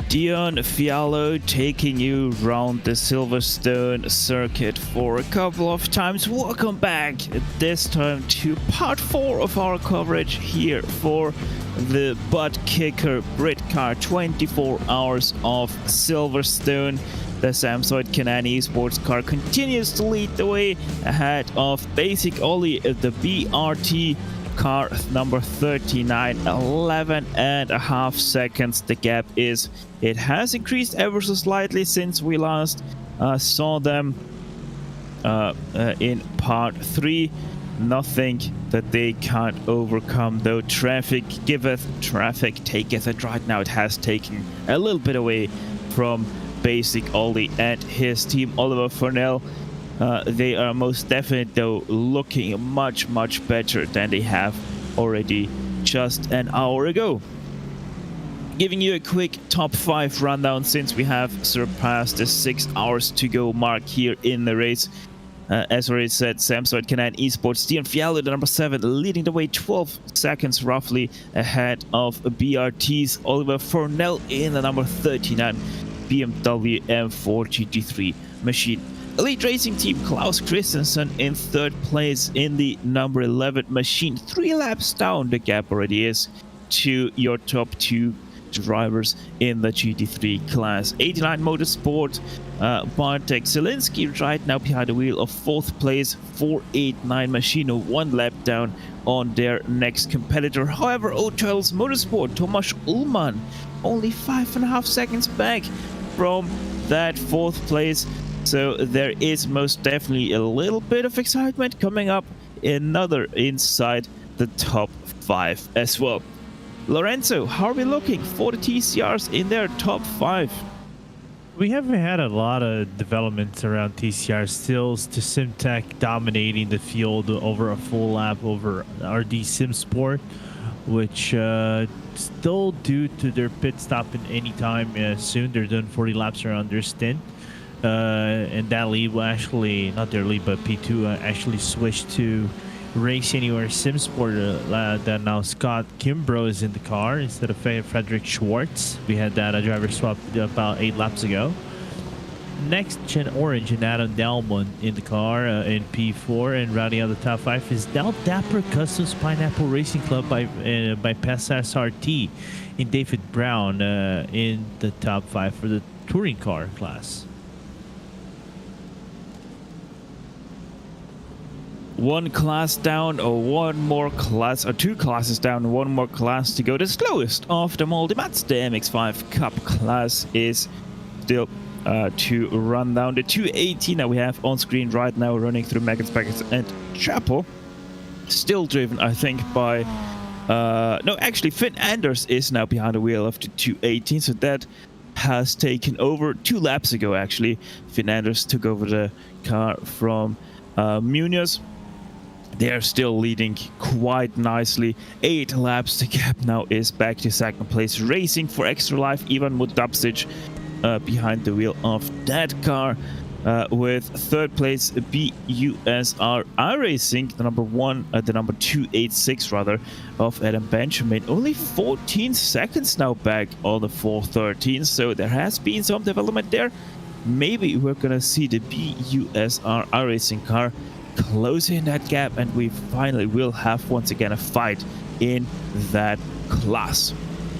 Dion Fialo taking you around the Silverstone circuit for a couple of times. Welcome back this time to part 4 of our coverage here for the ButtKicker Britcar 24 hours of Silverstone. The Samsung Can-Am esports car continues to lead the way ahead of basically the BRT car number 39, 11.5 seconds the gap is. It has increased ever so slightly since we last saw them in part 3. Nothing that they can't overcome, though. Traffic giveth, traffic taketh, and right now it has taken a little bit away from Basic Ollie and his team. Oliver Furnell, they are most definitely though looking much better than they have already just an hour ago. Giving you a quick top 5 rundown since we have surpassed the 6 hours to go mark here in the race. As already said, Samsung Can-Am esports Dion Fialo, the number 7, leading the way 12 seconds roughly ahead of BRT's Oliver Furnell in the number 39 BMW M4 GT3 machine. Elite Racing Team Klaus Christensen in 3rd place in the number 11 machine. 3 laps down the gap already is to your top 2 drivers in the GT3 class. 89 Motorsport, Bartek Zielinski right now behind the wheel of 4th place. 489 Machino 1 lap down on their next competitor. However, Untitled Motorsport, Tomasz Ullmann only 5.5 seconds back from that 4th place. So there is most definitely a little bit of excitement coming up, another inside the top 5 as well. Lorenzo, how are we looking for the TCRs in their top 5? We haven't had a lot of developments around TCR. Still to Simtech dominating the field over a full lap over RD SimSport, which still due to their pit stop in any time soon. They're doing 40 laps around their stint. And that lead will actually, not their lead, but P2 actually switched to Race Anywhere SimSport. That now Scott Kimbrough is in the car instead of Frederick Schwartz. We had that a driver swap about 8 laps ago. Next Gen Orange and Adam Delmon in the car in P4, and rounding out the top 5 is Del Dapper Customs Pineapple Racing Club by Passas RT in David Brown in the top 5 for the touring car class. One class down, or one more class, or 2 classes down, one more class to go. The slowest of them all, the Mazda MX-5 Cup class, is still to run down. The 218 that we have on screen right now, running through Megan and Chapel, still driven, I think, by no, actually Finn Anders is now behind the wheel of the 218, so that has taken over 2 laps ago. Actually, Finn Anders took over the car from Munoz. They are still leading quite nicely. 8 laps. The gap now is back to 2nd place. Racing for extra life, Ivan Mudapsic behind the wheel of that car. With 3rd place, BUSR iRacing, the number 286 rather, of Adam Benjamin. Only 14 seconds now back on the 413. So there has been some development there. Maybe we're gonna see the BUSR iRacing car closing that gap, and we finally will have once again a fight in that class.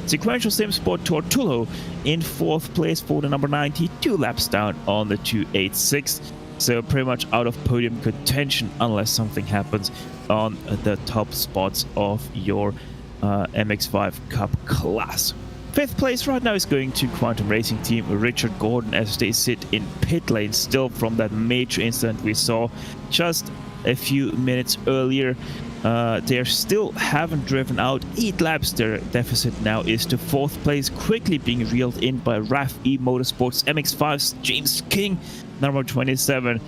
Sequential SimSport Tortullo in 4th place for the number 90, 2 laps down on the 286. So pretty much out of podium contention unless something happens on the top spots of your MX-5 Cup class. 5th place right now is going to Quantum Racing Team Richard Gordon as they sit in pit lane still from that major incident we saw just a few minutes earlier. They still haven't driven out 8 laps. Their deficit now is to 4th place, quickly being reeled in by RAF E Motorsports MX-5's James King, number 27,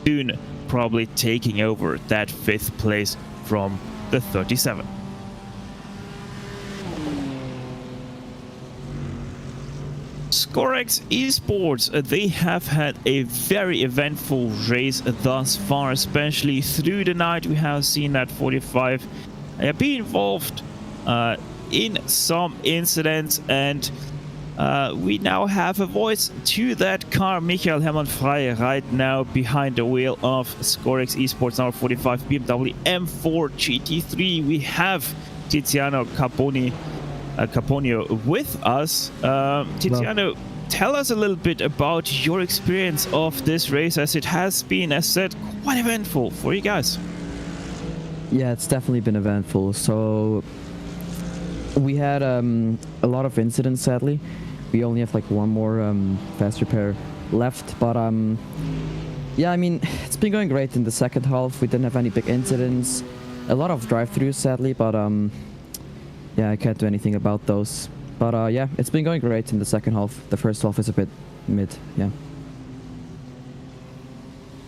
soon probably taking over that 5th place from the 37. Scorex Esports, they have had a very eventful race thus far, especially through the night. We have seen that 45 be involved in some incidents, and we now have a voice to that car. Michael Hermann-Frey right now behind the wheel of Scorex Esports number 45 BMW M4 GT3. We have Tiziano Caponio with us. Tiziano, tell us a little bit about your experience of this race, as it has been, as said, quite eventful for you guys. Yeah, it's definitely been eventful. So we had a lot of incidents, sadly. We only have like one more fast repair left, but yeah, I mean, it's been going great in the second half. We didn't have any big incidents, a lot of drive-throughs, sadly, but yeah, I can't do anything about those. But yeah, it's been going great in the second half. The first half is a bit mid, yeah.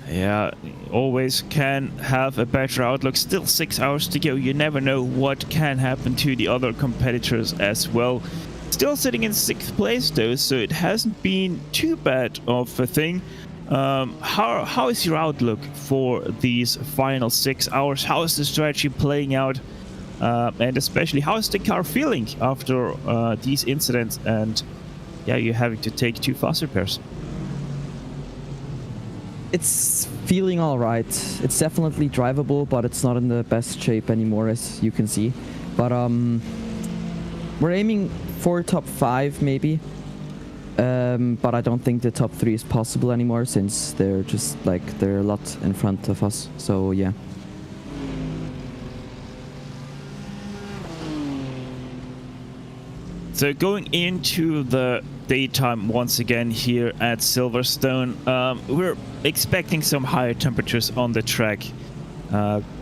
Yeah, always can have a better outlook. Still 6 hours to go. You never know what can happen to the other competitors as well. Still sitting in 6th place though, so it hasn't been too bad of a thing. How is your outlook for these final 6 hours? How is the strategy playing out? And especially, how is the car feeling after these incidents and yeah, you're having to take 2 fast repairs? It's feeling all right. It's definitely drivable, but it's not in the best shape anymore, as you can see. But we're aiming for top 5 maybe, but I don't think the top 3 is possible anymore, since they're just like they're a lot in front of us. So yeah. So going into the daytime once again here at Silverstone, we're expecting some higher temperatures on the track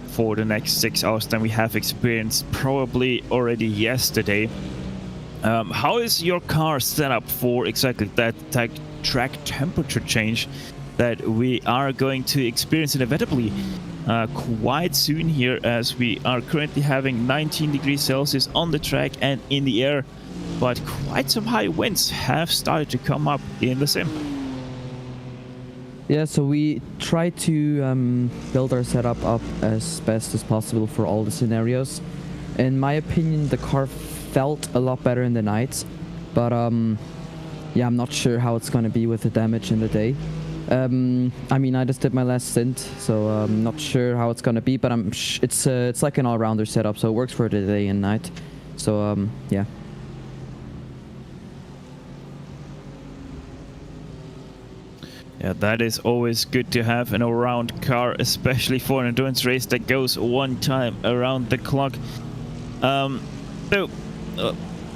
for the next 6 hours than we have experienced probably already yesterday. How is your car set up for exactly that track temperature change that we are going to experience inevitably quite soon here, as we are currently having 19 degrees Celsius on the track and in the air, but quite some high winds have started to come up in the sim. Yeah, so we try to build our setup up as best as possible for all the scenarios. In my opinion, the car felt a lot better in the night, but yeah, I'm not sure how it's going to be with the damage in the day. I mean, I just did my last stint, so I'm not sure how it's going to be, but it's like an all-rounder setup, so it works for the day and night. So yeah. Yeah, that is always good to have an all-round car, especially for an endurance race that goes one time around the clock. So,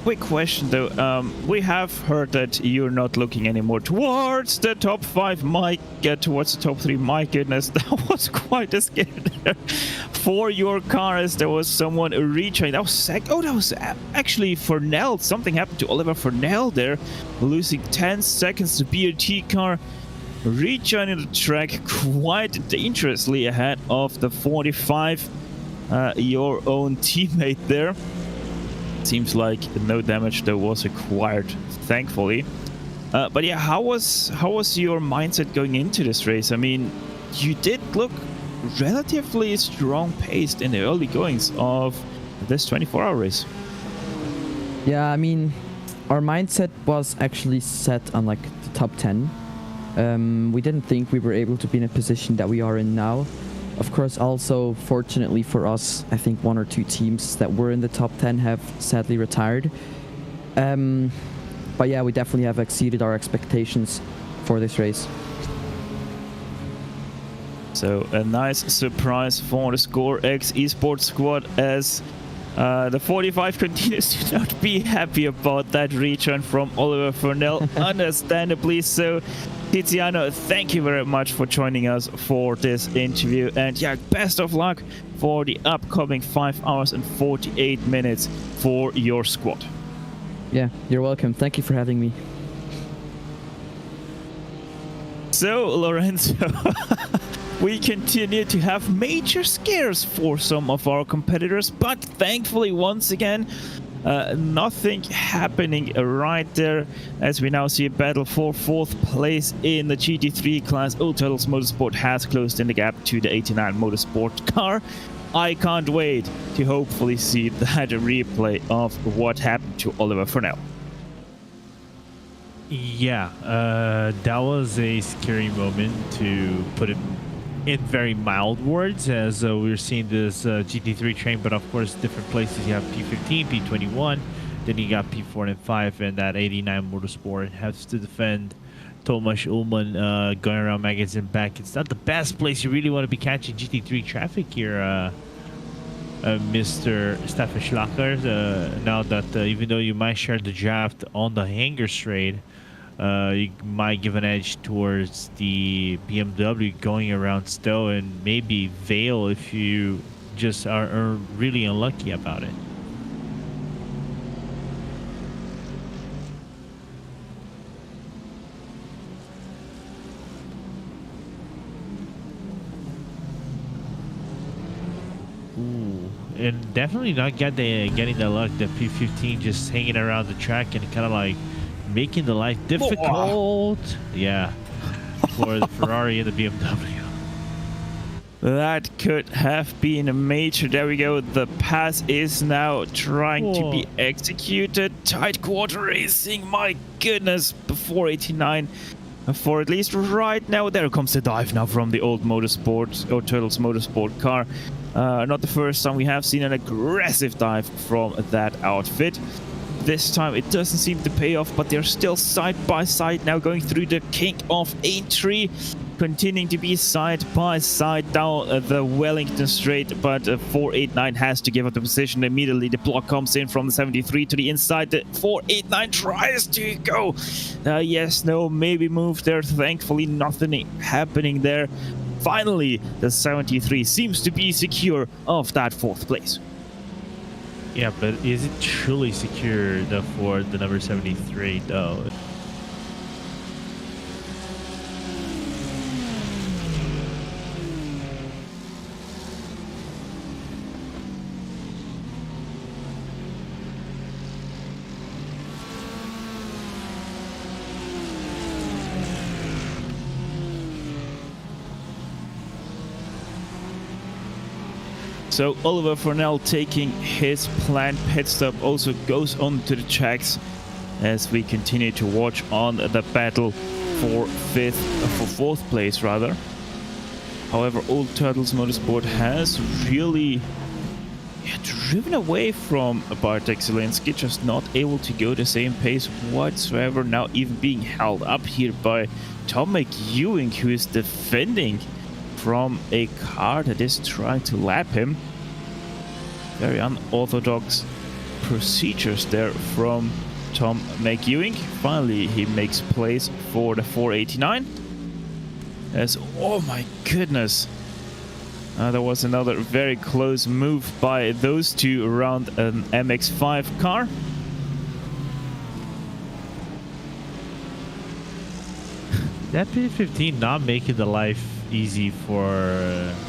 quick question though, we have heard that you're not looking anymore towards the top 5, might get towards the top 3. My goodness, that was quite a scare there for your car, as there was someone retrying. That was that was actually Furnell. Something happened to Oliver Furnell there, losing 10 seconds to BRT car. Rejoining the track quite dangerously ahead of the 45, your own teammate there. Seems like no damage though was acquired, thankfully. But yeah, how was your mindset going into this race? I mean, you did look relatively strong paced in the early goings of this 24-hour race. Yeah, I mean, our mindset was actually set on like the top 10. We didn't think we were able to be in a position that we are in now. Of course, also, fortunately for us, I think 1 or 2 teams that were in the top 10 have sadly retired. But yeah, we definitely have exceeded our expectations for this race. So a nice surprise for the Scorex Esports squad, as the 45 continues to not be happy about that return from Oliver Furnell, understandably so. Tiziano, thank you very much for joining us for this interview, and yeah, best of luck for the upcoming 5 hours and 48 minutes for your squad. Yeah, you're welcome. Thank you for having me. So, Lorenzo, we continue to have major scares for some of our competitors, but thankfully, once again, nothing happening right there, as we now see a battle for 4th place in the GT3 class. Untitled Motorsport has closed in the gap to the 89 Motorsport car. I can't wait to hopefully see that replay of what happened to Oliver Furnell. Yeah, that was a scary moment, to put it in very mild words, as we're seeing this GT3 train, but of course different places. You have P15, P21, then you got P4 and 5, and that 89 Motorsport has to defend Tomasz Ullmann going around maggots and back. It's not the best place you really want to be catching GT3 traffic here, Mr. Stefan Schlacker. Now that even though you might share the draft on the hangar straight, you might give an edge towards the BMW going around Stowe, and maybe Vale if you just are really unlucky about it. And definitely not getting the luck. The P15 just hanging around the track and kind of like making the life difficult. Yeah, for the Ferrari and the BMW. That could have been a major. There we go. The pass is now trying to be executed. Tight quarter racing. My goodness. Before 89. For at least right now. There comes the dive now from the old Motorsport or Turtles Motorsport car. Not the first time we have seen an aggressive dive from that outfit. This time it doesn't seem to pay off, but they're still side by side now, going through the kink of A3, continuing to be side by side down the Wellington Straight, but 489 has to give up the position immediately. The block comes in from the 73 to the inside. The 489 tries to go. Yes, no, maybe move there. Thankfully, nothing happening there. Finally, the 73 seems to be secure of that 4th place. Yeah, but is it truly secure for the number 73 though? So Oliver Fornell, taking his planned pit stop, also goes on to the tracks as we continue to watch on the battle for 4th place rather. However, Old Turtles Motorsport has really driven away from Bartek Zielinski, just not able to go the same pace whatsoever. Now even being held up here by Tom McEwing, who is defending from a car that is trying to lap him. Very unorthodox procedures there from Tom McEwing. Finally, he makes place for the 489. As, oh my goodness. There was another very close move by those two around an MX-5 car. That P15 not making the life easy for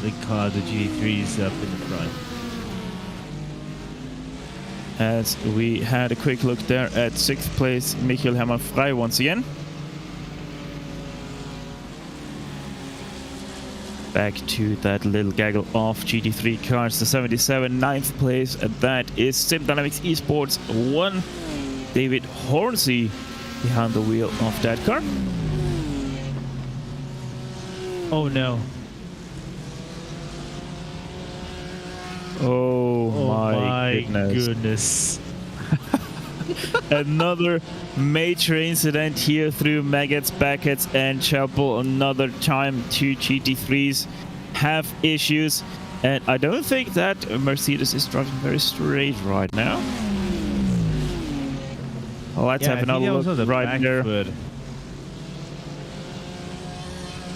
the GT3s up in the front. As we had a quick look there at 6th place, Michael Hermann-Frey once again. Back to that little gaggle of GT3 cars, the 77, 9th place, and that is Sim Dynamics Esports 1. David Hornsey behind the wheel of that car. Oh no. Oh my goodness. Another major incident here through Maggots, Beckett and Chapel. Another time 2 GT3s have issues, and I don't think that Mercedes is driving very straight right now. Let's have another look right there.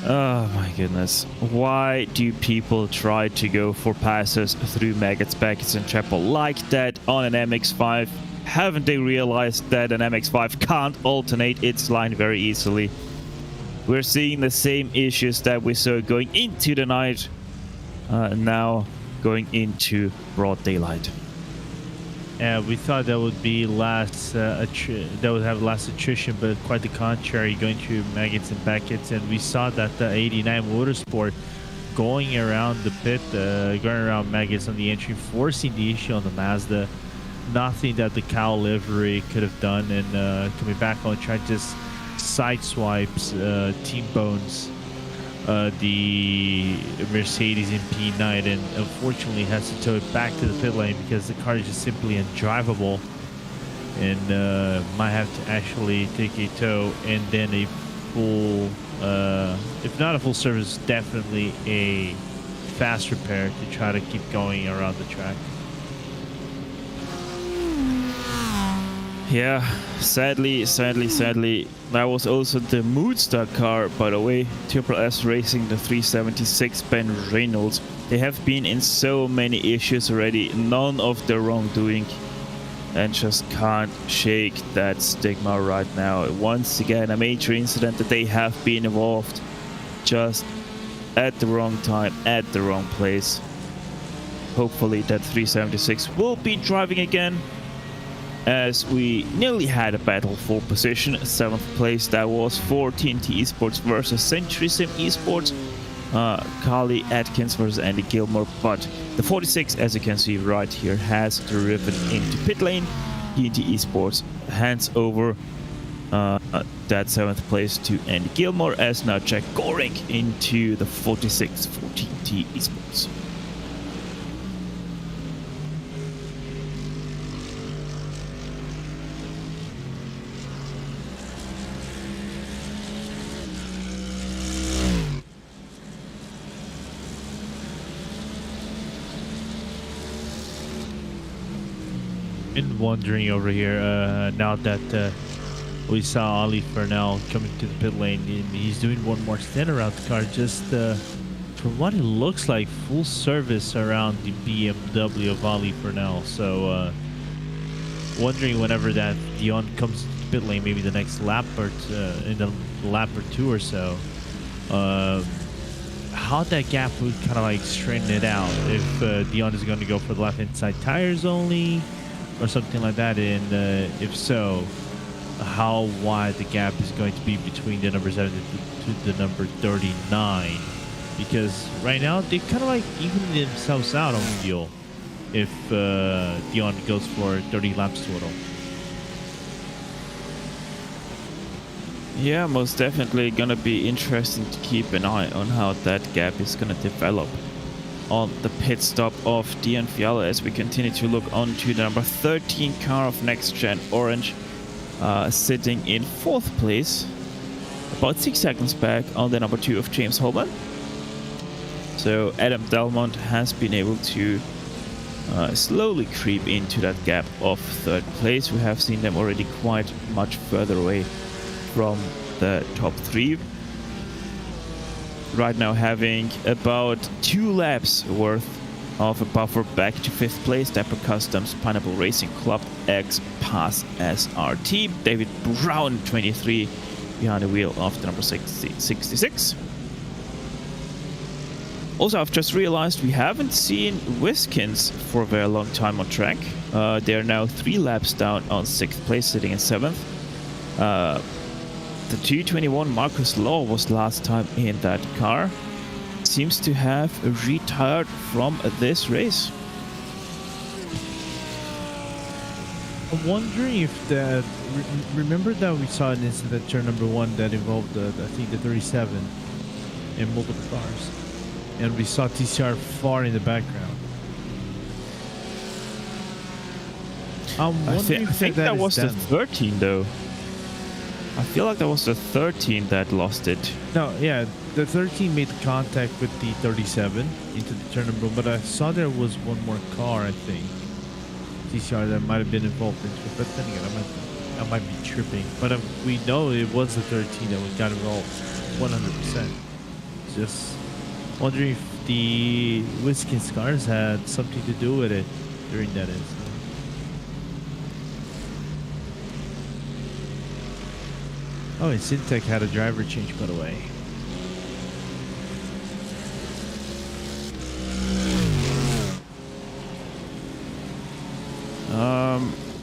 Oh my goodness. Why do people try to go for passes through Maggots, Beckett and Chapel like that on an MX-5? Haven't they realized that an MX-5 can't alternate its line very easily? We're seeing the same issues that we saw going into the night, now going into broad daylight. We thought that would be that would have less attrition, but quite the contrary, going through Maggots and Beckett, and we saw that the 89 Motorsport going around the pit, going around Maggots on the entry, forcing the issue on the Mazda. nothing that the cow livery could have done, and coming back on track just sideswipes T-bones the Mercedes in P9, and unfortunately has to tow it back to the pit lane because the car is just simply undrivable, and might have to actually take a tow and then a full, if not a full service, definitely a fast repair to try to keep going around the track. Yeah, sadly, that was also the Moodstar car, by the way. Triple S Racing, the 376 Ben Reynolds. They have been in so many issues already, none of their wrongdoing, and just can't shake that stigma right now. Once again, a major incident that they have been involved, just at the wrong time, at the wrong place. Hopefully that 376 will be driving again, as we nearly had a battle for position. 7th place, that was for TNT Esports versus Century Sim Esports. Carly Atkins versus Andy Gilmore, but the 46, as you can see right here, has driven into pit lane. TNT Esports hands over that 7th place to Andy Gilmore, as now Jack Goring into the 46 for TNT Esports. Been wondering over here now that we saw Ali Fernell coming to the pit lane, and he's doing one more stint around the car, just from what it looks like, full service around the BMW of Ali Fernell. So wondering whenever that Dion comes to the pit lane, maybe the next lap or in the lap or two or so, how that gap would kind of like straighten it out, if Dion is going to go for the left hand side tires only or something like that, and if so, how wide the gap is going to be between the number 7 to the number 39, because right now they kind of like even themselves out on the deal if Dion goes for 30 laps total. Yeah, most definitely gonna be interesting to keep an eye on how that gap is gonna develop on the pit stop of Dion Fiala, as we continue to look onto the number 13 car of Next Gen Orange, sitting in 4th place, about 6 seconds back on the number 2 of James Holman. So Adam Delmont has been able to slowly creep into that gap of 3rd place. We have seen them already quite much further away from the top 3. Right now having about 2 laps worth of a buffer back to 5th place. Dapper Customs, Pineapple Racing Club, X Pass SRT, David Brown 23 behind the wheel of the number 66. Also, I've just realized we haven't seen Wiskins for a very long time on track. They are now 3 laps down on 6th place, sitting in 7th. The 221 Marcus Law was last time in that car. Seems to have retired from this race. I'm wondering if that... remember that we saw an incident at turn number 1 that involved, I think, the 37 and multiple cars. And we saw TCR far in the background. I think that was the 13 though. I feel like that was the 13 that lost it. No, yeah, the 13 made contact with the 37 into the turn number 1, but I saw there was one more car, I think, TCR, that might have been involved into it. But then again, I might be tripping. But we know it was the 13 that got involved, 100%. Just wondering if the Wiskins cars had something to do with it during that incident. Oh, and Syntec had a driver change, by the way.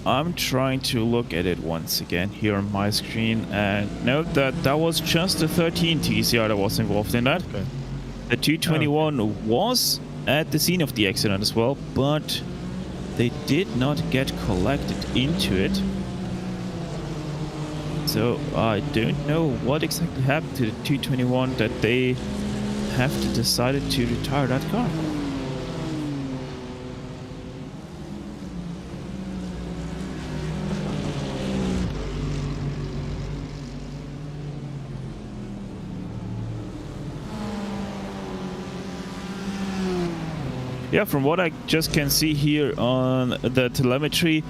I'm trying to look at it once again here on my screen and note that that was just the 13 TCR that was involved in that. Okay. The 221 was at the scene of the accident as well, but they did not get collected into it. So I don't know what exactly happened to the 221 that they have decided to retire that car. Yeah, from what I just can see here on the telemetry,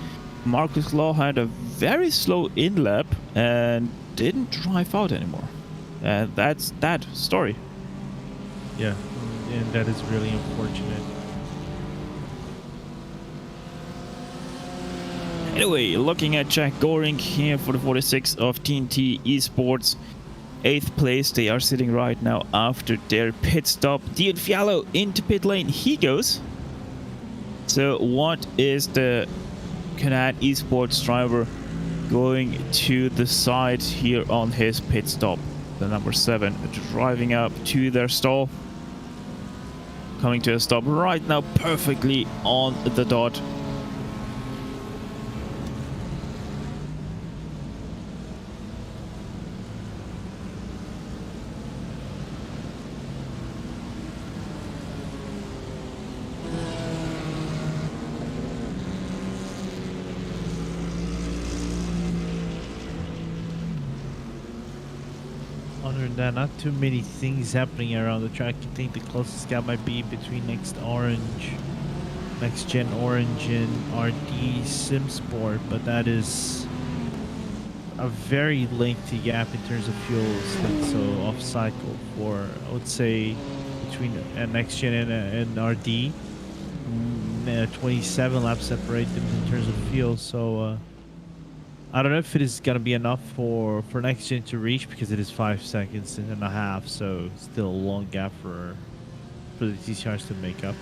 Marcus Law had a very slow in-lap and didn't drive out anymore. And that's that story. Yeah, and that is really unfortunate. Anyway, looking at Jack Goring here for the 46 of TNT Esports. 8th place, they are sitting right now after their pit stop. Dion Fiallo into pit lane, he goes. So what is the Canad Esports driver going to the side here on his pit stop? The number 7 driving up to their stall. Coming to a stop right now, perfectly on the dot. Other than that, not too many things happening around the track. I think the closest gap might be between next gen orange and RD Sim Sport, but that is a very lengthy gap in terms of fuels. So off cycle for, I would say, between next gen and RD. 27 laps separate them in terms of fuel. So I don't know if it is going to be enough for next gen to reach, because it is 5 seconds and a half, so still a long gap for the TCRs to make up.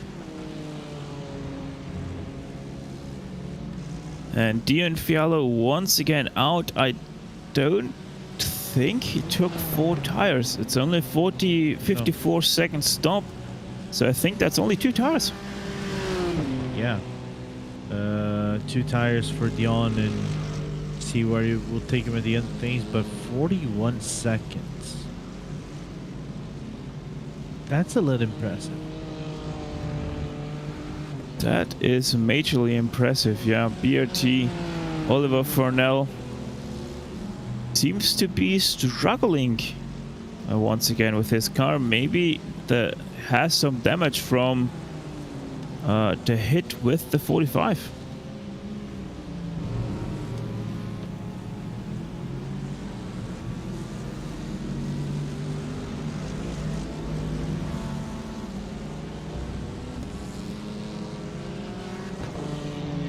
And Dion Fiallo once again out. I don't think he took 4 tires. It's only 54 second stop, so I think that's only 2 tires. Yeah, 2 tires for Dion, and see where it will take him at the end of things, but 41 seconds. That's a little impressive. That is majorly impressive, yeah. BRT, Oliver Fornell seems to be struggling once again with his car. Maybe has some damage from the hit with the 45.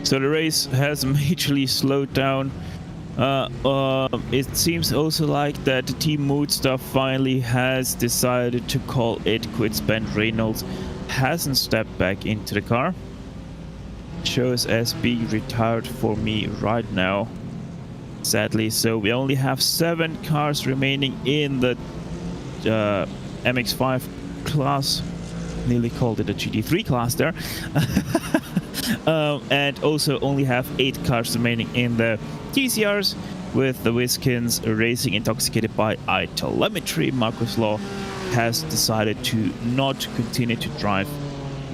So the race has majorly slowed down. It seems also like that the Team Mood stuff finally has decided to call it quits. Ben Reynolds hasn't stepped back into the car. Shows as being retired for me right now, sadly. So we only have 7 cars remaining in the MX-5 class. Nearly called it a GT3 class there. And also only have 8 cars remaining in the TCRs, with the Wiskins racing intoxicated by iTelemetry. Marcus Law has decided to not continue to drive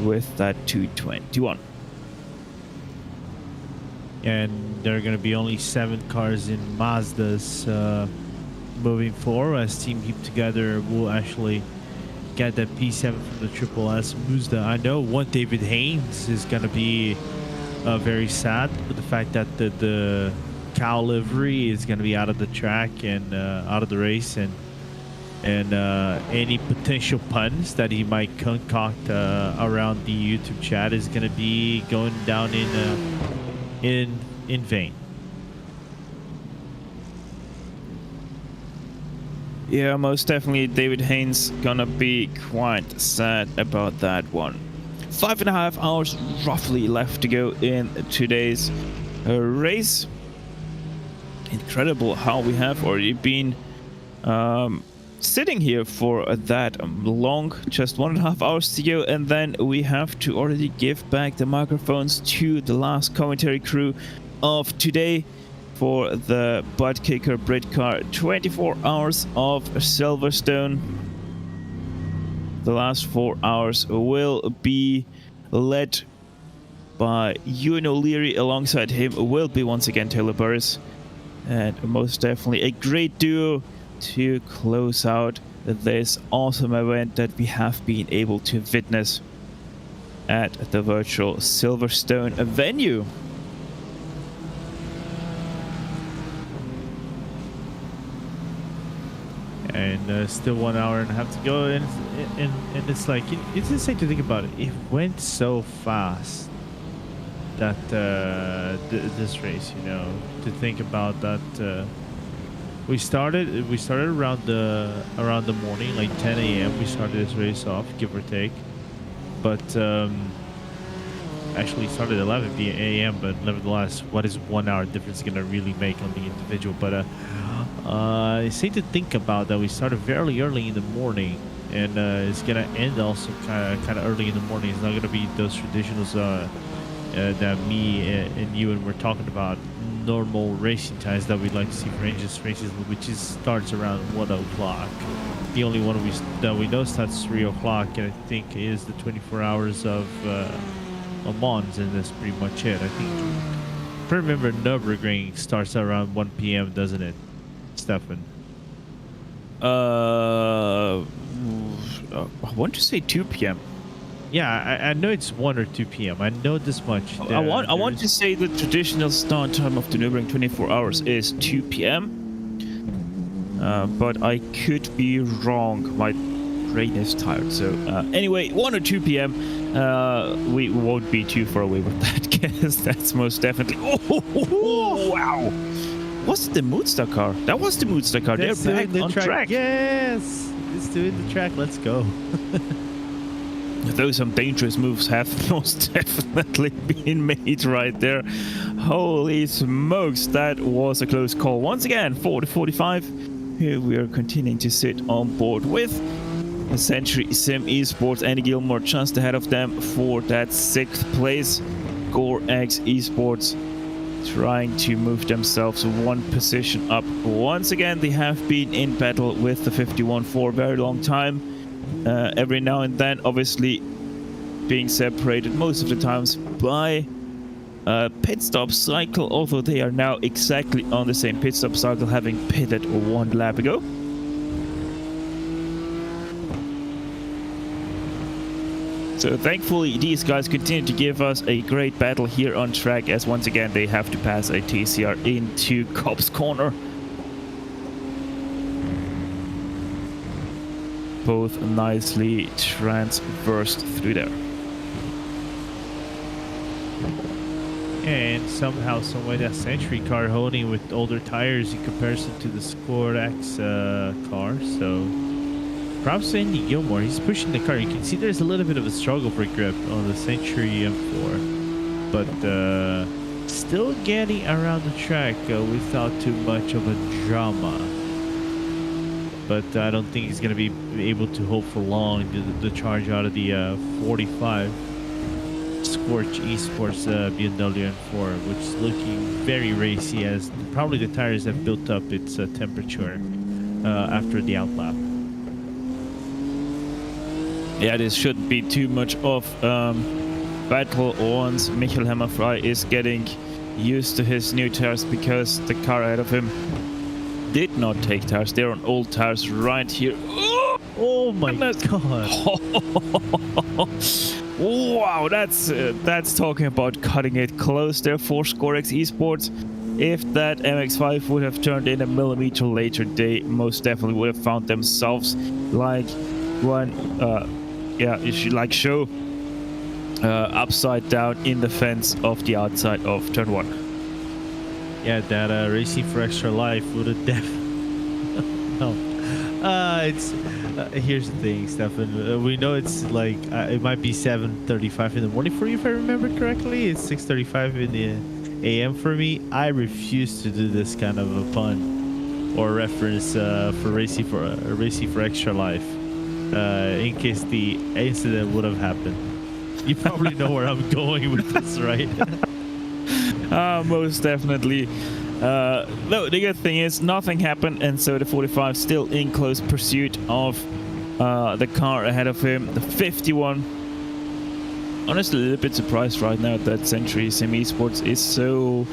with that 221. And there are going to be only 7 cars in Mazdas moving forward, as Team Keep Together will actually get that P7 from the Triple S Mazda. I know one David Haynes is going to be very sad with the fact that the cow livery is going to be out of the track and out of the race, and any potential puns that he might concoct around the YouTube chat is going to be going down in vain. Yeah, most definitely David Haynes gonna be quite sad about that one. 5.5 hours roughly left to go in today's race. Incredible how we have already been sitting here for that long, just 1.5 hours to go, and then we have to already give back the microphones to the last commentary crew of today for the ButtKicker Britcar 24 hours of Silverstone. The last 4 hours will be led by Ewan O'Leary. Alongside him will be once again Taylor Burris, and most definitely a great duo to close out this awesome event that we have been able to witness at the virtual Silverstone venue. And still 1 hour and a half to go, and it's like, it's insane to think about it. It went so fast, that this race, you know, to think about that. We started around the morning, like 10 a.m. We started this race off, give or take, but actually started at 11 a.m. But nevertheless, what is 1 hour difference gonna really make on the individual? But it's safe to think about that we started very early in the morning, and it's gonna end also kind of early in the morning. It's not gonna be those traditionals that me and you were talking about, normal racing times that we'd like to see for engines races, which starts around 1 o'clock. The only one that we know starts 3 o'clock, and I think is the 24 hours of Mons, and that's pretty much it. I think, if I remember, Nürburgring starts around 1 p.m., doesn't it, Stefan? I want to say 2 p.m. Yeah, I know it's 1 or 2 p.m. I know this much. I want to say the traditional start time of the Nürburgring 24 hours is 2 p.m. But I could be wrong. My brain is tired. So anyway, 1 or 2 p.m. We won't be too far away with that, guess. That's most definitely. Oh, wow! Was it the Moodstar car? That was the Moodstar car. They're back on track. Yes, let's do it. The track. Let's go. Those some dangerous moves have most definitely been made right there. Holy smokes, that was a close call. Once again, 40-45. Here we are continuing to sit on board with Century Sim Esports. Andy Gilmore just ahead of them for that 6th place. Gore X Esports trying to move themselves 1 position up. Once again, they have been in battle with the 51 for a very long time. Every now and then, obviously being separated most of the times by pit stop cycle, although they are now exactly on the same pit stop cycle, having pitted 1 lap ago. So thankfully these guys continue to give us a great battle here on track, as once again they have to pass a TCR into Cobb's Corner. Both nicely transversed through there. And somehow, someway, that Century car holding with older tires in comparison to the Score X car. So, props to Andy Gilmore. He's pushing the car. You can see there's a little bit of a struggle for grip on the Century M4, but still getting around the track without too much of a drama. But I don't think he's going to be able to hold for long the charge out of the 45 Scorch Esports BMW M4, which is looking very racy, as probably the tires have built up its temperature after the outlap. Yeah, this shouldn't be too much of battle once Michael Hammerfrey is getting used to his new tires, because the car ahead of him did not take tires. They're on old tires right here. Oh my god. Wow, that's talking about cutting it close there for Scorex Esports. If that MX-5 would have turned in a millimeter later, they most definitely would have found themselves like one show upside down in the fence of the outside of turn 1. Yeah, that Racing for Extra Life would have definitely. Here's the thing, Stefan. We know it's like it might be 7:35 in the morning for you, if I remember correctly. It's 6:35 in the a.m. for me. I refuse to do this kind of a pun. or reference for racing for extra life, in case the incident would have happened. You probably know where I'm going with this, right? Most definitely. No, the good thing is nothing happened, and so the 45 still in close pursuit of the car ahead of him, the 51. Honestly, a little bit surprised right now that Century Sim Esports is so...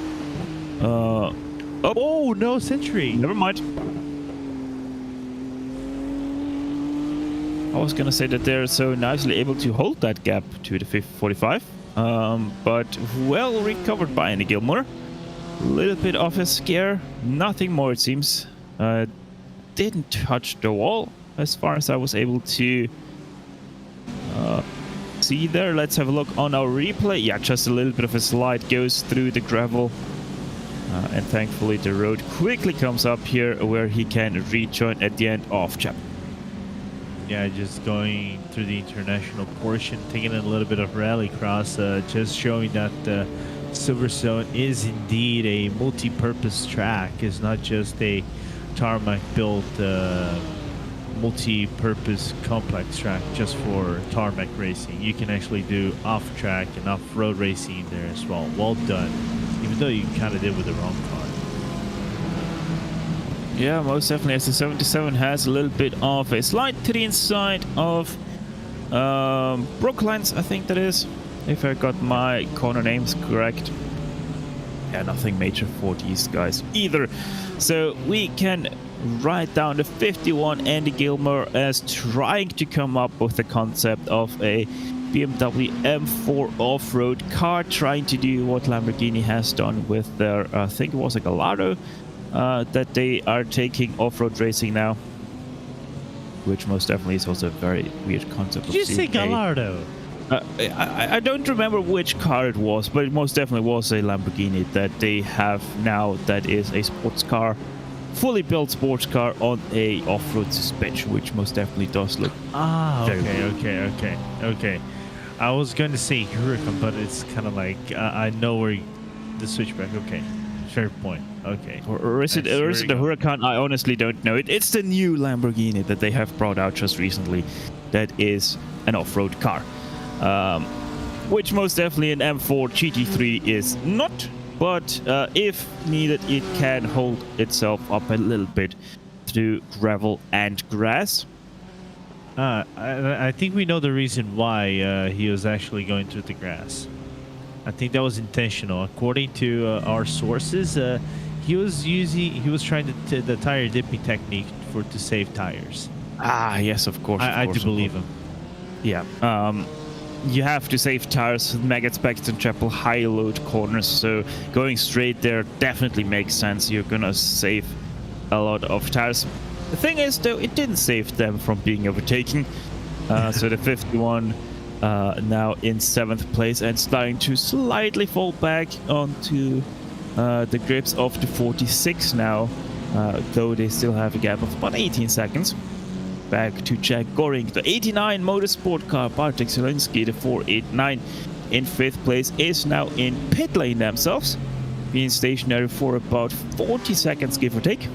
oh, no, Century. Never mind. I was gonna say that they're so nicely able to hold that gap to the 45, but well recovered by Andy Gilmore. A little bit of a scare, nothing more it seems. Didn't touch the wall as far as I was able to see there. Let's have a look on our replay. Yeah, just a little bit of a slide goes through the gravel. And thankfully the road quickly comes up here where he can rejoin at the end of chapter. Yeah, just going through the international portion, taking a little bit of rallycross, just showing that Silverstone is indeed a multi-purpose track. It's not just a tarmac-built multi-purpose complex track just for tarmac racing. You can actually do off-track and off-road racing there as well. Well done, even though you kind of did with the wrong car. Yeah, most definitely, as the 77 has a little bit of a slide to the inside of Brooklands, I think that is, if I got my corner names correct. Yeah, nothing major for these guys either. So we can write down the 51 Andy Gilmore as trying to come up with the concept of a BMW M4 off-road car, trying to do what Lamborghini has done with their, I think it was a Gallardo, that they are taking off-road racing now, which most definitely is also a very weird concept. Did you say Gallardo? I don't remember which car it was, but it most definitely was a Lamborghini that they have now that is a sports car, fully built sports car on a off-road suspension, which most definitely does look okay. I was going to say Huracan, but it's kind of like I know where the switchback. Okay, fair point. Okay. Or is it the Huracan? I honestly don't know. It's the new Lamborghini that they have brought out just recently that is an off-road car. Which most definitely an M4 GT3 is not, but if needed, it can hold itself up a little bit through gravel and grass. I think we know the reason why he was actually going through the grass. I think that was intentional. According to our sources, he was trying the tire dipping technique to save tires. Ah, yes, of course. I do believe him. Yeah. You have to save tires, Maggots, and Chapel, high load corners, so going straight there definitely makes sense. You're gonna save a lot of tires. The thing is, though, it didn't save them from being overtaken. So the 51 now in 7th place and starting to slightly fall back onto the grips of the 46 now, though they still have a gap of about 18 seconds. Back to Jack Goring, the 89 Motorsport car, Bartek Zielinski, the 489 in 5th place, is now in pit lane themselves, being stationary for about 40 seconds, give or take.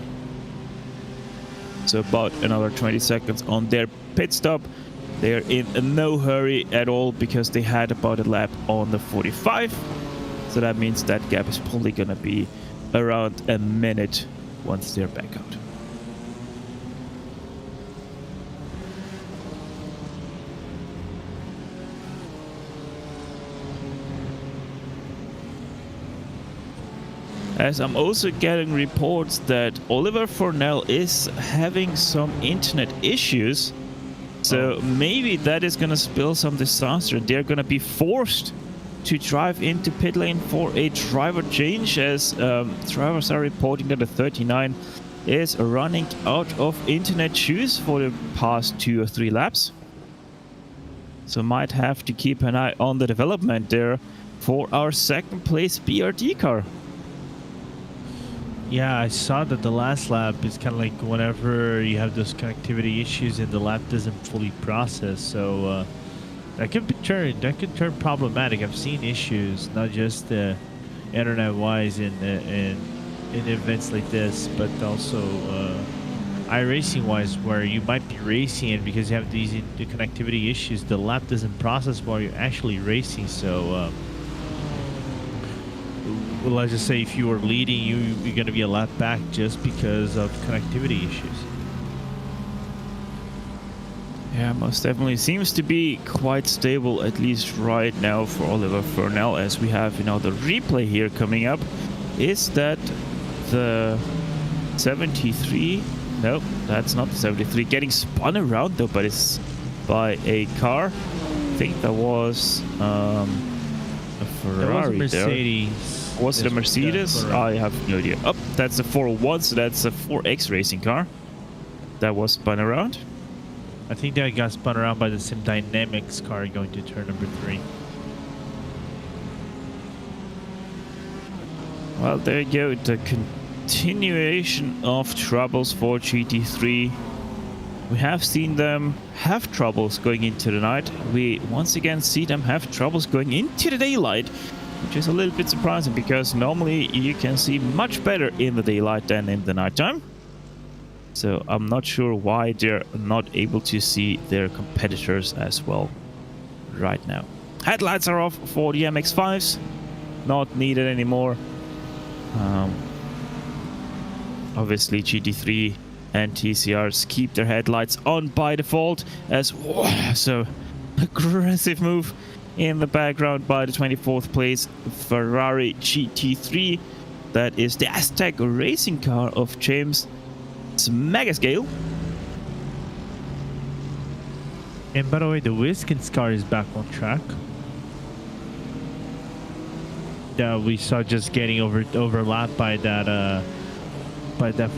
So about another 20 seconds on their pit stop. They're in no hurry at all because they had about a lap on the 45. So that means that gap is probably going to be around a minute once they're back out. As I'm also getting reports that Oliver Fornell is having some internet issues. So maybe that is going to spill some disaster. They're going to be forced to drive into pit lane for a driver change, as drivers are reporting that the 39 is running out of internet juice for the past 2 or 3 laps. So might have to keep an eye on the development there for our 2nd place BRD car. Yeah, I saw that the last lap is kind of like whenever you have those connectivity issues and the lap doesn't fully process, so that could turn problematic. I've seen issues, not just internet-wise in in events like this, but also iRacing wise, where you might be racing and because you have the connectivity issues, the lap doesn't process while you're actually racing. So well, let's just say if you were leading, you're going to be a lap back just because of connectivity issues. Yeah, most definitely seems to be quite stable, at least right now, for Oliver Furnell. As we have, the replay here coming up, is that the 73? No, that's not the 73. Getting spun around though, but it's by a car. I think that was a Ferrari. That was a Mercedes. Was it a Mercedes? I have no idea. Oh, that's a 401, so that's a 4X racing car that was spun around. I think that got spun around by the Sim Dynamics car going to turn number 3. Well, there you go. The continuation of troubles for GT3. We have seen them have troubles going into the night. We once again see them have troubles going into the daylight, which is a little bit surprising because normally you can see much better in the daylight than in the nighttime. So I'm not sure why they're not able to see their competitors as well right now. Headlights are off for the MX-5s. Not needed anymore. Obviously GT3 and TCRs keep their headlights on by default as so aggressive move in the background by the 24th place Ferrari GT3. That is the Aztec racing car of James Megascale. And by the way, the Wiskins car is back on track. That we saw just getting overlapped by that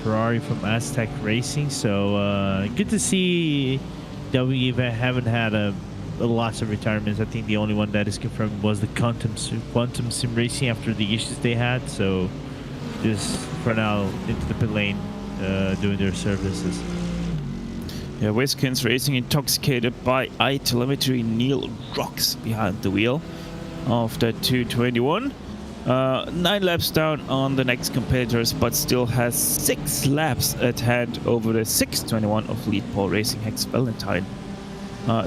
Ferrari from Aztec Racing. So good to see that we even haven't had lots of retirements. I think the only one that is confirmed was the Quantum Sim Racing after the issues they had. So just for now into the pit lane doing their services. Yeah, Wiskins Racing intoxicated by iTelemetry. Neil rocks behind the wheel of that 221. 9 laps down on the next competitors, but still has 6 laps at hand over the 621 of Lead Paul Racing. Hex Valentine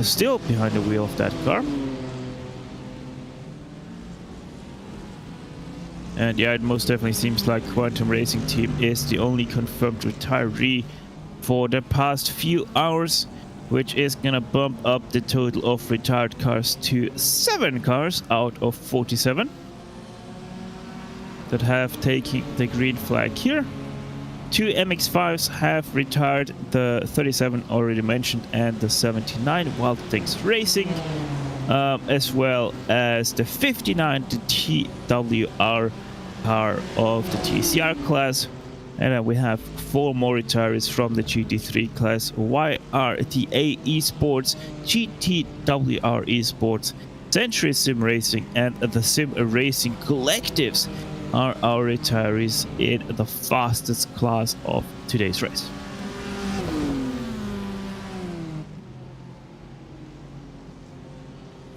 still behind the wheel of that car. And yeah, it most definitely seems like Quantum Racing Team is the only confirmed retiree for the past few hours, which is gonna bump up the total of retired cars to 7 cars out of 47 that have taken the green flag here. 2 MX-5s have retired, the 37 already mentioned and the 79 Wild Things Racing, as well as the 59, the TWR car of the TCR class. And then we have 4 more retirees from the GT3 class: YRTA Esports, GTWR Esports, Century Sim Racing, and the Sim Racing Collectives are our retirees in the fastest class of today's race.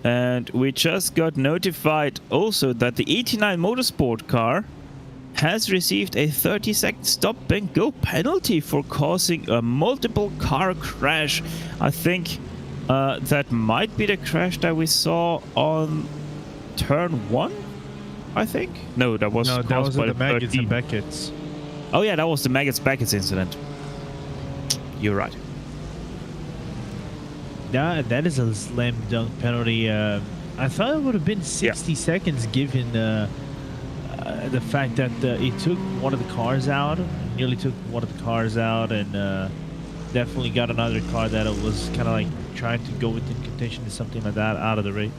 And we just got notified also that the 89 Motorsport car has received a 30-second stop and go penalty for causing a multiple car crash. I think that might be the crash that we saw on turn 1. I think. No, that was caused by the Maggots and Beckett's. Oh yeah, that was the Maggots Beckett's incident. You're right. That is a slam dunk penalty. I thought it would have been 60 seconds given the fact that it took one of the cars out, nearly took one of the cars out, and definitely got another car that it was kind of like trying to go within contention to something like that out of the race.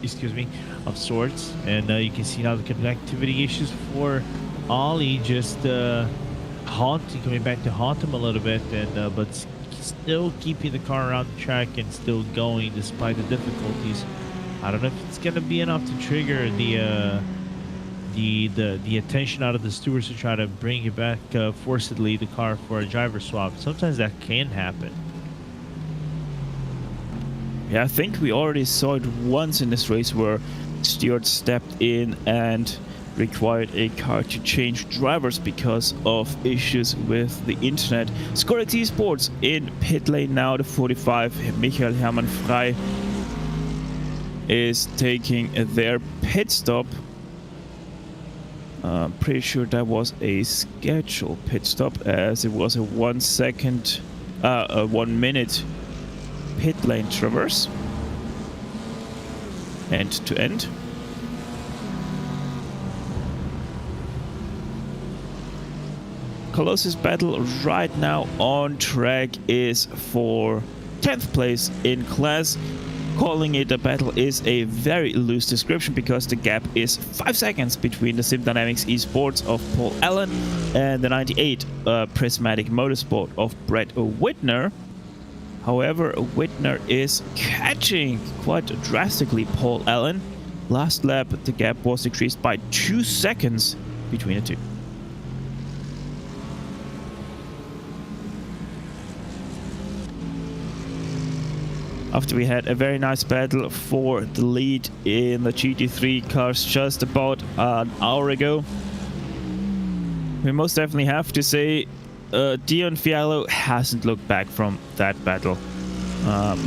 Excuse me, of sorts. And you can see now the connectivity issues for Ollie just coming back to haunt him a little bit, and but still keeping the car around the track and still going despite the difficulties. I don't know if it's gonna be enough to trigger the attention out of the stewards to try to bring it back forcibly the car for a driver swap. Sometimes that can happen. Yeah, I think we already saw it once in this race where Stewart stepped in and required a car to change drivers because of issues with the internet. Scorex Esports in pit lane now, the 45, Michael Hermann Frey is taking their pit stop. Pretty sure that was a scheduled pit stop, as it was a 1 second, 1 minute pit lane traverse, end to end. Closest battle right now on track is for 10th place in class. Calling it a battle is a very loose description because the gap is 5 seconds between the Sim Dynamics Esports of Paul Allen and the 98 Prismatic Motorsport of Brett Whitner. However, Whitner is catching quite drastically Paul Allen. Last lap, the gap was decreased by 2 seconds between the two. After we had a very nice battle for the lead in the GT3 cars just about an hour ago, we most definitely have to say Dion Fiallo hasn't looked back from that battle.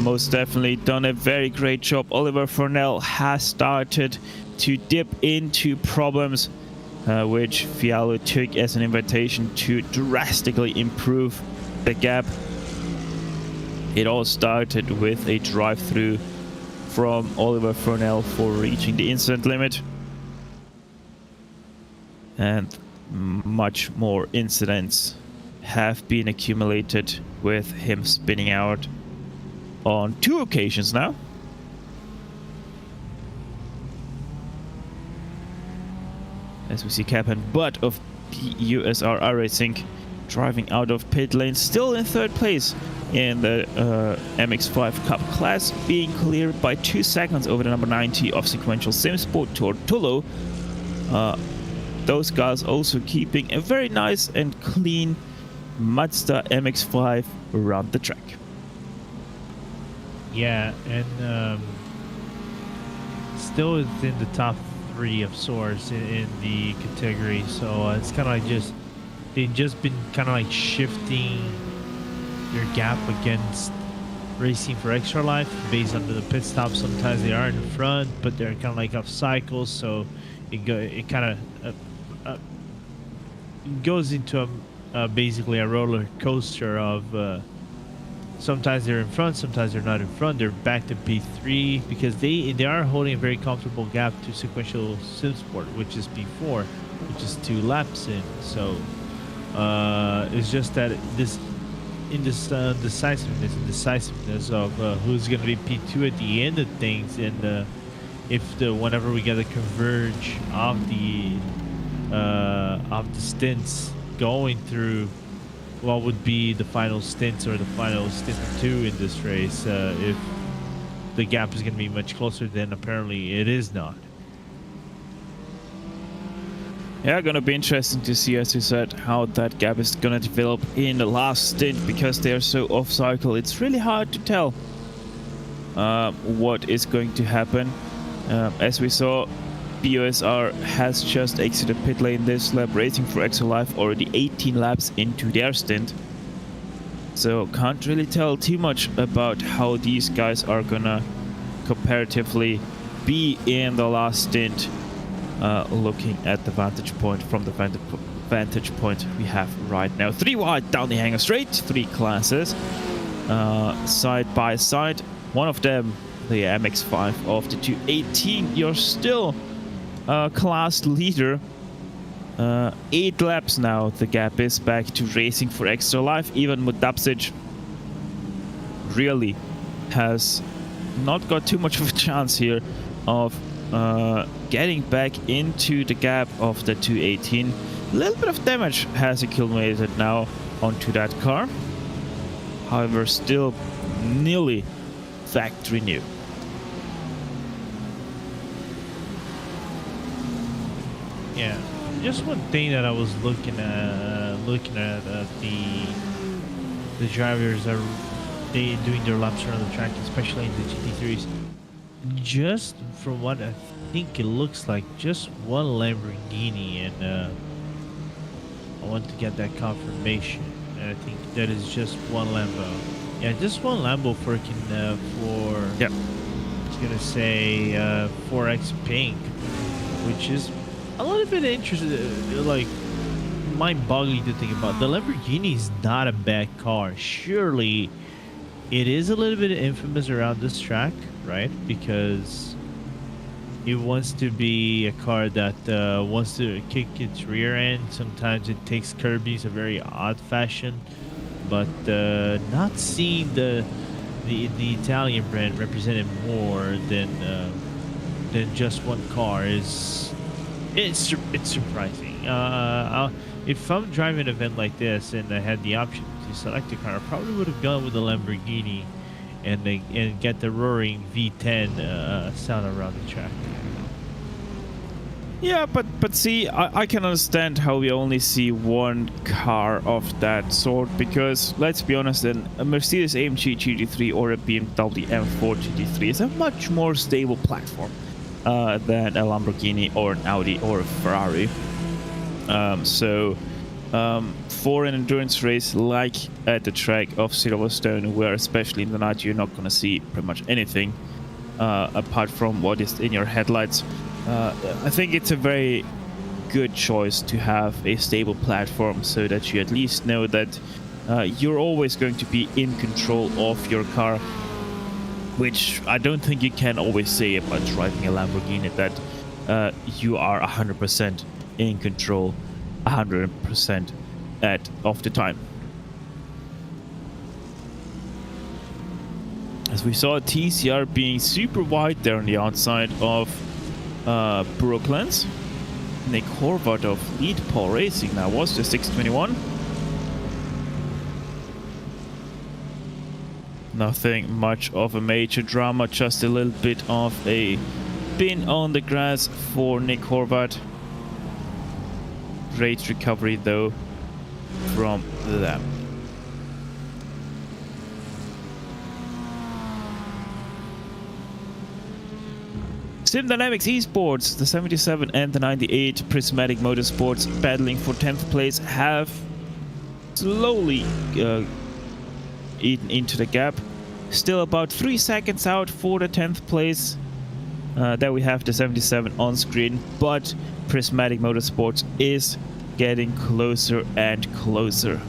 Most definitely done a very great job. Oliver Fornell has started to dip into problems, which Fiallo took as an invitation to drastically improve the gap. It all started with a drive-through from Oliver Fornell for reaching the incident limit. And much more incidents have been accumulated with him spinning out on 2 occasions now. As we see Captain Butt of USR iRacing driving out of pit lane, still in 3rd place in the MX-5 Cup class, being cleared by 2 seconds over the number 90 of Sequential Simsport Tortullo. Those guys also keeping a very nice and clean Mazda MX-5 around the track. Yeah, and still within the top 3 of sorts in the category, so it's kind of like they've just been kind of like shifting their gap against Racing for Extra Life based on the pit stop. Sometimes they are in front, but they're kind of like off cycles, so it kind of goes into basically a roller coaster of sometimes they're in front, sometimes they're not in front. They're back to P3 because they are holding a very comfortable gap to Sequential Simsport, which is P4, which is 2 laps in. So it's just that this decisiveness of who's going to be P2 at the end of things, and whenever we get a converge of the stints going through what would be the final stints or the final stint 2 in this race, if the gap is going to be much closer than apparently it is not. Yeah, gonna be interesting to see, as you said, how that gap is gonna develop in the last stint, because they are so off cycle. It's really hard to tell what is going to happen. As we saw, BOSR has just exited pit lane this lap, Racing for Extra Life already 18 laps into their stint. So can't really tell too much about how these guys are gonna comparatively be in the last stint. Looking at the vantage point, from the vantage point we have right now. 3 wide down the hangar straight, 3 classes side by side. One of them, the MX-5 of the 218. You're still class leader. 8 laps now. The gap is back to Racing for Extra Life. Even Mudapsic really has not got too much of a chance here of getting back into the gap of the 218. A little bit of damage has accumulated now onto that car. However, still nearly factory new. Yeah, just one thing that I was looking at the drivers are they doing their laps around the track, especially in the GT3s. Just from what I think it looks like just one Lamborghini, and I want to get that confirmation. And I think that is just one Lambo. Yeah, just one Lambo for Yep. I was gonna say 4X pink, which is a little bit interesting, like mind-boggling to think about. The Lamborghini is not a bad car. Surely, it is a little bit infamous around this track, right? Because it wants to be a car that wants to kick its rear end. Sometimes it takes Kirby's a very odd fashion, but not seeing the Italian brand represented more than just one car it's surprising. If I'm driving an event like this and I had the option to select a car, I probably would have gone with the Lamborghini and get the roaring V10 sound around the track. Yeah, but see, I can understand how we only see one car of that sort, because let's be honest, a Mercedes-AMG GT3 or a BMW M4 GT3 is a much more stable platform than a Lamborghini or an Audi or a Ferrari. For an endurance race like at the track of Silverstone, where especially in the night you're not going to see pretty much anything apart from what is in your headlights, I think it's a very good choice to have a stable platform, so that you at least know that you're always going to be in control of your car, which I don't think you can always say about driving a Lamborghini, that you are 100% in control 100% of the time. As we saw TCR being super wide there on the outside of Brooklands. Nick Horvath of Lead Pole Racing now was the 621. Nothing much of a major drama, just a little bit of a pin on the grass for Nick Horvath. Great recovery though from them. Synonymous esports, the 77 and the 98 Prismatic Motorsports battling for 10th place, have slowly eaten into the gap. Still about 3 seconds out for the 10th place. There we have the 77 on screen, but Prismatic Motorsports is getting closer and closer.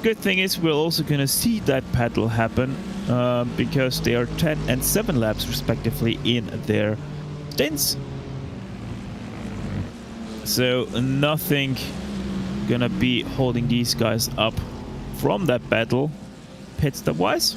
Good thing is we're also gonna see that battle happen, because they are 10 and 7 laps respectively in their stints. So nothing gonna be holding these guys up from that battle, pit stop wise.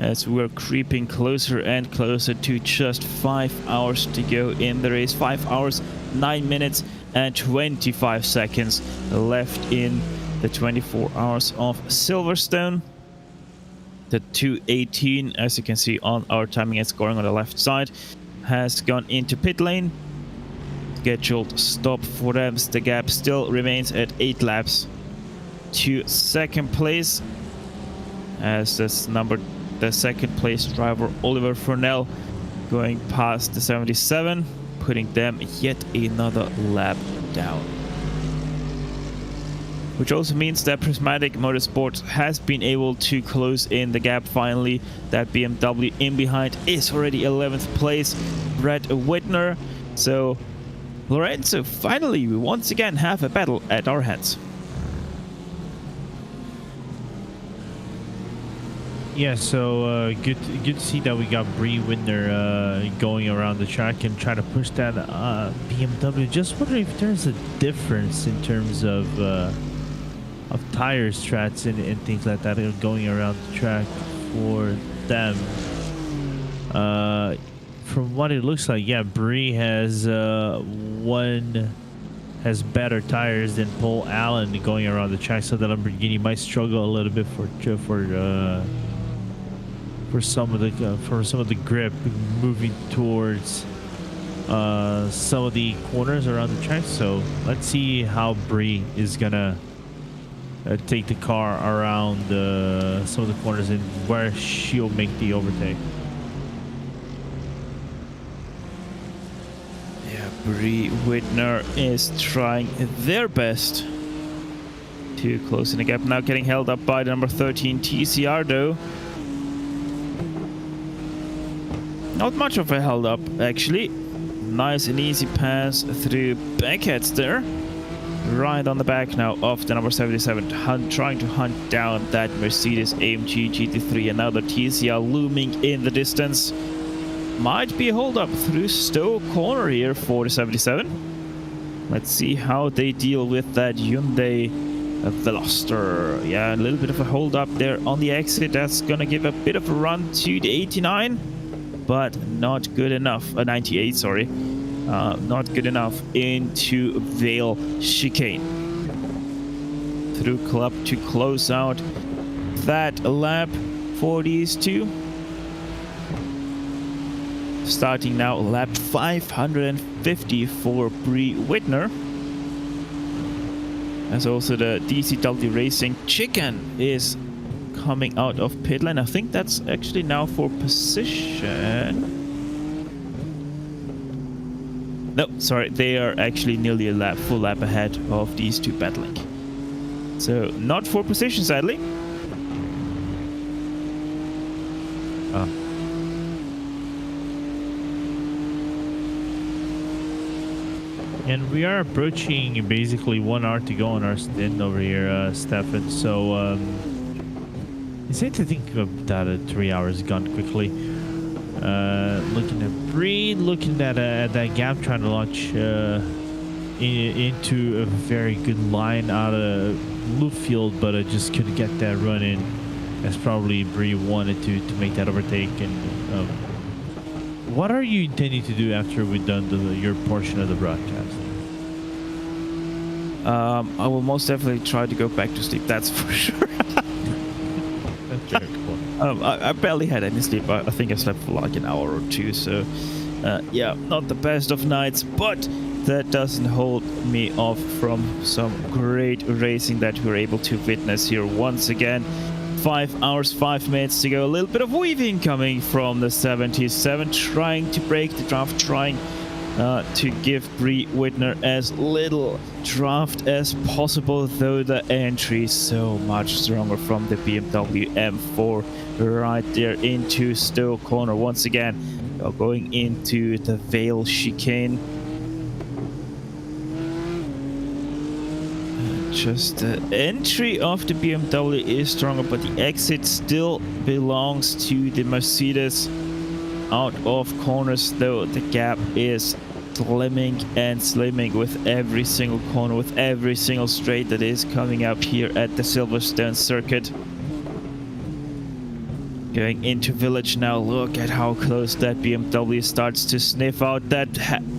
As we're creeping closer and closer to just 5 hours to go in the race. 5 hours, 9 minutes and 25 seconds left in the 24 hours of Silverstone. The 218, as you can see on our timing and scoring on the left side, has gone into pit lane. Scheduled stop for them. The gap still remains at 8 laps to second place, as the second place driver Oliver Furnell going past the 77, putting them yet another lap down. Which also means that Prismatic Motorsports has been able to close in the gap finally. That BMW in behind is already 11th place, Brett Whitner. So Lorenzo, finally we once again have a battle at our hands. Yeah, so good to see that we got Bree Whitner going around the track and trying to push that BMW. Just wondering if there's a difference in terms of tire strats and things like that going around the track for them. From what it looks like, yeah, Bree has better tires than Paul Allen going around the track, so the Lamborghini might struggle a little bit for some of the grip moving towards some of the corners around the track. So let's see how Bree is gonna take the car around some of the corners and where she'll make the overtake. Yeah, Bree Whitner is trying their best to close in the gap. Now getting held up by the number 13 TCR though. Not much of a held up actually. Nice and easy pass through Beckett there. Right on the back now of the number 77, trying to hunt down that Mercedes-AMG GT3. Another TCR looming in the distance. Might be a hold up through Stowe corner here for the 77. Let's see how they deal with that Hyundai Veloster. Yeah, a little bit of a hold up there on the exit. That's gonna give a bit of a run to the 89, but not good enough. 98, sorry. Not good enough into Vale Chicane. Through Club to close out that lap for these two. Starting now lap 550 for Bree Whitner. As also the DCW Racing Chicken is coming out of pit lane. I think that's actually now for position. No, sorry, they are actually nearly a full lap ahead of these two battling. So not for position, sadly. And we are approaching basically 1 hour to go on our stint over here, Stefan. So it's safe to think that 3 hours gone quickly. Looking at Bree, looking at that gap, trying to launch into a very good line out of loop field, but I just couldn't get that run in. As probably Bree wanted to make that overtake. And what are you intending to do after we've done your portion of the broadcast? I will most definitely try to go back to sleep. That's for sure. Okay, cool. I barely had any sleep. I think I slept for like an hour or two. So, yeah, not the best of nights, but that doesn't hold me off from some great racing that we're able to witness here once again. 5 hours, 5 minutes to go. A little bit of weaving coming from the 77, trying to break the draft, trying to give Bree Whitner as little draft as possible, though the entry is so much stronger from the BMW M4 right there into Stowe corner. Once again, going into the Vale Chicane. Just the entry of the BMW is stronger, but the exit still belongs to the Mercedes. Out of corners though, the gap is slimming and slimming with every single corner, with every single straight that is coming up here at the Silverstone circuit. Going into Village now, look at how close that BMW starts to sniff out that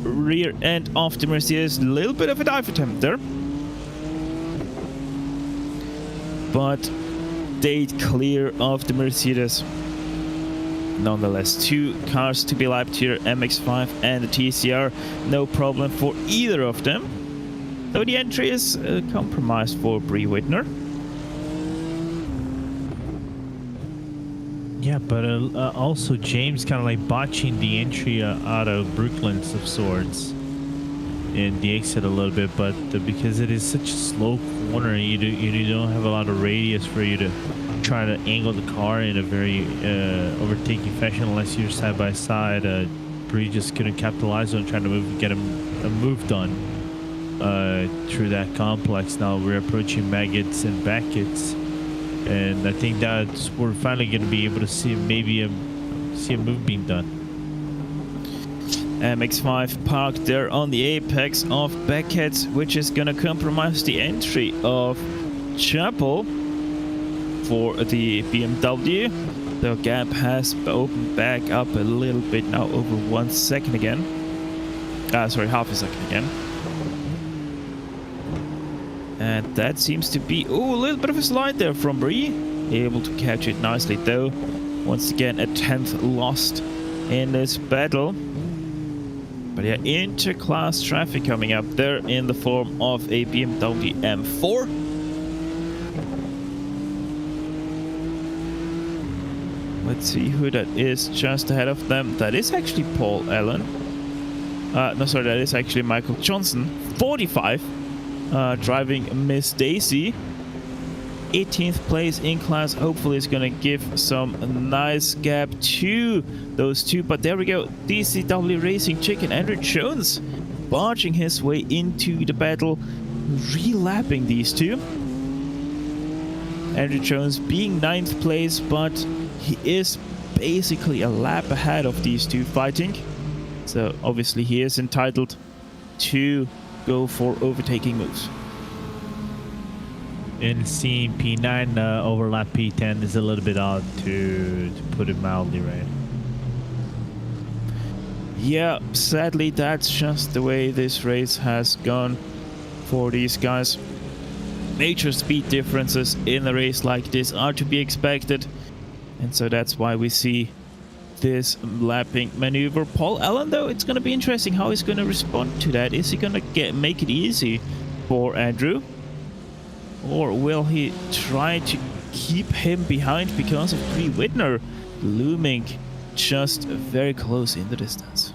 rear end of the Mercedes. A little bit of a dive attempt there, but stayed clear of the Mercedes. Nonetheless, 2 cars to be lapped here, MX-5 and the TCR. No problem for either of them, though the entry is compromised for Bree Whitner. Yeah, but also James kind of like botching the entry out of Brooklands of sorts and the exit a little bit, but because it is such a slow corner, you don't have a lot of radius for you to try to angle the car in a very overtaking fashion unless you're side by side. Bree just couldn't capitalize on trying to get a move done through that complex. Now we're approaching Maggots and Beckets, and I think that's we're finally going to be able to see maybe a move being done. MX-5 parked there on the apex of Beckett, which is going to compromise the entry of Chapel for the BMW. The gap has opened back up a little bit now, over 1 second again. Sorry, half a second again. And that seems to be, a little bit of a slide there from Bree. Able to catch it nicely though. Once again, a 10th lost in this battle. But yeah, inter-class traffic coming up there in the form of a BMW M4. Let's see who that is just ahead of them. That is actually Paul Allen. No, sorry, that is actually Michael Johnson, 45, driving Miss Daisy. 18th place in class. Hopefully it's gonna give some nice gap to those two. But there we go, DCW Racing Chicken Andrew Jones barging his way into the battle, relapping these two. Andrew Jones being 9th place, but he is basically a lap ahead of these two fighting. So obviously he is entitled to go for overtaking moves. And seeing P9 overlap P10 is a little bit odd, to put it mildly, right? Yeah, sadly that's just the way this race has gone for these guys. Major speed differences in a race like this are to be expected, and so that's why we see this lapping maneuver. Paul Allen, though, it's going to be interesting how he's going to respond to that. Is he going to make it easy for Andrew? Or will he try to keep him behind because of Bree Whitner looming just very close in the distance?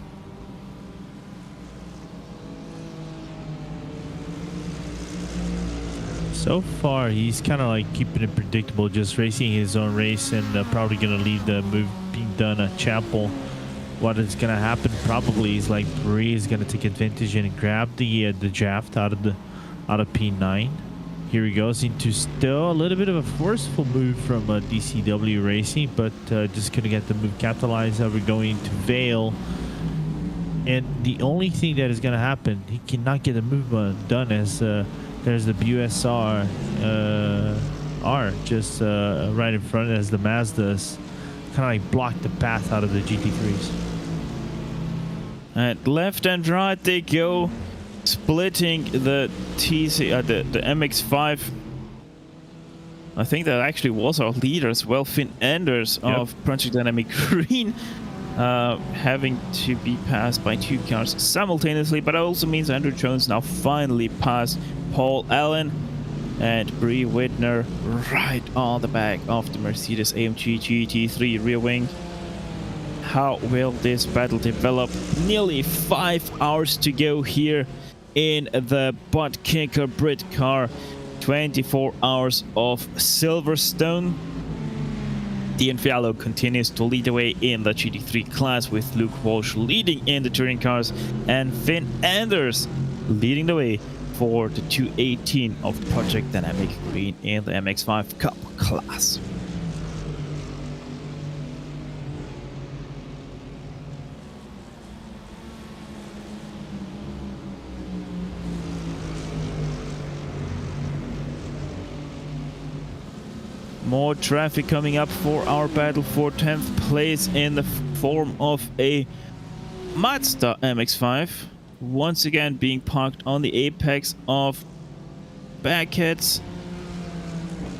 So far, he's kind of like keeping it predictable, just racing his own race, and probably going to leave the move being done at Chapel. What is going to happen probably is like Bree is going to take advantage and grab the draft out of P9. Here he goes into still a little bit of a forceful move from DCW Racing, but just couldn't get the move capitalized. We're going to Vale, and the only thing that is going to happen, he cannot get the move done as there's the BUSR R just right in front, as the Mazdas kind of like blocked the path out of the GT3s. And left and right they go, splitting the the MX-5. I think that actually was our leader as well, Finn Anders of Project Dynamic Green, having to be passed by two cars simultaneously. But it also means Andrew Jones now finally passed Paul Allen, and Bree Whitner right on the back of the Mercedes-AMG GT3 rear wing. How will this battle develop? Nearly 5 hours to go here in the ButtKicker Britcar 24 hours of Silverstone. Dean Fiallo continues to lead the way in the GT3 class, with Luke Walsh leading in the touring cars and Finn Anders leading the way for the 218 of Project Dynamic Green in the MX-5 Cup class. More traffic coming up for our battle for 10th place in the form of a Mazda MX-5. Once again being parked on the apex of Beckett's.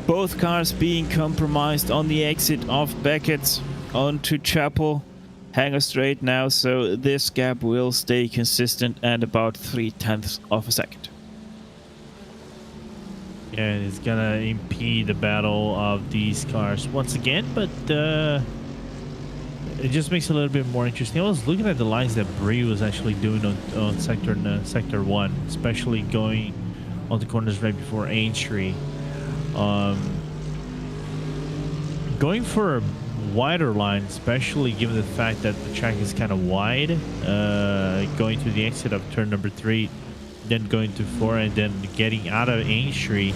Both cars being compromised on the exit of Beckett's onto Chapel. Hangar straight now, so this gap will stay consistent at about 0.3 of a second. Yeah, it's gonna impede the battle of these cars once again, but it just makes it a little bit more interesting. I was looking at the lines that Bree was actually doing on sector 1, especially going on the corners right before Aintree. Going for a wider line, especially given the fact that the track is kind of wide, going to the exit of turn number 3, then going to 4, and then getting out of Aintree.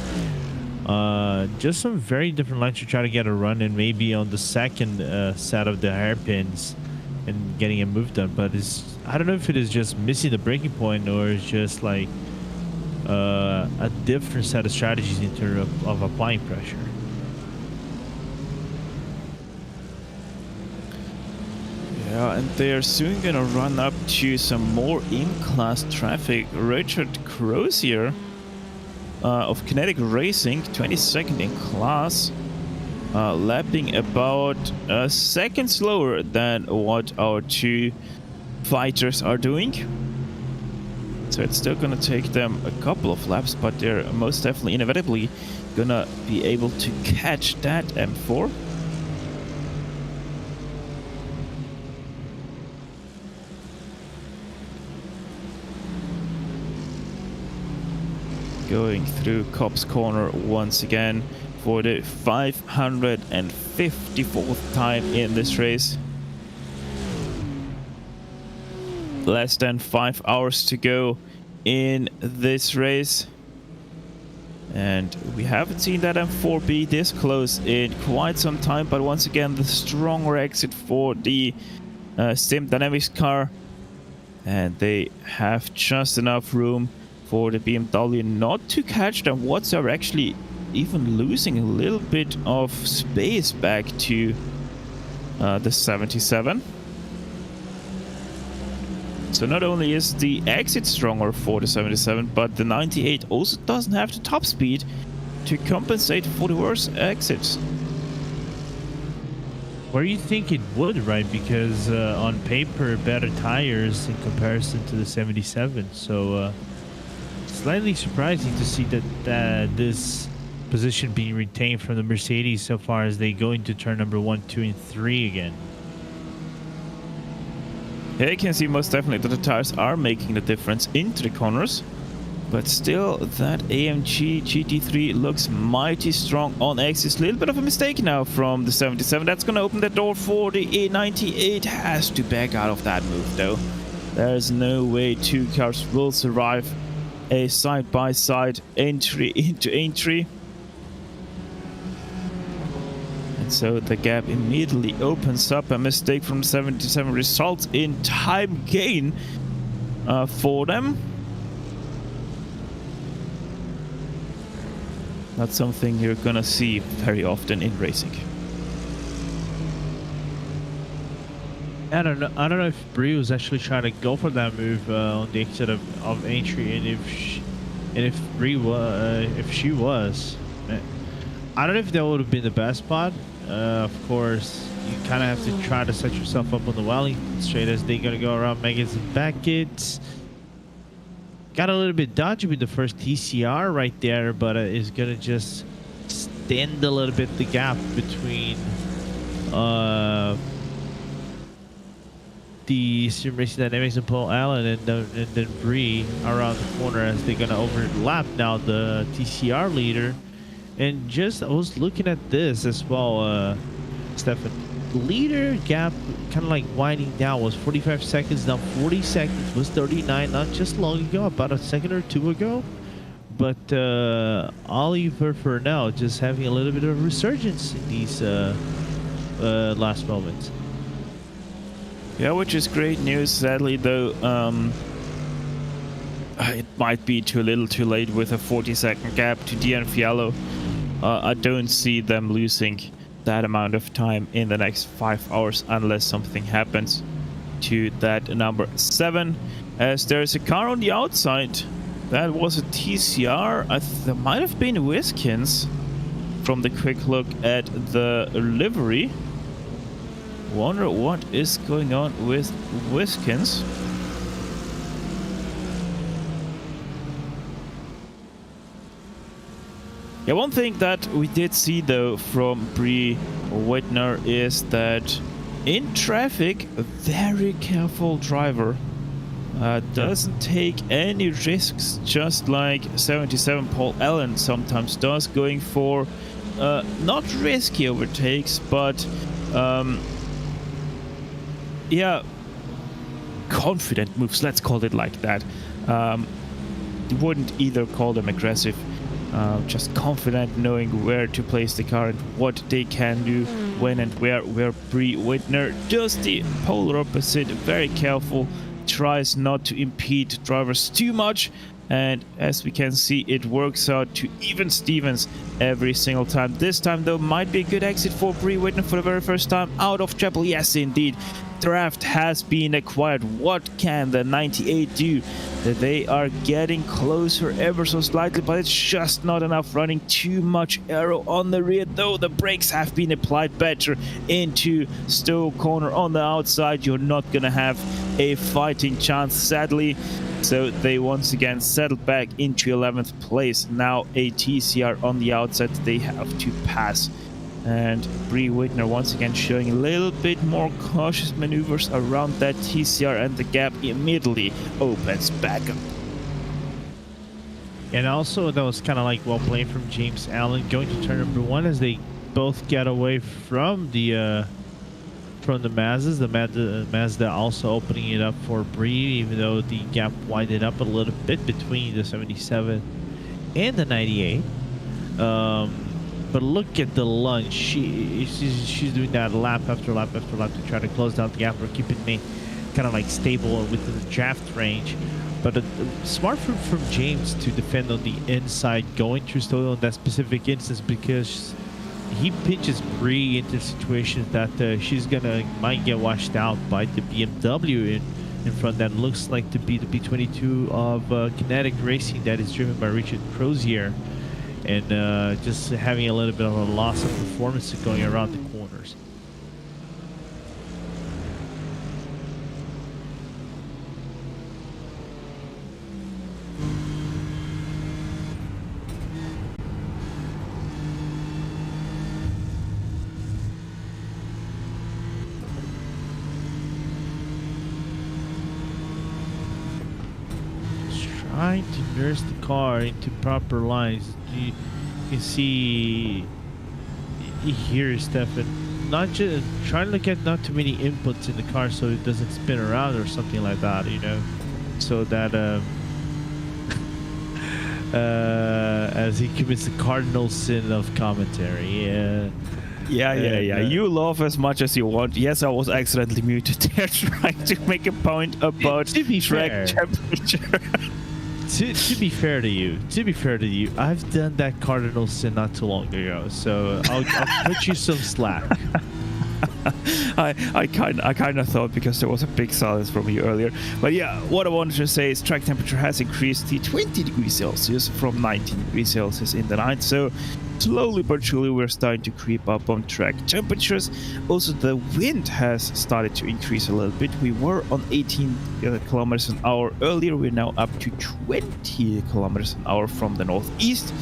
Just some very different lines to try to get a run in, maybe on the second set of the hairpins and getting a move done. But I don't know if it is just missing the breaking point, or it's just like a different set of strategies in terms of applying pressure. Yeah, and they are soon gonna run up to some more in-class traffic. Richard Crozier of Kinetic Racing, 22nd in class, lapping about a second slower than what our two fighters are doing. So it's still gonna take them a couple of laps, but they're most definitely inevitably gonna be able to catch that M4. Going through Cobb's Corner once again for the 554th time in this race. Less than 5 hours to go in this race. And we haven't seen that M4 be this close in quite some time, but once again the stronger exit for the Sim Dynamics car. And they have just enough room for the BMW not to catch them whatsoever, actually even losing a little bit of space back to the 77. So not only is the exit stronger for the 77, but the 98 also doesn't have the top speed to compensate for the worse exits. Where you think it would, right? Because on paper, better tires in comparison to the 77. So slightly surprising to see that this position being retained from the Mercedes so far as they go into turn number 1, 2, and 3 again. Yeah, you can see most definitely that the tires are making the difference into the corners. But still, that AMG GT3 looks mighty strong on exits. A little bit of a mistake now from the 77. That's going to open the door for the A98. Has to back out of that move, though. There's no way two cars will survive a side-by-side entry into entry. And so the gap immediately opens up. A mistake from 77 results in time gain for them. Not something you're gonna see very often in racing. I don't know if Brie was actually trying to go for that move on the exit of entry, and if she was, I don't know if that would have been the best spot. Of course, you kind of have to try to set yourself up on the Wellington straight as they're gonna go around Megan's and Beckett's. Got a little bit dodgy with the first TCR right there, but it's gonna just extend a little bit the gap between the Sim Racing Dynamics and Paul Allen and then Bree around the corner as they're gonna overlap now the TCR leader. And just I was looking at this as well, Stefan. Leader gap kind of like winding down was 45 seconds, now 40 seconds, was 39 not just long ago, about a second or two ago. But Oliver Fernell just having a little bit of a resurgence in these last moments. Yeah, which is great news. Sadly, though, it might be too little too late with a 40-second gap to Dian Fiallo. I don't see them losing that amount of time in the next 5 hours unless something happens to that number 7. As there's a car on the outside. That was a TCR. There might have been Wiskins from the quick look at the livery. Wonder what is going on with Wiskins. Yeah, one thing that we did see though from Bree Whitner is that in traffic, a very careful driver. Doesn't take any risks, just like 77 Paul Allen sometimes does, going for not risky overtakes, but yeah, confident moves, let's call it like that. You wouldn't either call them aggressive, just confident, knowing where to place the car and what they can do when and where Bree Whitner does the polar opposite, very careful, tries not to impede drivers too much, and as we can see, it works out to even Stevens every single time. This time though might be a good exit for Bree Whitner for the very first time out of trouble. Yes indeed, draft has been acquired. What can the 98 do? They are getting closer ever so slightly, but it's just not enough. Running too much aero on the rear, though the brakes have been applied better into Stowe corner on the outside. You're not gonna have a fighting chance, sadly. So they once again settled back into 11th place. Now a TCR on the outside they have to pass. And Brie Whitner once again showing a little bit more cautious maneuvers around that TCR, and the gap immediately opens back up. And also that was kind of like well played from James Allen going to turn number 1 as they both get away from the Mazdas. The Mazda also opening it up for Brie, even though the gap widened up a little bit between the 77 and the 98. But look at the lunge. She's doing that lap after lap after lap to try to close down the gap or keep it kind of like stable within the draft range. But smart from James to defend on the inside, going through Stowe on that specific instance, because he pitches Brie into situations that might get washed out by the BMW in front. That looks like to be the B22 of Kinetic Racing that is driven by Richard Crozier. And just having a little bit of a loss of performance going around the corners. Just trying to nurse the car into proper lines. You can see here, Stefan, not just trying to look at not too many inputs in the car so it doesn't spin around or something like that, you know, so that as he commits the cardinal sin of commentary. Yeah. You laugh as much as you want. Yes, I was accidentally muted there trying to make a point about track temperature. To be fair to you, I've done that cardinal sin not too long ago, so I'll put you some slack. I kind of thought, because there was a big silence from you earlier. But yeah, what I wanted to say is track temperature has increased to 20 degrees Celsius from 19 degrees Celsius in the night. So slowly but surely we're starting to creep up on track temperatures. Also, the wind has started to increase a little bit. We were on 18 kilometers an hour earlier. We're now up to 20 kilometers an hour from the northeast.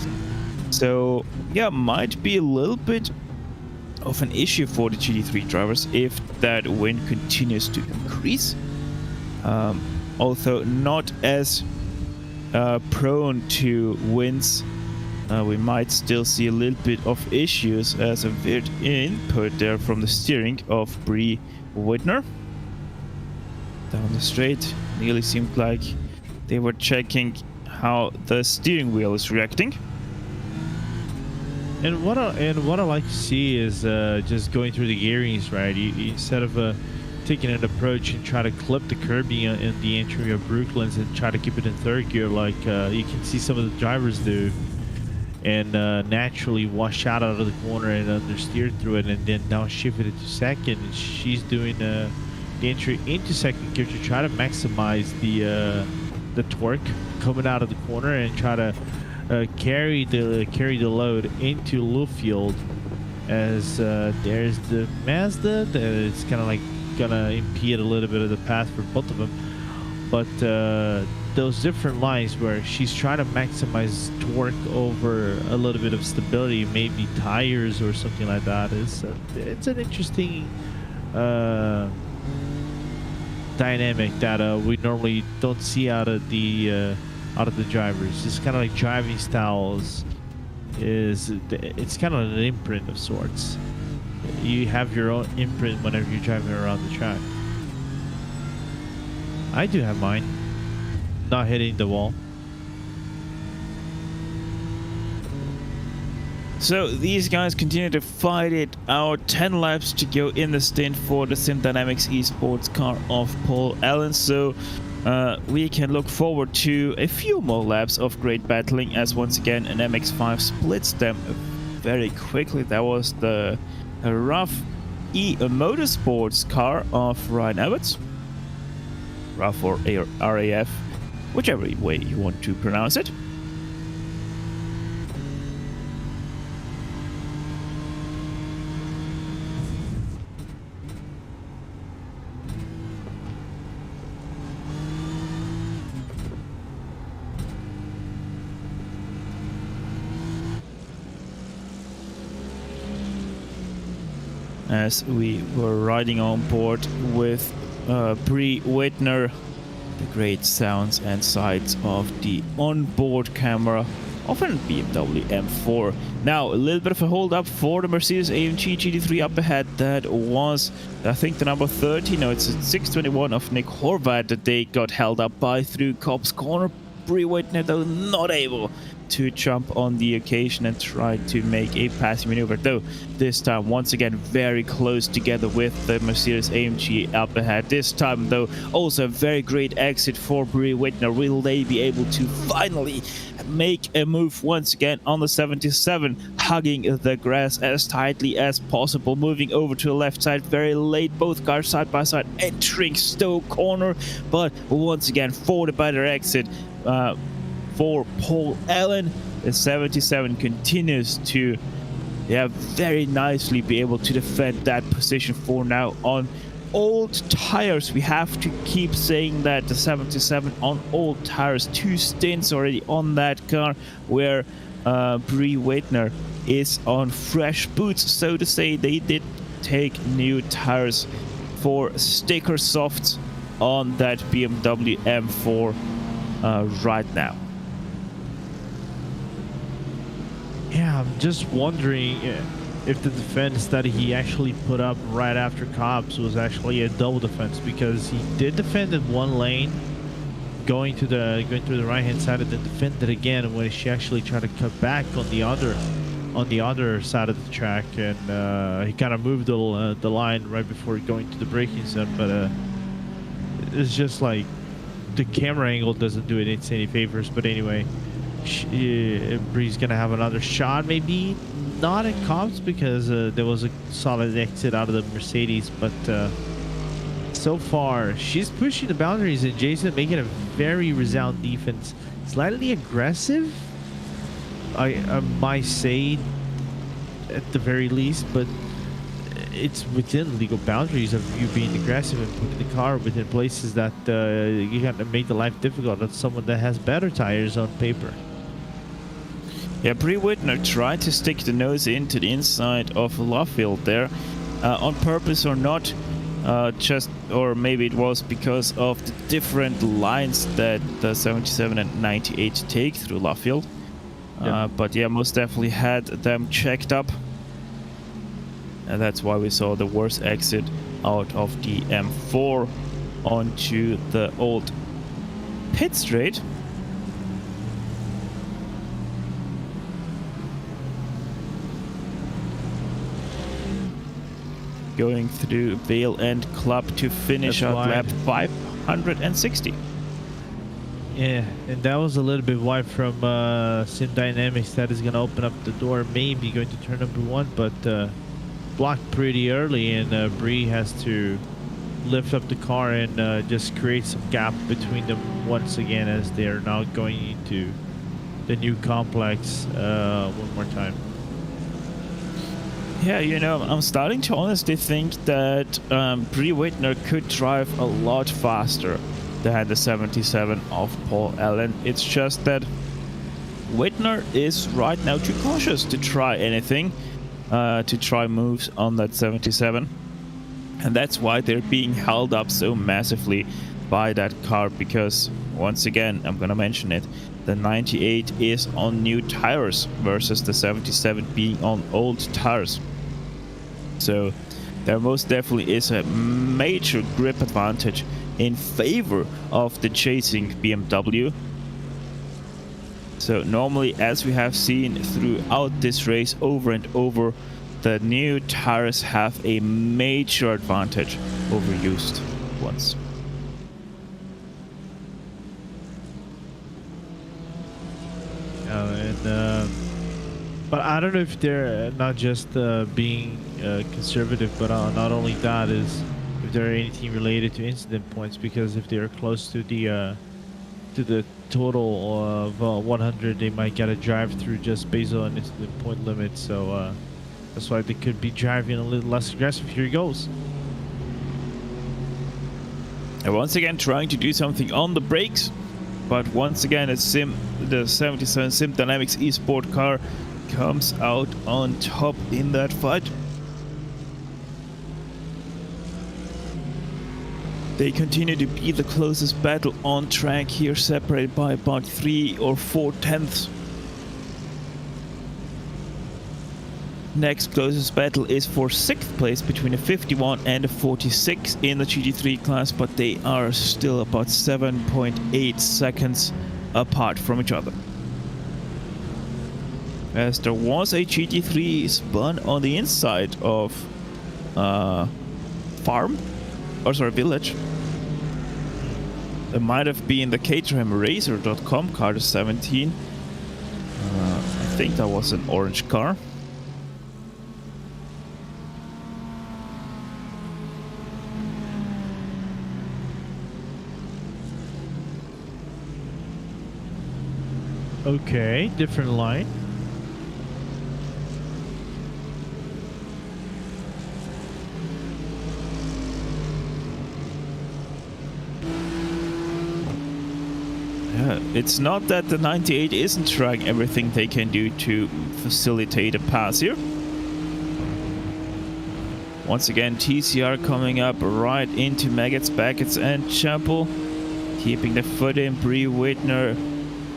So yeah, might be a little bit of an issue for the GT3 drivers if that wind continues to increase. Although not as prone to winds, we might still see a little bit of issues as a weird input there from the steering of Brie Whitner. Down the straight, nearly seemed like they were checking how the steering wheel is reacting. And what I like to see is just going through the gearings, right? Instead of taking an approach and try to clip the curbing in the entry of Brooklands and try to keep it in third gear, like you can see some of the drivers do, and naturally wash out of the corner and understeer through it, and then downshift it into second. And she's doing the entry into second gear to try to maximize the torque coming out of the corner and try to carry the load into Luffield, as there's the Mazda that is kind of like gonna impede a little bit of the path for both of them. But those different lines where she's trying to maximize torque over a little bit of stability, maybe tires or something like that, it's an interesting dynamic that we normally don't see out of the drivers. It's kind of like driving styles it's kind of an imprint of sorts. You have your own imprint whenever you're driving around the track. I do have mine. Not hitting the wall. So these guys continue to fight it out. 10 laps to go in the stint for the Sim Dynamics esports car of Paul Allen. So we can look forward to a few more laps of great battling, as once again an MX-5 splits them very quickly. That was the rough IMB Motorsports car of Ryan Evans. RAF or RAF, whichever way you want to pronounce it. As we were riding on board with Brie Whitner, the great sounds and sights of the onboard camera of an BMW M4. Now, a little bit of a hold up for the Mercedes-AMG GT3 up ahead. That was, I think, the number 30. No, it's a 621 of Nick Horvath that they got held up by through Cobb's Corner. Brie Whitner, though, not able to jump on the occasion and try to make a passing maneuver, though this time once again very close together with the Mercedes-AMG up ahead. This time though also a very great exit for Brie Whitner. Will they be able to finally make a move once again on the 77, hugging the grass as tightly as possible, moving over to the left side very late, both cars side by side entering Stowe Corner, but once again for the better exit for Paul Allen. The 77 continues to very nicely be able to defend that position for now on old tires. We have to keep saying that the 77 on old tires, 2 stints already on that car, where Brie Whitner is on fresh boots, so to say. They did take new tires for sticker softs on that BMW M4 right now. Yeah, I'm just wondering if the defense that he actually put up right after Cobbs was actually a double defense, because he did defend in one lane, going through the right hand side, and then defended again when she actually tried to cut back on the other side of the track, and he kind of moved the line right before going to the braking zone. But it's just like the camera angle doesn't do it any favors. But anyway, Brie's gonna have another shot, maybe not at Cobbs, because there was a solid exit out of the Mercedes, but so far she's pushing the boundaries, and Jason making a very resound defense, slightly aggressive, I might say at the very least, but it's within legal boundaries of you being aggressive and putting the car within places that you got to make the life difficult on someone that has better tires on paper. Yeah, Brie Whitner tried to stick the nose into the inside of Luffield there, on purpose or not, or maybe it was because of the different lines that the 77 and 98 take through Luffield. Yeah. But yeah, most definitely had them checked up, and that's why we saw the worst exit out of the M4 onto the old pit straight. Going through Vale and Club to finish out lap 560. Yeah, and that was a little bit wide from Sim Dynamics. That is going to open up the door, maybe going to turn number 1, but blocked pretty early, and Brie has to lift up the car and just create some gap between them once again, as they are now going into the new complex one more time. Yeah, you know, I'm starting to honestly think that Brie Whitner could drive a lot faster than the 77 of Paul Allen. It's just that Whitner is right now too cautious to try anything, to try moves on that 77. And that's why they're being held up so massively by that car, because, once again, I'm gonna mention it, the 98 is on new tires versus the 77 being on old tires. So there most definitely is a major grip advantage in favor of the chasing BMW. So normally, as we have seen throughout this race over and over, the new tires have a major advantage over used ones. But I don't know if they're not just being conservative, but not only that is if there are anything related to incident points, because if they are close to the total of 100, they might get a drive through just based on incident point limit. So that's why they could be driving a little less aggressive. Here he goes. And once again trying to do something on the brakes, but once again the 77 Sim Dynamics Esport car comes out on top in that fight. They continue to be the closest battle on track here, separated by about 3 or 4 tenths. Next closest battle is for 6th place between a 51 and a 46 in the GT3 class, but they are still about 7.8 seconds apart from each other. As there was a GT3 spun on the inside of village. It might have been the Caterham Racer.com car, the 17. I think that was an orange car. Okay, different line. Yeah, it's not that the 98 isn't trying everything they can do to facilitate a pass here. Once again, TCR coming up right into Maggots, Beckett and Chapel, keeping the foot in. Brie Whitner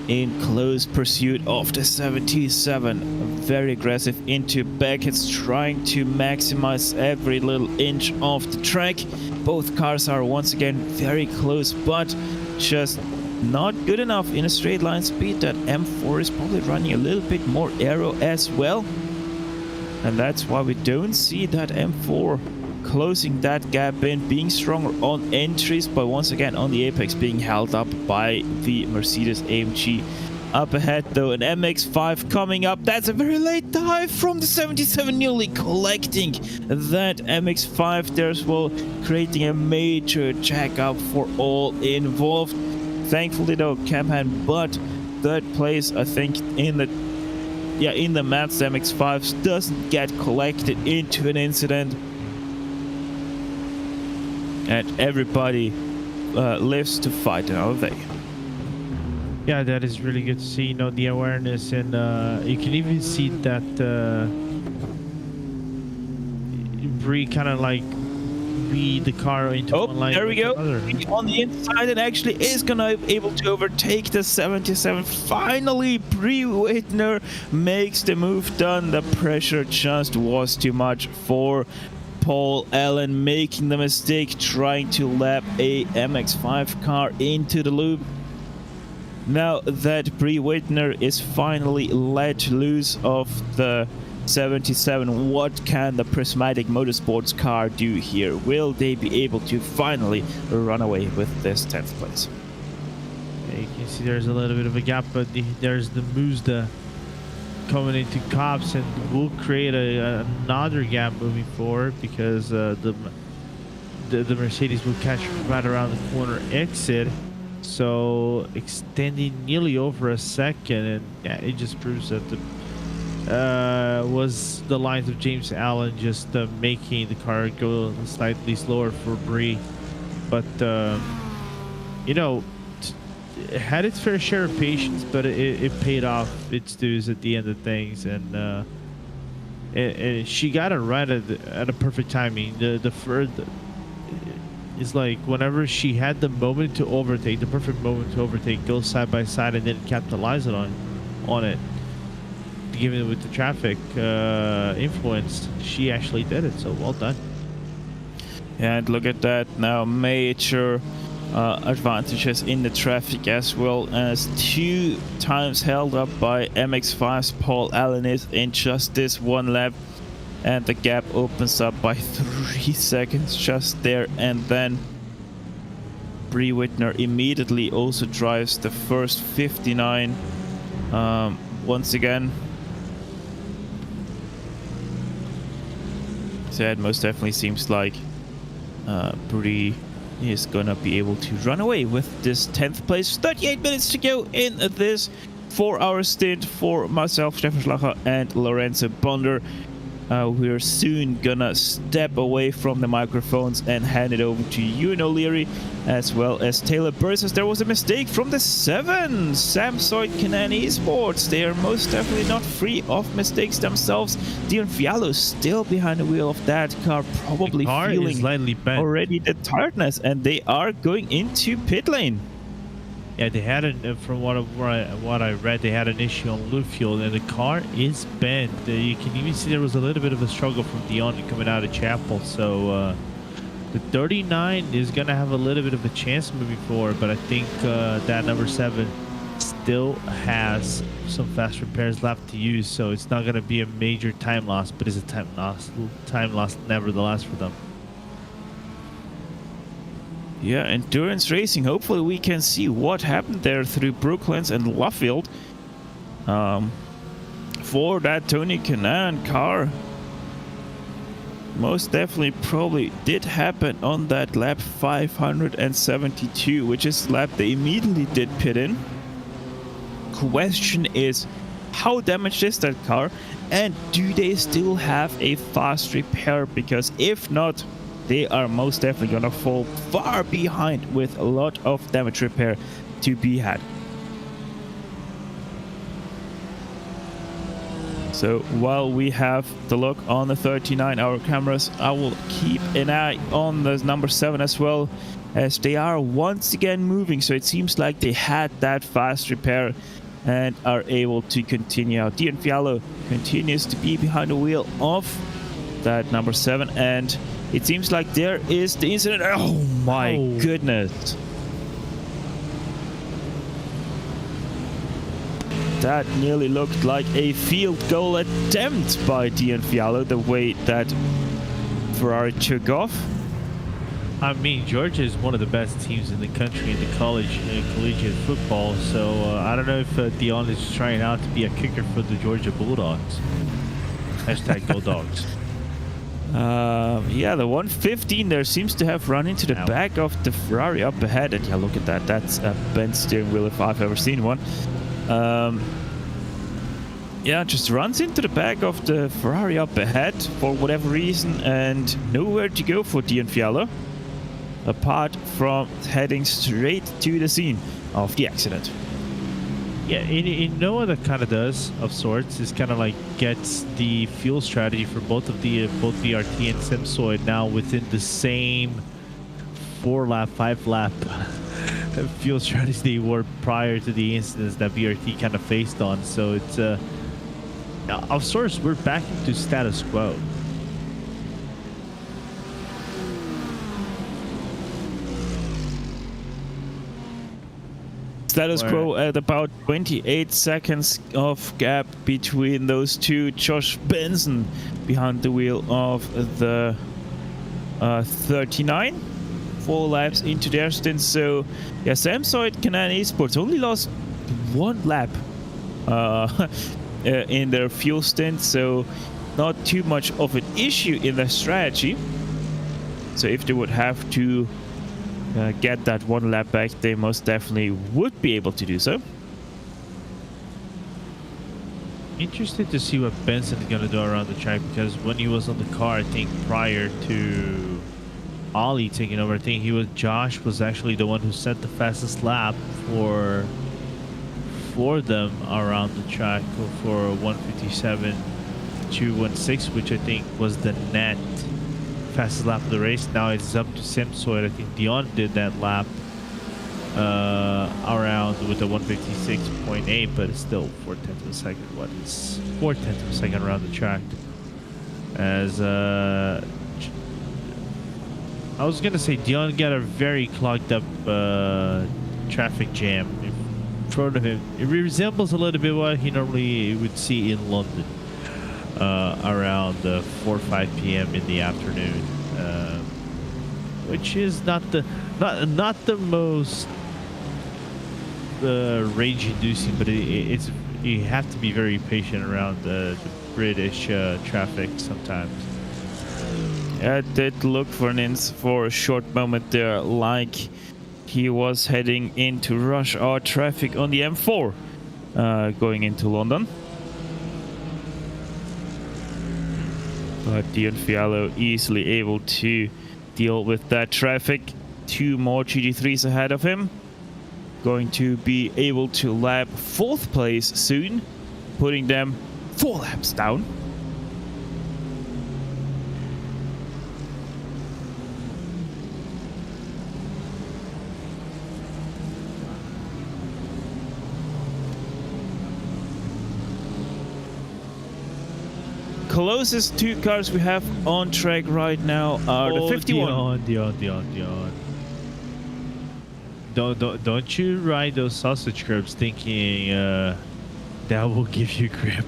in close pursuit of the 77. Very aggressive into Beckett's, trying to maximize every little inch of the track. Both cars are once again very close, but just not good enough in a straight line speed. That M4 is probably running a little bit more aero as well. And that's why we don't see that M4 closing that gap in, being stronger on entries, but once again on the apex being held up by the Mercedes-AMG. Up ahead though, an MX-5 coming up. That's a very late dive from the 77, nearly collecting that MX-5 there as well, creating a major jack up for all involved. Thankfully though, Campan, but third place I think in the Mazda MX-5 doesn't get collected into an incident. And everybody lives to fight another day. Yeah, that is really good to see, you know, the awareness, and you can even see that Brie kind of like read the car into one line. There we go. On the inside, and actually is gonna be able to overtake the 77. Finally, Brie Whitner makes the move done. The pressure just was too much for Paul Allen, making the mistake trying to lap a MX-5 car into the loop. Now that Brie Whitner is finally let loose of the 77, what can the Prismatic Motorsports car do here? Will they be able to finally run away with this 10th place? Yeah, you can see there's a little bit of a gap, but there's the Mazda coming into cops, and will create another gap moving forward, because the Mercedes will catch right around the corner exit, so extending nearly over a second. And yeah, it just proves that was the lines of James Allen just making the car go slightly slower for Brie, but you know, it had its fair share of patience, but it paid off its dues at the end of things, and she got it right at a perfect timing. The first is like whenever she had the moment to overtake, the perfect moment to overtake, go side by side and then capitalize on it. Given with the traffic influence, she actually did it. So well done. And look at that now, major advantages in the traffic, as well as 2 times held up by MX-5's Paul Allen is in just this one lap, and the gap opens up by 3 seconds just there. And then Brie Whitner immediately also drives the first 59. Once again, So it most definitely seems like Brody is gonna be able to run away with this 10th place. 38 minutes to go in this 4-hour stint for myself, Stefan Schlacher, and Lorenzo Bonder. We're soon gonna step away from the microphones and hand it over to Ewan O'Leary as well as Taylor Burgess. There was a mistake from the 7 Samsoid Canan Esports. They are most definitely not free of mistakes themselves. Dion Fiallo still behind the wheel of that car, probably feeling slightly bent already the tiredness, and they are going into pit lane. Yeah, they had from what I read, they had an issue on loop fuel, and the car is bent. You can even see there was a little bit of a struggle from Dion coming out of Chapel. So the 39 is gonna have a little bit of a chance moving forward, but I think that number 7 still has some fast repairs left to use, so it's not gonna be a major time loss, but it's a time loss nevertheless for them. Yeah, endurance racing. Hopefully we can see what happened there through Brooklands and Luffield. For that Tony Kanaan car. Most definitely probably did happen on that lap 572, which is the lap they immediately did pit in. Question is, how damaged is that car? And do they still have a fast repair? Because if not, they are most definitely gonna fall far behind with a lot of damage repair to be had. So while we have the look on the 39-hour cameras, I will keep an eye on the number 7 as well, as they are once again moving. So it seems like they had that fast repair and are able to continue out. Dion Fiallo continues to be behind the wheel of that number 7, and it seems like there is the incident. Oh my goodness. That nearly looked like a field goal attempt by Dion Fiallo, the way that Ferrari took off. I mean, Georgia is one of the best teams in the country in the collegiate football, so I don't know if Dion is trying out to be a kicker for the Georgia Bulldogs. Hashtag Go Dogs. Yeah, the 115 there seems to have run into the back of the Ferrari up ahead, and yeah, look at that. That's a bent steering wheel if I've ever seen one. Yeah, just runs into the back of the Ferrari up ahead for whatever reason, and nowhere to go for Dion Fiallo, apart from heading straight to the scene of the accident. Yeah, you know what that kind of does of sorts is kind of like gets the fuel strategy for both BRT and Simsoid now within the same 4-lap, 5-lap fuel strategy they were prior to the incidents that BRT kind of faced on. So it's of sorts we're back into status quo. Status quo at about 28 seconds of gap between those two. Josh Benson behind the wheel of the 39. 4 laps into their stint. So yeah, Samsoid Canan Esports only lost 1 lap in their fuel stint, so not too much of an issue in their strategy. So if they would have to get that 1 lap back, they most definitely would be able to do so. Interested to see what Benson's going to do around the track, because when he was on the car, I think prior to Ollie taking over, I think Josh was actually the one who set the fastest lap for them around the track for 1:57.216, which I think was the net fastest lap of the race. Now it's up to Simsoid. I think Dion did that lap around with a 1:56.8, but it's still 4/10 of a second. What is 4/10 of a second around the track? As I was gonna say, Dion got a very clogged up traffic jam in front of him. It resembles a little bit what he normally would see in London around 4 or 5 p.m. in the afternoon, which is not the most rage-inducing, but it's you have to be very patient around the British traffic sometimes. Yeah, it did look for a short moment there like he was heading into rush hour traffic on the M4 going into London. But Dion Fiallo easily able to deal with that traffic. 2 more GT3s ahead of him. Going to be able to lap 4th place soon, putting them 4 laps down. Closest 2 cars we have on track right now are the 51. Dion. Don't you ride those sausage curbs thinking that will give you grip.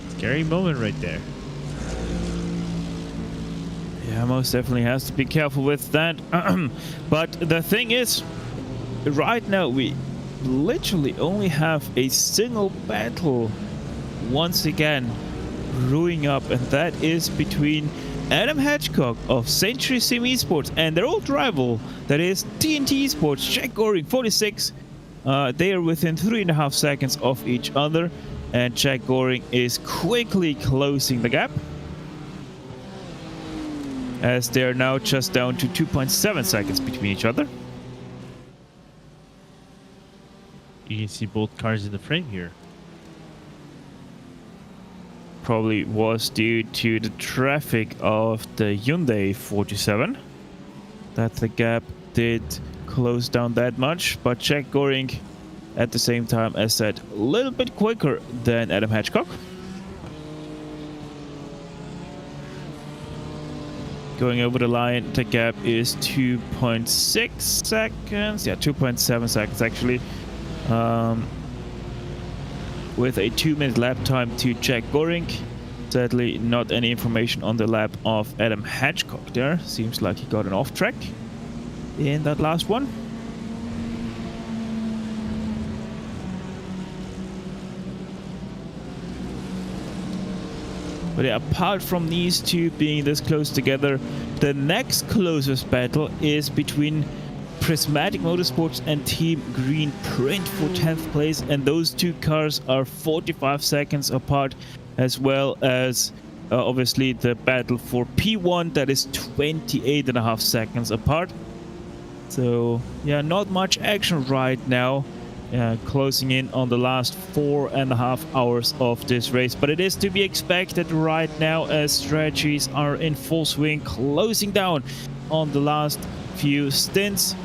Scary moment right there. Yeah, most definitely has to be careful with that. But the thing is, right now we literally only have a single battle once again brewing up, and that is between Adam Hedgecock of Century Sim Esports and their old rival, that is TNT Esports, Jack Goring 46. They are within 3.5 seconds of each other, and Jack Goring is quickly closing the gap, as they are now just down to 2.7 seconds between each other. You can see both cars in the frame here. Probably was due to the traffic of the Hyundai 47 that the gap did close down that much, but Jack Goring at the same time, as said, a little bit quicker than Adam Hedgecock. Going over the line, the gap is 2.6 seconds. Yeah, 2.7 seconds actually. With a 2-minute lap time to Jack Goring. Sadly, not any information on the lap of Adam Hedgecock there. Seems like he got an off track in that last one. But yeah, apart from these two being this close together, the next closest battle is between Prismatic Motorsports and Team Green Print for 10th place, and those 2 cars are 45 seconds apart, as well as obviously the battle for P1 that is 28.5 seconds apart. So yeah, not much action right now, closing in on the last 4.5 hours of this race, but it is to be expected right now as strategies are in full swing, closing down on the last few stints.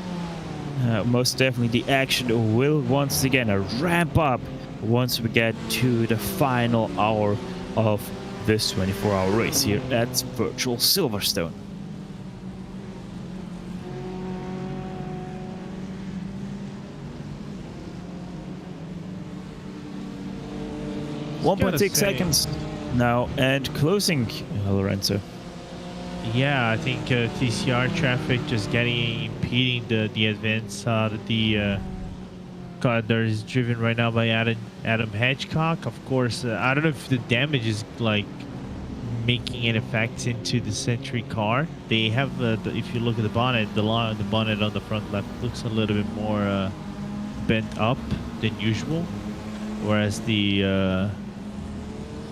Most definitely the action will once again ramp up once we get to the final hour of this 24-hour race here at Virtual Silverstone. Just 1.6 seconds now and closing, Lorenzo. Yeah, I think TCR traffic just impeding the advance the car that is driven right now by Adam Hedgecock. Of course, I don't know if the damage is like making an effect into the Century car. They have, if you look at the bonnet, the bonnet on the front left looks a little bit more bent up than usual, whereas the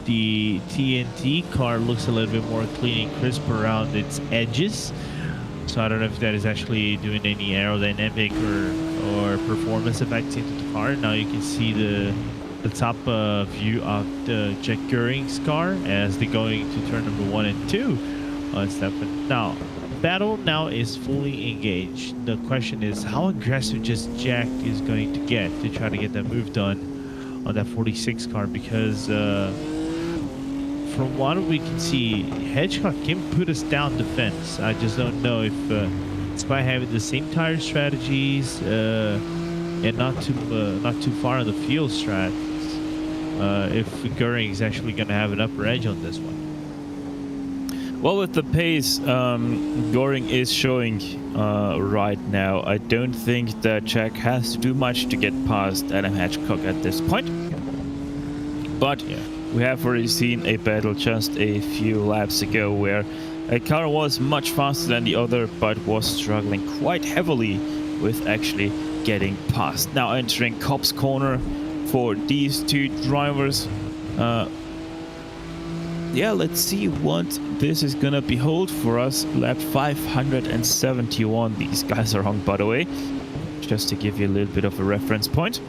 TNT car looks a little bit more clean and crisp around its edges. So I don't know if that is actually doing any aerodynamic or performance effects into the car. Now you can see the top view of the Jack Goring's car as they're going to turn number 1 and 2 on Stefan. Now, battle now is fully engaged. The question is how aggressive just Jack is going to get to try to get that move done on that 46 car, because from what we can see, Hedgecock can put us down the fence. I just don't know if it's by having the same tire strategies and not too far on the field strat. If Goring is actually going to have an upper edge on this one. Well, with the pace Goring is showing right now, I don't think that Jack has to do much to get past Adam Hedgecock at this point. But yeah, we have already seen a battle just a few laps ago where a car was much faster than the other, but was struggling quite heavily with actually getting past. Now entering Cops Corner for these two drivers. Yeah, let's see what this is gonna behold for us. Lap 571 these guys are on, by the way, just to give you a little bit of a reference point.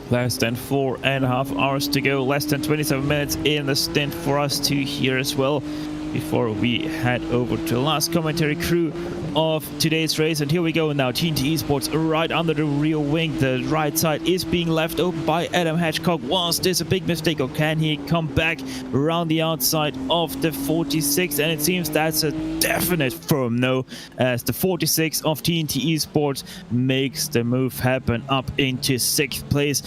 Less than 4.5 hours to go, less than 27 minutes in the stint for us two here as well, before we head over to the last commentary crew of today's race. And here we go now, TNT Esports right under the rear wing. The right side is being left open by Adam Hedgecock. Was this a big mistake, or can he come back around the outside of the 46? And it seems that's a definite firm no, as the 46 of TNT Esports makes the move happen up into 6th place.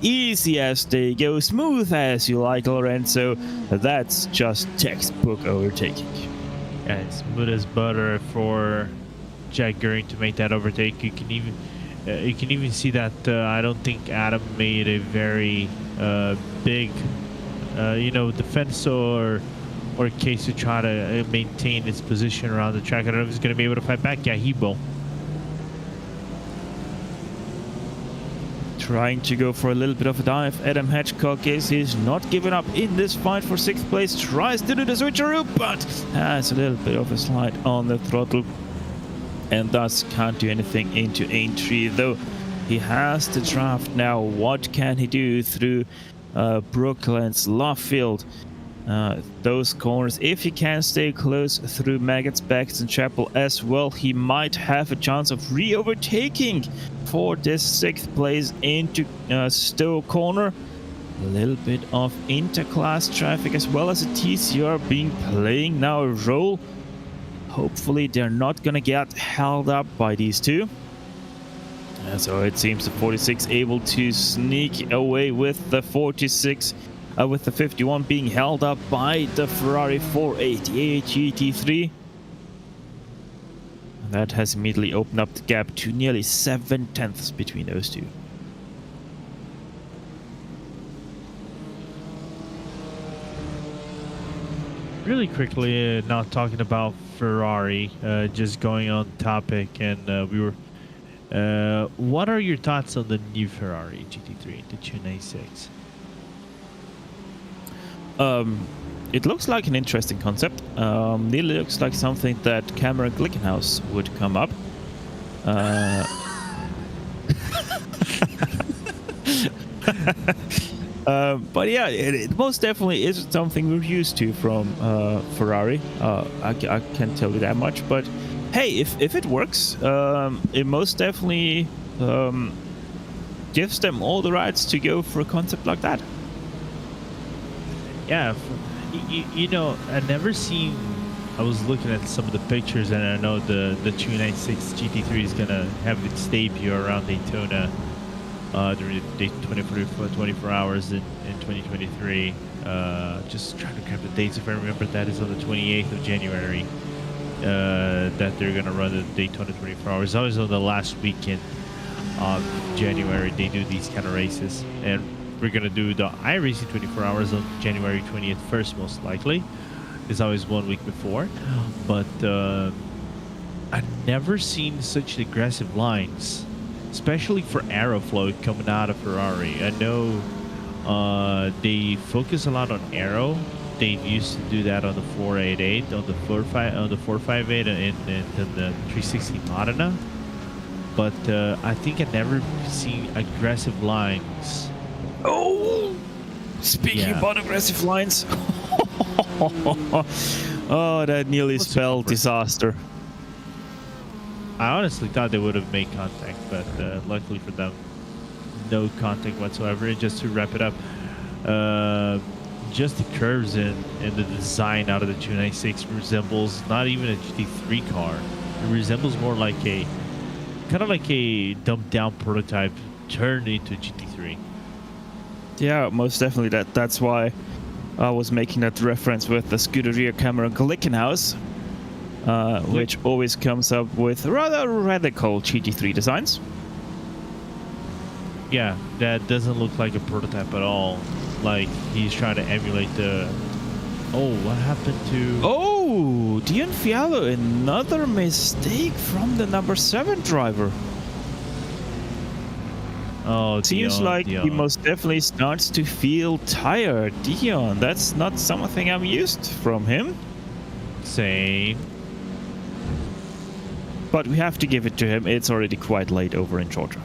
Easy as they go, smooth as you like, Lorenzo. That's just textbook overtaking. Yeah, it's smooth as butter for Jack Gering to make that overtake. You can even see that I don't think Adam made a very big, defense or case to try to maintain its position around the track. I don't know if he's going to be able to fight back. Yeah, he will. Trying to go for a little bit of a dive. Adam Hedgecock he's not giving up in this fight for 6th place. Tries to do the switcheroo, but has a little bit of a slide on the throttle and thus can't do anything into entry, though he has the draft now. What can he do through Brooklands, Lovefield? Those corners, if he can stay close through Maggots, Beckett and Chapel as well, he might have a chance of re-overtaking for this 6th place into Stowe Corner. A little bit of interclass traffic as well as a TCR playing now a role. Hopefully they're not gonna get held up by these two. So it seems the 46 able to sneak away with the 46, with the 51 being held up by the Ferrari 488 GT3. That has immediately opened up the gap to nearly 7/10 between those two. Really quickly, not talking about Ferrari, just going on topic, and what are your thoughts on the new Ferrari GT3, the 296? It looks like an interesting concept. It looks like something that Cameron Glickenhaus would come up. But yeah, it most definitely is something we're used to from Ferrari. I can't tell you that much. But hey, if it works, it most definitely gives them all the rights to go for a concept like that. Yeah, I never seen. I was looking at some of the pictures, and I know the 296 GT3 is gonna have its debut around Daytona during the 24 hours in 2023. Just trying to grab the dates. If I remember, that is on the 28th of January. That they're gonna run the Daytona 24 hours. Always on the last weekend of January they do these kind of races, and we're gonna do the iRacing 24 hours on January 20th first, most likely. It's always 1 week before, but I've never seen such aggressive lines, especially for aeroflow coming out of Ferrari. I know they focus a lot on aero. They used to do that on the 488, on the 458, and the 360 Modena. But I think I've never seen aggressive lines. Oh, speaking about aggressive lines. Oh, that nearly spelled disaster. I honestly thought they would have made contact, but luckily for them, no contact whatsoever. And just to wrap it up, just the curves and the design out of the 296 resembles not even a GT3 car. It resembles more like a kind of like a dumbed down prototype turned into GT3. Yeah, most definitely. That's why I was making that reference with the Scuderia Cameron Glickenhaus, which always comes up with rather radical GT3 designs. Yeah, that doesn't look like a prototype at all. like he's trying to emulate the. Oh, what happened to? Oh, Dion Fialo, another mistake from the number 7 driver. Oh, Seems Dion, like he Dion. most definitely starts to feel tired. Dion, that's not something I'm used from him. Same. But we have to give it to him. It's already quite late over in Georgia.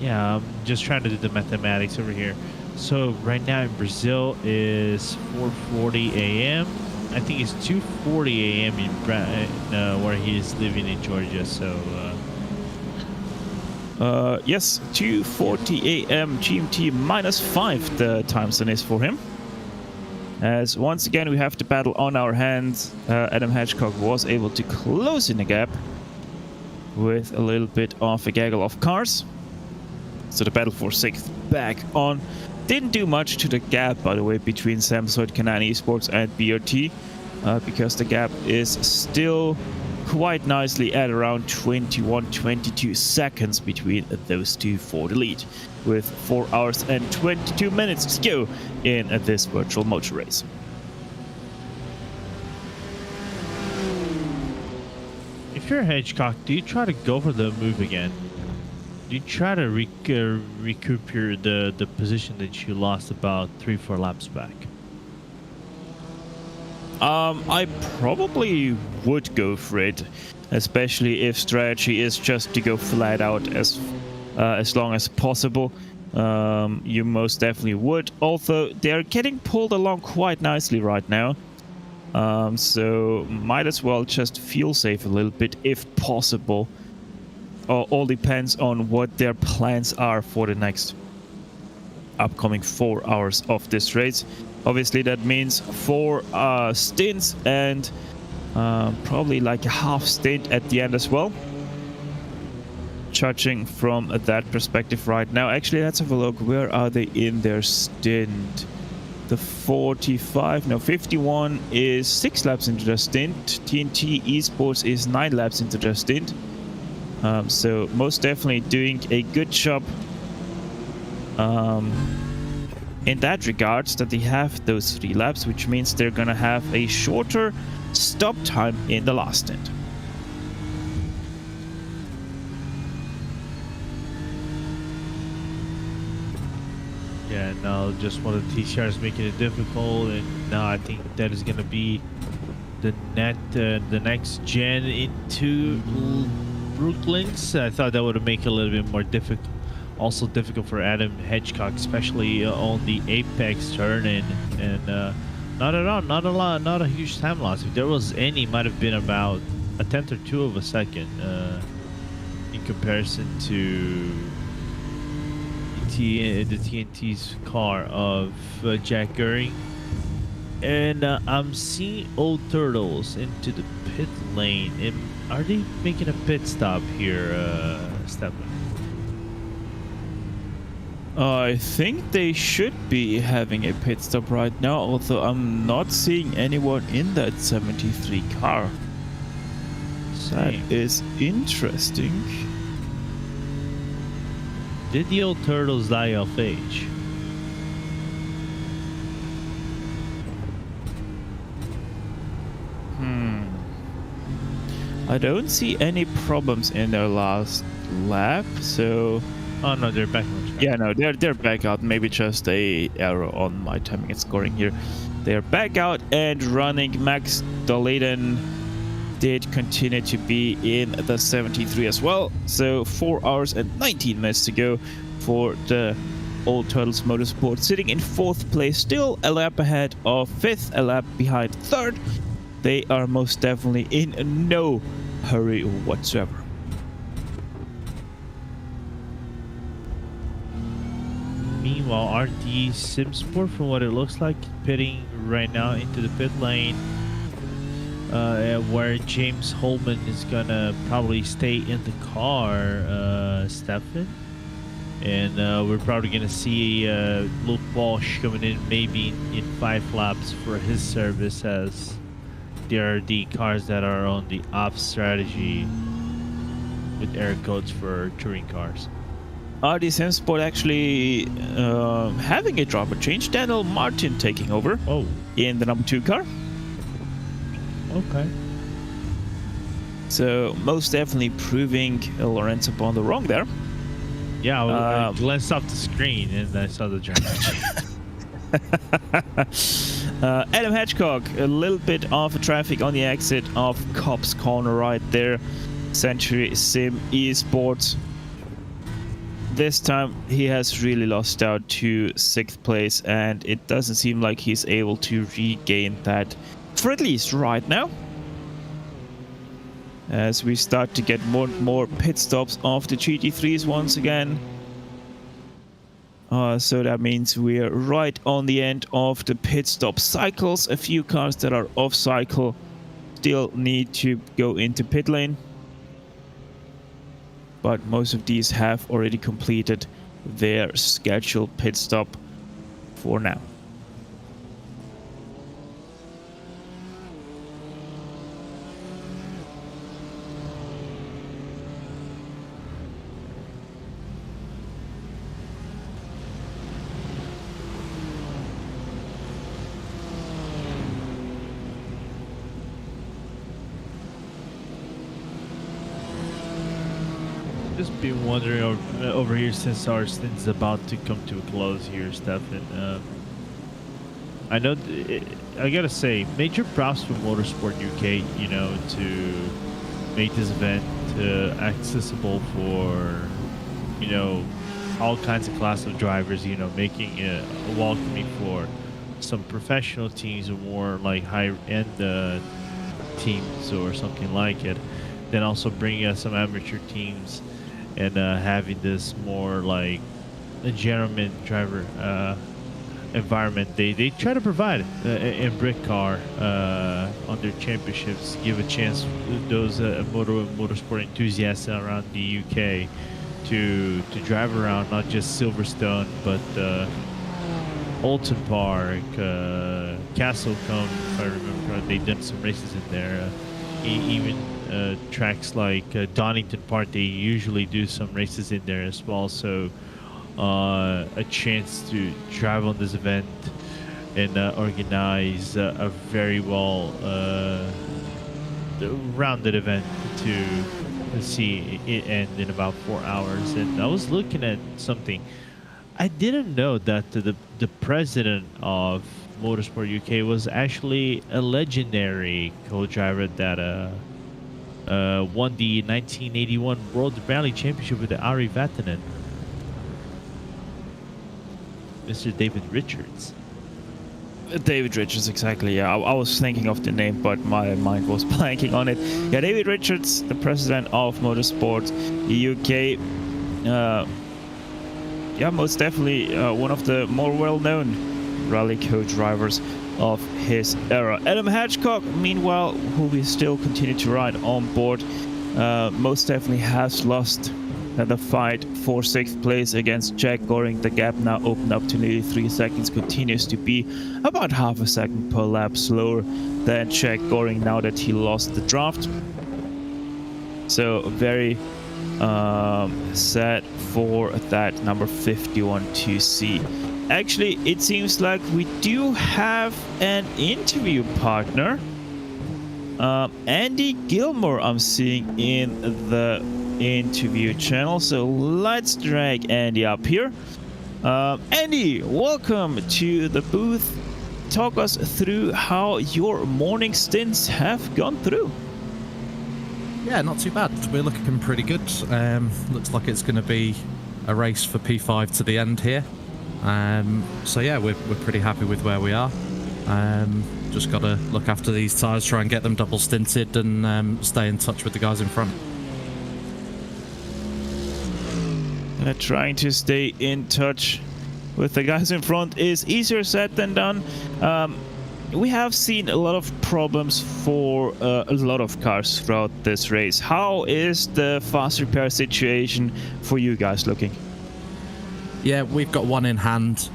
Yeah, I'm just trying to do the mathematics over here. So right now in Brazil is 4:40 a.m. I think it's 2:40 a.m. in where he's living in Georgia. So Yes, 2:40 a.m. GMT -5 the time zone is for him. As once again we have the battle on our hands. Adam Hedgecock was able to close in the gap with a little bit of a gaggle of cars. So the battle for 6th back on. Didn't do much to the gap, by the way, between Samsung, Canan Esports and BRT, because the gap is still quite nicely at around 21-22 seconds between those two for the lead, with 4 hours and 22 minutes to go in this virtual motor race. if you're Hedgecock, do you try to go for the move again? Do you try to recoup the position that you lost about 3-4 laps back? I probably would go for it, especially if strategy is just to go flat out as long as possible. You most definitely would. Although they're getting pulled along quite nicely right now, so might as well just feel safe a little bit if possible. All depends on what their plans are for the next upcoming 4 hours of this race. Obviously that means 4 stints and probably like a half stint at the end as well, judging from that perspective right now. Actually, let's have a look. Where are they in their stint? The 51 is 6 laps into their stint. TNT Esports is 9 laps into their stint. So most definitely doing a good job in that regards, that they have those 3 laps, which means they're gonna have a shorter stop time in the last stint. Yeah, no, just one of the TCRs making it difficult, and now I think that is gonna be the next gen into Brooklands. I thought that would make it a little bit more difficult. Also difficult for Adam Hedgecock, especially on the apex turn, and not a huge time loss. If there was any, might have been about a 10th or 2 of a second in comparison to the TNT's car of Jack Goering. And I'm seeing Old Turtles into the pit lane. Are they making a pit stop here, Stefan? I think they should be having a pit stop right now, although I'm not seeing anyone in that 73 car. That is interesting. Did the Old Turtles die of age? I don't see any problems in their last lap, so... Oh no, they're back on track. Yeah, no, they're back out. Maybe just a error on my timing and scoring here. They're back out and running. Max Doleden did continue to be in the 73 as well. So 4 hours and 19 minutes to go for the Old Turtles Motorsport, sitting in 4th place, still a lap ahead of 5th, a lap behind 3rd. They are most definitely in no hurry whatsoever. Meanwhile, RD Simsport, from what it looks like, pitting right now into the pit lane, where James Holman is gonna probably stay in the car, Stefan. And we're probably gonna see Luke Walsh coming in maybe in 5 laps for his service, as there are the cars that are on the off strategy with air codes for touring cars. Audi SimSport actually having a driver change. Daniel Martin taking over in the number 2 car. Okay. So most definitely proving Lorenzo Bondo wrong there. Yeah, I glanced off the screen and I saw the driver. Adam Hedgecock, a little bit of traffic on the exit of Cops Corner right there. Century Sim Esports. This time he has really lost out to 6th place, and it doesn't seem like he's able to regain that for at least right now. As we start to get more and more pit stops of the GT3s once again. So that means we're right on the end of the pit stop cycles. A few cars that are off cycle still need to go into pit lane. But most of these have already completed their scheduled pit stop for now. Just been wondering over here since our stint's about to come to a close here, Stefan. I know, I gotta say, major props for Motorsport UK, you know, to make this event accessible for, you know, all kinds of class of drivers, you know, making it welcoming for some professional teams or more like high-end teams or something like it. Then also bringing some amateur teams and having this more like a gentleman driver environment. They try to provide in Britcar on their championships, give a chance to those motorsport enthusiasts around the UK to drive around not just Silverstone but Alton Park, Castlecombe, if I remember correctly. They've done some races in there. Even tracks like Donington Park, they usually do some races in there as well. So a chance to drive on this event and organize a very well rounded event to see it end in about 4 hours. And I was looking at something. I didn't know that the president of Motorsport UK was actually a legendary co-driver that won the 1981 World Rally Championship with the Ari Vatanen, Mr. David Richards. David Richards, exactly. Yeah, I was thinking of the name, but my mind was blanking on it. Yeah, David Richards, the president of Motorsport UK. Yeah, most definitely one of the more well-known rally co-drivers of his era. Adam Hedgecock, meanwhile, who we still continue to ride on board, most definitely has lost the fight for 6th place against Jack Goring. The gap now opened up to nearly 3 seconds, continues to be about half a second per lap slower than Jack Goring now that he lost the draft. So very sad for that number 51 to see. Actually, it seems like we do have an interview partner. Andy Gilmore I'm seeing in the interview channel. So let's drag Andy up here. Andy, welcome to the booth. Talk us through how your morning stints have gone through. Yeah, not too bad. We're looking pretty good. Looks like it's going to be a race for P5 to the end here. So yeah, we're pretty happy with where we are. Just got to look after these tyres, try and get them double stinted, and stay in touch with the guys in front. Trying to stay in touch with the guys in front is easier said than done. We have seen a lot of problems for a lot of cars throughout this race. How is the fast repair situation for you guys looking? Yeah, we've got one in hand.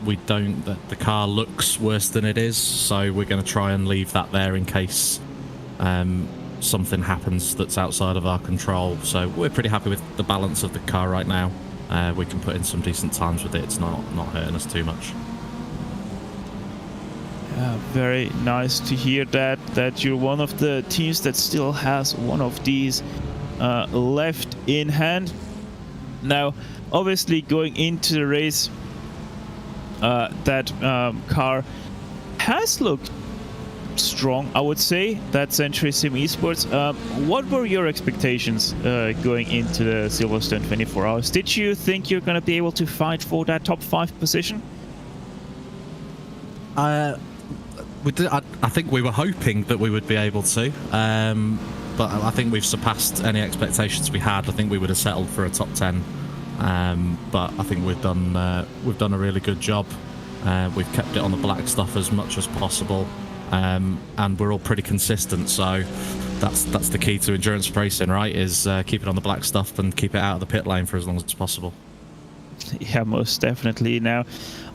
We don't. The car looks worse than it is, so we're going to try and leave that there in case something happens that's outside of our control. So we're pretty happy with the balance of the car right now. We can put in some decent times with it. It's not hurting us too much. Yeah, very nice to hear that you're one of the teams that still has one of these left in hand. Now, obviously, going into the race, that car has looked strong, I would say, that Century Sim Esports. What were your expectations going into the Silverstone 24 Hours? Did you think you're going to be able to fight for that top 5 position? We did, I think we were hoping that we would be able to, but I think we've surpassed any expectations we had. I think we would have settled for a top 10, but I think we've done a really good job. We've kept it on the black stuff as much as possible, and we're all pretty consistent. So that's the key to endurance racing, right? Is keep it on the black stuff and keep it out of the pit lane for as long as possible. Yeah, most definitely. Now,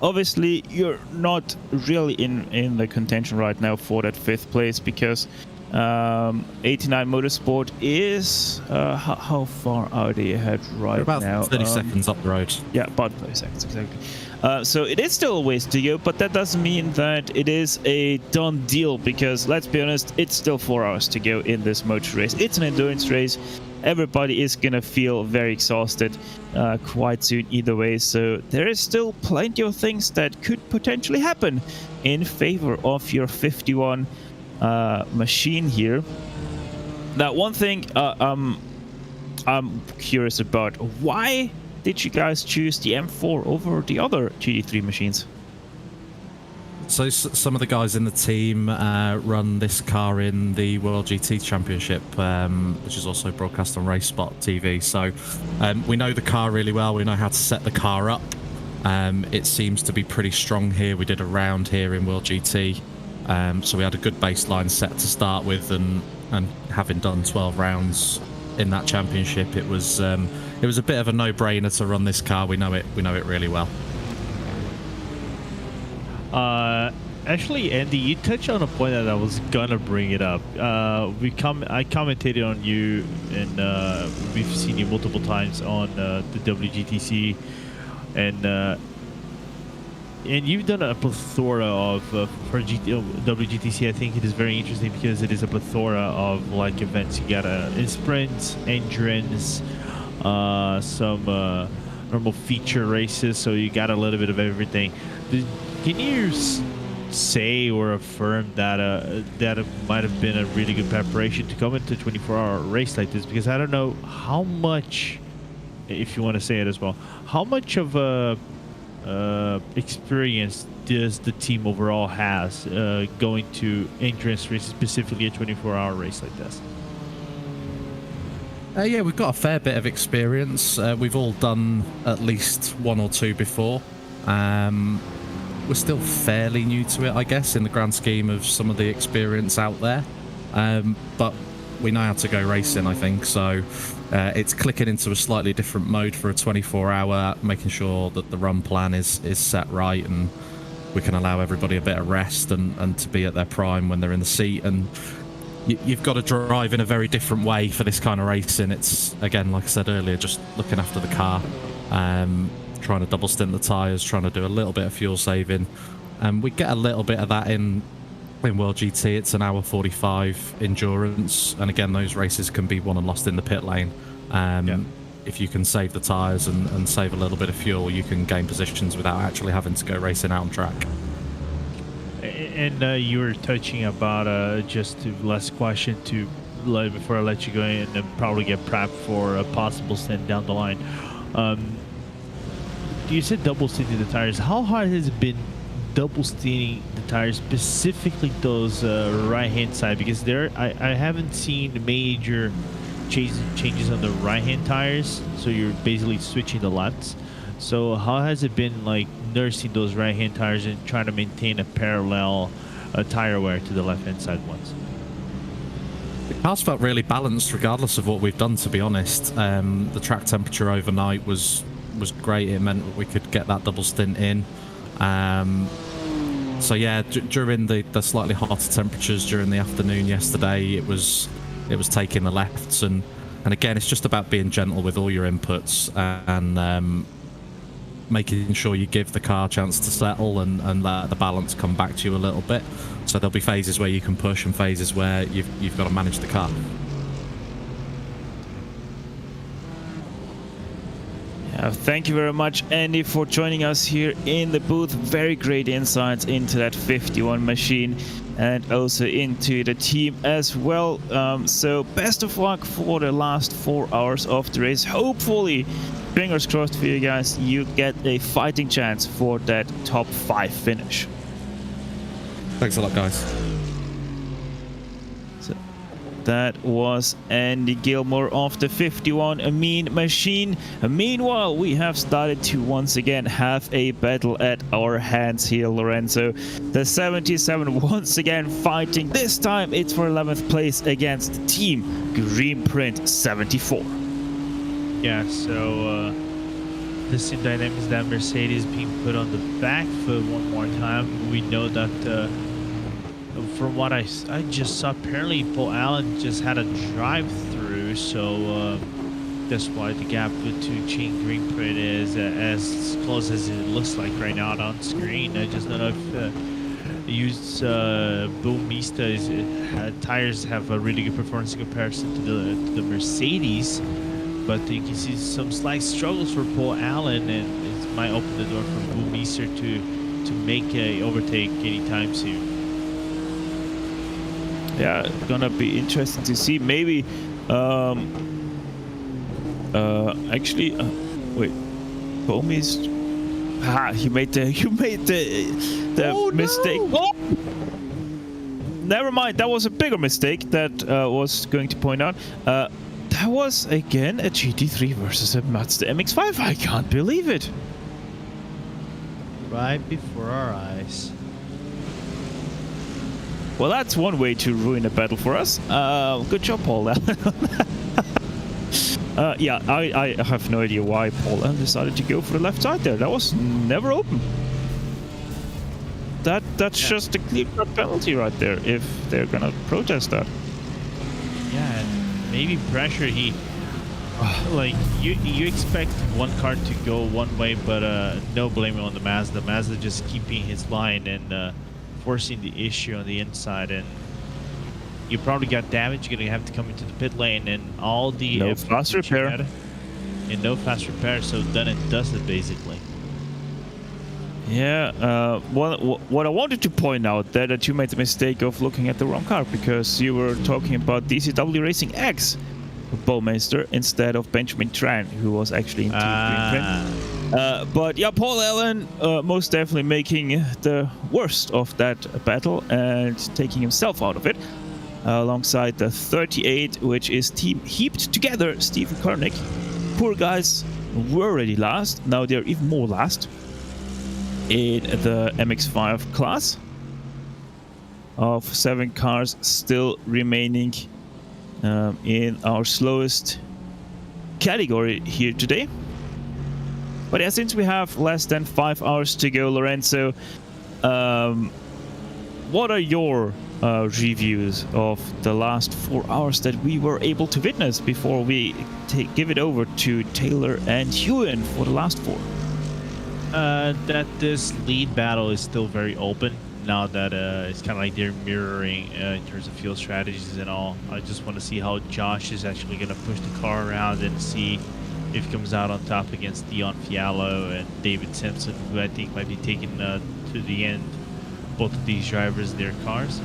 obviously, you're not really in the contention right now for that 5th place because 89 Motorsport is how far are they ahead right about now? 30 seconds up the road. Yeah, about 30 seconds, exactly. So it is still a ways to go, but that doesn't mean that it is a done deal because, let's be honest, it's still 4 hours to go in this motor race. It's an endurance race. Everybody is gonna feel very exhausted quite soon either way, so there is still plenty of things that could potentially happen in favor of your 51 machine here. Now, one thing I'm curious about, why did you guys choose the M4 over the other GT3 machines? So some of the guys in the team run this car in the World GT Championship, which is also broadcast on RaceSpotTV. So we know the car really well. We know how to set the car up. It seems to be pretty strong here. We did a round here in World GT, so we had a good baseline set to start with, and having done 12 rounds in that championship, it was a bit of a no-brainer to run this car. We know it really well. Actually, Andy, you touched on a point that I was gonna bring it up. I commented on you, and we've seen you multiple times on the WGTC, and you've done a plethora of for WGTC. I think it is very interesting because it is a plethora of like events. You got sprints, endurance, some normal feature races. So you got a little bit of everything. Can you say or affirm that that it might have been a really good preparation to come into a 24-hour race like this? Because I don't know how much, if you want to say it as well, how much of a experience does the team overall has going to endurance races, specifically a 24-hour race like this? Yeah, we've got a fair bit of experience. We've all done at least one or two before. We're still fairly new to it, I guess, in the grand scheme of some of the experience out there. But we know how to go racing, I think. So it's clicking into a slightly different mode for a 24-hour, making sure that the run plan is set right and we can allow everybody a bit of rest and to be at their prime when they're in the seat. And you've got to drive in a very different way for this kind of racing. It's, again, like I said earlier, just looking after the car. Trying to double stint the tyres, trying to do a little bit of fuel saving. We get a little bit of that in World GT. It's an hour 45 endurance, and again, those races can be won and lost in the pit lane. If you can save the tyres and save a little bit of fuel, you can gain positions without actually having to go racing out on track. And you were touching about just the last question to before I let you go in and probably get prepped for a possible stint down the line. You said double stinting the tires. How hard has it been double stinting the tires, specifically those right-hand side? Because I haven't seen major changes on the right-hand tires, so you're basically switching the lefts. So how has it been like nursing those right-hand tires and trying to maintain a parallel tire wear to the left-hand side ones? The car's felt really balanced regardless of what we've done, to be honest. The track temperature overnight was great. It meant that we could get that double stint in. So yeah, during the slightly hotter temperatures during the afternoon yesterday, it was it was taking the lefts, and again, it's just about being gentle with all your inputs and making sure you give the car a chance to settle and let the balance come back to you a little bit. So there'll be phases where you can push and phases where you've got to manage the car. Thank you very much, Andy, for joining us here in the booth. Very great insights into that 51 machine and also into the team as well. So best of luck for the last 4 hours of the race. Hopefully, fingers crossed for you guys, you get a fighting chance for that top 5 finish. Thanks a lot, guys. So that was Andy Gilmore of the 51 Mean Machine. Meanwhile, we have started to once again have a battle at our hands here, Lorenzo. The 77 once again fighting. This time it's for 11th place against Team Greenprint 74. Yeah, so the same dynamics that Mercedes being put on the back foot one more time. We know that from what I just saw, apparently Paul Allen just had a drive-through, so that's why the gap between Team Greenprint is as close as it looks like right now on screen. I just don't know if used Boom Mista's tires have a really good performance in comparison to the Mercedes. But you can see some slight struggles for Paul Allen, and it might open the door for Boom Easter to make a overtake anytime soon. Yeah, gonna be interesting to see. Maybe, actually, wait, Bomis. You made the Oh, mistake. no! Oh! Never mind. That was a bigger mistake that was going to point out. That was again a GT3 versus a Mazda MX-5. I can't believe it. Right before our eyes. Well, that's one way to ruin a battle for us. Good job, Paul. Yeah, I have no idea why Paul decided to go for the left side there. That was never open. That's just a clear-cut penalty right there if they're gonna protest that. Yeah, and maybe pressure. Like you expect one car to go one way, but no blame on the Mazda. Mazda just keeping his line and forcing the issue on the inside, and you probably got damage. You're gonna have to come into the pit lane, and all the no fast repair. And no fast repair, so done and dusted basically. Yeah, what I wanted to point out there that you made the mistake of looking at the wrong car, because you were talking about DCW Racing X Bowmeister instead of Benjamin Tran, who was actually in Team Greenprint. But yeah, Paul Allen most definitely making the worst of that battle and taking himself out of it, alongside the 38, which is team heaped together, Stephen Koenig. Poor guys were already last, now they're even more last in the MX-5 class. Of 7 cars still remaining in our slowest category here today. But yeah, since we have less than 5 hours to go, Lorenzo, what are your reviews of the last 4 hours that we were able to witness before we give it over to Taylor and Ewan for the last 4? That this lead battle is still very open now that it's kind of like they're mirroring in terms of field strategies and all. I just want to see how Josh is actually going to push the car around and see if he comes out on top against Dion Fiallo and David Simpson, who I think might be taking to the end both of these drivers in their cars.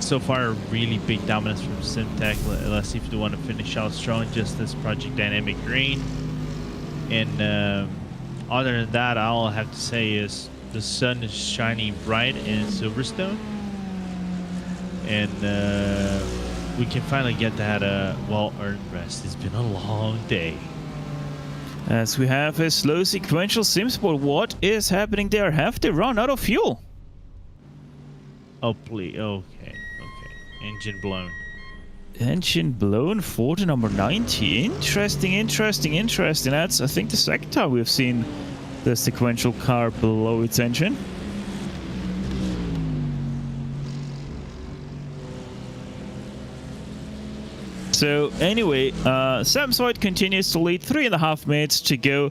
So far, really big dominance from Simtech. Let's see if they want to finish out strong, just as Project Dynamic Green. And other than that, all I have to say is the sun is shining bright in Silverstone, and we can finally get that well-earned rest. It's been a long day. As we have a slow sequential sim sport, what is happening there? Have they run out of fuel? Oh, please. Okay. Engine blown. Engine blown for the number 90. Interesting. That's, I think, the second time we've seen the sequential car blow its engine. So anyway, Sam Soit continues to lead, 3.5 minutes to go.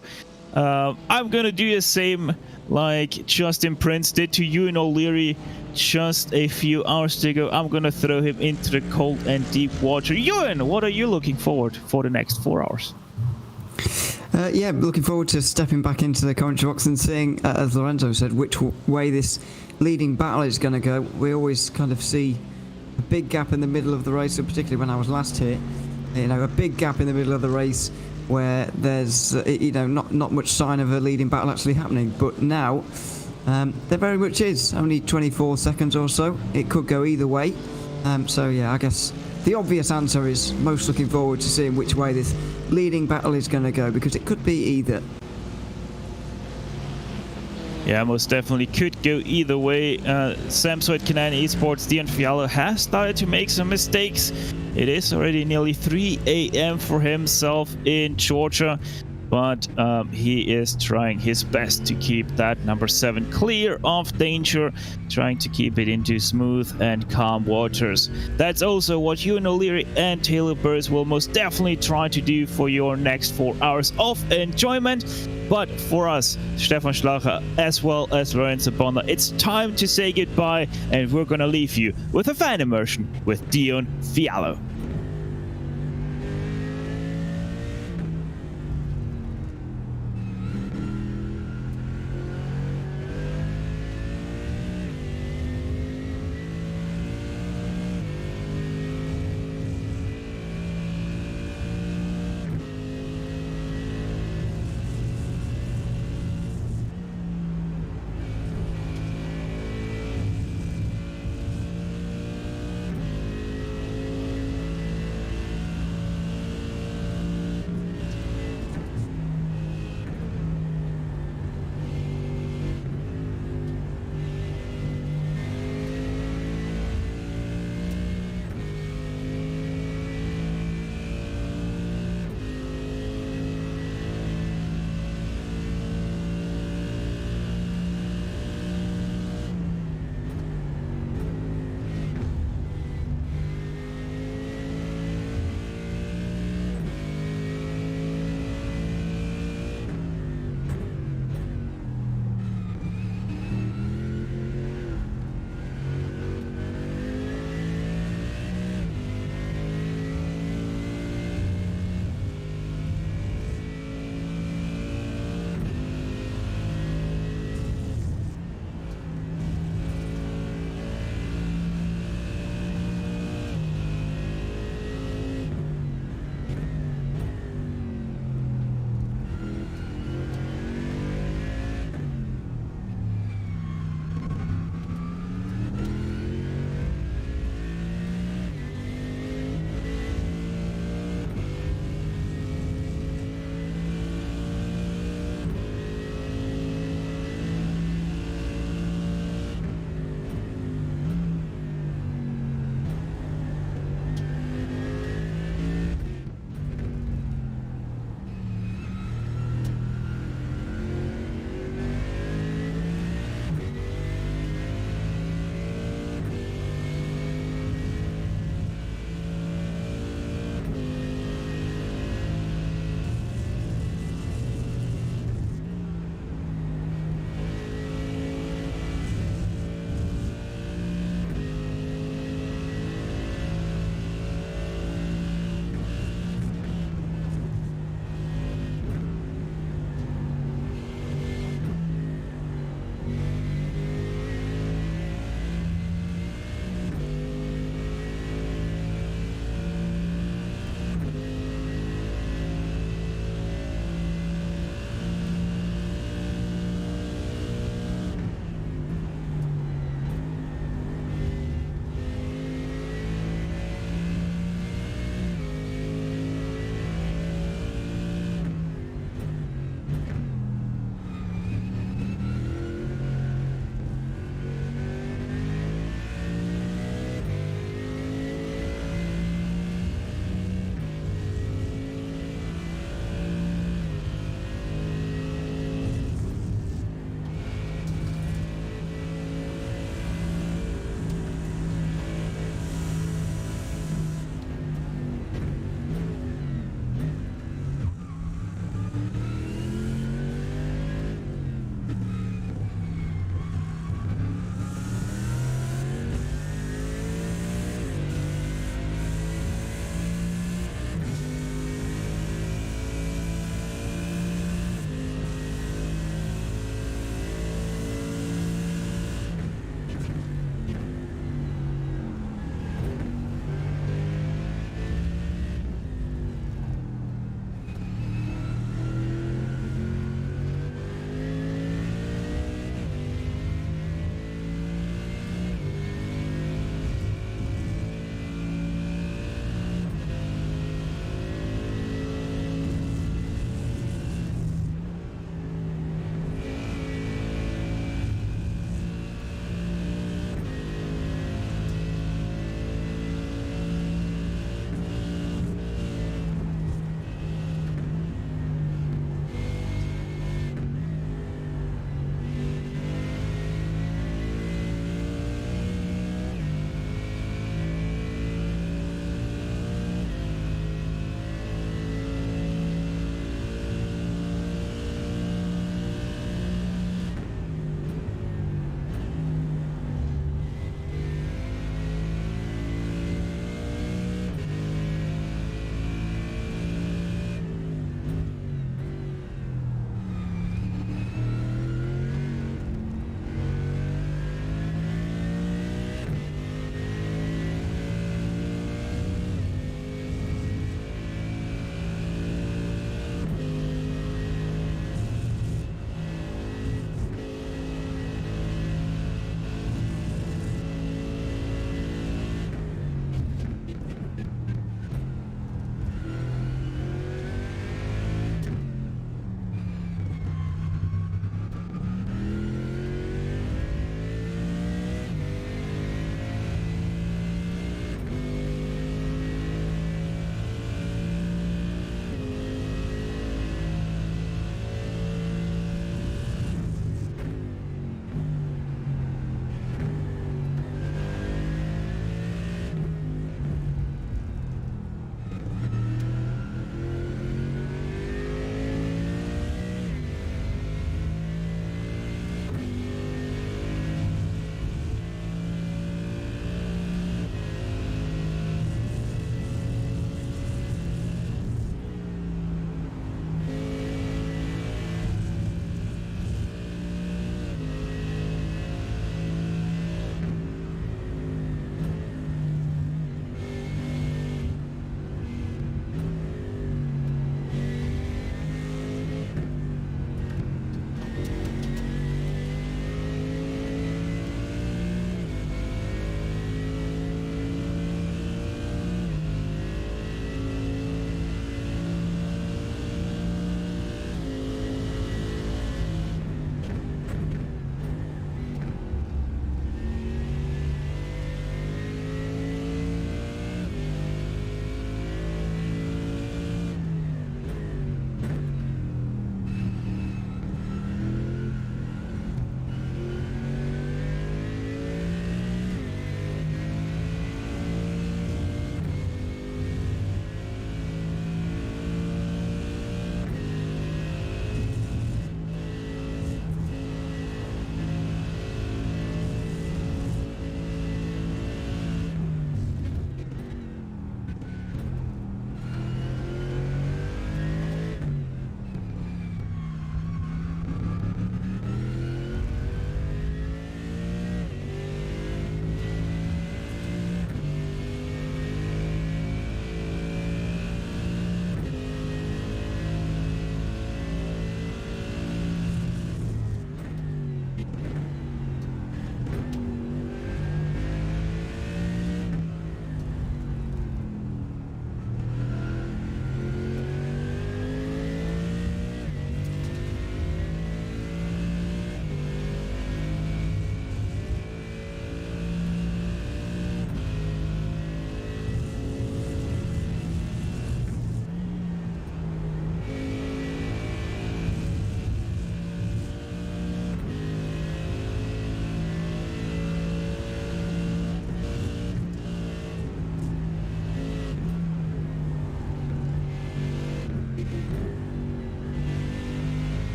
I'm gonna do the same like Justin Prince did to Ewan O'Leary just a few hours ago. I'm gonna throw him into the cold and deep water. Ewan, what are you looking forward for the next 4 hours? Yeah, looking forward to stepping back into the commentary box and seeing, as Lorenzo said, which way this leading battle is going to go. We always kind of see a big gap in the middle of the race, so particularly when I was last here, you know, a big gap in the middle of the race where there's, you know, not much sign of a leading battle actually happening. But now, there very much is. Only 24 seconds or so. It could go either way. So yeah, I guess the obvious answer is most looking forward to seeing which way this leading battle is going to go, because it could be either. Yeah, most definitely could go either way. Sam Soit, Canadian Esports, Dion Fialo has started to make some mistakes. It is already nearly 3 a.m. for himself in Georgia, but he is trying his best to keep that number 7 clear of danger, trying to keep it into smooth and calm waters. That's also what Ewan O'Leary and Taylor Burris will most definitely try to do for your next 4 hours of enjoyment. But for us, Stefan Schlacher as well as Lorenzo Bonda, it's time to say goodbye, and we're gonna leave you with a fan immersion with Dion Fialo.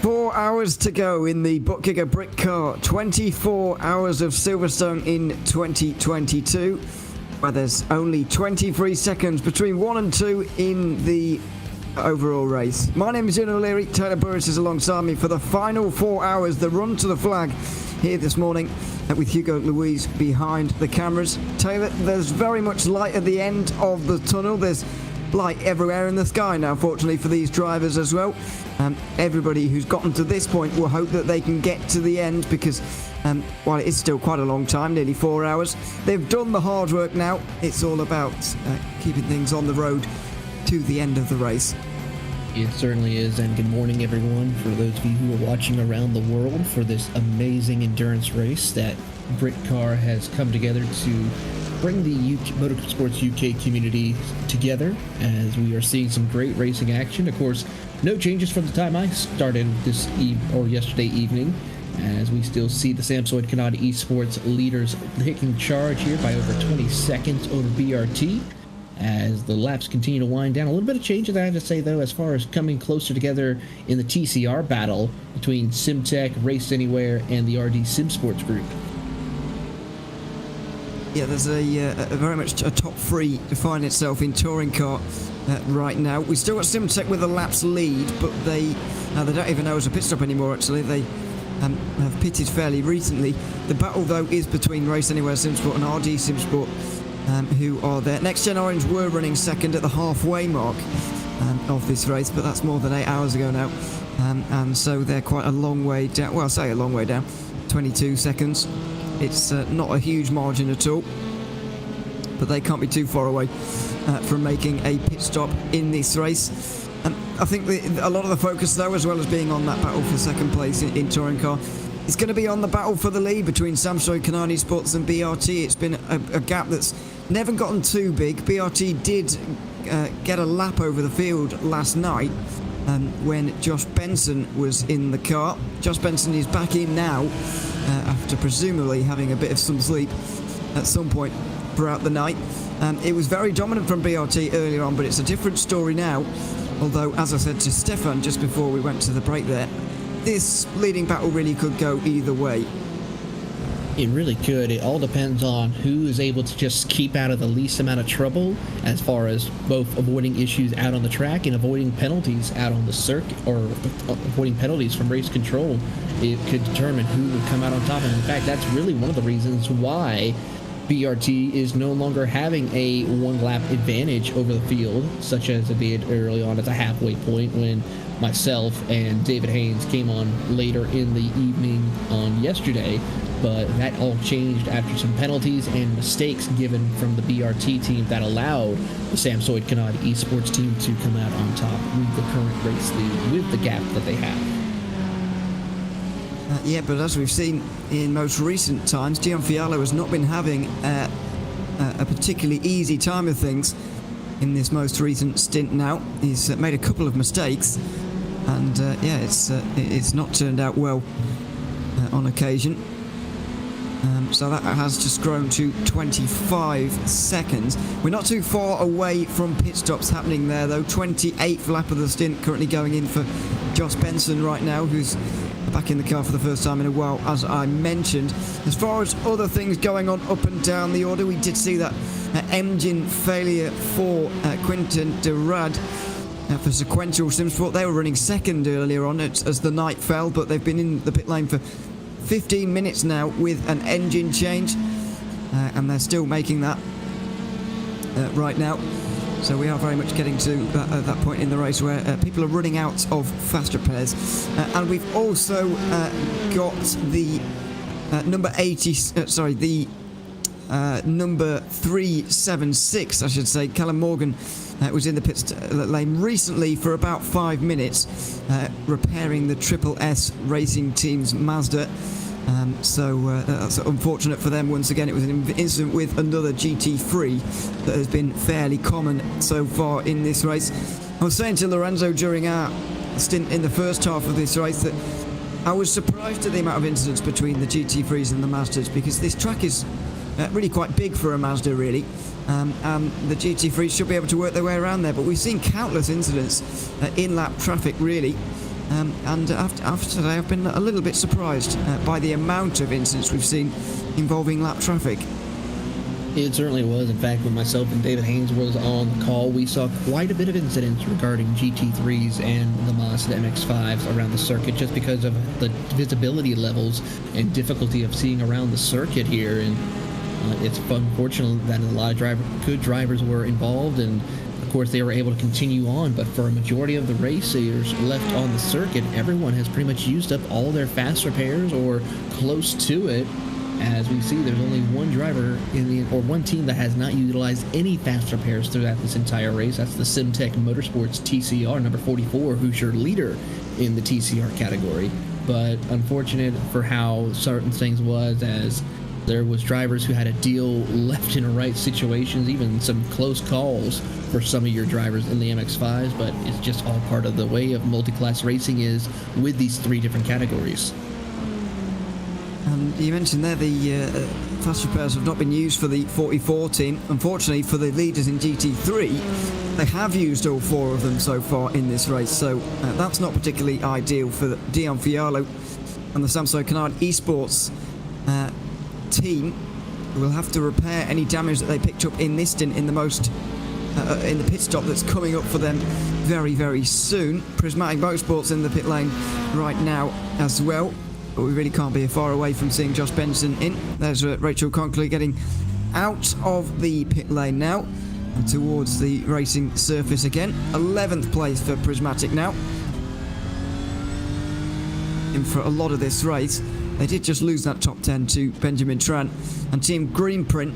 4 hours to go in the ButtKicker Britcar 24 Hours of Silverstone in 2022, where there's only 23 seconds between 1 and 2 in the overall race. My name is Ian O'Leary. Taylor Burris is alongside me for the final 4 hours, the run to the flag here this morning, with Hugo Louise behind the cameras. Taylor, there's very much light at the end of the tunnel. There's light everywhere in the sky now, fortunately for these drivers as well. Everybody who's gotten to this point will hope that they can get to the end, because while it is still quite a long time, nearly 4 hours, they've done the hard work now. It's all about keeping things on the road to the end of the race. It certainly is, and good morning everyone, for those of you who are watching around the world for this amazing endurance race that Britcar has come together to bring the Motorsports UK community together, as we are seeing some great racing action. Of course, no changes from the time I started yesterday evening, as we still see the Samsung Canada esports leaders taking charge here by over 20 seconds over BRT. As the laps continue to wind down, a little bit of changes I have to say though, as far as coming closer together in the TCR battle between SimTech, Race Anywhere, and the RD Sim Sports group. Yeah, there's a very much a top three to find itself in touring car right now. We still got SimTech with a laps lead, but they don't even know it's a pit stop anymore. Actually, they have pitted fairly recently. The battle though is between Race Anywhere SimSport and RD SimSport, who are there. Next Gen Orange were running second at the halfway mark of this race, but that's more than 8 hours ago now, and so they're quite a long way down. Well, I say a long way down, 22 seconds. It's not a huge margin at all, but they can't be too far away from making a pit stop in this race. I think a lot of the focus, though, as well as being on that battle for second place in touring car, is going to be on the battle for the lead between Samsung Canada Esports and BRT. It's been a gap that's never gotten too big. BRT did get a lap over the field last night when Josh Benson was in the car. Josh Benson is back in now after presumably having a bit of some sleep at some point throughout the night. It was very dominant from BRT earlier on, but it's a different story now. Although, as I said to Stefan just before we went to the break there, this leading battle really could go either way. It really could. It all depends on who is able to just keep out of the least amount of trouble, as far as both avoiding issues out on the track and avoiding penalties out on the circuit, or avoiding penalties from race control. It could determine who would come out on top. And in fact, that's really one of the reasons why BRT is no longer having a one-lap advantage over the field, such as it did early on at the halfway point when myself and David Haynes came on later in the evening on yesterday. But that all changed after some penalties and mistakes given from the BRT team that allowed the Samsung Canada esports team to come out on top with the current race lead, with the gap that they have. Yeah, but as we've seen in most recent times, Gianfialo has not been having a particularly easy time of things in this most recent stint now. He's made a couple of mistakes, and yeah, it's not turned out well on occasion. So that has just grown to 25 seconds. We're not too far away from pit stops happening there, though. 28th lap of the stint currently going in for Josh Benson right now, who's back in the car for the first time in a while, as I mentioned. As far as other things going on up and down the order, we did see that engine failure for Quinten de Rad for Sequential SimSport. They were running second earlier on as the night fell, but they've been in the pit lane for 15 minutes now with an engine change, and they're still making that right now. So we are very much getting to that point in the race where people are running out of fast repairs. And we've also got the number 80, number 376, I should say. Callum Morgan was in the pit lane recently for about 5 minutes, repairing the Triple S Racing Team's Mazda. So that's unfortunate for them. Once again, it was an incident with another GT3 that has been fairly common so far in this race. I was saying to Lorenzo during our stint in the first half of this race that I was surprised at the amount of incidents between the GT3s and the Mazdas, because this track is really quite big for a Mazda, really. And the GT3s should be able to work their way around there, but we've seen countless incidents in lap traffic, really. And after today, I've been a little bit surprised by the amount of incidents we've seen involving lap traffic. It certainly was. In fact, when myself and David Haynes was on the call, we saw quite a bit of incidents regarding GT3s and the Mazda MX-5s around the circuit just because of the visibility levels and difficulty of seeing around the circuit here. And it's unfortunate that a lot of good drivers were involved, and of course they were able to continue on. But for a majority of the racers left on the circuit, everyone has pretty much used up all their fast repairs or close to it. As we see, there's only one driver one team that has not utilized any fast repairs throughout this entire race. That's the Simtech Motorsports TCR number 44, who's your leader in the TCR category. But unfortunate for how certain things was, as there was drivers who had to deal left and right situations, even some close calls for some of your drivers in the MX-5s. But it's just all part of the way of multi-class racing is with these 3 different categories. You mentioned there the fast repairs have not been used for the 44 team. Unfortunately for the leaders in GT3, they have used all 4 of them so far in this race, so that's not particularly ideal for Dion Fialo and the Samsung Canard Esports team. Will have to repair any damage that they picked up in this stint in the pit stop that's coming up for them very, very soon. Prismatic Motorsports in the pit lane right now as well. But we really can't be far away from seeing Josh Benson in. There's Rachel Conkley getting out of the pit lane now and towards the racing surface again. 11th place for Prismatic now. In for a lot of this race. They did just lose that top 10 to Benjamin Tran and Team Greenprint.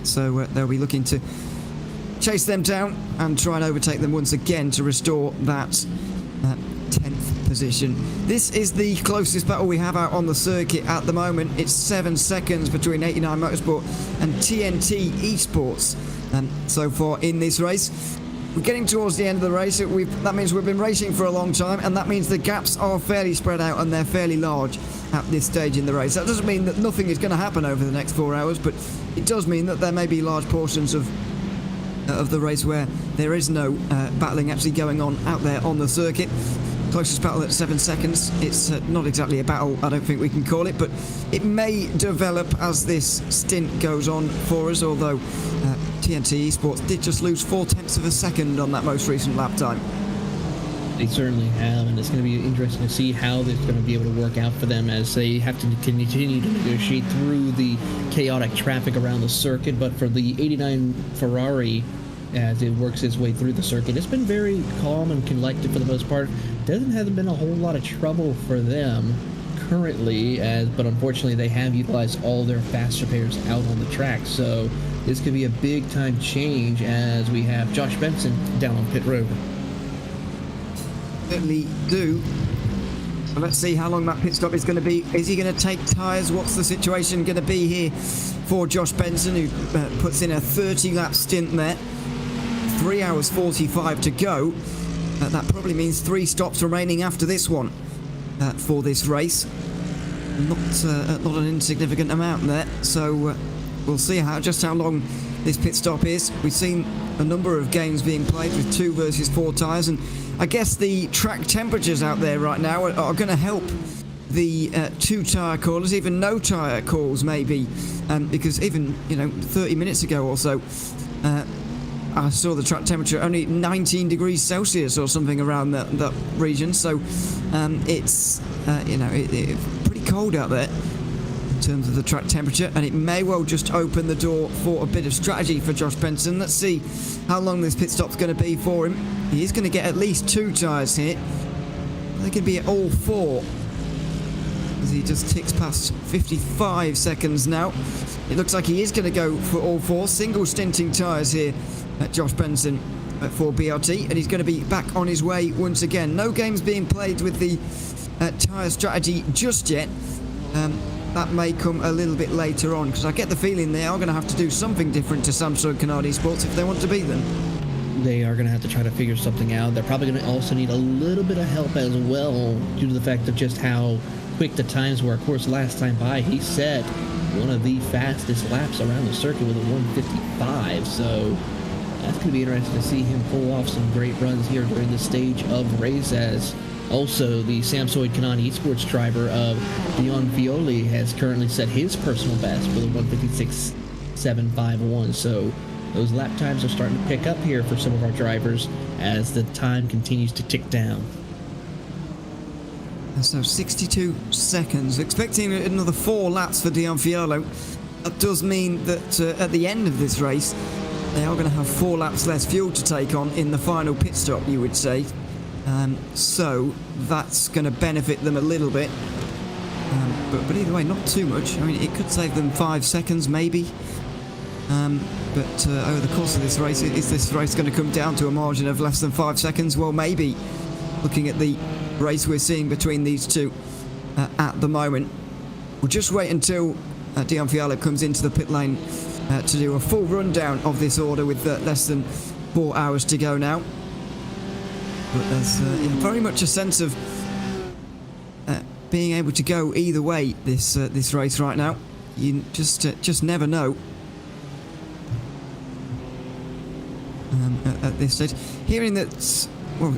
So they'll be looking to chase them down and try and overtake them once again to restore that 10th position. This is the closest battle we have out on the circuit at the moment. It's 7 seconds between 89 Motorsport and TNT Esports so far in this race. We're getting towards the end of the race. That means we've been racing for a long time, and that means the gaps are fairly spread out and they're fairly large at this stage in the race. That doesn't mean that nothing is going to happen over the next 4 hours, but it does mean that there may be large portions of the race where there is no battling actually going on out there on the circuit. Closest battle at 7 seconds. It's not exactly a battle, I don't think we can call it, but it may develop as this stint goes on for us, although TNT Esports did just lose 0.4 of a second on that most recent lap time. They certainly have, and it's going to be interesting to see how they're going to be able to work out for them as they have to continue to negotiate through the chaotic traffic around the circuit. But for the 89 Ferrari, as it works its way through the circuit, it's been very calm and collected for the most part. Hasn't been a whole lot of trouble for them currently, but unfortunately they have utilized all their fast repairs out on the track. So this could be a big time change as we have Josh Benson down on pit road. Certainly do. So let's see how long that pit stop is going to be. Is he going to take tyres? What's the situation going to be here for Josh Benson, who puts in a 30-lap stint there? 3 hours 45 to go. That probably means 3 stops remaining after this one for this race. Not an insignificant amount there. So we'll see just how long this pit stop is. We've seen a number of games being played with 2 versus 4 tyres, and I guess the track temperatures out there right now are going to help the 2 tyre callers, even no tyre calls maybe, because even 30 minutes ago or so, I saw the track temperature only 19 degrees Celsius or something around that region. So it's pretty cold out there in terms of the track temperature, and it may well just open the door for a bit of strategy for Josh Benson. Let's see how long this pit stop's going to be for him. He is going to get at least 2 tyres here. They could be at all 4 as he just ticks past 55 seconds now. It looks like he is going to go for all 4 single stinting tyres here at Josh Benson for BRT, and he's going to be back on his way once again. No games being played with the tyre strategy just yet. That may come a little bit later on, because I get the feeling they are going to have to do something different to Samsung Canard Esports if they want to beat them. They are going to have to try to figure something out. They're probably going to also need a little bit of help as well, due to the fact of just how quick the times were. Of course, last time by, he set one of the fastest laps around the circuit with a 1:55, so that's going to be interesting to see him pull off some great runs here during this stage of the race, as Also, the Samsoid Kanani esports driver of Dion Violi has currently set his personal best with a 156.751. So those lap times are starting to pick up here for some of our drivers as the time continues to tick down. So 62 seconds. Expecting another 4 laps for Dion Fiolo. That does mean that at the end of this race, they are going to have 4 laps less fuel to take on in the final pit stop, you would say. So that's going to benefit them a little bit. But either way, not too much. I mean, it could save them 5 seconds, maybe. But over the course of this race, is this race going to come down to a margin of less than 5 seconds? Well, maybe. Looking at the race we're seeing between these two at the moment. We'll just wait until Dion Fialo comes into the pit lane to do a full rundown of this order with less than 4 hours to go now. But there's very much a sense of being able to go either way this race right now. You just never know at this stage. Hearing that, well,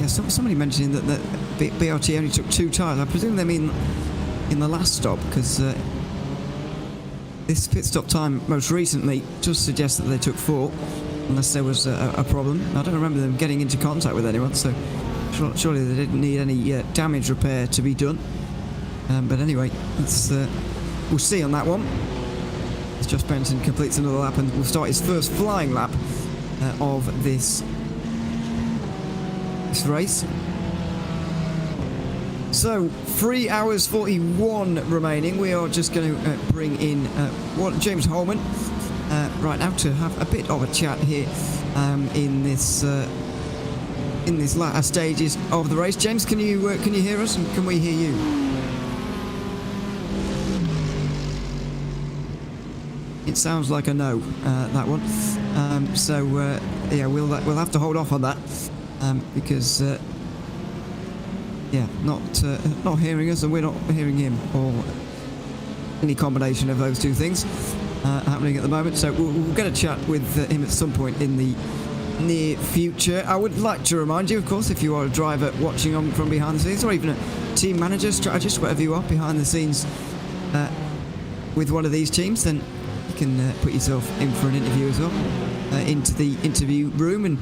somebody mentioning that BRT only took 2 tyres. I presume they mean in the last stop, because this pit stop time most recently does suggest that they took 4, unless there was a problem. I don't remember them getting into contact with anyone, so surely they didn't need any damage repair to be done. But anyway, we'll see on that one. As Josh Benson completes another lap and will start his first flying lap of this race. So 3 hours 41 remaining. We are just going to bring in James Holman right now to have a bit of a chat here in this latter stages of the race. James, can you hear us, and can we hear you? It sounds like a no, that one. Yeah, we'll have to hold off on that because not hearing us and we're not hearing him, or any combination of those two things happening at the moment. So we'll get a chat with him at some point in the near future. I would like to remind you, of course, if you are a driver watching on from behind the scenes, or even a team manager, strategist, whatever you are behind the scenes with one of these teams, then you can put yourself in for an interview as well, into the interview room, and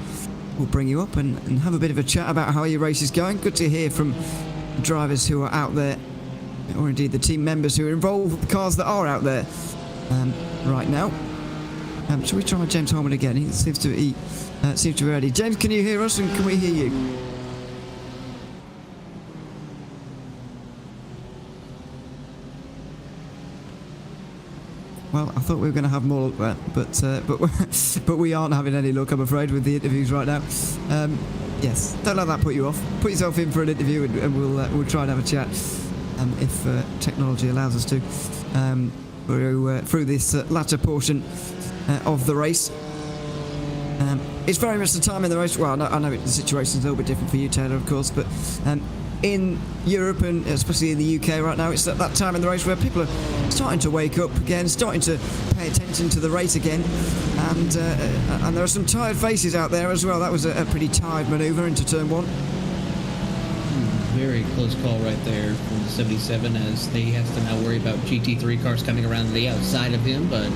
we'll bring you up and have a bit of a chat about how your race is going. Good to hear from drivers who are out there, or indeed the team members who are involved with the cars that are out there right now. Shall we try James Holman again? He seems to be ready. James, can you hear us, and can we hear you? Well, I thought we were going to have more luck there, but we aren't having any luck, I'm afraid, with the interviews right now. Yes, don't let that put you off. Put yourself in for an interview, and we'll try and have a chat if technology allows us to through this latter portion of the race. It's very much the time in the race. Well, I know the situation's a little bit different for you, Taylor, of course, but in Europe, and especially in the UK right now, it's at that time in the race where people are starting to wake up again, starting to pay attention to the race again, and there are some tired faces out there as well. That was a pretty tired manoeuvre into turn 1. Very close call right there from the 77, as he has to now worry about GT3 cars coming around the outside of him, but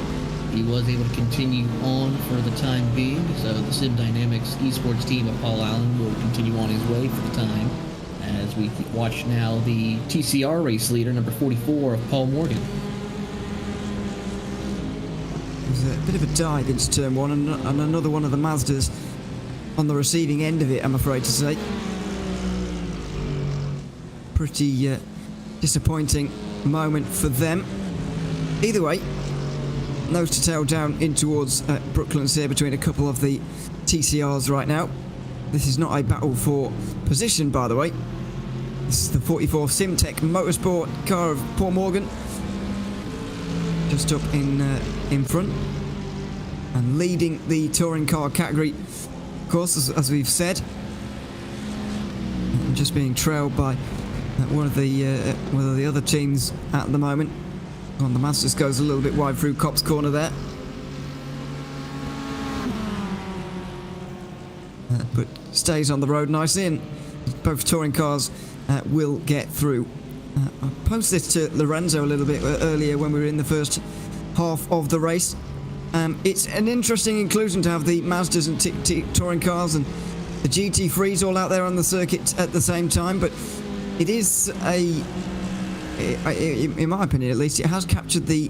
he was able to continue on for the time being. So the Sim Dynamics esports team of Paul Allen will continue on his way for the time, as we watch now the TCR race leader, number 44, of Paul Morgan. There's a bit of a dive into turn 1, and another one of the Mazdas on the receiving end of it, I'm afraid to say. Pretty disappointing moment for them. Either way, nose to tail down in towards Brooklands here between a couple of the TCRs right now. This is not a battle for position, by the way. This is the 44 Simtech Motorsport car of Paul Morgan, just up in front and leading the touring car category, of course, as we've said, and just being trailed by one of the other teams at the moment. The Masters goes a little bit wide through Cop's corner there, but stays on the road nicely, and both touring cars will get through. I posed this to Lorenzo a little bit earlier when we were in the first half of the race. It's an interesting inclusion to have the Mazdas and touring cars and the GT3s all out there on the circuit at the same time, but it is in my opinion at least, it has captured the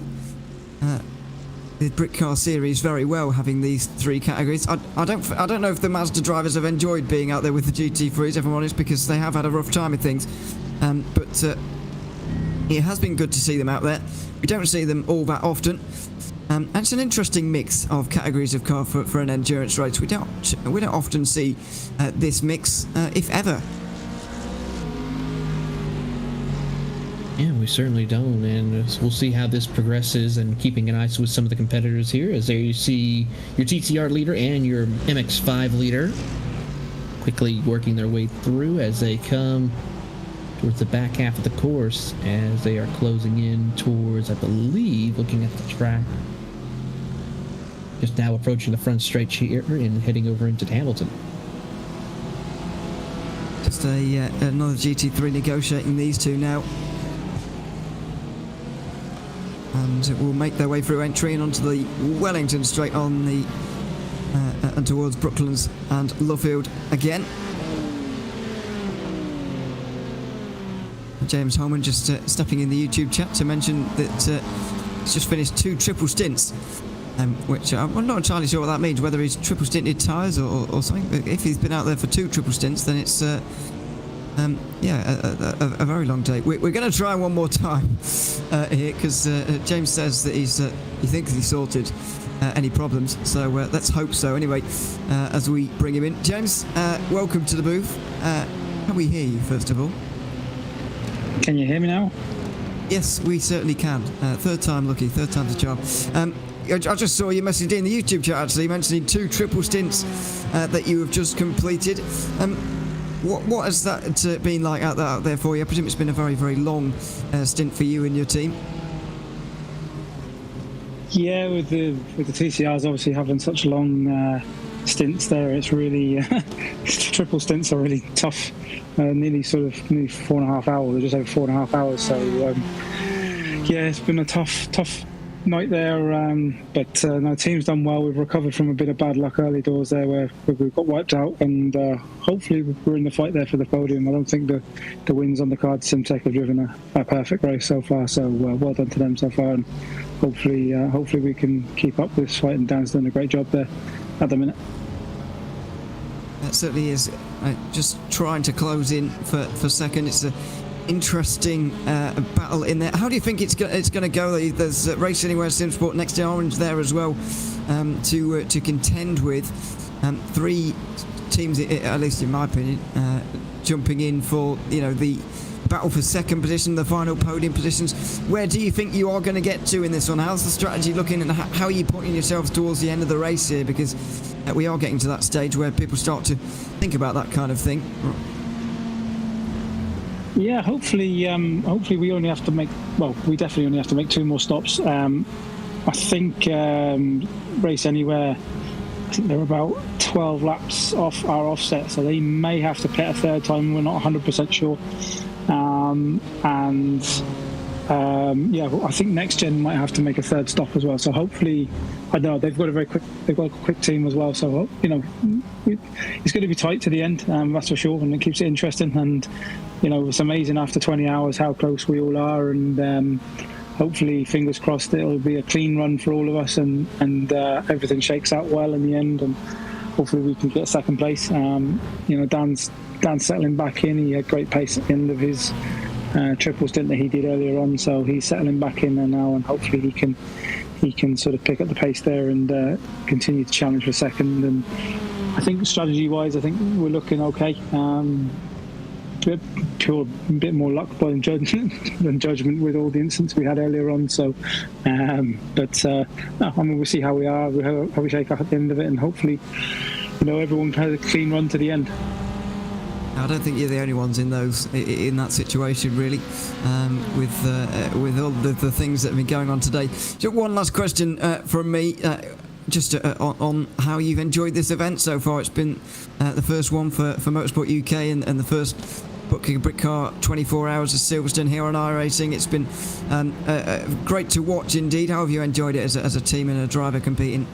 Britcar series very well, having these three categories. I don't know if the Mazda drivers have enjoyed being out there with the GT3s, if I'm honest, because they have had a rough time with things. But it has been good to see them out there. We don't see them all that often. And it's an interesting mix of categories of car for an endurance race. We don't often see this mix, if ever. Yeah, we certainly don't, and we'll see how this progresses, and keeping an eye with some of the competitors here, as there you see your TCR leader and your MX-5 leader quickly working their way through as they come towards the back half of the course, as they are closing in towards, I believe, looking at the track, just now approaching the front stretch here and heading over into Hamilton. Just another GT3 negotiating these two now. And it will make their way through entry and onto the Wellington straight on the and towards Brooklands and Luffield again. James Holman just stepping in the YouTube chat to mention that he's just finished 2 triple stints, which I'm not entirely sure what that means, whether he's triple stinted tyres or something. But if he's been out there for 2 triple stints, then it's a very long day. We're going to try one more time here, because James says that he thinks he's sorted any problems, so let's hope so. Anyway, as we bring him in, James, welcome to the booth. Can we hear you first of all? Can you hear me now? Yes, we certainly can. Third time lucky, third time's a charm. I just saw your message in the YouTube chat, actually, mentioning 2 triple stints that you have just completed. What has that been like out there for you? I presume it's been a very, very long stint for you and your team. Yeah, with the TCRs obviously having such long stints there, it's really triple stints are really tough. Nearly 4.5 hours, or just over 4.5 hours. So yeah, it's been a tough night there. But no, team's done well. We've recovered from a bit of bad luck early doors there, where we got wiped out, and hopefully we're in the fight there for the podium. I don't think the wins on the card. Simtech have driven a perfect race so far. So well done to them so far, and hopefully we can keep up this fight. And Dan's done a great job there at the minute. That certainly is. Just trying to close in for second. It's an interesting battle in there. How do you think it's going to go? There's Race Anywhere SimSport next to Orange there as well, to contend with. 3 teams, at least in my opinion, jumping in for the battle for second position, the final podium positions. Where do you think you are going to get to in this one? How's the strategy looking, and how are you putting yourselves towards the end of the race here? Because we are getting to that stage where people start to think about that kind of thing. Yeah, hopefully we only have to make. Well, we definitely only have to make 2 more stops. I think Race Anywhere, I think they're about 12 laps off our offset, so they may have to pit a third time. We're not 100% sure. Yeah, I think Next Gen might have to make a third stop as well. So hopefully, I know they've got a quick team as well. So it's going to be tight to the end, that's for sure, and it keeps it interesting. And it's amazing after 20 hours how close we all are, and hopefully, fingers crossed, it'll be a clean run for all of us, and everything shakes out well in the end, and hopefully we can get second place. Dan's settling back in. He had great pace at the end of his triple stint that he did earlier on, so he's settling back in there now, and hopefully he can sort of pick up the pace there and continue to challenge for second. And I think strategy-wise, I think we're looking okay. A bit more luck than judgment with all the incidents we had earlier on. So, we'll see how we are, how we shake up at the end of it, and hopefully, everyone has a clean run to the end. I don't think you're the only ones in that situation, really, with all the things that have been going on today. Just one last question from me. just on how you've enjoyed this event so far. It's been the first one for Motorsport UK and the first ButtKicker Britcar 24 hours of Silverstone here on iRacing. It's been great to watch indeed. How have you enjoyed it as a team and a driver competing?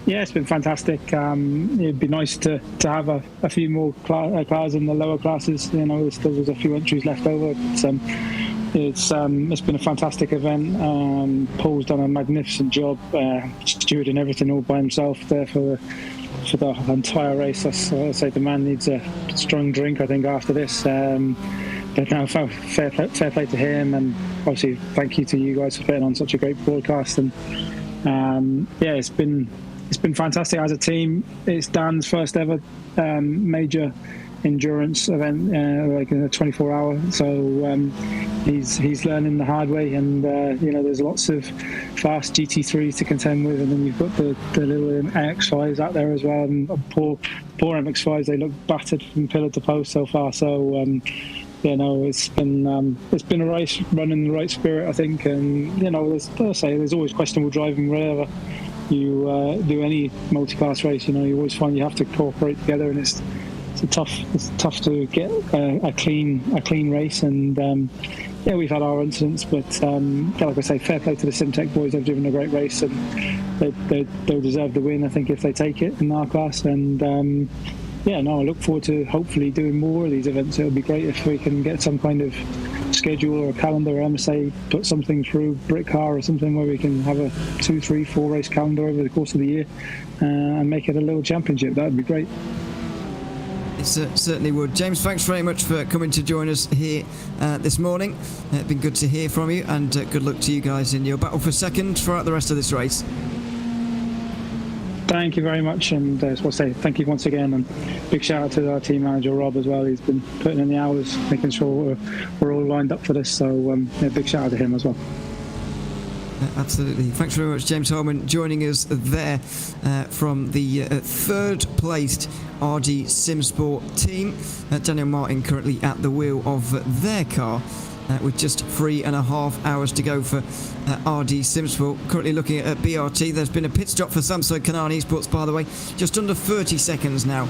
Yeah, it's been fantastic. It'd be nice to have a few more cars in the lower classes. You know, there was a few entries left over. It's been a fantastic event. Paul's done a magnificent job stewarding everything all by himself there for the entire race. I say the man needs a strong drink, I think, after this. But no, fair play to him, and obviously thank you to you guys for putting on such a great broadcast. And yeah, it's been fantastic as a team. It's Dan's first ever major endurance event, like in a 24-hour. So he's learning the hard way, and you know, there's lots of fast GT3s to contend with, and then you've got the little MX-5s out there as well. And poor MX-5s, they look battered from pillar to post so far. So you know, it's been a race run in the right spirit, I think. And you know, there's always questionable driving wherever you do any multi-class race. You know, you always find you have to cooperate together, and it's tough to get a clean race. And yeah, we've had our incidents, but yeah, like I say, fair play to the SimTech boys. They've driven a great race, and they'll deserve the win, I think, if they take it in our class. And yeah, no, I look forward to hopefully doing more of these events. It would be great if we can get some kind of schedule or a calendar, or MSA put something through Britcar or something where we can have a 2, 3, 4 race calendar over the course of the year and make it a little championship. That would be great. It certainly would. James, thanks very much for coming to join us here this morning. It's been good to hear from you, and good luck to you guys in your battle for second throughout the rest of this race. Thank you very much, and I just want to say thank you once again, and big shout out to our team manager Rob as well. He's been putting in the hours, making sure we're all lined up for this, so yeah, big shout out to him as well. Absolutely. Thanks very much, James Holman, joining us there from the third placed RD Simsport team. Daniel Martin currently at the wheel of their car with just 3.5 hours to go for RD Simsport. Currently looking at BRT. There's been a pit stop for Samsung Canaan Esports, by the way. Just under 30 seconds now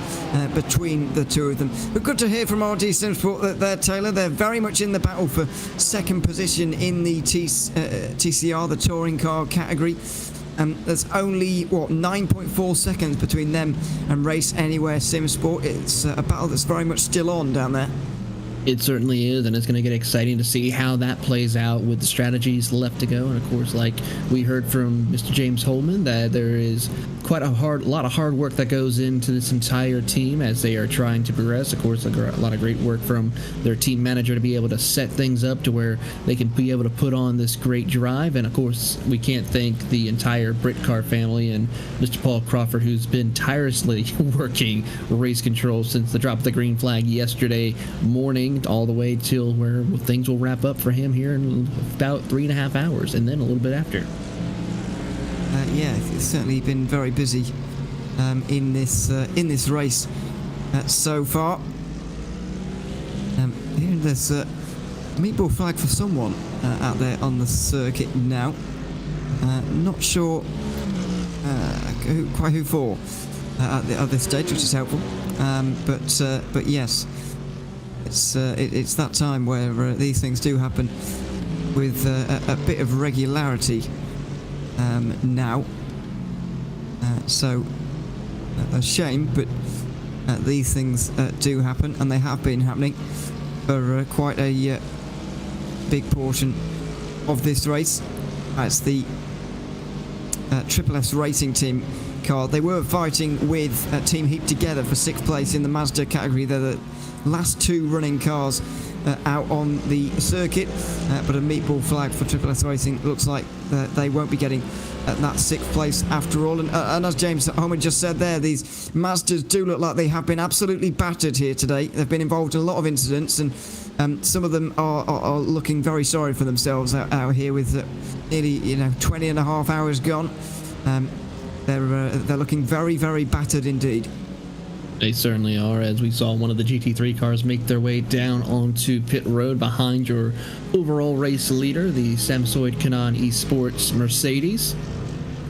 between the two of them. But good to hear from RD Simsport there, Taylor. They're very much in the battle for second position in the TCR, the touring car category. There's only, 9.4 seconds between them and Race Anywhere Simsport. It's a battle that's very much still on down there. It certainly is, and it's going to get exciting to see how that plays out with the strategies left to go. And of course, like we heard from Mr. James Holman, that there is quite a lot of hard work that goes into this entire team as they are trying to progress. Of course, a lot of great work from their team manager to be able to set things up to where they can be able to put on this great drive. And of course, we can't thank the entire Britcar family and Mr. Paul Crawford, who's been tirelessly working race control since the drop of the green flag yesterday morning, all the way till where things will wrap up for him here in about 3.5 hours, and then a little bit after. Yeah, it's certainly been very busy in this race so far. Here there's a meatball flag for someone out there on the circuit now. Not sure quite who for at this stage, which is helpful. But yes. It's that time where these things do happen with a bit of regularity now. So a shame, but these things do happen, and they have been happening for quite a big portion of this race. It's the Triple S Racing Team car. They were fighting with Team Heap Together for 6th place in the Mazda category. They're the last two running cars out on the circuit, but a meatball flag for Triple S Racing. Looks like they won't be getting that 6th place after all. And as James Holman just said there, these Mazdas do look like they have been absolutely battered here today. They've been involved in a lot of incidents, and some of them are looking very sorry for themselves out here with nearly 20.5 hours gone. They're looking very, very battered indeed. They certainly are, as we saw one of the GT3 cars make their way down onto pit road behind your overall race leader, the Samsung Canaan Esports Mercedes.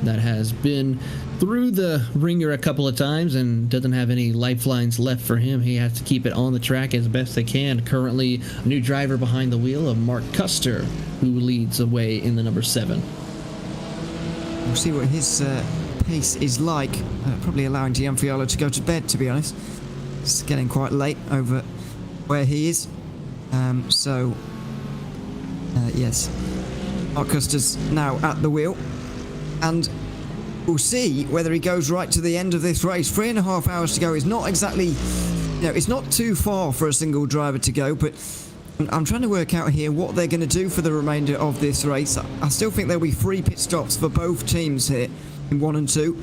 that has been through the ringer a couple of times and doesn't have any lifelines left for him. He has to keep it on the track as best they can. Currently, a new driver behind the wheel of Mark Custer, who leads the way in the number 7. We'll see what his pace is like. Probably allowing Gianfriolo to go to bed, to be honest. It's getting quite late over where he is. Yes. Mark Custer's now at the wheel. And we'll see whether he goes right to the end of this race. 3.5 hours to go is not exactly... it's not too far for a single driver to go, but I'm trying to work out here what they're going to do for the remainder of this race. I still think there'll be 3 pit stops for both teams here in 1 and 2.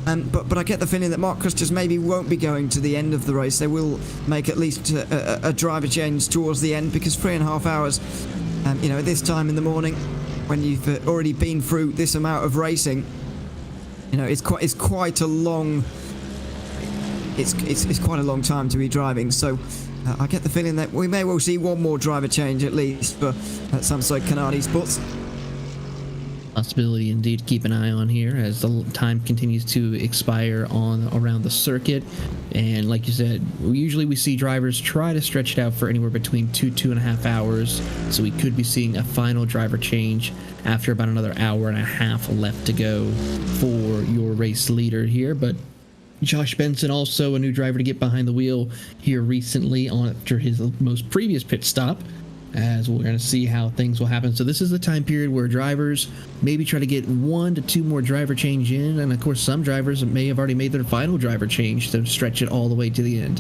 But I get the feeling that Mark Custers maybe won't be going to the end of the race. They will make at least a driver change towards the end, because 3.5 hours, at this time in the morning, when you've already been through this amount of racing, it's quite a long time to be driving. So I get the feeling that we may well see one more driver change at least for Samsung Canard Esports. Possibility indeed to keep an eye on here as the time continues to expire around the circuit. And like you said, usually we see drivers try to stretch it out for anywhere between 2.5 hours. So we could be seeing a final driver change after about another hour and a half left to go for your race leader here. But Josh Benson, also a new driver to get behind the wheel here recently after his most previous pit stop, as we're going to see how things will happen. So this is the time period where drivers maybe try to get 1 to 2 more driver change in, and of course some drivers may have already made their final driver change to stretch it all the way to the end.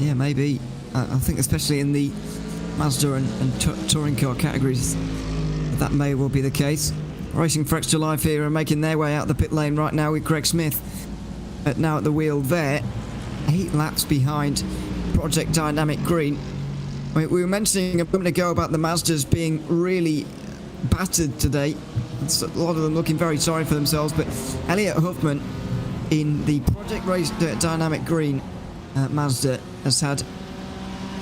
Yeah, maybe. I think especially in the Mazda and touring car categories, that may well be the case. Racing for Extra Life here and making their way out the pit lane right now with Greg Smith now at the wheel there, 8 laps behind Project Dynamic Green. We were mentioning a moment ago about the Mazdas being really battered today. A lot of them looking very sorry for themselves, but Elliot Huffman in the Project Race Dynamic Green Mazda has had,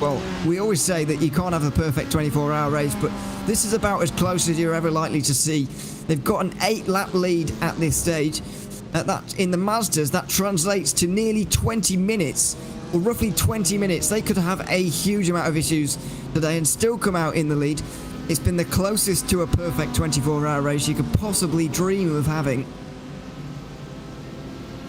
well, we always say that you can't have a perfect 24-hour race, but this is about as close as you're ever likely to see. They've got an 8-lap lead at this stage. That in the Mazdas, that translates to nearly 20 minutes. Or roughly 20 minutes. They could have a huge amount of issues today and still come out in the lead. It's been the closest to a perfect 24-hour race you could possibly dream of having.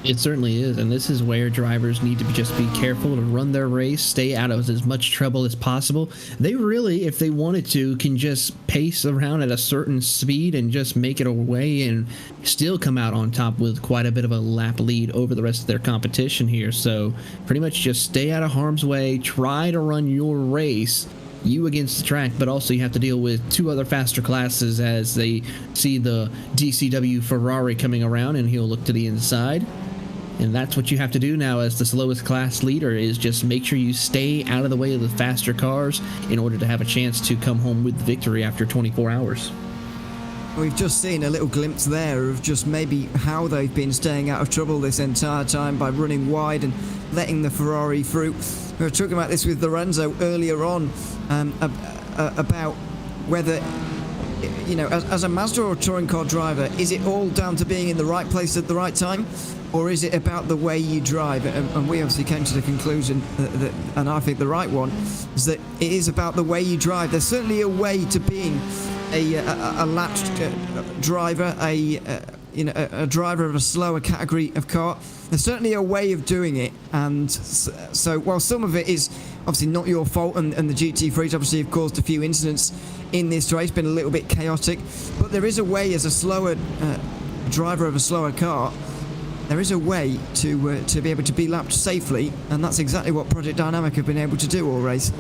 It certainly is, and this is where drivers need to just be careful to run their race, stay out of as much trouble as possible. They really, if they wanted to, can just pace around at a certain speed and just make it away and still come out on top with quite a bit of a lap lead over the rest of their competition here. So pretty much just stay out of harm's way, try to run your race, you against the track, but also you have to deal with 2 other faster classes as they see the DCW Ferrari coming around, and he'll look to the inside. And that's what you have to do now as the slowest class leader, is just make sure you stay out of the way of the faster cars in order to have a chance to come home with victory after 24 hours. We've just seen a little glimpse there of just maybe how they've been staying out of trouble this entire time by running wide and letting the Ferrari through. We were talking about this with Lorenzo earlier on about whether, as a Mazda or a touring car driver, is it all down to being in the right place at the right time? Or is it about the way you drive? And we obviously came to the conclusion that, and I think the right one, is that it is about the way you drive. There's certainly a way to being a latched driver, a driver of a slower category of car. There's certainly a way of doing it, and so while some of it is obviously not your fault, and the GT3s obviously have caused a few incidents in this race, been a little bit chaotic, but there is a way as a slower driver of a slower car. There is a way to be able to be lapped safely, and that's exactly what Project Dynamic have been able to do all race.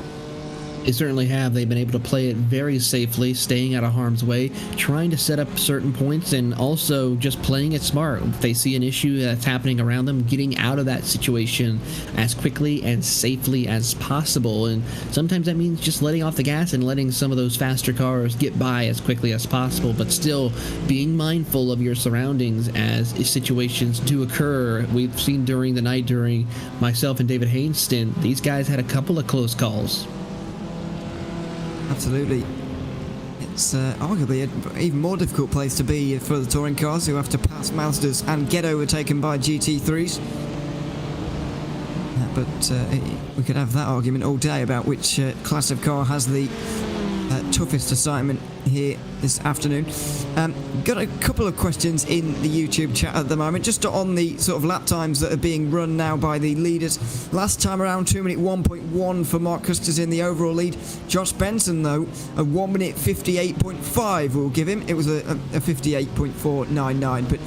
They certainly have. They've been able to play it very safely, staying out of harm's way, trying to set up certain points, and also just playing it smart. If they see an issue that's happening around them, getting out of that situation as quickly and safely as possible. And sometimes that means just letting off the gas and letting some of those faster cars get by as quickly as possible, but still being mindful of your surroundings as situations do occur. We've seen during the night, during myself and David Haynes' stint, these guys had a couple of close calls. Absolutely. It's arguably an even more difficult place to be for the touring cars, who have to pass Mazdas and get overtaken by GT3s. But we could have that argument all day about which class of car has the toughest assignment here this afternoon. Got a couple of questions in the YouTube chat at the moment, just on the sort of lap times that are being run now by the leaders. Last time around, 2 minute 1.1 for Mark Custers in the overall lead. Josh Benson, though, a 1 minute 58.5 we'll give him. It was a 58.499, but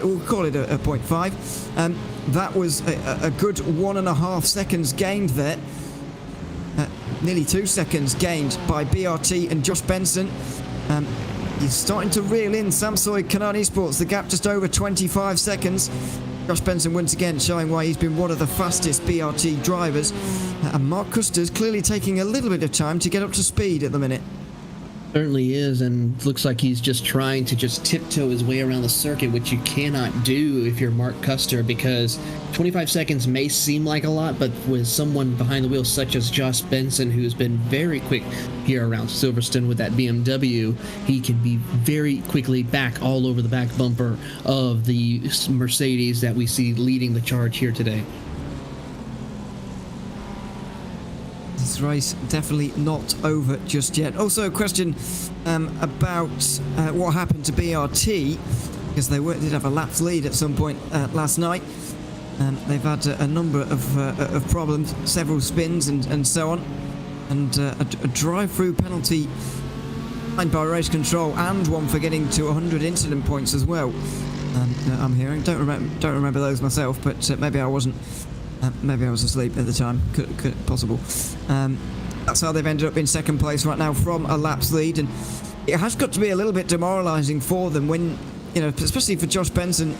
we'll call it a 0.5. That was a good 1.5 seconds gained there. Nearly 2 seconds gained by BRT and Josh Benson. He's starting to reel in Samsung Canaan Esports, the gap just over 25 seconds. Josh Benson once again showing why he's been one of the fastest BRT drivers. And Mark Custers clearly taking a little bit of time to get up to speed at the minute. Certainly is, and looks like he's just trying to just tiptoe his way around the circuit, which you cannot do if you're Mark Custer, because 25 seconds may seem like a lot, but with someone behind the wheel such as Josh Benson, who's been very quick here around Silverstone with that BMW, he can be very quickly back all over the back bumper of the Mercedes that we see leading the charge here today. This race definitely not over just yet. Also a question about what happened to BRT, because they did have a laps lead at some point last night. They've had a number of problems, several spins and so on, and a drive-through penalty signed by race control, and one for getting to 100 incident points as well. I'm hearing. Don't remember those myself, but maybe I wasn't. Maybe I was asleep at the time. Could possible. That's how they've ended up in second place right now from a laps lead, and it has got to be a little bit demoralising for them when, especially for Josh Benson,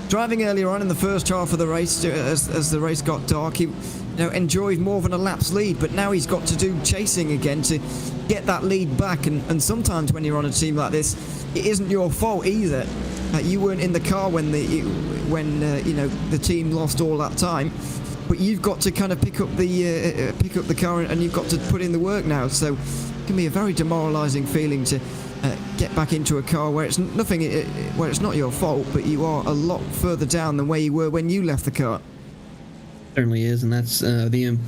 driving earlier on in the first half of the race as the race got dark. He enjoyed more than a laps lead, but now he's got to do chasing again to get that lead back. And sometimes when you're on a team like this, it isn't your fault either. You weren't in the car when the team lost all that time, but you've got to kind of pick up the car, and you've got to put in the work now. So it can be a very demoralising feeling to get back into a car where it's not your fault, but you are a lot further down than where you were when you left the car. Certainly is, and that's the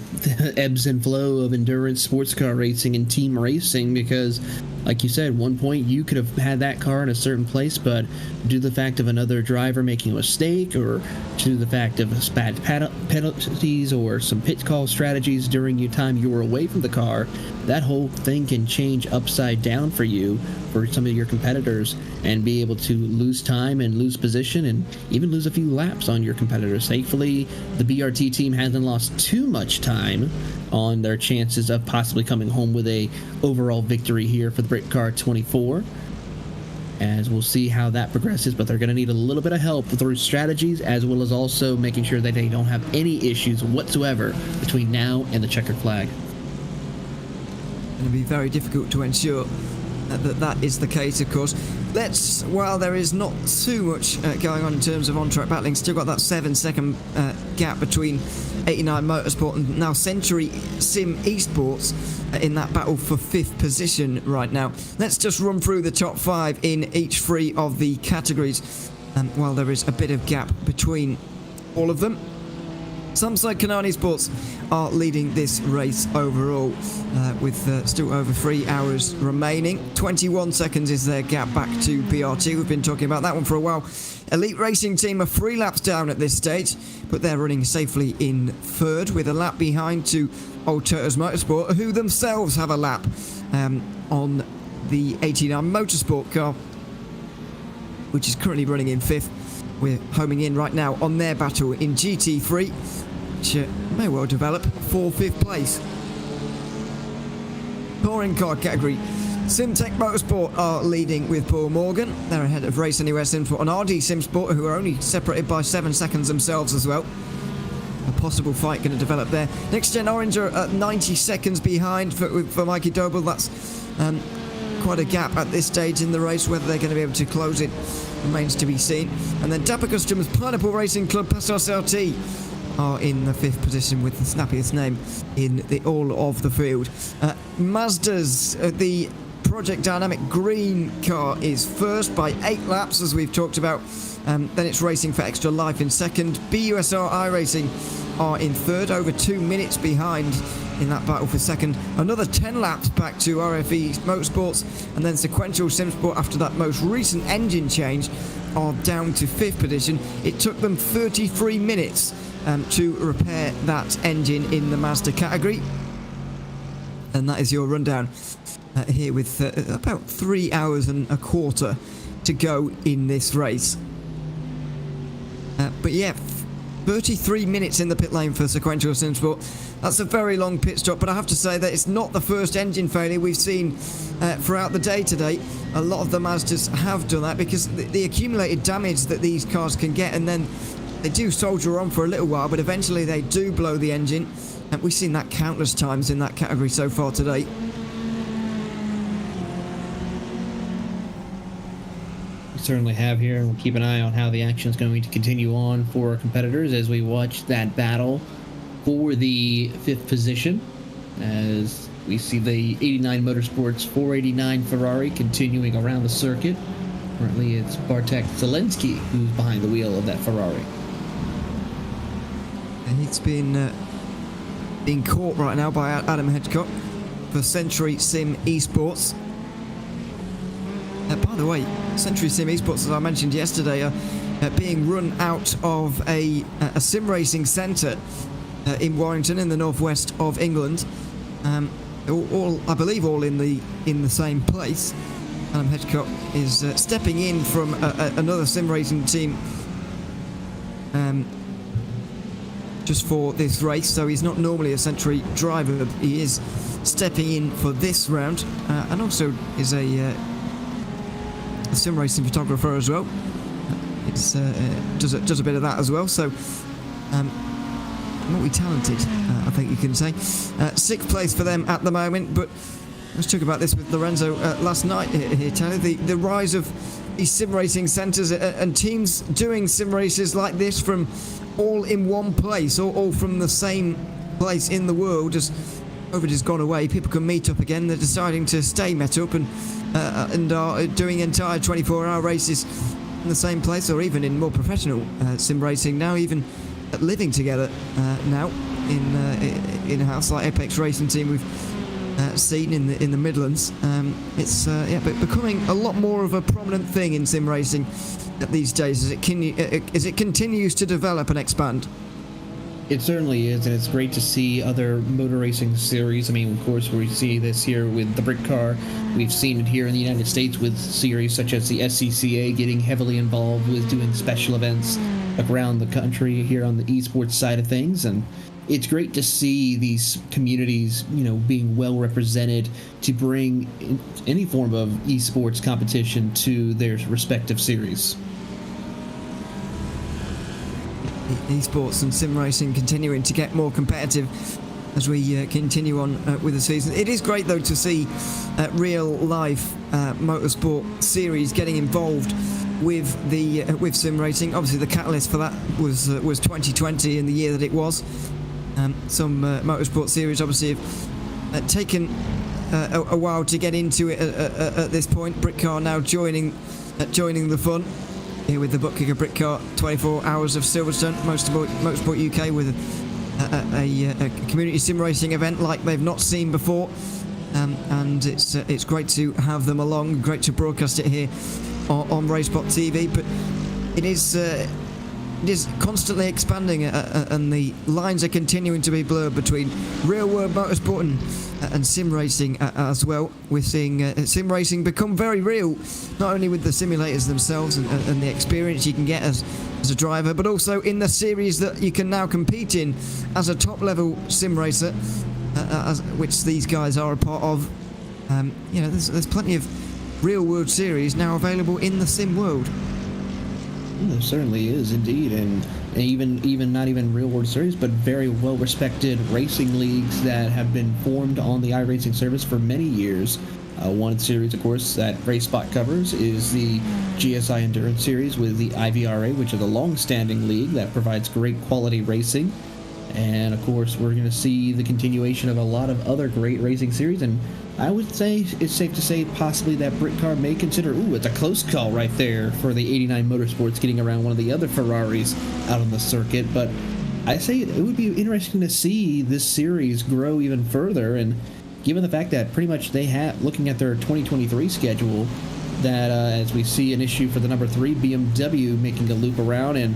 ebbs and flow of endurance sports car racing and team racing, because like you said, one point you could have had that car in a certain place, but due to the fact of another driver making a mistake, or due to the fact of bad penalties or some pit call strategies during your time you were away from the car, that whole thing can change upside down for you, for some of your competitors, and be able to lose time and lose position and even lose a few laps on your competitors. Thankfully, the BRT team hasn't lost too much time on their chances of possibly coming home with a overall victory here for the Britcar 24, as we'll see how that progresses. But they're going to need a little bit of help through strategies, as well as also making sure that they don't have any issues whatsoever between now and the checkered flag. Going to be very difficult to ensure that is the case, of course. While there is not too much going on in terms of on-track battling, still got that 7-second gap between 89 Motorsport and now Century Sim Esports in that battle for 5th position right now. Let's just run through the top 5 in each 3 of the categories, while there is a bit of gap between all of them. Samsung Canaan Esports are leading this race overall, with still over 3 hours remaining. 21 seconds is their gap back to BRT. We've been talking about that one for a while. Elite Racing Team are 3 laps down at this stage, but they're running safely in 3rd, with a lap behind to Old Turtles Motorsport, who themselves have a lap on the 89 Motorsport car, which is currently running in 5th. We're homing in right now on their battle in GT3, which may well develop for 5th place. Touring car category, Simtech Motorsport are leading with Paul Morgan. They're ahead of Race Anywhere Simsport and RD Simsport, who are only separated by 7 seconds themselves as well. A possible fight going to develop there. Next Gen Orange are at 90 seconds behind for Mikey Doble. That's quite a gap at this stage in the race. Whether they're going to be able to close it remains to be seen. And then Dapper Customs, Pineapple Racing Club, Passos RT are in the 5th position with the snappiest name in all of the field. Mazda's the Project Dynamic Green car is first by 8 laps, as we've talked about. Then it's Racing for Extra Life in second. BUSR iRacing are in third, over 2 minutes behind in that battle for second. Another 10 laps back to RFE Motorsports, and then Sequential SimSport, after that most recent engine change, are down to 5th position. It took them 33 minutes to repair that engine in the Mazda category. And that is your rundown here, with about 3 hours and a quarter to go in this race. But yeah, 33 minutes in the pit lane for Sequential SimSport. That's a very long pit stop, but I have to say that it's not the first engine failure we've seen throughout the day today. A lot of the Mazdas have done that because the accumulated damage that these cars can get, and then they do soldier on for a little while, but eventually they do blow the engine. And we've seen that countless times in that category so far today. We certainly have here, and we'll keep an eye on how the action is going to continue on for our competitors as we watch that battle for the 5th position, as we see the 89 Motorsports 489 Ferrari continuing around the circuit. Currently it's Bartek Zelensky who's behind the wheel of that Ferrari. And he's been being caught right now by Adam Hedgecock for Century Sim Esports. By the way, Century Sim Esports, as I mentioned yesterday, are being run out of a sim racing centre in Warrington, in the northwest of England. All I believe, all in the same place. Adam Hedgecock is stepping in from another sim racing team just for this race, so he's not normally a Century driver, but he is stepping in for this round, and also is a sim racing photographer as well. It's does a bit of that as well, so multi-talented, I think you can say. 6th place for them at the moment, but let's talk about this with Lorenzo last night here, Taylor. The rise of these sim racing centres and teams doing sim races like this from all in one place, or all from the same place in the world. Just COVID has gone away, people can meet up again. They're deciding to stay met up and are doing entire 24-hour races in the same place, or even in more professional sim racing now, even living together now in a house like Apex Racing Team we've seen in the Midlands. It's becoming a lot more of a prominent thing in sim racing these days as it continues to develop and expand. It certainly is, and it's great to see other motor racing series. I mean, of course, we see this here with the Britcar. We've seen it here in the United States with series such as the SCCA getting heavily involved with doing special events around the country here on the esports side of things. And it's great to see these communities, being well represented to bring any form of esports competition to their respective series. Esports and sim racing continuing to get more competitive as we continue on with the season. It is great, though, to see real life motorsport series getting involved with sim racing. Obviously, the catalyst for that was 2020 and the year that it was. Some motorsport series obviously have taken a while to get into it at this point. Britcar now joining the fun here with the ButtKicker Britcar 24 Hours of Silverstone, Motorsport UK, with a community sim racing event like they've not seen before, and it's great to have them along. Great to broadcast it here on RaceSpotTV, but it is constantly expanding, and the lines are continuing to be blurred between real-world motorsport and sim racing as well. We're seeing sim racing become very real, not only with the simulators themselves and the experience you can get as a driver, but also in the series that you can now compete in as a top-level sim racer, which these guys are a part of. There's plenty of real-world series now available in the sim world. There certainly is, indeed, and even not even real world series, but very well respected racing leagues that have been formed on the iRacing service for many years. One series, of course, that RaceSpot covers is the GSI Endurance Series with the IVRA, which is a long-standing league that provides great quality racing. And of course, we're going to see the continuation of a lot of other great racing series. And I would say it's safe to say possibly that Britcar may consider, it's a close call right there for the 89 Motorsports getting around one of the other Ferraris out on the circuit. But I say it would be interesting to see this series grow even further. And given the fact that pretty much they have, looking at their 2023 schedule, that as we see an issue for the number 3 BMW making a loop around and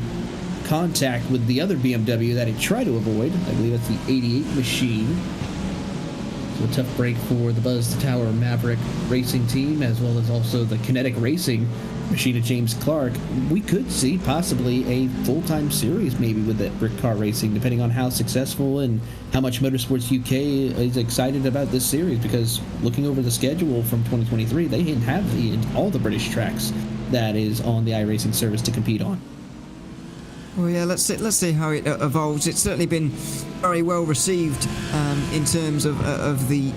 contact with the other BMW that it tried to avoid. I believe that's the 88 machine. So a tough break for the Buzz Tower Maverick racing team, as well as also the Kinetic Racing machine of James Clark. We could see possibly a full-time series maybe with that Britcar Racing, depending on how successful and how much Motorsports UK is excited about this series, because looking over the schedule from 2023, they didn't have all the British tracks that is on the iRacing service to compete on. Well, yeah, let's see how it evolves. It's certainly been very well received in terms of the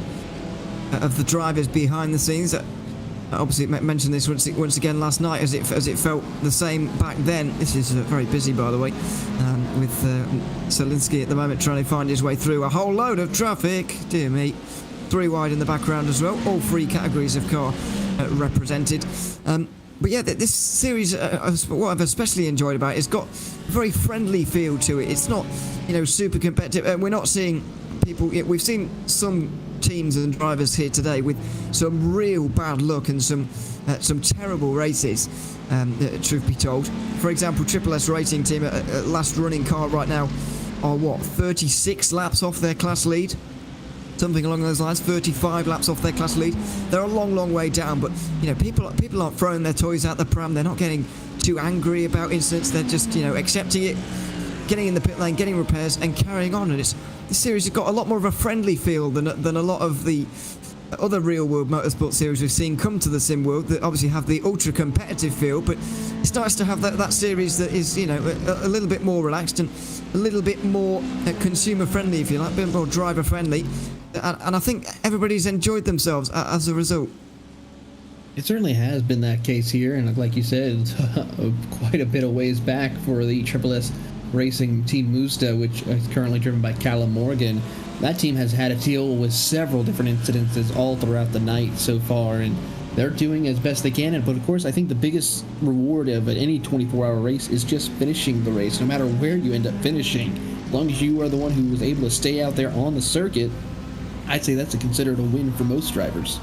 drivers behind the scenes. Obviously, mentioned this once again last night, as it felt the same back then. This is very busy, by the way, with Selinski at the moment trying to find his way through a whole load of traffic. Dear me, 3 wide in the background as well. All 3 categories of car represented. But yeah, this series, what I've especially enjoyed about it, it's got a very friendly feel to it. It's not, super competitive. We're not seeing people. We've seen some teams and drivers here today with some real bad luck and some terrible races. Truth be told, for example, Triple S Racing Team, last running car right now, are 36 laps off their class lead. Something along those lines, 35 laps off their class lead. They're a long way down, but people aren't throwing their toys out the pram. They're not getting too angry about incidents. They're just accepting it, getting in the pit lane, getting repairs, and carrying on. And this series has got a lot more of a friendly feel than a lot of the other real-world motorsport series we've seen come to the sim world that obviously have the ultra-competitive feel. But it's nice to have that series that is a little bit more relaxed and a little bit more consumer-friendly, if you like, a bit more driver-friendly. And I think everybody's enjoyed themselves as a result. It certainly has been that case here, and like you said, quite a bit of ways back for the Triple S Racing Team Mazda, which is currently driven by Callum Morgan. That team has had to deal with several different incidences all throughout the night so far, and they're doing as best they can. But of course, I think the biggest reward of any 24-hour race is just finishing the race, no matter where you end up finishing. As long as you are the one who was able to stay out there on the circuit, I'd say that's considered a win for most drivers.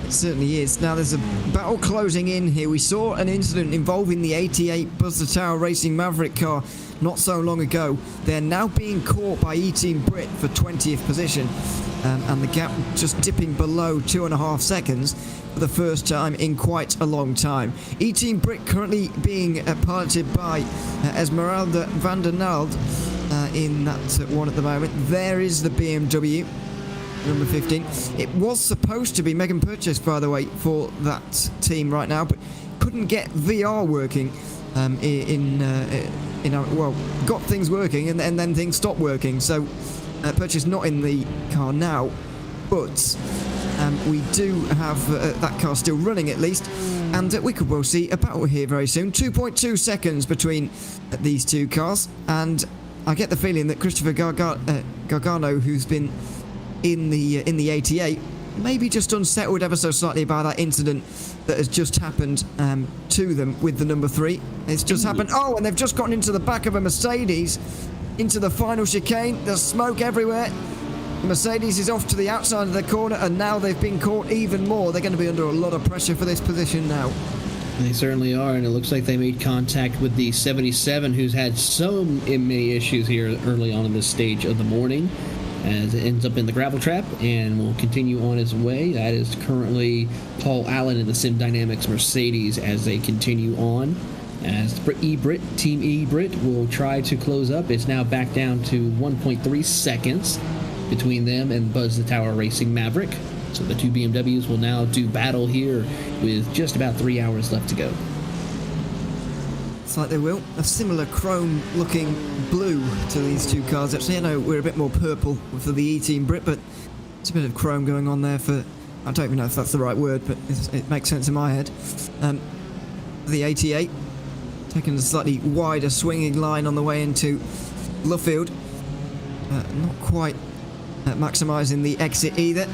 It certainly is. Now there's a battle closing in here. We saw an incident involving the 88 Buzz Tower Racing Maverick car not so long ago. They're now being caught by E-Team Brit for 20th position, and the gap just dipping below 2.5 seconds for the first time in quite a long time. E-Team Brit currently being piloted by Esmeralda van der Nald in that one at the moment. There is the BMW, number 15. It was supposed to be Megan Purchase, by the way, for that team right now, but couldn't get VR working got things working and then things stopped working. So Purchase not in the car now, but we do have that car still running at least, and we could well see a battle here very soon. 2.2 seconds between these two cars, and I get the feeling that Christopher Gargano, who's been in the 88, maybe just unsettled ever so slightly by that incident that has just happened to them with the number 3. It's just happened. Oh, and they've just gotten into the back of a Mercedes, into the final chicane. There's smoke everywhere. The Mercedes is off to the outside of the corner, and now they've been caught even more. They're going to be under a lot of pressure for this position now. They certainly are, and it looks like they made contact with the 77, who's had so many issues here early on in this stage of the morning, as it ends up in the gravel trap and will continue on its way. That is currently Paul Allen in the Sim Dynamics Mercedes as they continue on. As Team E-Brit will try to close up. It's now back down to 1.3 seconds between them and Buzz the Tower Racing Maverick. So the two BMWs will now do battle here with just about 3 hours left to go. It's like they will. A similar chrome-looking blue to these two cars. Actually, I know we're a bit more purple for the E-Team Brit, but it's a bit of chrome going on there for... I don't even know if that's the right word, but it makes sense in my head. The 88, taking a slightly wider swinging line on the way into Luffield. Not quite maximising the exit either.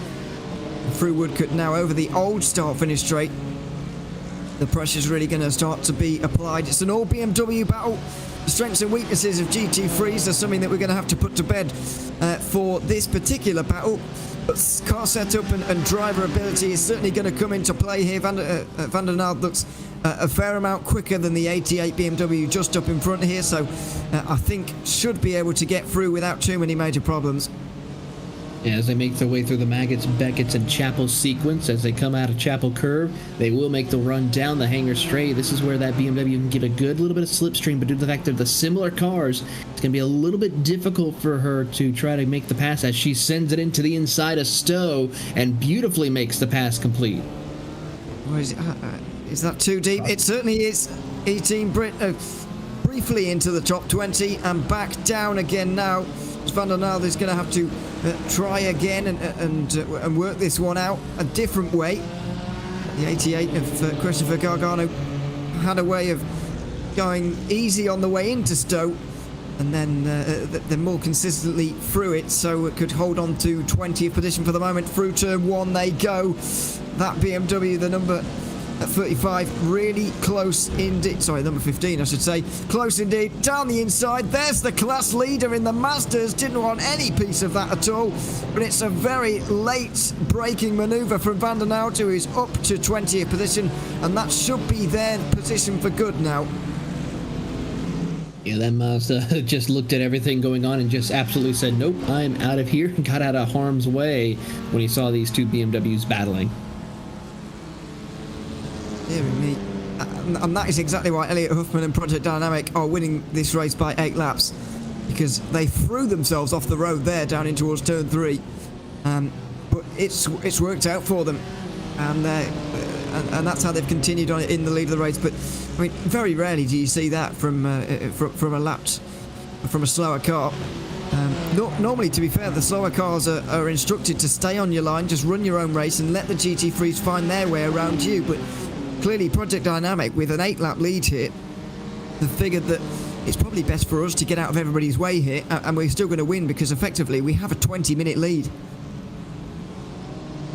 Through Woodcut now over the old start-finish straight. The pressure's really going to start to be applied. It's an all BMW battle. The strengths and weaknesses of GT3s are something that we're going to have to put to bed for this particular battle. But car setup and driver ability is certainly going to come into play here. Van der Naald looks a fair amount quicker than the 88 BMW just up in front here, so I think should be able to get through without too many major problems. As they make their way through the Maggots, Beckett's, and Chapel sequence, as they come out of Chapel Curve, they will make the run down the Hangar Straight. This is where that BMW can get a good little bit of slipstream, but due to the fact that the similar cars, it's going to be a little bit difficult for her to try to make the pass as she sends it into the inside of Stowe and beautifully makes the pass complete. Or is that too deep? It certainly is. 18 Brit briefly into the top 20 and back down again now. Van der Naald is going to have to try again and work this one out a different way. The 88 of Christopher Gargano had a way of going easy on the way into Stowe and then more consistently through it, so it could hold on to 20th position for the moment. Through turn 1 they go. That BMW, the number 35, really close indeed. Sorry, number 15 I should say. Close indeed. Down the inside, there's the class leader in the Mazdas. Didn't want any piece of that at all, but it's a very late braking manoeuvre from Van der Naald, who is up to 20th position, and that should be their position for good now. Yeah, that Mazda just looked at everything going on and just absolutely said, nope, I'm out of here, and got out of harm's way when he saw these two BMWs battling. Dear me. And that is exactly why Elliot Huffman and Project Dynamic are winning this race by 8 laps, because they threw themselves off the road there down in towards turn 3, but it's worked out for them, and that's how they've continued on in the lead of the race. But I mean, very rarely do you see that from a slower car. Normally, to be fair, the slower cars are instructed to stay on your line, just run your own race and let the GT3s find their way around you. But clearly Project Dynamic, with an 8-lap lead here, have figured that it's probably best for us to get out of everybody's way here, and we're still going to win because effectively we have a 20-minute lead.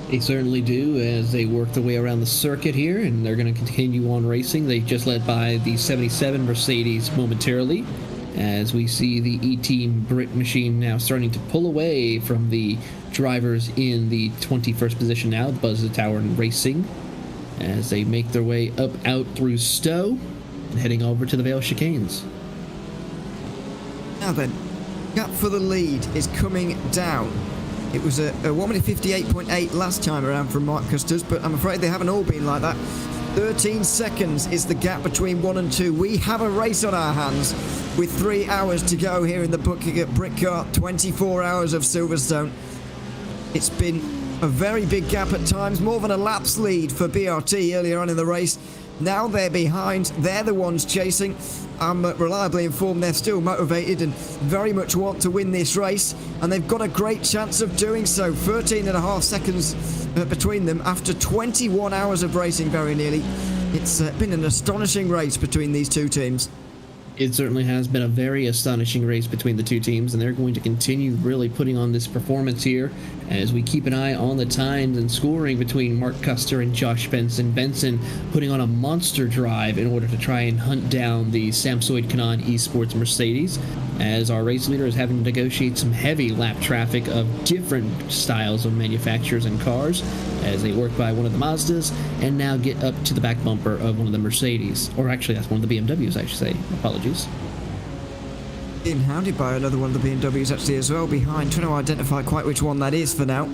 They certainly do, as they work their way around the circuit here, and they're going to continue on racing. They just led by the 77 Mercedes momentarily, as we see the E-Team Brit machine now starting to pull away from the drivers in the 21st position now, Buzz Tower and Racing, as they make their way up out through Stowe and heading over to the Vale chicanes. Now then, gap for the lead is coming down. It was a 1 minute 58.8 last time around from Mark Custers, but I'm afraid they haven't all been like that. 13 seconds is the gap between 1 and 2. We have a race on our hands with 3 hours to go here in the ButtKicker Britcar 24 Hours of Silverstone. It's been a very big gap at times, more than a lap's lead for BRT earlier on in the race. Now they're behind, they're the ones chasing. I'm reliably informed they're still motivated and very much want to win this race, and they've got a great chance of doing so. 13.5 seconds between them after 21 hours of racing, very nearly. It's been an astonishing race between these two teams. It certainly has been a very astonishing race between the two teams, and they're going to continue really putting on this performance here as we keep an eye on the times and scoring between Mark Custer and Josh Benson. Benson putting on a monster drive in order to try and hunt down the Samsoid Kanan Esports Mercedes, as our race leader is having to negotiate some heavy lap traffic of different styles of manufacturers and cars as they work by one of the Mazdas and now get up to the back bumper of one of the Mercedes, or actually that's one of the BMWs, I should say. Apologies. Being hounded by another one of the BMWs actually as well behind, trying to identify quite which one that is for now.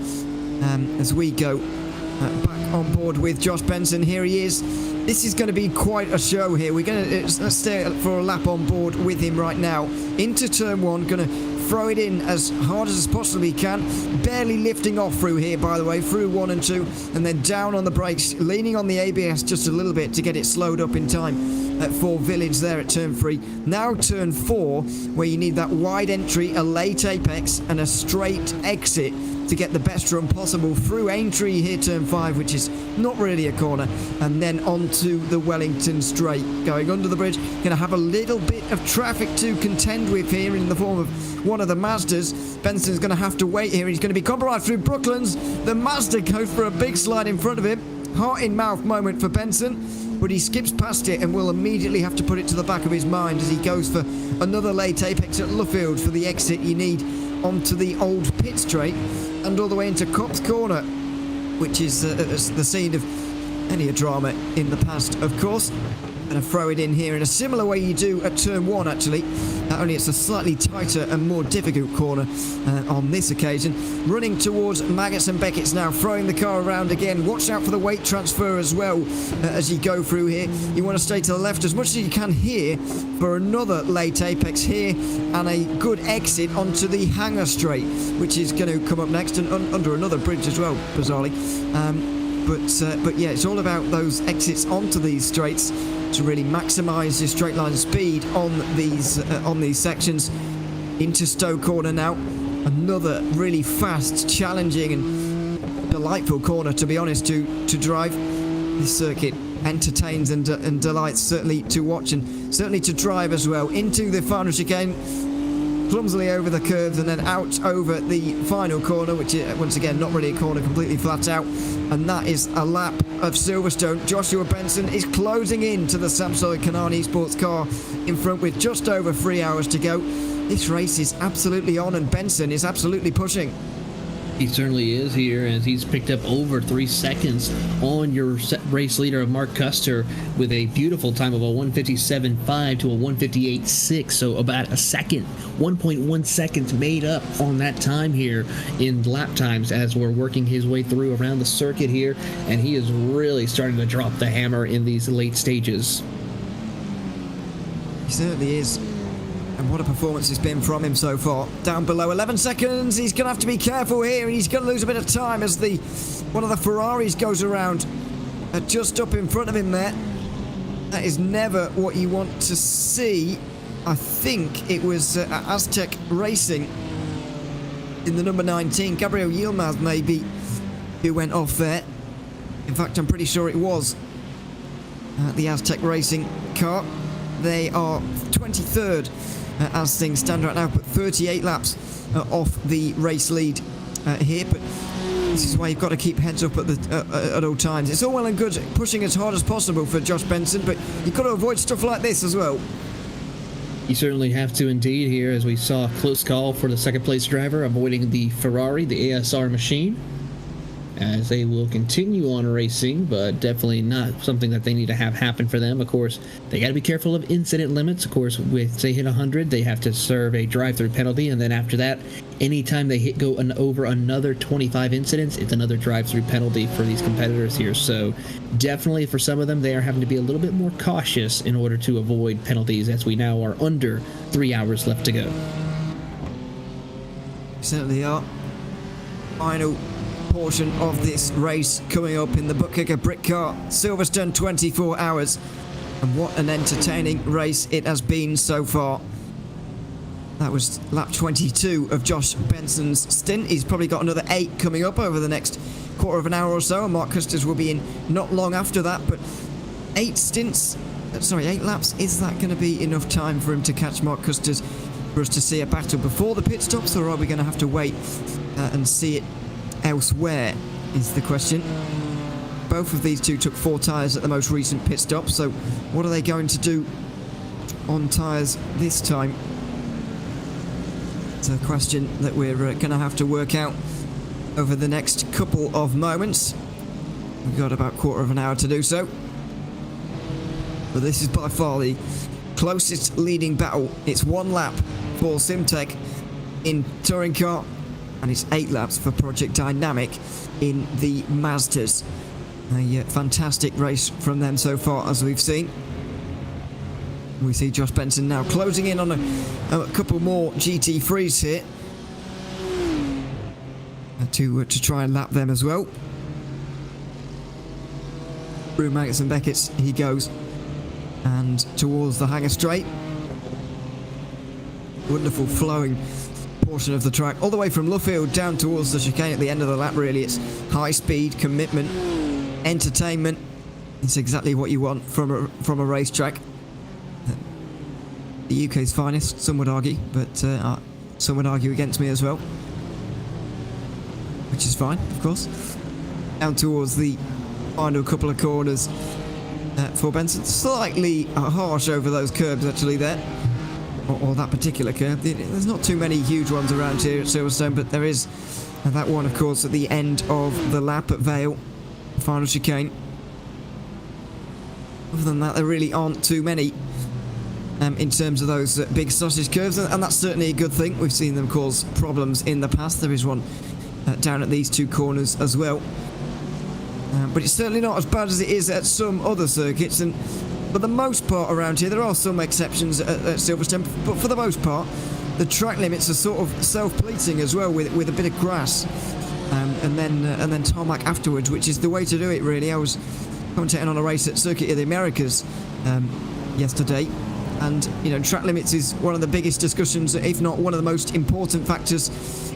As we go back on board with Josh Benson, here he is. This is going to be quite a show here. We're going to let's stay for a lap on board with him right now. Into turn 1, going to throw it in as hard as possibly can. Barely lifting off through here, by the way, through 1 and 2, and then down on the brakes, leaning on the ABS just a little bit to get it slowed up in time for Village there at turn 3. Now turn 4, where you need that wide entry, a late apex, and a straight exit to get the best run possible through Aintree here, turn 5, which is not really a corner, and then onto the Wellington straight. Going under the bridge, going to have a little bit of traffic to contend with here in the form of one of the Mazdas. Benson's going to have to wait here. He's going to be compromised through Brooklands. The Mazda goes for a big slide in front of him. Heart in mouth moment for Benson, but he skips past it and will immediately have to put it to the back of his mind as he goes for another late apex at Luffield for the exit you need onto the old pit straight and all the way into Cops Corner, which is the scene of any drama in the past, of course. And throw it in here in a similar way you do at turn 1, actually. Only it's a slightly tighter and more difficult corner on this occasion. Running towards Maggots and Beckett's now, throwing the car around again. Watch out for the weight transfer as well as you go through here. You want to stay to the left as much as you can here for another late apex here and a good exit onto the Hangar Straight, which is going to come up next and under another bridge as well, bizarrely. But yeah, it's all about those exits onto these straights to really maximise your straight line speed on these sections. Into Stowe Corner now, another really fast, challenging and delightful corner, to be honest, to drive. This circuit entertains and delights, certainly to watch and certainly to drive as well. Into the final chicane, clumsily over the curves and then out over the final corner, which is once again not really a corner, completely flat out, and that is a lap of Silverstone. Joshua Benson is closing in to the Samsung Kanani Esports car in front with just over 3 hours to go. This race is absolutely on and Benson is absolutely pushing. He certainly is here, as he's picked up over 3 seconds on your race leader of Mark Custer with a beautiful time of a 1:57.5 to a 1:58.6, so about a second, 1.1 seconds made up on that time here in lap times as we're working his way through around the circuit here, and he is really starting to drop the hammer in these late stages. He certainly is. And what a performance it's been from him so far. Down below 11 seconds. He's going to have to be careful here, and he's going to lose a bit of time as one of the Ferraris goes around just up in front of him there. That is never what you want to see. I think it was Aztec Racing in the number 19, Gabriel Yilmaz maybe, who went off there. In fact, I'm pretty sure it was the Aztec Racing car. They are 23rd as things stand right now, but 38 laps off the race lead here. But this is why you've got to keep heads up at all times. It's all well and good pushing as hard as possible for Josh Benson, but you've got to avoid stuff like this as well. You certainly have to indeed here, as we saw a close call for the second place driver, avoiding the Ferrari, the ASR machine, as they will continue on racing, but definitely not something that they need to have happen for them. Of course, they got to be careful of incident limits. Of course, if they hit 100, they have to serve a drive-through penalty, and then after that, anytime they go over another 25 incidents, it's another drive-through penalty for these competitors here. So definitely for some of them, they are having to be a little bit more cautious in order to avoid penalties, as we now are under 3 hours left to go. Certainly are. Final portion of this race coming up in the ButtKicker Britcar Silverstone 24 hours, and what an entertaining race it has been so far. That was lap 22 of Josh Benson's stint. He's probably got another 8 coming up over the next quarter of an hour or so, and Mark Custers will be in not long after that. But 8 laps, is that going to be enough time for him to catch Mark Custers for us to see a battle before the pit stops, or are we going to have to wait and see it elsewhere, is the question. Both of these two took 4 tyres at the most recent pit stop, so what are they going to do on tyres this time? It's a question that we're going to have to work out over the next couple of moments. We've got about quarter of an hour to do so. But this is by far the closest leading battle. It's 1 lap for Simtech in touring car, and it's 8 laps for Project Dynamic in the Mazdas. A fantastic race from them so far, as we've seen. We see Josh Benson now closing in on a couple more GT3s here to try and lap them as well. Through Maggots and Beckett's he goes, and towards the Hangar Straight. Wonderful flowing portion of the track, all the way from Luffield down towards the chicane at the end of the lap. Really, it's high speed, commitment, entertainment. It's exactly what you want from a racetrack. The UK's finest, some would argue, but some would argue against me as well, which is fine, of course. Down towards the final couple of corners for Benson. Slightly harsh over those curbs, actually, there. Or that particular curb. There's not too many huge ones around here at Silverstone, but there is that one, of course, at the end of the lap at Vale, final chicane. Other than that, there really aren't too many in terms of those big sausage curves, and that's certainly a good thing. We've seen them cause problems in the past. There is one down at these two corners as well. But it's certainly not as bad as it is at some other circuits, and for the most part around here, there are some exceptions at Silverstone, but for the most part, the track limits are sort of self-pleating as well, with a bit of grass, and then tarmac afterwards, which is the way to do it, really. I was commentating on a race at Circuit of the Americas yesterday, and track limits is one of the biggest discussions, if not one of the most important factors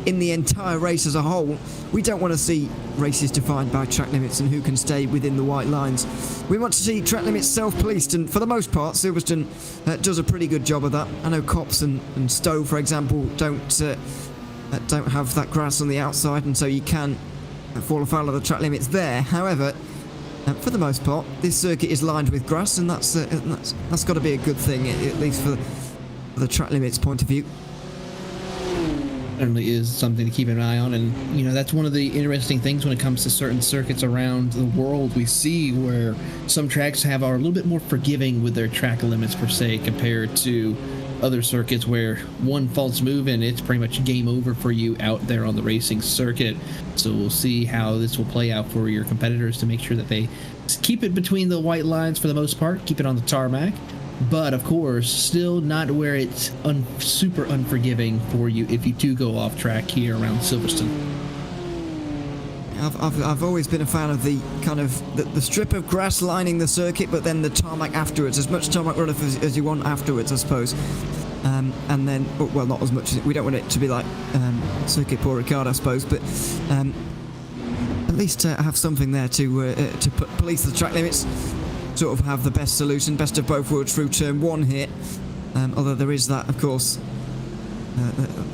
in the entire race as a whole. We don't want to see races defined by track limits and who can stay within the white lines. We want to see track limits self-policed, and for the most part, Silverstone does a pretty good job of that. I know Copse and Stowe, for example, don't have that grass on the outside, and so you can fall afoul of the track limits there. However, for the most part, this circuit is lined with grass, and that's got to be a good thing, at least for the track limits point of view. Certainly is something to keep an eye on, and that's one of the interesting things when it comes to certain circuits around the world. We see where some tracks are a little bit more forgiving with their track limits per se, compared to other circuits where one false move and it's pretty much game over for you out there on the racing circuit. So we'll see how this will play out for your competitors to make sure that they keep it between the white lines for the most part, keep it on the tarmac, but of course still not where it's super unforgiving for you if you do go off track here around Silverstone. I've always been a fan of the kind of the strip of grass lining the circuit, but then the tarmac afterwards, as much tarmac runoff as you want afterwards, I suppose. And then, well, not as much. We don't want it to be like Circuit Paul Ricard, I suppose, but at least have something there to police the track limits. Sort of have the best solution, best of both worlds through turn one here. Although there is that, of course,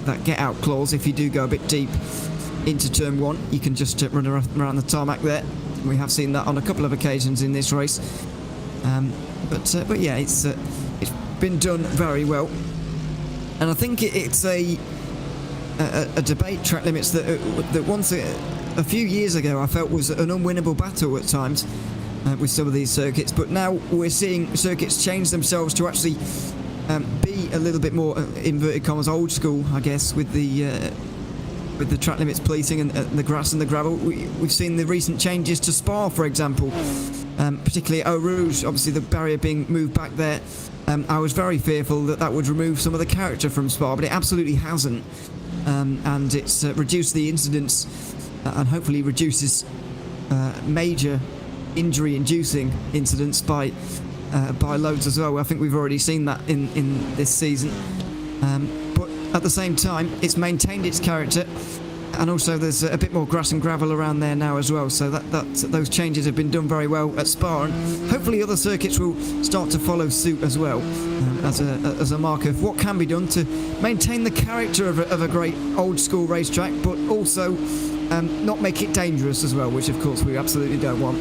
that get out clause. If you do go a bit deep into turn one, you can just run around the tarmac there. We have seen that on a couple of occasions in this race. But yeah, it's been done very well, and I think it's a debate, track limits, that once a few years ago I felt was an unwinnable battle at times with some of these circuits, but now we're seeing circuits change themselves to actually be a little bit more inverted commas old school, I guess, with the track limits policing and the grass and the gravel. We've seen the recent changes to Spa, for example, particularly at Eau Rouge, obviously the barrier being moved back there. I was very fearful that would remove some of the character from Spa, but it absolutely hasn't, and it's reduced the incidents and hopefully reduces major injury-inducing incidents by loads as well. I think we've already seen that in this season. But at the same time, it's maintained its character, and also there's a bit more grass and gravel around there now as well. So those changes have been done very well at Spa, and hopefully other circuits will start to follow suit as well, as a mark of what can be done to maintain the character of a great old school racetrack, but also not make it dangerous as well, which of course we absolutely don't want.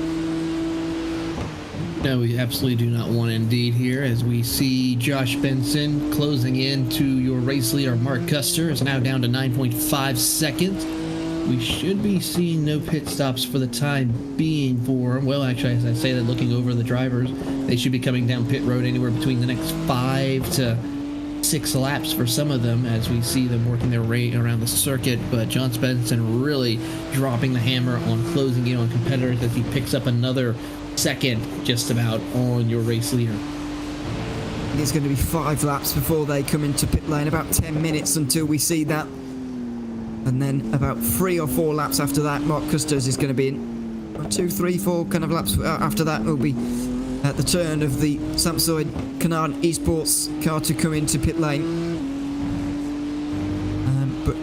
No, we absolutely do not want indeed here, as we see Josh Benson closing in to your race leader. Mark Custer is now down to 9.5 seconds. We should be seeing no pit stops for the time being for, well, actually, as I say that, looking over the drivers, they should be coming down pit road anywhere between the next 5 to 6 laps for some of them, as we see them working their way around the circuit. But John Benson really dropping the hammer on closing in on competitors as he picks up another second just about on your race leader. It's going to be 5 laps before they come into pit lane, about 10 minutes until we see that, and then about 3 or 4 laps after that Mark Custers is going to be in. 2, 3, 4 kind of laps after that will be at the turn of the Samsung Canard esports car to come into pit lane. But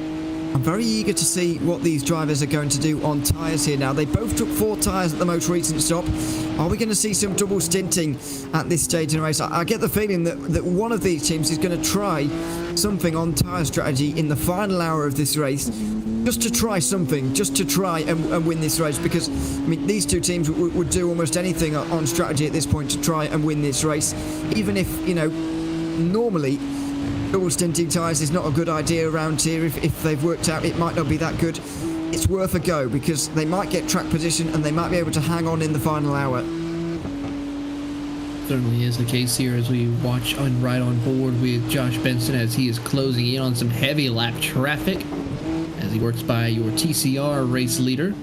very eager to see what these drivers are going to do on tyres here now. They both took 4 tyres at the most recent stop. Are we going to see some double stinting at this stage in the race? I get the feeling that one of these teams is going to try something on tyre strategy in the final hour of this race, just to try something, just to try and win this race, because I mean these two teams would do almost anything on strategy at this point to try and win this race, even if, you know, normally double stinting tyres is not a good idea around here. If they've worked out it might not be that good, it's worth a go, because they might get track position and they might be able to hang on in the final hour. Certainly is the case here as we watch and ride on board with Josh Benson as he is closing in on some heavy lap traffic as he works by your TCR race leader.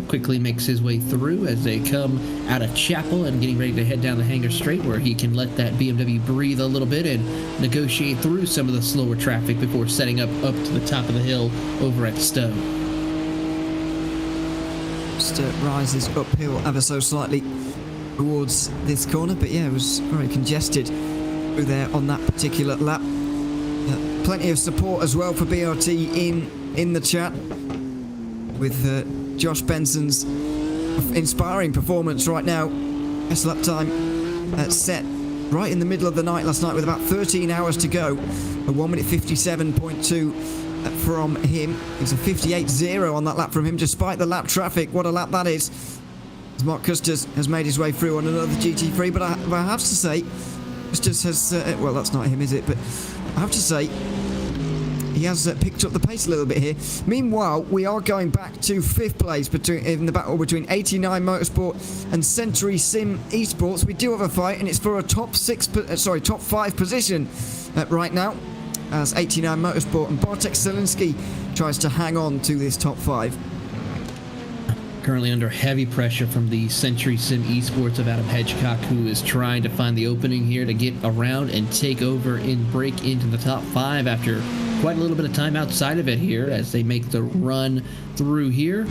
Quickly makes his way through as they come out of Chapel and getting ready to head down the hangar straight, where he can let that BMW breathe a little bit and negotiate through some of the slower traffic before setting up to the top of the hill over at Stowe. Just rises uphill ever so slightly towards this corner, but yeah, it was very congested through there on that particular lap. Plenty of support as well for BRT in the chat with Josh Benson's inspiring performance right now. Best lap time set right in the middle of the night last night with about 13 hours to go. A 1 minute 57.2 from him. It's a 58.0 on that lap from him, despite the lap traffic. What a lap that is. As Mark Custis has made his way through on another GT3, but I have to say, Custis has, well, that's not him, is it? But I have to say, he has picked up the pace a little bit here. Meanwhile, we are going back to 5th place in the battle between 89 Motorsport and Century Sim Esports. We do have a fight, and it's for a top 5 position right now, as 89 Motorsport and Bartek Selinski tries to hang on to this top 5. Currently under heavy pressure from the Century Sim Esports of Adam Hedgecock, who is trying to find the opening here to get around and take over and break into the top 5 after quite a little bit of time outside of it here as they make the run through here.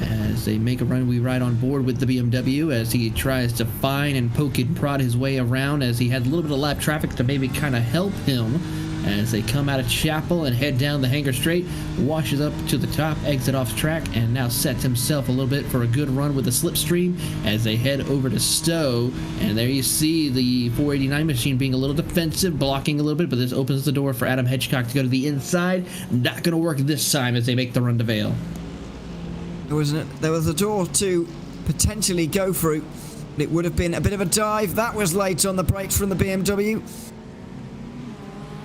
As they make a run, we ride on board with the BMW as he tries to find and poke and prod his way around, as he had a little bit of lap traffic to maybe kind of help him as they come out of Chapel and head down the hangar straight, washes up to the top, exit off track, and now sets himself a little bit for a good run with the slipstream as they head over to Stowe. And there you see the 489 machine being a little defensive, blocking a little bit, but this opens the door for Adam Hedgecock to go to the inside. Not going to work this time as they make the run to Vale. There was a door to potentially go through. It would have been a bit of a dive. That was late on the brakes from the BMW.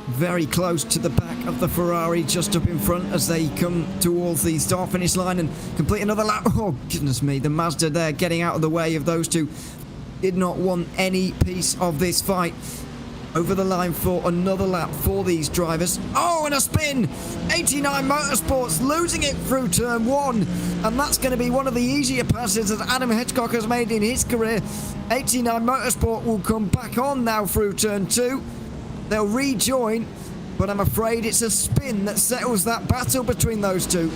Very close to the back of the Ferrari, just up in front as they come towards the start-finish line and complete another lap. Oh, goodness me, the Mazda there getting out of the way of those two. Did not want any piece of this fight. Over the line for another lap for these drivers. Oh, and a spin! 89 Motorsports losing it through turn 1. And that's going to be one of the easier passes that Adam Hedgecock has made in his career. 89 Motorsport will come back on now through turn 2. They'll rejoin, but I'm afraid it's a spin that settles that battle between those two.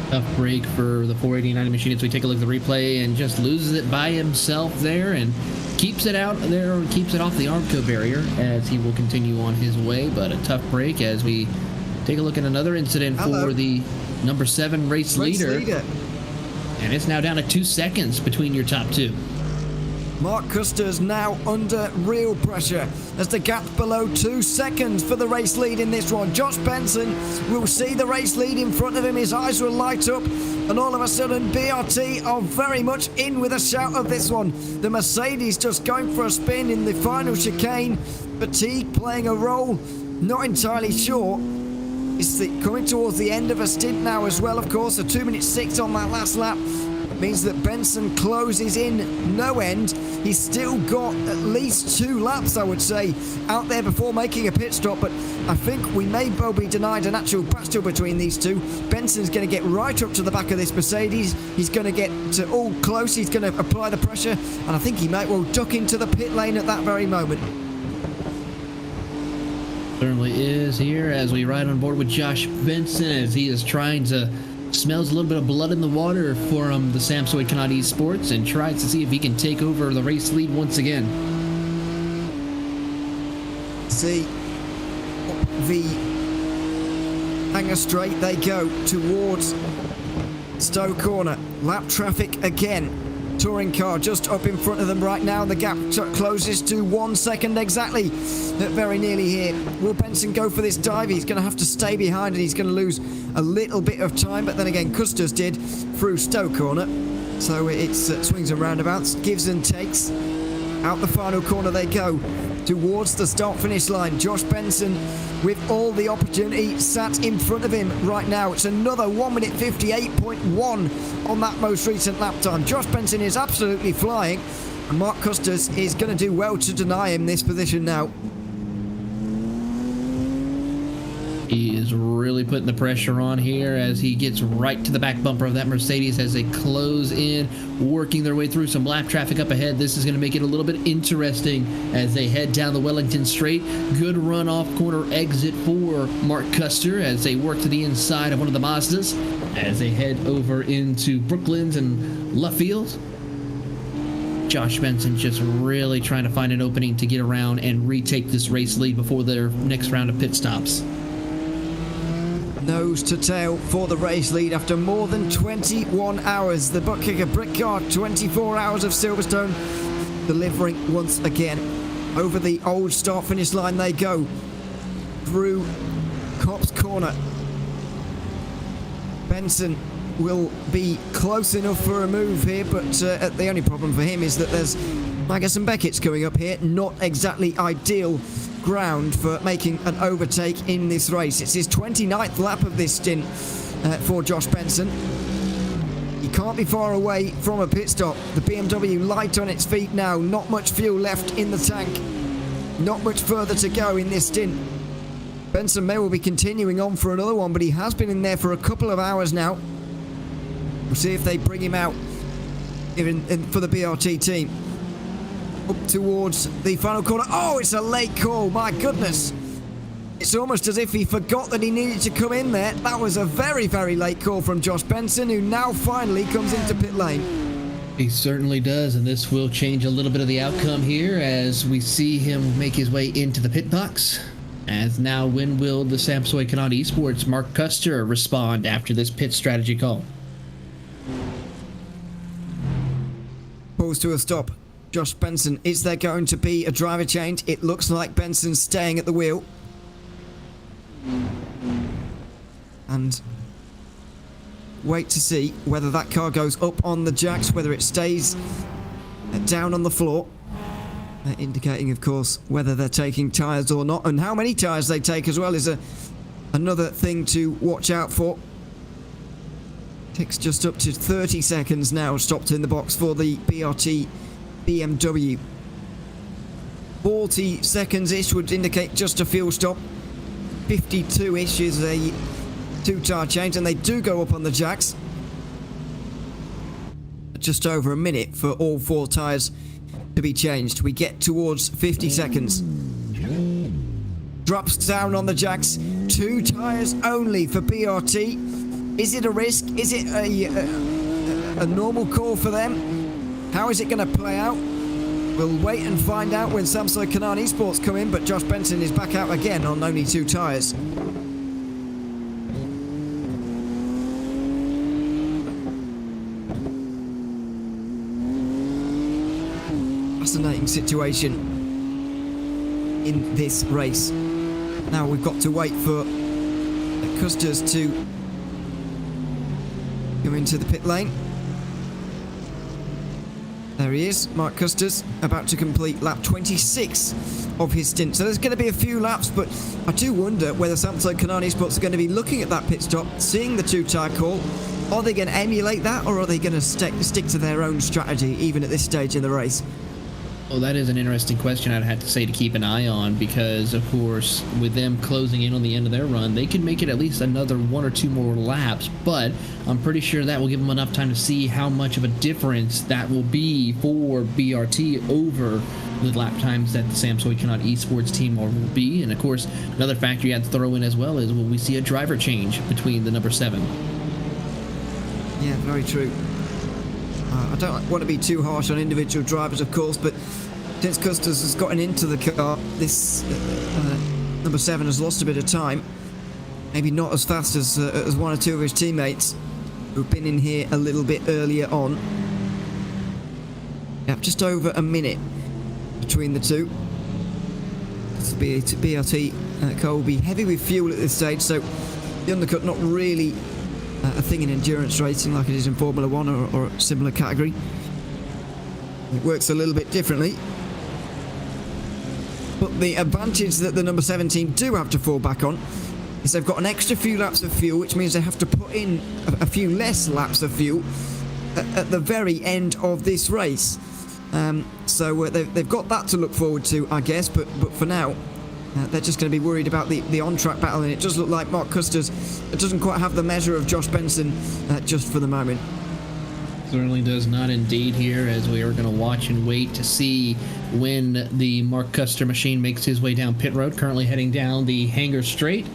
Tough break for the 489 machine as we take a look at the replay, and just loses it by himself there and keeps it out there, keeps it off the Armco barrier as he will continue on his way. But a tough break as we take a look at another incident for the number 7 race leader. And it's now down to 2 seconds between your top 2. Mark Custer's now under real pressure as the gap below 2 seconds for the race lead in this one. Josh Benson will see the race lead in front of him. His eyes will light up, and all of a sudden BRT are very much in with a shout of this one. The Mercedes just going for a spin in the final chicane. Fatigue playing a role, not entirely sure. It's coming towards the end of a stint now as well, of course. A 2 minute 6 on that last lap means that Benson closes in no end. He's still got at least 2 laps, I would say, out there before making a pit stop, but I think we may well be denied an actual battle between these two. Benson's going to get right up to the back of this Mercedes. He's going to get all close. He's going to apply the pressure, and I think he might well duck into the pit lane at that very moment. Certainly is here as we ride on board with Josh Benson as he is trying to smells a little bit of blood in the water for the Samsoy Kanat Esports and tries to see if he can take over the race lead once again. See the Hanger straight they go towards Stowe Corner. Lap traffic again. Touring car just up in front of them right now. The gap closes to 1 second exactly. Very nearly here. Will Benson go for this dive? He's going to have to stay behind and he's going to lose a little bit of time. But then again, Custers did through Stowe Corner. So it's swings and roundabouts. Gives and takes. Out the final corner they go towards the start-finish line. Josh Benson with all the opportunity sat in front of him right now. It's another 1 minute 58.1 on that most recent lap time. Josh Benson is absolutely flying, and Mark Custers is going to do well to deny him this position now. He is really putting the pressure on here as he gets right to the back bumper of that Mercedes as they close in, working their way through some lap traffic up ahead. This is going to make it a little bit interesting as they head down the Wellington Straight. Good run off corner exit for Mark Custer as they work to the inside of one of the Mazdas as they head over into Brooklands and Luffield. Josh Benson just really trying to find an opening to get around and retake this race lead before their next round of pit stops. Nose to tail for the race lead after more than 21 hours. The ButtKicker Britcar 24 hours of Silverstone delivering once again. Over the old start-finish line they go through Copse Corner. Benson will be close enough for a move here, but the only problem for him is that there's Magus and Beckett's coming up here. Not exactly ideal ground for making an overtake in this race. It's his 29th lap of this stint for Josh Benson. He can't be far away from a pit stop. The BMW light on its feet now. Not much fuel left in the tank. Not much further to go in this stint. Benson may well be continuing on for another one, but he has been in there for a couple of hours now. We'll see if they bring him out for the BRT team. Up towards the final corner. Oh, it's a late call. My goodness. It's almost as if he forgot that he needed to come in there. That was a very, very late call from Josh Benson, who now finally comes into pit lane. He certainly does, and this will change a little bit of the outcome here as we see him make his way into the pit box. As now, when will the Samsoi Kanata Esports Mark Custer respond after this pit strategy call? Pulls to a stop. Josh Benson, is there going to be a driver change? It looks like Benson's staying at the wheel. And wait to see whether that car goes up on the jacks, whether it stays down on the floor. Indicating, of course, whether they're taking tyres or not. And how many tyres they take as well is another thing to watch out for. Takes just up to 30 seconds now, stopped in the box for the BRT BMW. 40 seconds-ish would indicate just a fuel stop. 52-ish is a two-tyre change, and they do go up on the jacks. Just over a minute for all four tyres to be changed. We get towards 50 seconds. Drops down on the jacks. 2 tyres only for BRT. Is it a risk? Is it a normal call for them? How is it going to play out? We'll wait and find out when Samsung Kanata Esports come in, but Josh Benson is back out again on only 2 tyres. Fascinating situation in this race. Now we've got to wait for Custers to go into the pit lane. There he is, Mark Custers, about to complete lap 26 of his stint. So there's going to be a few laps, but I do wonder whether Samsung Kanata Esports are going to be looking at that pit stop, seeing the 2-tyre call. Are they going to emulate that, or are they going to stick to their own strategy, even at this stage in the race? Well, that is an interesting question I'd have to say to keep an eye on because, of course, with them closing in on the end of their run, they can make it at least another 1 or 2 more laps, but I'm pretty sure that will give them enough time to see how much of a difference that will be for BRT over the lap times that the Samsoi Kanata Esports team will be. And, of course, another factor you have to throw in as well is will we see a driver change between the number 7? Yeah, very true. I don't want to be too harsh on individual drivers, of course, but since Custers has gotten into the car, this number 7 has lost a bit of time. maybe not as fast as one or two of his teammates who've been in here a little bit earlier on. Yeah, just over a minute between the two. This will be a BRT car will be heavy with fuel at this stage, so the undercut not really a thing in endurance racing like it is in Formula 1 or a similar category. It works a little bit differently. But the advantage that the number 7 team do have to fall back on is they've got an extra few laps of fuel, which means they have to put in a few less laps of fuel at the very end of this race. So they've got that to look forward to, I guess, but for now, they're just going to be worried about the on-track battle, and it does look like Mark Custers doesn't quite have the measure of Josh Benson just for the moment. Certainly does not indeed here, as we are going to watch and wait to see when the Mark Custer machine makes his way down pit road, currently heading down the Hangar Straight.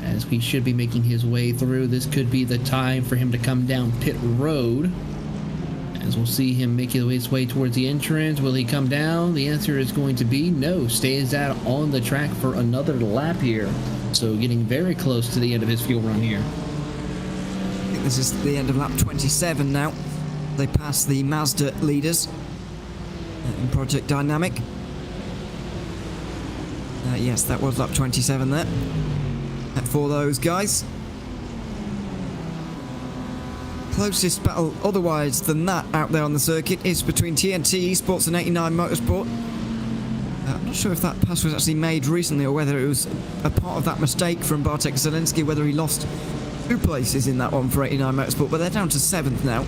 As he should be making his way through, this could be the time for him to come down pit road. As we'll see him making his way towards the entrance. Will he come down? The answer is going to be no. Stays out on the track for another lap here. So getting very close to the end of his fuel run here. I think this is the end of lap 27 now. They pass the Mazda leaders in Project Dynamic. Yes, that was lap 27 there for those guys. Closest battle otherwise than that out there on the circuit is between TNT Esports and 89 Motorsport. I'm not sure if that pass was actually made recently or whether it was a part of that mistake from Bartek Zelensky, whether he lost 2 places in that one for 89 Motorsport, but they're down to 7th now.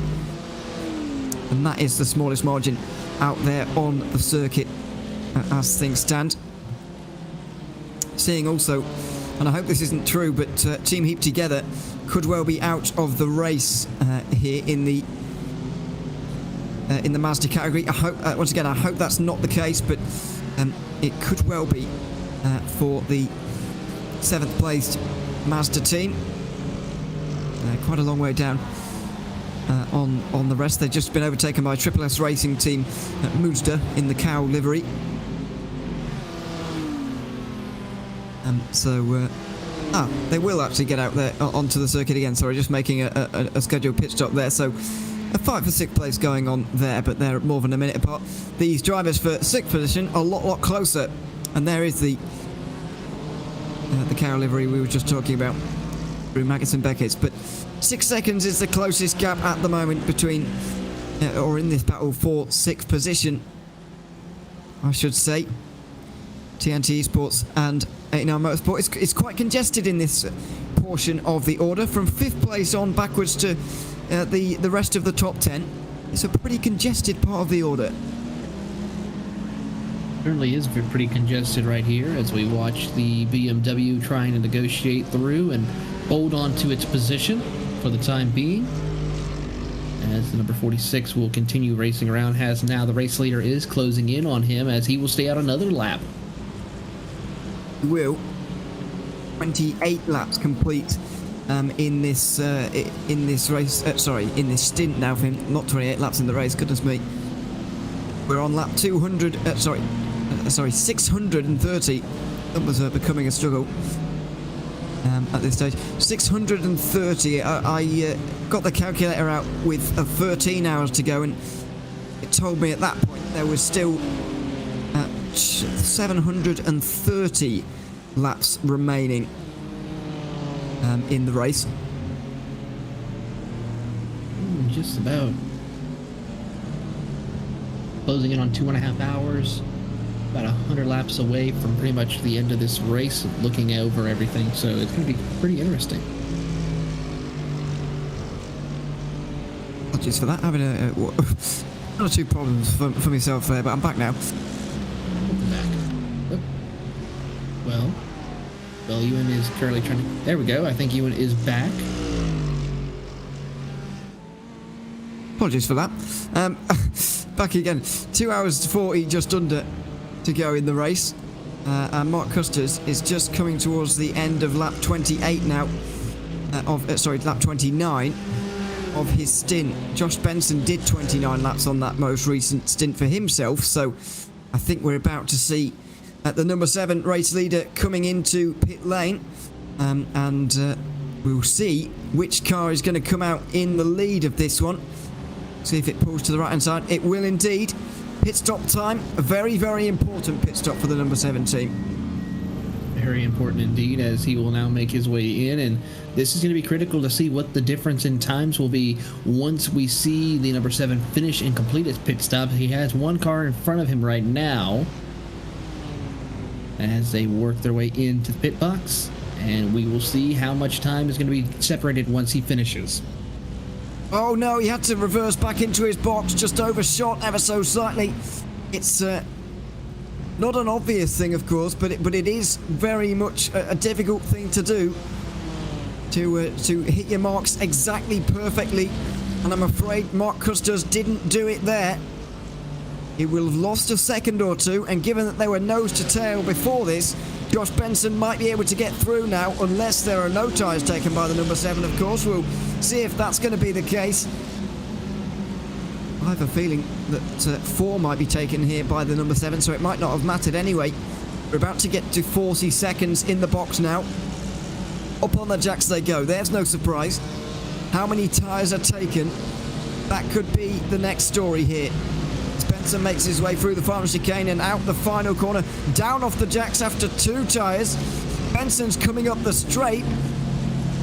And that is the smallest margin out there on the circuit as things stand. Seeing also, and I hope this isn't true, but Team Heap Together could well be out of the race here in the Mazda category. I hope, once again, I hope that's not the case, but it could well be for the 7th placed Mazda team. Quite a long way down on the rest. They've just been overtaken by Triple S Racing team Mazda in the cow livery. They will actually get out there onto the circuit again. Sorry, just making a scheduled pit stop there. So a fight for 6th place going on there, but they're more than a minute apart. These drivers for 6th position are a lot closer. And there is the cow livery we were just talking about through Maggots and Beckett's. But 6 seconds is the closest gap at the moment between, or in this battle for 6th position, I should say. TNT Esports and 89 Motorsport. It's quite congested in this portion of the order. From 5th place on backwards to the rest of the top 10. It's a pretty congested part of the order. Certainly is pretty congested right here as we watch the BMW trying to negotiate through and hold on to its position for the time being. As the number 46 will continue racing around, as now the race leader is closing in on him as he will stay out another lap. Will 28 laps complete in this race. In this stint now for him. Not 28 laps in the race. Goodness me. We're on lap 630. Numbers are becoming a struggle at this stage. 630. I got the calculator out with 13 hours to go, and it told me at that point there was still 730 laps remaining in the race. Just about closing in on 2.5 hours, about 100 laps away from pretty much the end of this race, looking over everything, so it's going to be pretty interesting. Apologies for that, having one or two problems for myself there, but I'm back now. Welcome back. Oh. Well, Ewan is currently trying to... There we go. I think Ewan is back. Apologies for that. Back again. 2 hours 40, just under to go in the race. And Mark Custers is just coming towards the end of lap 28 now. Lap 29 of his stint. Josh Benson did 29 laps on that most recent stint for himself, so I think we're about to see the number 7 race leader coming into pit lane. and we'll see which car is going to come out in the lead of this one. See if it pulls to the right hand side. It will indeed. Pit stop time, a very, very important pit stop for the number 7 team. Very important indeed, as he will now make his way in, and this is going to be critical to see what the difference in times will be once we see the number 7 finish and complete his pit stop. He has one car in front of him right now as they work their way into the pit box, and we will see how much time is going to be separated once he finishes. Oh no, he had to reverse back into his box, just overshot ever so slightly. It's not an obvious thing, of course, but it is very much a difficult thing to do, to hit your marks exactly perfectly, and I'm afraid Mark Custos didn't do it there. He will have lost a second or two, and given that they were nose to tail before this, Josh Benson might be able to get through now, unless there are no tyres taken by the number 7, of course. We'll see if that's going to be the case. I have a feeling that 4 might be taken here by the number 7, so it might not have mattered anyway. We're about to get to 40 seconds in the box now. Up on the jacks they go. There's no surprise. How many tyres are taken? That could be the next story here. Spencer makes his way through the final chicane and out the final corner. Down off the jacks after 2 tyres. Benson's coming up the straight.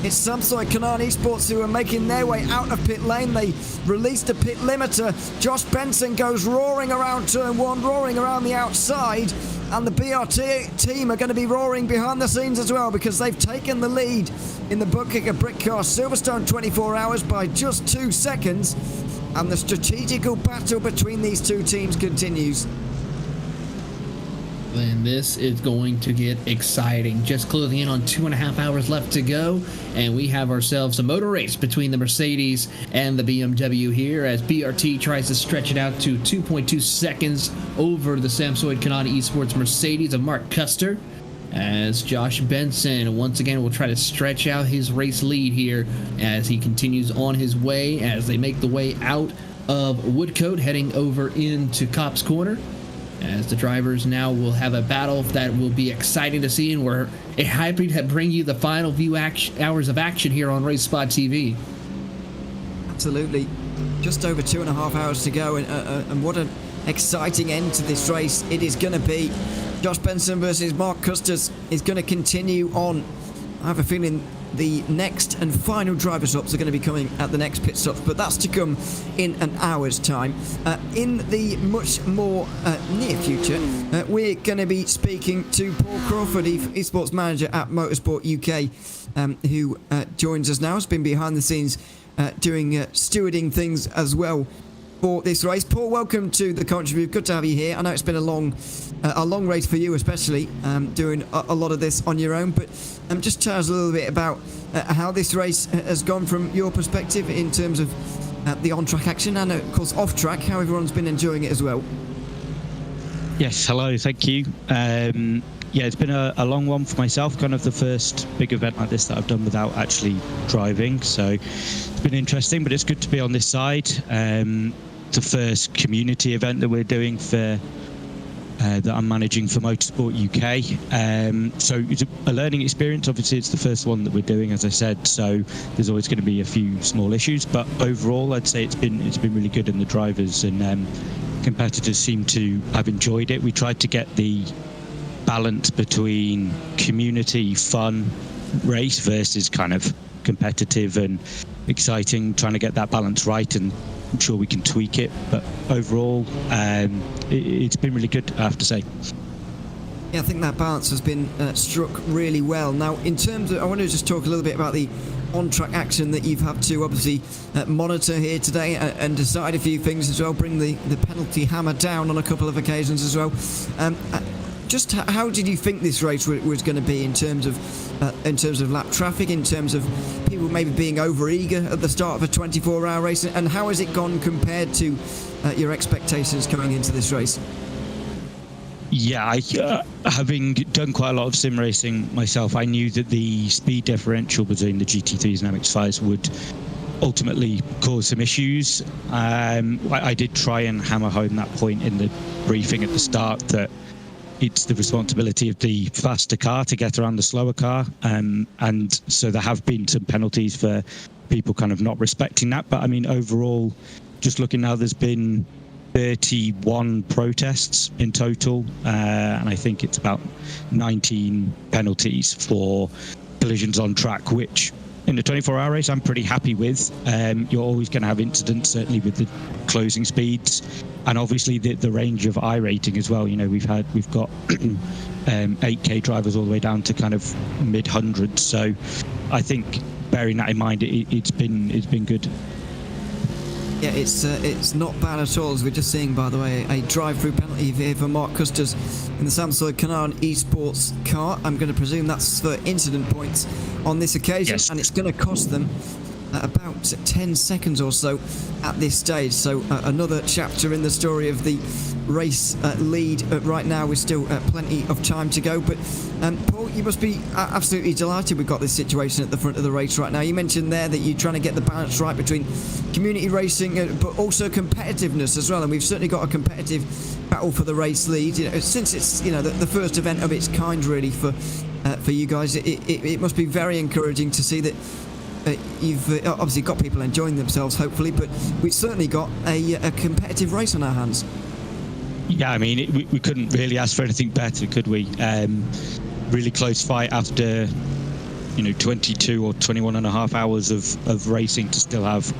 It's Samsung Canaan Esports who are making their way out of pit lane. They released the pit limiter. Josh Benson goes roaring around turn 1, roaring around the outside. And the BRT team are going to be roaring behind the scenes as well, because they've taken the lead in the ButtKicker Britcar Silverstone 24 hours by just 2 seconds. And the strategical battle between these two teams continues. And this is going to get exciting. Just closing in on 2.5 hours left to go, and we have ourselves a motor race between the Mercedes and the BMW here, as BRT tries to stretch it out to 2.2 seconds over the Samsung Canaan Esports Mercedes of Mark Custer, as Josh Benson once again will try to stretch out his race lead here as he continues on his way, as they make the way out of Woodcote, heading over into Cops Corner, as the drivers now will have a battle that will be exciting to see, and we're happy to bring you the final few hours of action here on RaceSpotTV. Absolutely. Just over 2.5 hours to go, and what an exciting end to this race it is going to be. Josh Benson versus Mark Custos is going to continue on. I have a feeling the next and final driver stops are going to be coming at the next pit stops, but that's to come in an hour's time. In the much more near future, we're going to be speaking to Paul Crawford, esports manager at Motorsport UK, who joins us now. Has been behind the scenes doing stewarding things as well for this race. Paul, welcome to the commentary booth. Good to have you here. I know it's been a long race for you, especially doing a lot of this on your own, but just tell us a little bit about how this race has gone from your perspective in terms of the on-track action and, of course, off-track, how everyone's been enjoying it as well. Yes, hello, thank you. Yeah, it's been a long one for myself, kind of the first big event like this that I've done without actually driving, so it's been interesting, but it's good to be on this side. The first community event that we're doing for that I'm managing for Motorsport UK, so it's a learning experience. Obviously it's the first one that we're doing, as I said, so there's always going to be a few small issues, but overall I'd say it's been really good, and the drivers and competitors seem to have enjoyed it. We tried to get the balance between community fun race versus kind of competitive and exciting, trying to get that balance right, and I'm sure we can tweak it, but overall it's been really good, I have to say. Yeah, I think that balance has been struck really well. Now, in terms of, I want to just talk a little bit about the on-track action that you've had to obviously monitor here today and decide a few things as well, bring the penalty hammer down on a couple of occasions as well. Just how did you think this race was going to be in terms of lap traffic, in terms of people maybe being over-eager at the start of a 24-hour race, and how has it gone compared to your expectations coming into this race? Yeah, having done quite a lot of sim racing myself, I knew that the speed differential between the GT3s and MX-5s would ultimately cause some issues. I did try and hammer home that point in the briefing at the start, that it's the responsibility of the faster car to get around the slower car, and so there have been some penalties for people kind of not respecting that. But I mean, overall, just looking now, there's been 31 protests in total, and I think it's about 19 penalties for collisions on track, which in the 24-hour race I'm pretty happy with. You're always going to have incidents, certainly with the closing speeds, and obviously the range of I rating as well. You know, we've got 8K drivers all the way down to kind of mid hundreds. So I think, bearing that in mind, it's been good. Yeah, it's not bad at all, as we're just seeing, by the way, a drive-through penalty here for Mark Custers in the Samsung Canaan Esports car. I'm going to presume that's for incident points on this occasion, yes. And it's going to cost them about 10 seconds or so at this stage. So another chapter in the story of the race lead right now, with still plenty of time to go. But Paul, you must be absolutely delighted we've got this situation at the front of the race right now. You mentioned there that you're trying to get the balance right between community racing but also competitiveness as well, and we've certainly got a competitive battle for the race lead, you know, since it's, you know, the first event of its kind really for you guys. It must be very encouraging to see that you've obviously got people enjoying themselves, hopefully, but we've certainly got a competitive race on our hands. Yeah, I mean, we couldn't really ask for anything better, could we? Really close fight after, 22 or 21 and a half hours of racing, to still have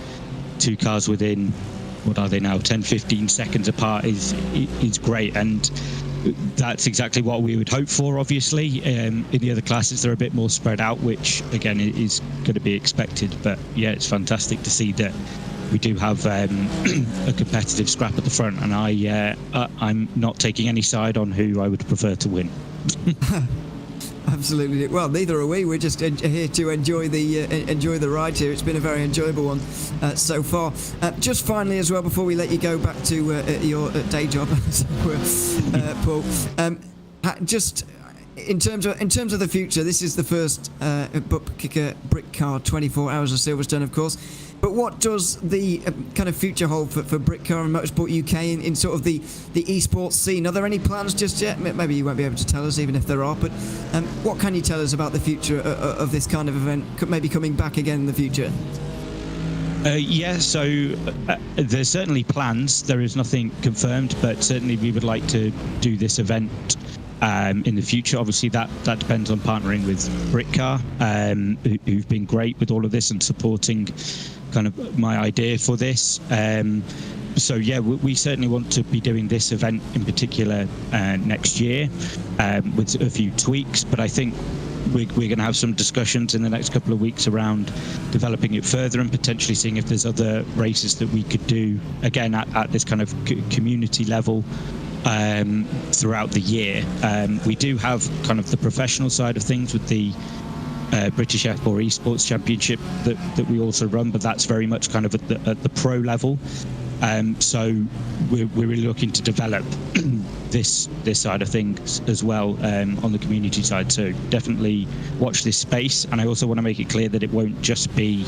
two cars within, what are they now, 10, 15 seconds apart is great. And that's exactly what we would hope for, obviously. In the other classes, they're a bit more spread out, which, again, is going to be expected. But, yeah, it's fantastic to see that we do have a competitive scrap at the front, and I'm not taking any side on who I would prefer to win. Absolutely. Well, neither are we. We're just here to enjoy the ride here. It's been a very enjoyable one so far. Just finally, as well, before we let you go back to your day job, as it were, Paul. Just in terms of the future, this is the first ButtKicker Britcar 24 Hours of Silverstone, of course. But what does the kind of future hold for Britcar and Motorsport UK in sort of the esports scene? Are there any plans just yet? Maybe you won't be able to tell us, even if there are. But what can you tell us about the future of this kind of event, maybe coming back again in the future? So there's certainly plans. There is nothing confirmed, but certainly we would like to do this event in the future. Obviously, that depends on partnering with Britcar, who've been great with all of this and supporting kind of my idea for this. So yeah, we certainly want to be doing this event in particular next year with a few tweaks, but I think we're going to have some discussions in the next couple of weeks around developing it further and potentially seeing if there's other races that we could do, again, at this kind of community level throughout the year. We do have kind of the professional side of things with the British F4 Esports Championship that we also run, but that's very much kind of at the pro level. So we're really looking to develop this side of things as well on the community side. So definitely watch this space, and I also want to make it clear that it won't just be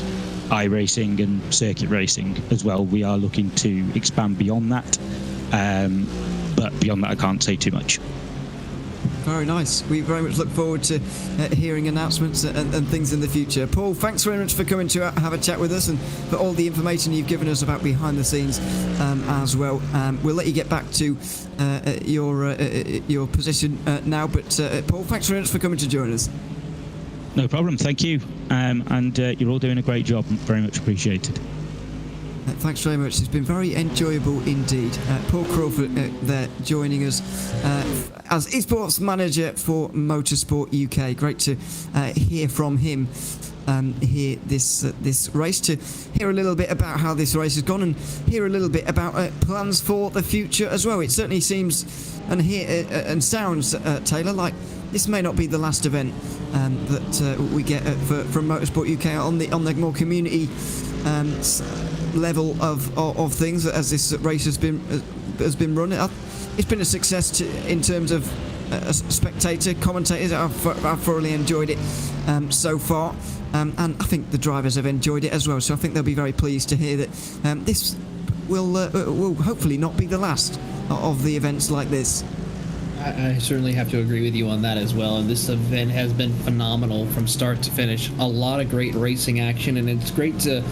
iRacing and circuit racing as well. We are looking to expand beyond that, but beyond that I can't say too much. Very nice. We very much look forward to hearing announcements and things in the future. Paul, thanks very much for coming to have a chat with us and for all the information you've given us about behind the scenes as well. We'll let you get back to your position now, but Paul, thanks very much for coming to join us. No problem. Thank you. And you're all doing a great job. Very much appreciated. Thanks very much. It's been very enjoyable indeed. Paul Crawford there joining us as esports manager for Motorsport UK. Great to hear from him here this race, to hear a little bit about how this race has gone and hear a little bit about plans for the future as well. It certainly seems and sounds, Taylor, like this may not be the last event that we get from Motorsport UK on the more community level of things as this race has been run. It's been a success in terms of spectator commentators. I've thoroughly enjoyed it so far, and I think the drivers have enjoyed it as well. So I think they'll be very pleased to hear that this will hopefully not be the last of the events like this. I certainly have to agree with you on that as well. And this event has been phenomenal from start to finish. A lot of great racing action, and it's great to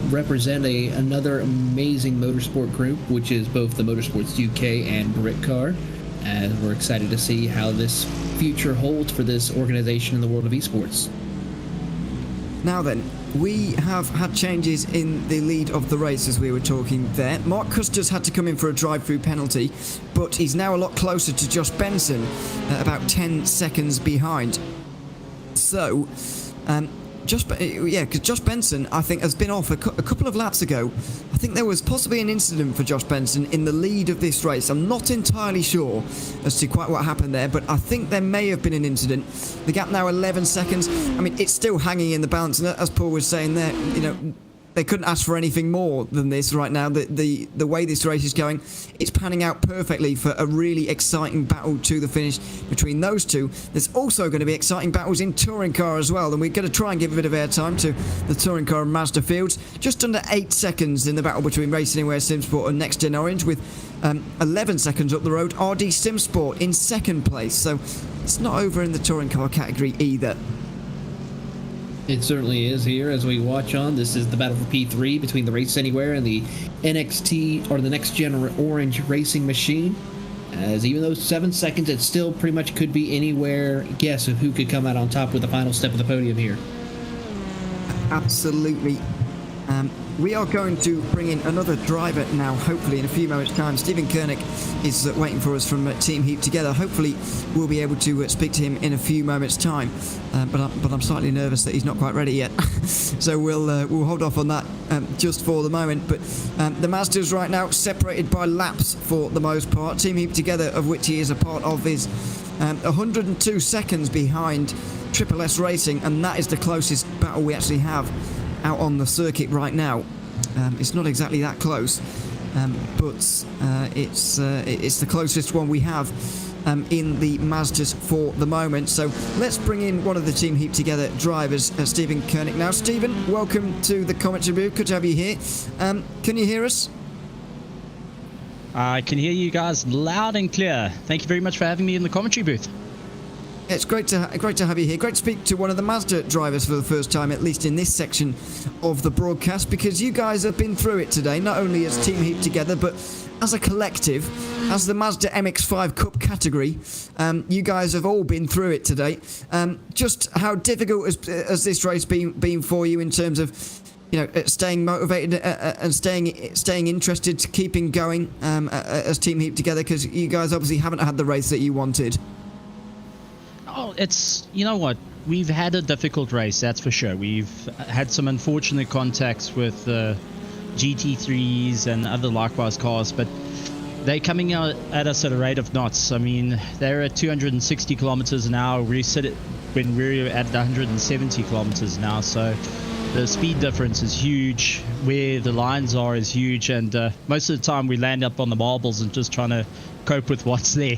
represent another amazing motorsport group, which is both the Motorsports UK and Britcar. And we're excited to see how this future holds for this organization in the world of esports. Now then, we have had changes in the lead of the race, as we were talking there. Mark Custer's had to come in for a drive-through penalty, but he's now a lot closer to Josh Benson, about 10 seconds behind. So, because Josh Benson, I think, has been off a couple of laps ago. I think there was possibly an incident for Josh Benson in the lead of this race. I'm not entirely sure as to quite what happened there, but I think there may have been an incident. The gap now 11 seconds. I mean, it's still hanging in the balance, and as Paul was saying there, you know, they couldn't ask for anything more than this right now. The way this race is going, it's panning out perfectly for a really exciting battle to the finish between those two. There's also going to be exciting battles in touring car as well, and we're going to try and give a bit of airtime to the touring car and Mazda fields. Just under 8 seconds in the battle between Race Anywhere SimSport and Next Gen Orange, with 11 seconds up the road, RD SimSport in second place. So it's not over in the touring car category either. It certainly is here as we watch on. This is the battle for P3 between the Race Anywhere and the NXT, or the Next Gen Orange Racing Machine. As even though 7 seconds, it still pretty much could be anywhere guess of who could come out on top with the final step of the podium here. Absolutely. We are going to bring in another driver now, hopefully in a few moments' time. Stephen Koenig is waiting for us from Team Heap Together. Hopefully we'll be able to speak to him in a few moments' time. But I'm slightly nervous that he's not quite ready yet. So we'll hold off on that just for the moment. But the Mazdas right now separated by laps for the most part. Team Heap Together, of which he is a part of, is 102 seconds behind Triple S Racing, and that is the closest battle we actually have out on the circuit right now. It's not exactly that close, but it's the closest one we have in the Mazdas for the moment. So let's bring in one of the Team Heap Together drivers, Stephen Koenig. Now, Stephen, welcome to the commentary booth. Good to have you here. Can you hear us? I can hear you guys loud and clear. Thank you very much for having me in the commentary booth. It's great to have you here. Great to speak to one of the Mazda drivers for the first time, at least in this section of the broadcast, because you guys have been through it today, not only as Team Heap Together, but as a collective, as the Mazda MX-5 Cup category. You guys have all been through it today. Just how difficult has this race been for you in terms of, you know, staying motivated and staying interested, keeping going as Team Heap Together, because you guys obviously haven't had the race that you wanted. Oh, it's, you know what, we've had a difficult race, that's for sure. We've had some unfortunate contacts with GT3s and other likewise cars, but they're coming out at us at a rate of knots. I mean, they're at 260 kilometers an hour. We sit it when we're at 170 kilometers an hour, so the speed difference is huge. Where the lines are is huge, and most of the time we land up on the marbles and just trying to cope with what's there.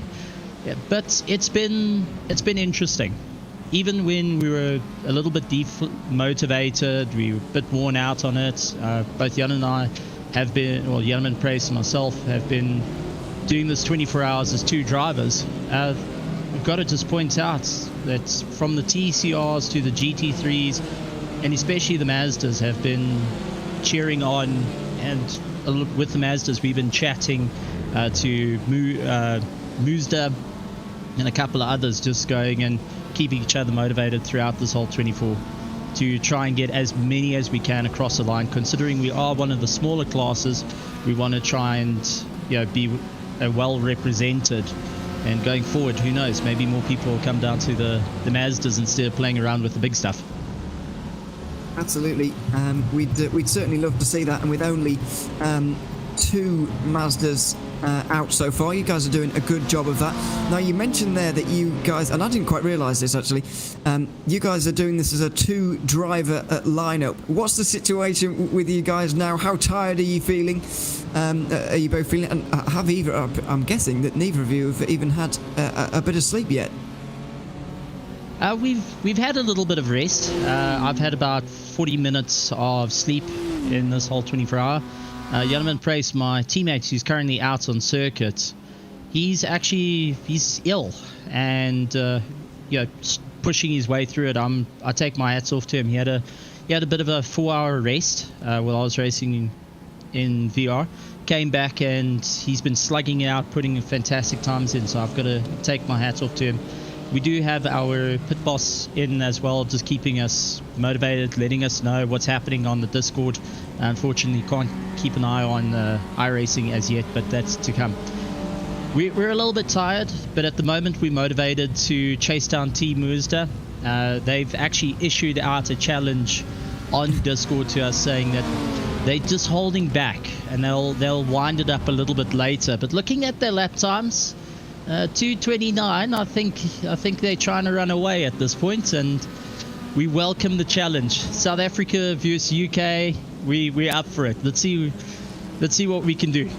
Yeah, but it's been interesting. Even when we were a little bit demotivated, we were a bit worn out on it. Both Jan and I have been, well, Jan and Price and myself have been doing this 24 hours as two drivers. We've got to just point out that from the TCRs to the GT3s, and especially the Mazdas, have been cheering on, and with the Mazdas we've been chatting to Mazda and a couple of others, just going and keeping each other motivated throughout this whole 24 to try and get as many as we can across the line. Considering we are one of the smaller classes, we want to try and, you know, be well represented. And going forward, who knows, maybe more people will come down to the Mazdas instead of playing around with the big stuff. Absolutely. We'd certainly love to see that, and with only 2 Mazdas out so far, you guys are doing a good job of that. Now, you mentioned there that you guys, and I didn't quite realise this actually, you guys are doing this as a 2-driver lineup. What's the situation with you guys now? How tired are you feeling? Are you both feeling? And I'm guessing that neither of you have even had a bit of sleep yet. We've had a little bit of rest. I've had about 40 minutes of sleep in this whole 24 hour. Jan Price, my teammate who's currently out on circuit, he's ill, and pushing his way through it. I take my hats off to him. He had a bit of a 4-hour rest while I was racing in VR. Came back and he's been slugging it out, putting fantastic times in. So I've got to take my hats off to him. We do have our pit boss in as well, just keeping us motivated, letting us know what's happening on the Discord. Unfortunately, can't keep an eye on iRacing as yet, but that's to come. We're a little bit tired, but at the moment we're motivated to chase down Team Mazda. They've actually issued out a challenge on Discord to us saying that they're just holding back and they'll wind it up a little bit later. But looking at their lap times, 2:29, I think they're trying to run away at this point, and we welcome the challenge. South Africa versus UK, we're up for it. Let's see what we can do.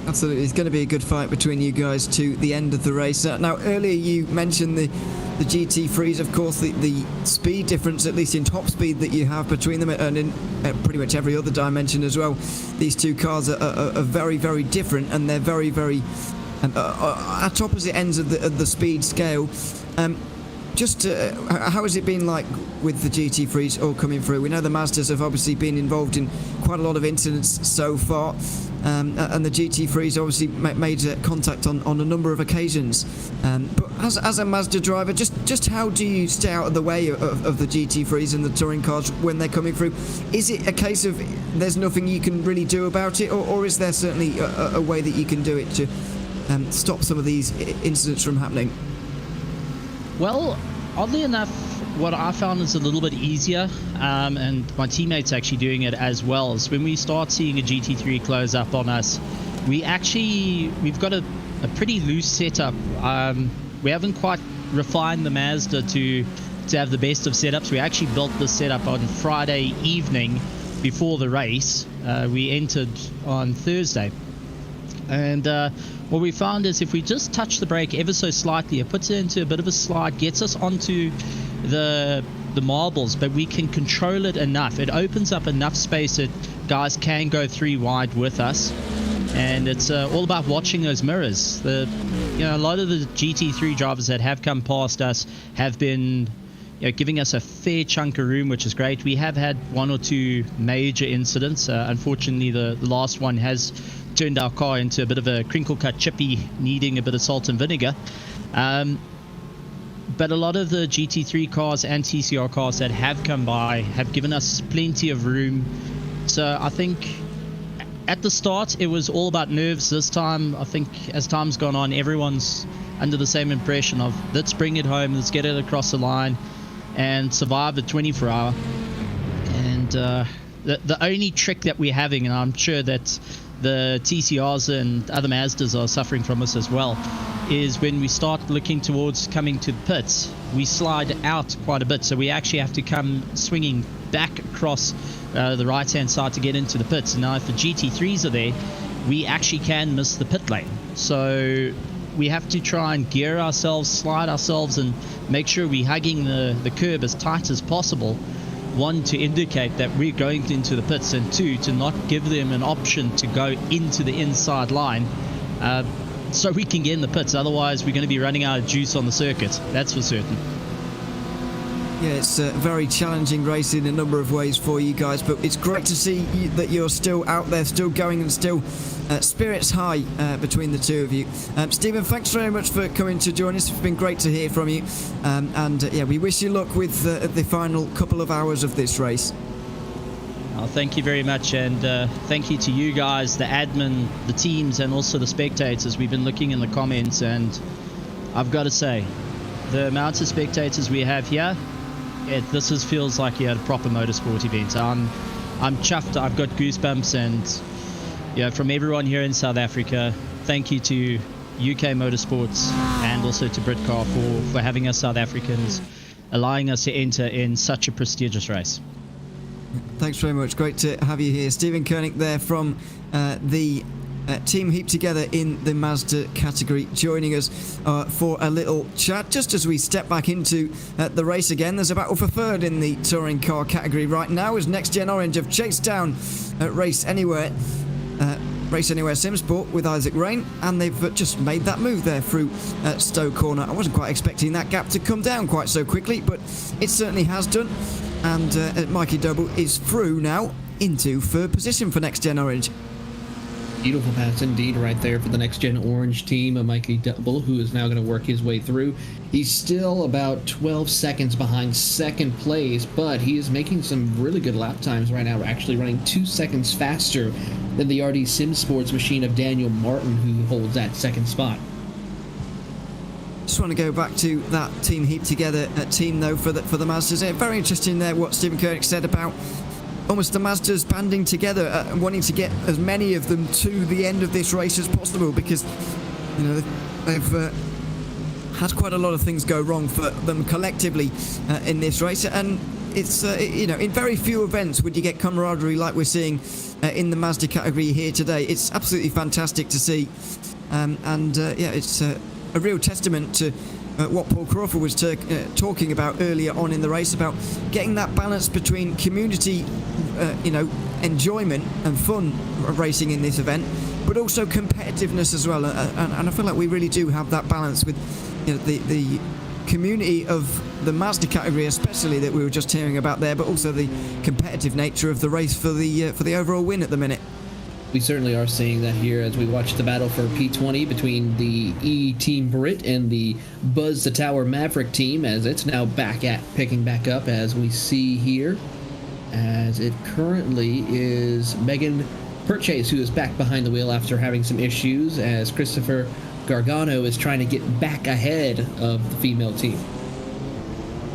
Absolutely, it's going to be a good fight between you guys to the end of the race. Now, earlier you mentioned the GT3s, of course, the speed difference, at least in top speed, that you have between them, and in pretty much every other dimension as well. These two cars are very, very different, and they're very, very at opposite ends of the speed scale. How has it been like with the GT3s all coming through? We know the Mazdas have obviously been involved in quite a lot of incidents so far, and the GT3s obviously made contact on a number of occasions. But as a Mazda driver, just how do you stay out of the way of the GT3s and the touring cars when they're coming through? Is it a case of there's nothing you can really do about it, or is there certainly a way that you can do it to stop some of these incidents from happening? Well, oddly enough, what I found is a little bit easier, and my teammates actually doing it as well, is when we start seeing a GT3 close up on us, we've got a pretty loose setup. We haven't quite refined the Mazda to have the best of setups. We actually built this setup on Friday evening before the race. We entered on Thursday. And what we found is if we just touch the brake ever so slightly, it puts it into a bit of a slide, gets us onto the marbles, but we can control it enough. It opens up enough space that guys can go 3 wide with us. And it's all about watching those mirrors. A lot of the GT3 drivers that have come past us have been giving us a fair chunk of room, which is great. We have had 1 or 2 major incidents. Unfortunately, the last one has turned our car into a bit of a crinkle cut chippy, needing a bit of salt and vinegar. But a lot of the GT3 cars and TCR cars that have come by have given us plenty of room. So I think at the start it was all about nerves. This time, I think as time's gone on, everyone's under the same impression of let's bring it home, let's get it across the line and survive the 24-hour. And the only trick that we're having, and I'm sure that the TCRs and other Mazdas are suffering from this as well, is when we start looking towards coming to the pits, we slide out quite a bit. So we actually have to come swinging back across the right-hand side to get into the pits. And now if the GT3s are there, we actually can miss the pit lane. So we have to try and gear ourselves, slide ourselves, and make sure we're hugging the curb as tight as possible. 1, to indicate that we're going into the pits, and 2, to not give them an option to go into the inside line so we can get in the pits. Otherwise, we're going to be running out of juice on the circuit. That's for certain. Yeah, it's a very challenging race in a number of ways for you guys, but it's great to see that you're still out there, still going, and still spirits high between the two of you. Stephen, thanks very much for coming to join us. It's been great to hear from you. We wish you luck with the final couple of hours of this race. Oh, thank you very much, and thank you to you guys, the admin, the teams, and also the spectators. We've been looking in the comments, and I've got to say, the amount of spectators we have here, this feels like a proper motorsport event. I'm chuffed. I've got goosebumps, and from everyone here in South Africa, thank you to UK Motorsports and also to Britcar for having us South Africans, allowing us to enter in such a prestigious race. Thanks very much. Great to have you here. Stephen Koenig there from the Team Heap Together in the Mazda category, joining us for a little chat just as we step back into the race again. There's a battle for third in the touring car category right now as Next Gen Orange have chased down Race Anywhere. Race Anywhere Sim Sport with Isaac Rain, and they've just made that move there through Stowe Corner. I wasn't quite expecting that gap to come down quite so quickly, but it certainly has done, and Mikey Double is through now into third position for Next Gen Orange. Beautiful pass indeed right there for the Next Gen Orange team of Mikey Double, who is now going to work his way through. He's still about 12 seconds behind second place, but he is making some really good lap times right now. We're actually running 2 seconds faster than the RD Sim Sports machine of Daniel Martin, who holds that second spot. Just want to go back to that team heap together team though for the Mazdas. Very interesting there what Stephen Koenig said about almost the Mazdas banding together and wanting to get as many of them to the end of this race as possible, because you know they've had quite a lot of things go wrong for them collectively in this race, and it's you know, in very few events would you get camaraderie like we're seeing in the Mazda category here today. It's absolutely fantastic to see, and yeah, it's a real testament to what Paul Crawford was talking about earlier on in the race, about getting that balance between community, you know, enjoyment and fun racing in this event, but also competitiveness as well. And I feel like we really do have that balance with, you know, the community of the Mazda category, especially, that we were just hearing about there, but also the competitive nature of the race for the overall win at the minute. We certainly are seeing that here as we watch the battle for P20 between the E-Team Brit and the Buzz the Tower Maverick team, as it's now picking back up, as we see here, as it currently is Megan Purchase who is back behind the wheel after having some issues, as Christopher Gargano is trying to get back ahead of the female team.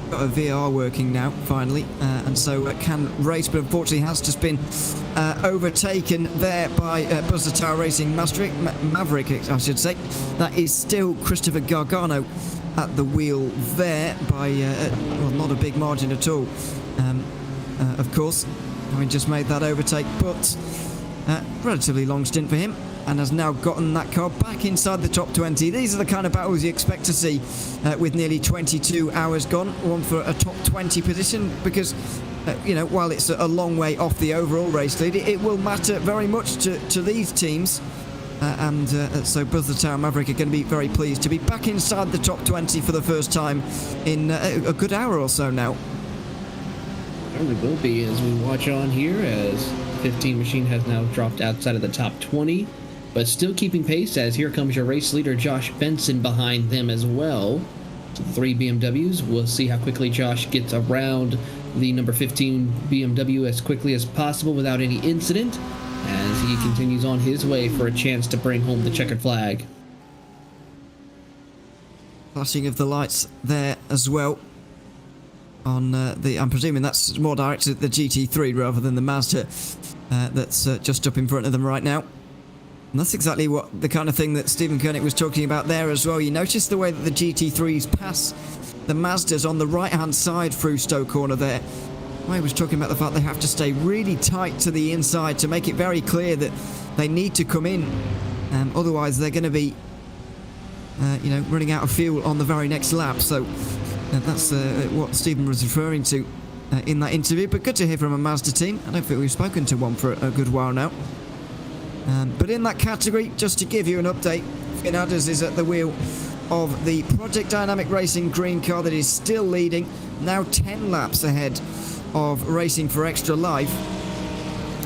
Got a VR working now finally, and so can race, but unfortunately has just been overtaken there by Buzz the Tower Racing Maverick, I should say. That is still Christopher Gargano at the wheel there by well, not a big margin at all, of course, having just made that overtake, but relatively long stint for him, and has now gotten that car back inside the top 20. These are the kind of battles you expect to see with nearly 22 hours gone, one for a top 20 position, because you know, while it's a long way off the overall race lead, it will matter very much to these teams, and so Buzz the Tower Maverick are going to be very pleased to be back inside the top 20 for the first time in a good hour or so now. Certainly will be, as we watch on here, as 15 machine has now dropped outside of the top 20, but still keeping pace, as here comes your race leader Josh Benson behind them as well. So 3 BMWs. We'll see how quickly Josh gets around the number 15 BMW as quickly as possible without any incident, as he continues on his way for a chance to bring home the checkered flag. Flashing of the lights there as well on I'm presuming that's more directed at the GT3 rather than the Mazda that's just up in front of them right now. And that's exactly what the kind of thing that Stephen Koenig was talking about there as well. You notice the way that the GT3s pass the Mazdas on the right-hand side through Stowe Corner there. I was talking about the fact they have to stay really tight to the inside to make it very clear that they need to come in. Otherwise, they're going to be, you know, running out of fuel on the very next lap. So that's what Stephen was referring to in that interview. But good to hear from a Mazda team. I don't think we've spoken to one for a good while now. But in that category, just to give you an update, Finn Adders is at the wheel of the Project Dynamic Racing green car that is still leading, now 10 laps ahead of Racing for Extra Life.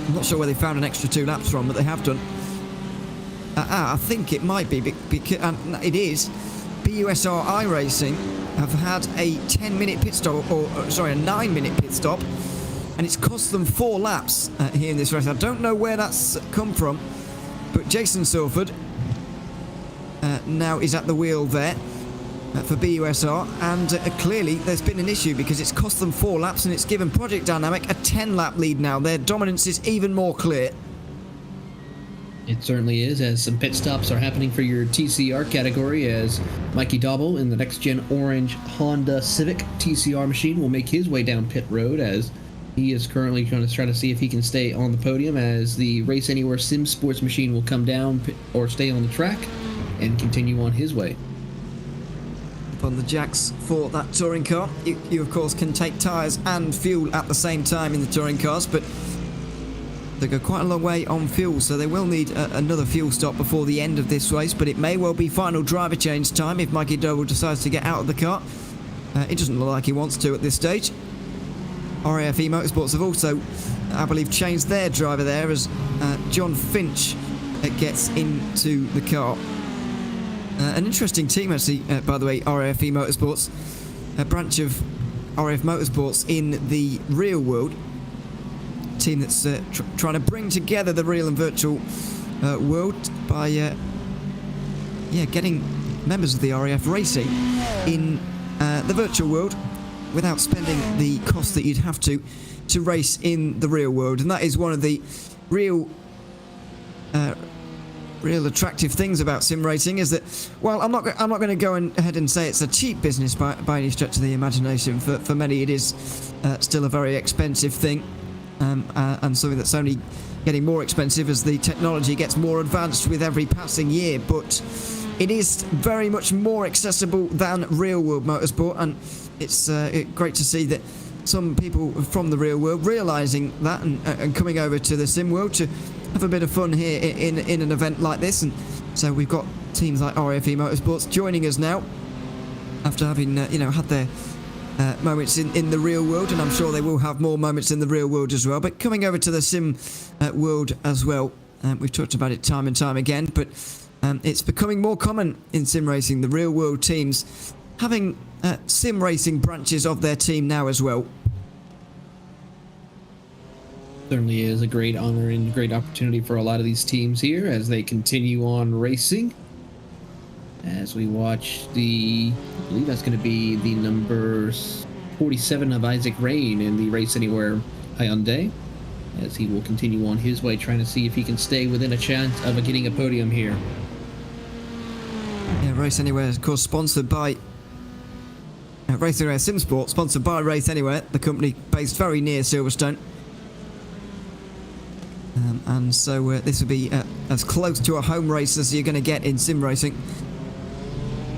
I'm not sure where they found an extra 2 laps from, but they have done. I think it might be, because it is. BUSR iRacing have had a 10-minute pit stop, or sorry, a 9-minute pit stop, and it's cost them 4 laps here in this race. I don't know where that's come from, but Jason Silford now is at the wheel there for BUSR, and clearly there's been an issue, because it's cost them 4 laps and it's given Project Dynamic a 10-lap lead now. Their dominance is even more clear. It certainly is, as some pit stops are happening for your TCR category, as Mikey Dauble in the next-gen orange Honda Civic TCR machine will make his way down pit road, as he is currently going to try to see if he can stay on the podium, as the Race Anywhere Sim Sports machine will come down or stay on the track and continue on his way. On the jacks for that touring car, you of course can take tyres and fuel at the same time in the touring cars, but They go quite a long way on fuel, so they will need another fuel stop before the end of this race, but it may well be final driver change time if Mikey Doble decides to get out of the car. It doesn't look like he wants to at this stage. RAF Motorsports have also, I believe, changed their driver there as John Finch gets into the car. An interesting team, actually, by the way, RAF Motorsports, a branch of RAF Motorsports in the real world. Team that's trying to bring together the real and virtual world by getting members of the RAF racing in the virtual world without spending the cost that you'd have to race in the real world. And that is one of the real attractive things about sim racing, is that, well, I'm not going to go ahead and say it's a cheap business by any stretch of the imagination. For many it is still a very expensive thing. And something that's only getting more expensive as the technology gets more advanced with every passing year. But it is very much more accessible than real-world motorsport, and it's great to see that some people from the real world realising that and coming over to the sim world to have a bit of fun here in an event like this. And so we've got teams like RFE Motorsports joining us now after having had their moments in the real world, and I'm sure they will have more moments in the real world as well, but coming over to the sim world as well. We've talked about it time and time again, but it's becoming more common in sim racing, the real world teams having sim racing branches of their team now as well. Certainly is a great honor and great opportunity for a lot of these teams here as they continue on racing. As we watch I believe that's going to be the number 47 of Isaac Rain in the Race Anywhere Hyundai, as he will continue on his way, trying to see if he can stay within a chance of getting a podium here. Yeah, Race Anywhere, of course, sponsored by Race Anywhere Sim Sport, sponsored by Race Anywhere, the company based very near Silverstone. And so this will be as close to a home race as you're going to get in sim racing.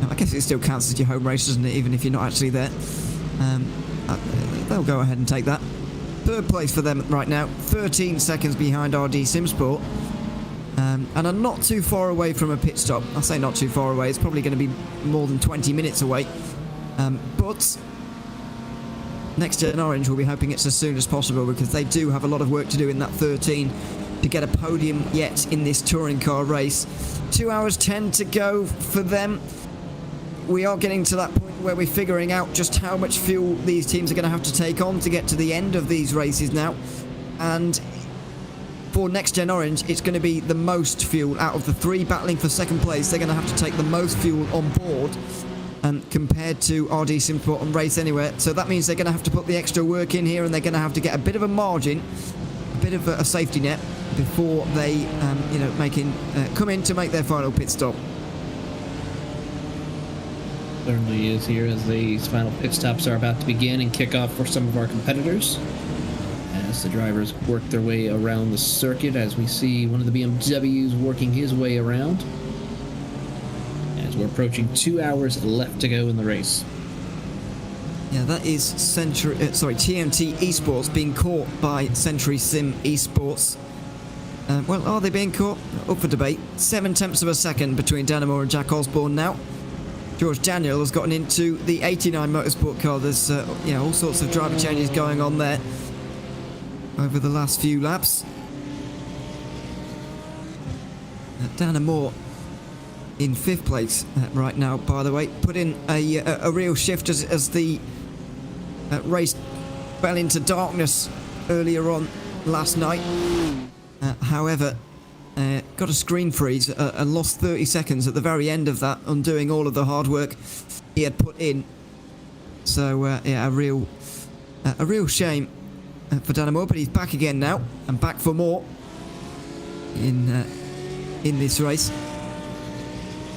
I guess it still counts as your home race, doesn't it, even if you're not actually there. They'll go ahead and take that. Third place for them right now, 13 seconds behind RD Sim Sport, and are not too far away from a pit stop. I say not too far away, it's probably going to be more than 20 minutes away. But Next Gen Orange will be hoping it's as soon as possible, because they do have a lot of work to do in that 13 to get a podium yet in this touring car race. 2 hours 10 to go for them. We are getting to that point where we're figuring out just how much fuel these teams are going to have to take on to get to the end of these races now. And for Next Gen Orange, it's going to be the most fuel out of the three battling for second place. They're going to have to take the most fuel on board, and compared to RD Simsport and Race Anywhere. So that means they're going to have to put the extra work in here, and they're going to have to get a bit of a margin, a bit of a safety net before they, come in to make their final pit stop. Certainly is here as these final pit stops are about to begin and kick off for some of our competitors. As the drivers work their way around the circuit, as we see one of the BMWs working his way around. As we're approaching 2 hours left to go in the race. Yeah, that is TMT Esports being caught by Century Sim Esports. Well, are they being caught? Up for debate. 7/10 of a second between Dan Moore and Jack Osborne now. George Daniel has gotten into the 89 Motorsport car. There's all sorts of driver changes going on there over the last few laps. Dan Moore in 5th place right now, by the way, put in a real shift as the race fell into darkness earlier on last night. However, got a screen freeze and lost 30 seconds at the very end of that, undoing all of the hard work he had put in. So a real shame for Dan Moore, but he's back again now, and back for more in this race.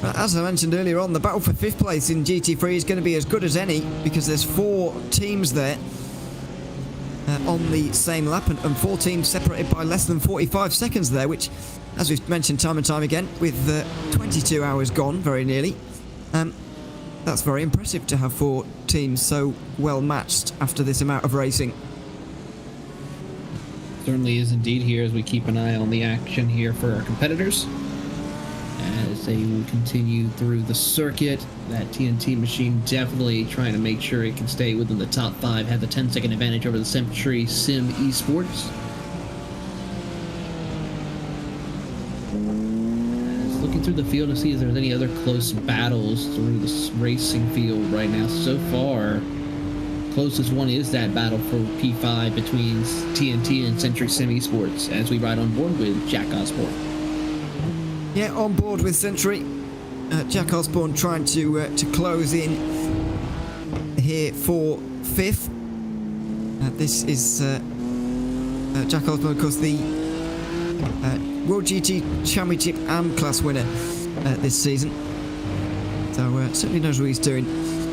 As I mentioned earlier on, the battle for 5th place in GT3 is going to be as good as any, because there's 4 teams there on the same lap, and 4 teams separated by less than 45 seconds there, which, as we've mentioned time and time again, with 22 hours gone, very nearly, that's very impressive to have 4 teams so well matched after this amount of racing. Certainly is indeed here as we keep an eye on the action here for our competitors. As they will continue through the circuit, that TNT machine definitely trying to make sure it can stay within the top 5, have the 10-second advantage over the Century Sim Esports. As looking through the field to see if there's any other close battles through this racing field right now. So far, closest one is that battle for P5 between TNT and Century Sim Esports as we ride on board with Jack Osborne. Yeah, on board with Century. Jack Osborne trying to close in here for 5th. This is Jack Osborne, of course, the World GT Championship AM class winner this season. So certainly knows what he's doing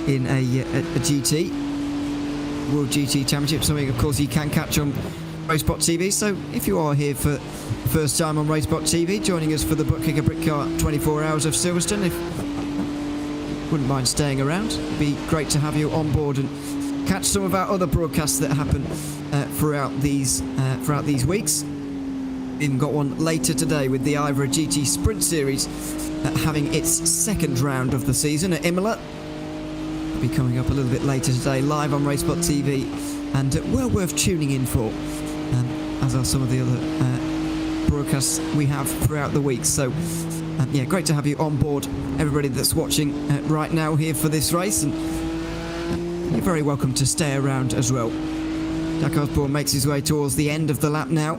in a GT. World GT Championship, something of course you can catch on RaceSpotTV. So if you are here for the first time on RaceSpotTV, joining us for the ButtKicker Britcar 24 Hours of Silverstone, if you wouldn't mind staying around, it'd be great to have you on board and catch some of our other broadcasts that happen throughout these weeks. Even got one later today with the Ivor GT Sprint Series having its second round of the season at Imola. Be coming up a little bit later today, live on RaceSpotTV, and well worth tuning in for, as are some of the other broadcasts we have throughout the week. So, yeah, great to have you on board, everybody that's watching right now here for this race, and you're very welcome to stay around as well. Jack Osborne makes his way towards the end of the lap now,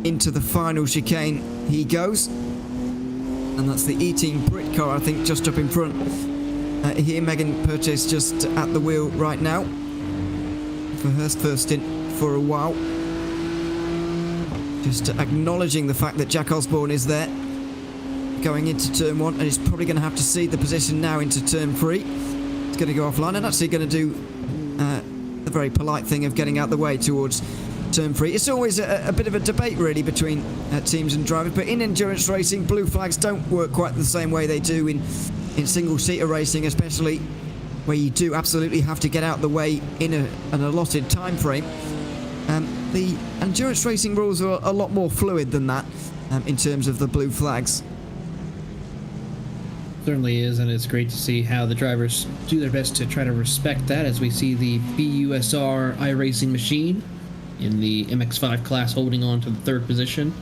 into the final chicane he goes, and that's the E-Team Britcar, I think, just up in front. Here, Megan Purchase just at the wheel right now for her first stint for a while. Just acknowledging the fact that Jack Osborne is there, going into turn 1, and he's probably going to have to cede the position now into turn 3. He's going to go offline and actually going to do the very polite thing of getting out the way towards turn 3. It's always a bit of a debate really between teams and drivers, but in endurance racing, blue flags don't work quite the same way they do in single-seater racing, especially where you do absolutely have to get out the way in an allotted time frame. The endurance racing rules are a lot more fluid than that in terms of the blue flags. Certainly is, and it's great to see how the drivers do their best to try to respect that, as we see the BUSR iRacing machine in the MX-5 class holding on to the 3rd position,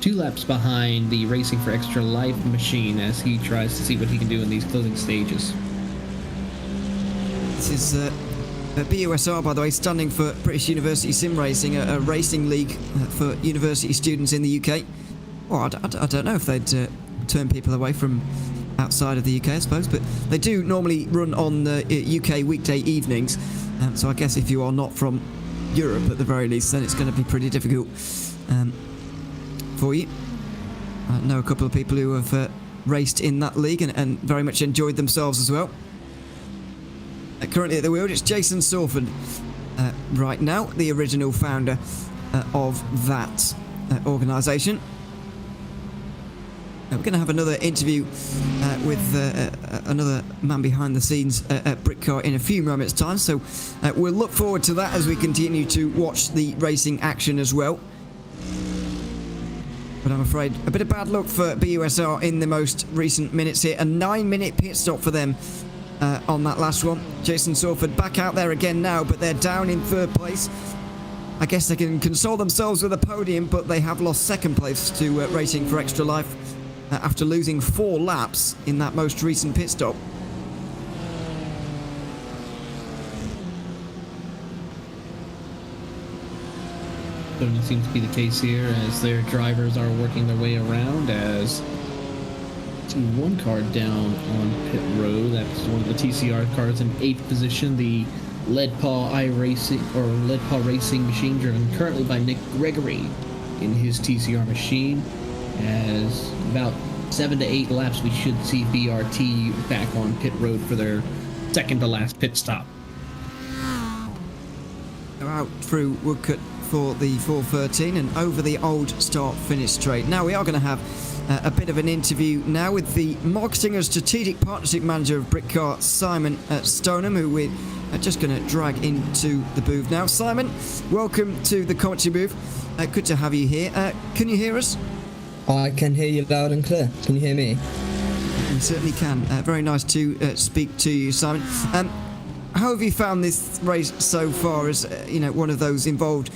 2 laps behind the Racing for Extra Life machine as he tries to see what he can do in these closing stages. This is BUSR, by the way, standing for British University Sim Racing, a racing league for university students in the UK. Well, I don't know if they'd turn people away from outside of the UK, I suppose, but they do normally run on UK weekday evenings. So I guess if you are not from Europe at the very least, then it's going to be pretty difficult for you. I know a couple of people who have raced in that league and very much enjoyed themselves as well. Currently at the wheel, it's Jason Sawford right now, the original founder of that organisation. We're going to have another interview with another man behind the scenes at Britcar in a few moments' time, so we'll look forward to that as we continue to watch the racing action as well. But I'm afraid a bit of bad luck for BUSR in the most recent minutes here. A 9-minute pit stop for them on that last one. Jason Sawford back out there again now, but they're down in 3rd place. I guess they can console themselves with a podium, but they have lost 2nd place to Racing for Extra Life after losing 4 laps in that most recent pit stop. Certainly seems to be the case here as their drivers are working their way around, as see 1 car down on pit road. That's one of the TCR cars in 8th position, the Lead Paw Racing machine, driven currently by Nick Gregory in his TCR machine. As about 7 to 8 laps, we should see BRT back on pit road for their 2nd to last pit stop. They're out through Woodcut for the 413 and over the old start-finish straight. Now we are going to have a bit of an interview now with the Marketing and Strategic Partnership Manager of Britcar, Simon Stoneham, who we're just going to drag into the booth now. Simon, welcome to the commentary booth. Good to have you here. Can you hear us? I can hear you loud and clear. Can you hear me? You certainly can. Very nice to speak to you, Simon. How have you found this race so far as one of those involved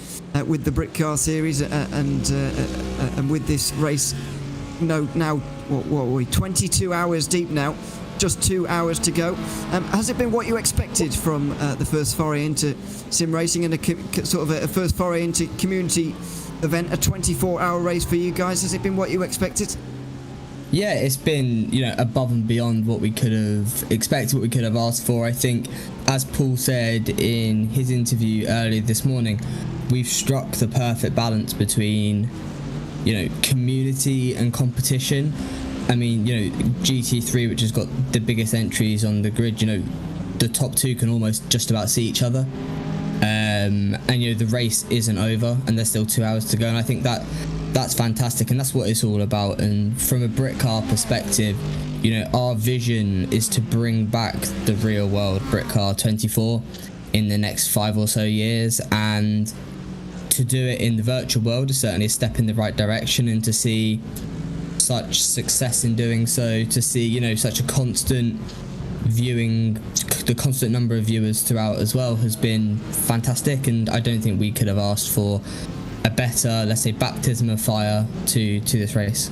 with the Britcar series and with this race? Now what are we? 22 hours deep now. Just 2 hours to go. Has it been what you expected from the first foray into sim racing and a first foray into community event, a 24-hour race for you guys? Has it been what you expected? Yeah, it's been, above and beyond what we could have expected, what we could have asked for. I think, as Paul said in his interview earlier this morning, we've struck the perfect balance between, community and competition. I mean, GT3, which has got the biggest entries on the grid, the top two can almost just about see each other. And, the race isn't over and there's still 2 hours to go. And I think that's fantastic, and that's what it's all about. And from a Britcar perspective, our vision is to bring back the real world Britcar 24 in the next 5 or so years, and to do it in the virtual world is certainly a step in the right direction. And to see such success in doing so, to see such a constant viewing, the constant number of viewers throughout as well, has been fantastic. And I don't think we could have asked for a better, let's say, baptism of fire to this race.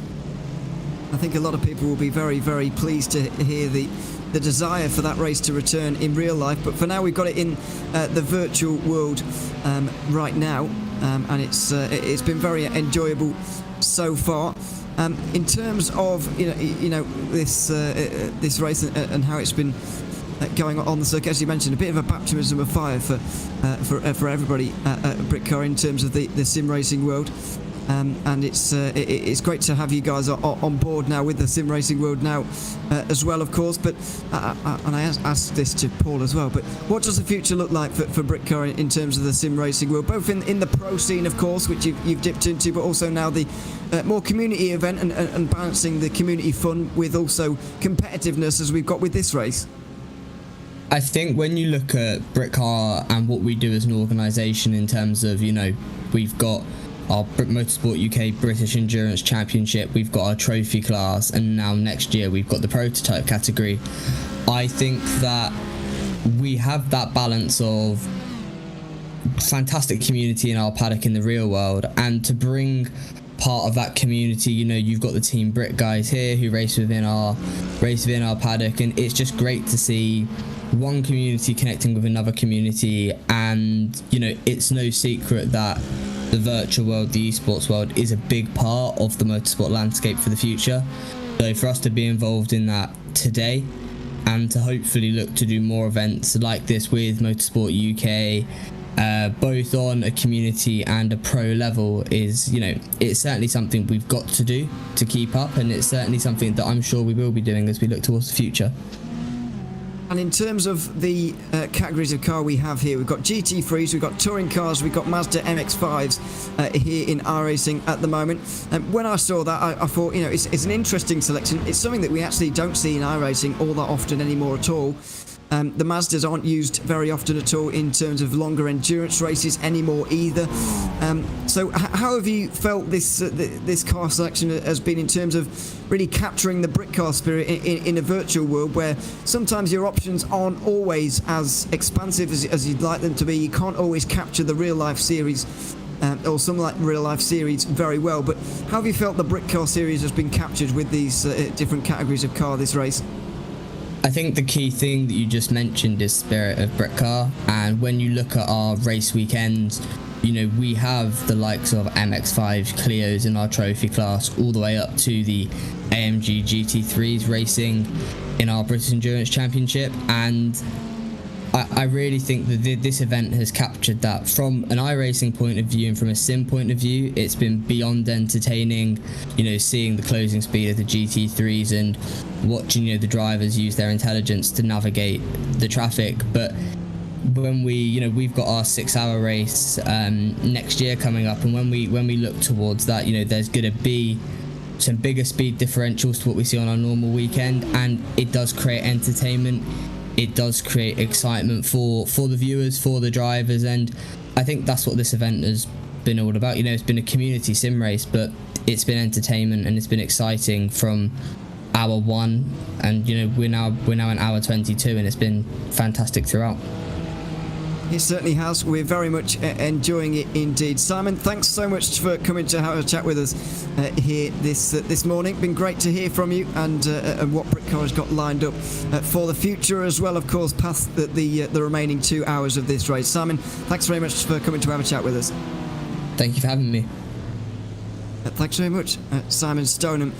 I think a lot of people will be very, very pleased to hear the desire for that race to return in real life. But for now, we've got it in the virtual world right now, and it's been very enjoyable so far. In terms of this race and how it's been going on the circuit, as you mentioned, a bit of a baptism of fire for everybody at Britcar in terms of the sim racing world, and it's great to have you guys on board now with the sim racing world now as well, of course. But and I asked this to Paul as well, but what does the future look like for Britcar in terms of the sim racing world, both in the pro scene, of course, which you've dipped into, but also now the more community event and balancing the community fun with also competitiveness as we've got with this race? I think when you look at Britcar and what we do as an organisation in terms of, we've got our Motorsport UK British Endurance Championship, we've got our trophy class, and now next year we've got the prototype category. I think that we have that balance of fantastic community in our paddock in the real world, and to bring part of that community, you've got the Team Brit guys here who race within our paddock, and it's just great to see one community connecting with another community. And it's no secret that the virtual world, the esports world, is a big part of the motorsport landscape for the future. So for us to be involved in that today, and to hopefully look to do more events like this with Motorsport UK, both on a community and a pro level, is it's certainly something we've got to do to keep up, and it's certainly something that I'm sure we will be doing as we look towards the future. And in terms of the categories of car we have here, we've got GT3s, we've got touring cars, we've got Mazda MX-5s here in iRacing at the moment. And when I saw that, I thought, it's an interesting selection. It's something that we actually don't see in iRacing all that often anymore at all. The Mazdas aren't used very often at all in terms of longer endurance races anymore either. So how have you felt this car selection has been in terms of really capturing the Britcar spirit in a virtual world where sometimes your options aren't always as expansive as you'd like them to be? You can't always capture the real life series or some like real life series very well. But how have you felt the Britcar series has been captured with these different categories of car this race? I think the key thing that you just mentioned is spirit of Britcar, and when you look at our race weekends, we have the likes of MX-5 Clios in our trophy class, all the way up to the AMG GT3s racing in our British Endurance Championship. And I really think that this event has captured that. From an iRacing point of view and from a sim point of view, it's been beyond entertaining, seeing the closing speed of the GT3s and watching, the drivers use their intelligence to navigate the traffic. But when we've got our 6-hour race next year coming up, and when we look towards that, there's going to be some bigger speed differentials to what we see on our normal weekend, and it does create entertainment. It does create excitement for the viewers, for the drivers, and I think that's what this event has been all about. You know, it's been a community sim race, but it's been entertainment and it's been exciting from hour 1, and you know we're now in hour 22, and it's been fantastic throughout. It certainly has. We're very much enjoying it indeed. Simon, thanks so much for coming to have a chat with us here this morning. Been great to hear from you, and what Britcar has got lined up for the future as well, of course, past the remaining 2 hours of this race. Simon, thanks very much for coming to have a chat with us. Thank you for having me. Thanks very much, Simon Stoneham,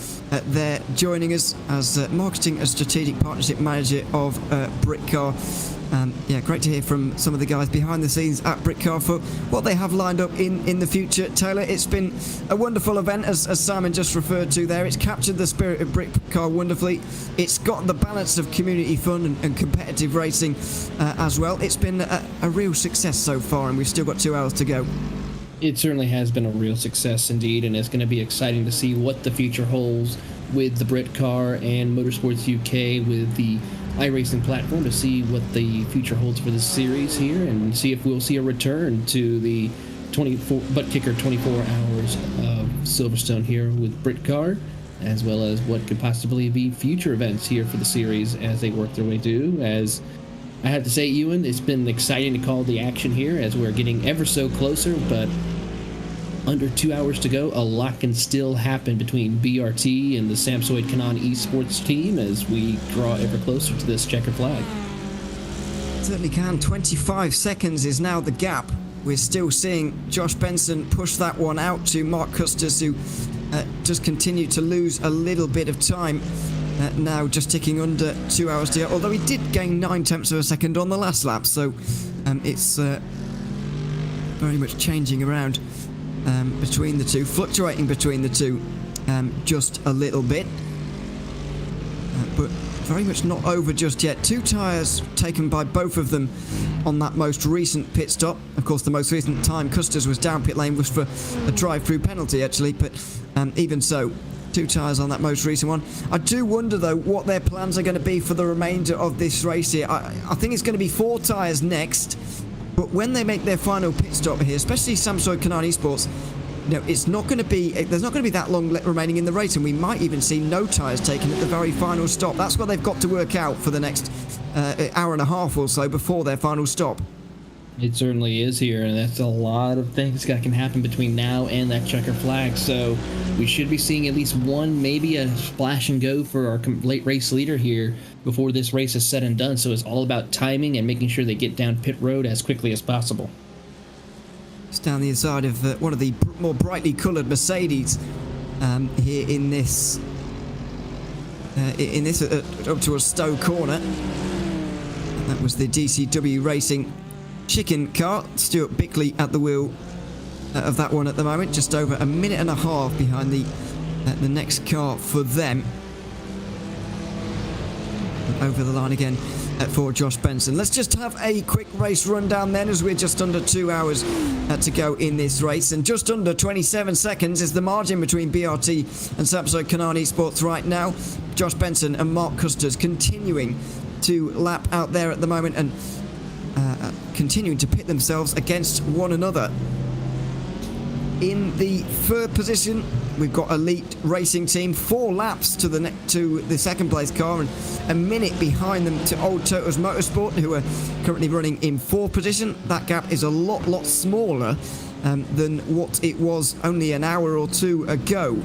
there joining us as Marketing and Strategic Partnership Manager of Britcar. Yeah, great to hear from some of the guys behind the scenes at Britcar for what they have lined up in the future. Taylor, it's been a wonderful event, as Simon just referred to there. It's captured the spirit of Britcar wonderfully. It's got the balance of community fun and competitive racing as well. It's been a real success so far, and we've still got 2 hours to go. It certainly has been a real success indeed, and it's going to be exciting to see what the future holds with the Britcar and Motorsports UK with the iRacing platform, to see what the future holds for this series here, and see if we'll see a return to the ButtKicker 24 hours of Silverstone here with Britcar, as well as what could possibly be future events here for the series as they work their way through. As I have to say, Ewan, it's been exciting to call the action here as we're getting ever so closer, but under 2 hours to go, a lot can still happen between BRT and the Samsoid Canon esports team as we draw ever closer to this checker flag. Certainly can. 25 seconds is now the gap. We're still seeing Josh Benson push that one out to Mark Custis, who just continue to lose a little bit of time. Now just ticking under 2 hours to go, although he did gain 9/10 of a second on the last lap, so it's very much changing around between the two, fluctuating between the two just a little bit, but very much not over just yet. 2 tyres taken by both of them on that most recent pit stop. Of course, the most recent time Custis was down pit lane was for a drive-through penalty actually, but even so, 2 tyres on that most recent one. I do wonder though what their plans are going to be for the remainder of this race here. I think it's going to be 4 tyres next, but when they make their final pit stop here, especially Samsoid Canon Esports, you know, it's not going to be, there's not going to be that long remaining in the race, and we might even see no tyres taken at the very final stop. That's what they've got to work out for the next hour and a half or so before their final stop. It certainly is here, and that's a lot of things that can happen between now and that checker flag. So we should be seeing at least one, maybe a splash and go for our late race leader here before this race is said and done. So it's all about timing and making sure they get down pit road as quickly as possible. It's down the inside of one of the more brightly coloured Mercedes here in this up towards Stowe Corner. And that was the DCW Racing chicken car. Stuart Bickley at the wheel of that one at the moment, just over a minute and a half behind the next car for them. And over the line again for Josh Benson. Let's just have a quick race rundown then, as we're just under 2 hours to go in this race, and just under 27 seconds is the margin between BRT and Samsoid Canon Esports right now. Josh Benson and Mark Custis continuing to lap out there at the moment, and continuing to pit themselves against one another. In the third position, we've got Elite Racing Team, 4 laps to the second place car, and a minute behind them to Old Totals Motorsport, who are currently running in 4th position. That gap is a lot smaller than what it was only an hour or 2 ago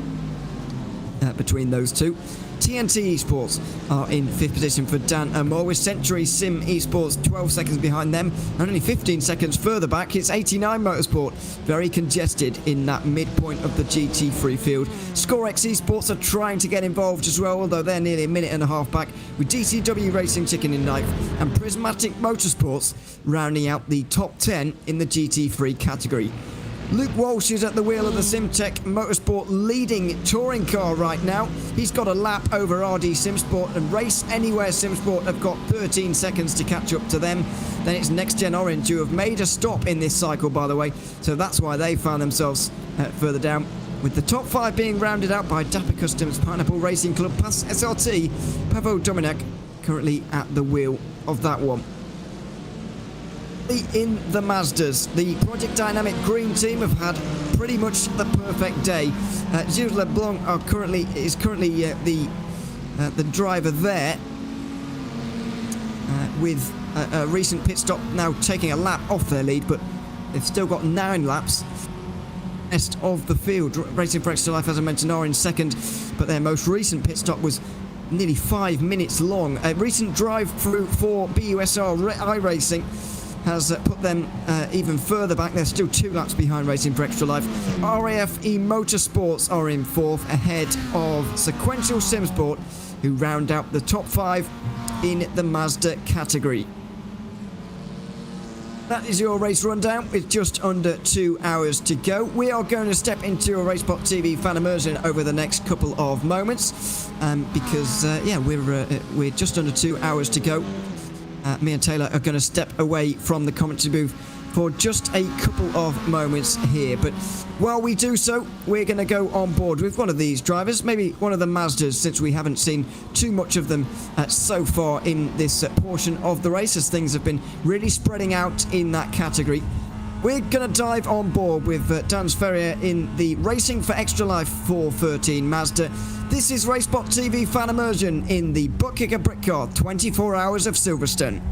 between those two. TNT Esports are in 5th position for Dan and Moore, with Century Sim Esports 12 seconds behind them, and only 15 seconds further back it's 89 Motorsport, very congested in that midpoint of the GT3 field. ScoreX Esports are trying to get involved as well, although they're nearly a minute and a half back, with DCW Racing Chicken in 9th, and Prismatic Motorsports rounding out the top 10 in the GT3 category. Luke Walsh is at the wheel of the Simtech Motorsport leading touring car right now. He's got a lap over RD Simsport, and Race Anywhere Simsport have got 13 seconds to catch up to them. Then it's Next Gen Orange, who have made a stop in this cycle, by the way, so that's why they found themselves further down. with the top 5 being rounded out by Dapper Customs, Pineapple Racing Club, Pass SRT, Pavel Dominac currently at the wheel of that one. In the Mazdas, the Project Dynamic Green team have had pretty much the perfect day. Gilles Leblanc is currently the driver there, with a recent pit stop now taking a lap off their lead, but they've still got 9 laps. Rest of the field, Racing for Extra Life, as I mentioned, are in second, but their most recent pit stop was nearly 5 minutes long. A recent drive-through for BUSR iRacing has put them even further back. They're still 2 laps behind Racing for Extra Life. RAFE Motorsports are in 4th, ahead of Sequential Simsport, who round out the top 5 in the Mazda category. That is your race rundown with just under 2 hours to go. We are going to step into a RaceSpotTV fan immersion over the next couple of moments because we're just under 2 hours to go. Me and Taylor are going to step away from the commentary booth for just a couple of moments here. But while we do so, we're going to go on board with one of these drivers, maybe one of the Mazdas, since we haven't seen too much of them so far in this portion of the race, as things have been really spreading out in that category. We're going to dive on board with Dan Ferrier in the Racing for Extra Life 413 Mazda. This is RaceSpotTV fan immersion in the ButtKicker Britcar 24 Hours of Silverstone.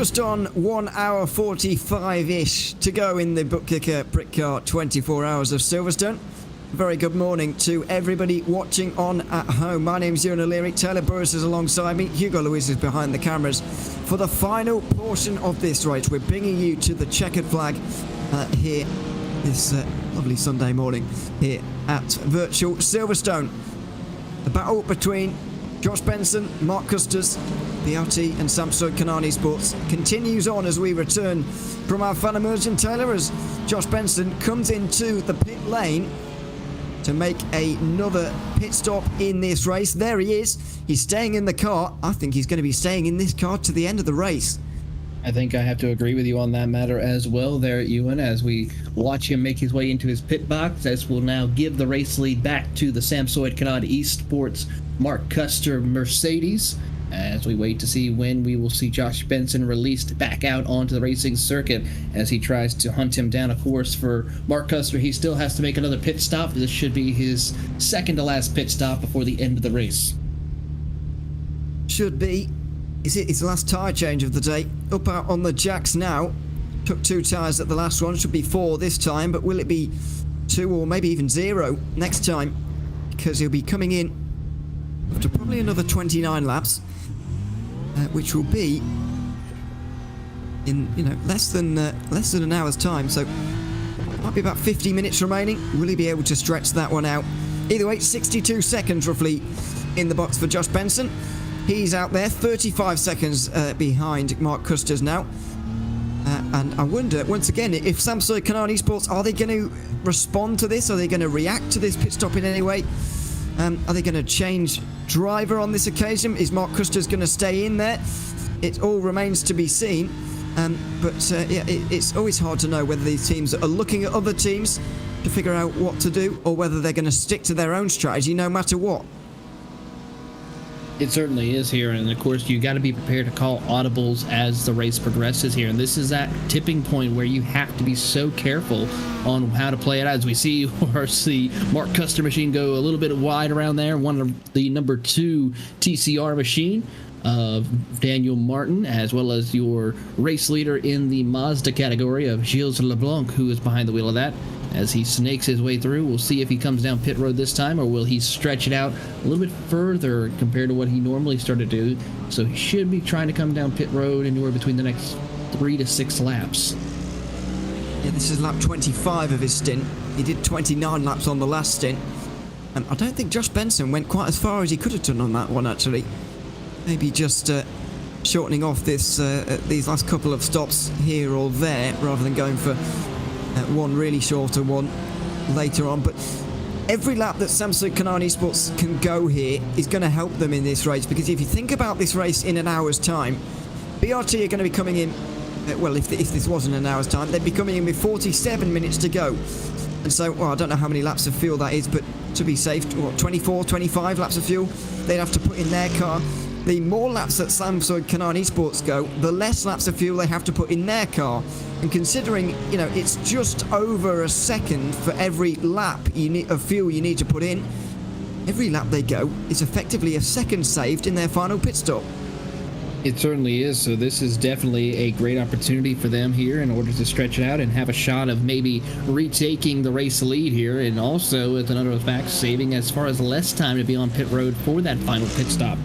Just on 1 hour 45-ish to go in the ButtKicker Britcar 24 Hours of Silverstone. Very good morning to everybody watching on at home. My name's Ewan O'Leary. Taylor Burris is alongside me. Hugo Lewis is behind the cameras. For the final portion of this race, we're bringing you to the checkered flag here this lovely Sunday morning here at virtual Silverstone. The battle between Josh Benson, Mark Custers, BRT and Samsung Kanani Sports continues on as we return from our fan immersion. Taylor, as Josh Benson comes into the pit lane to make another pit stop in this race. There he is. He's staying in the car. I think he's going to be staying in this car to the end of the race. I think I have to agree with you on that matter as well there, Ewan, as we watch him make his way into his pit box, as we'll now give the race lead back to the Samsung Kanani Esports Mark Custer Mercedes, as we wait to see when we will see Josh Benson released back out onto the racing circuit as he tries to hunt him down. Of course, for Mark Custer, he still has to make another pit stop. This should be his second to last pit stop before the end of the race. Should be. Is it his last tyre change of the day? Up out on the jacks now. Took 2 tyres at the last one. Should be 4 this time, but will it be 2 or maybe even 0 next time? Because he'll be coming in after probably another 29 laps. Which will be in less than an hour's time, so might be about 50 minutes remaining. Will he be able to stretch that one out? Either way, 62 seconds roughly in the box for Josh Benson. He's out there 35 seconds behind Mark Custers now, and I wonder once again if Samsung Kanani Sports, are they going to respond to this? Are they going to react to this pit stop in any way? Are they going to change driver on this occasion? Is Mark Custers going to stay in there? It all remains to be seen. It's always hard to know whether these teams are looking at other teams to figure out what to do, or whether they're going to stick to their own strategy no matter what. It certainly is here, and of course you got to be prepared to call audibles as the race progresses here, and this is that tipping point where you have to be so careful on how to play it out. As we see Mark Custer machine go a little bit wide around there, one of the number 2 TCR machine of Daniel Martin, as well as your race leader in the Mazda category of Gilles LeBlanc, who is behind the wheel of that. As he snakes his way through, we'll see if he comes down pit road this time, or will he stretch it out a little bit further compared to what he normally started to do. So he should be trying to come down pit road anywhere between the next 3 to 6 laps. Yeah, this is lap 25 of his stint. He did 29 laps on the last stint. And I don't think Josh Benson went quite as far as he could have done on that one, actually. Maybe just shortening off these last couple of stops here or there, rather than going for one really shorter one later on. But every lap that Samsung Kanani Sports can go here is going to help them in this race, because if you think about this race in an hour's time, BRT are going to be coming in, well, if this wasn't an hour's time, they'd be coming in with 47 minutes to go. And so, well, I don't know how many laps of fuel that is, but to be safe, 24, 25 laps of fuel they'd have to put in their car. The more laps that Samsung Kanani Sports go, the less laps of fuel they have to put in their car. And considering, it's just over a second for every lap of fuel you need to put in, every lap they go is effectively a second saved in their final pit stop. It certainly is. So this is definitely a great opportunity for them here in order to stretch it out and have a shot of maybe retaking the race lead here, and also, with another fact, saving as far as less time to be on pit road for that final pit stop.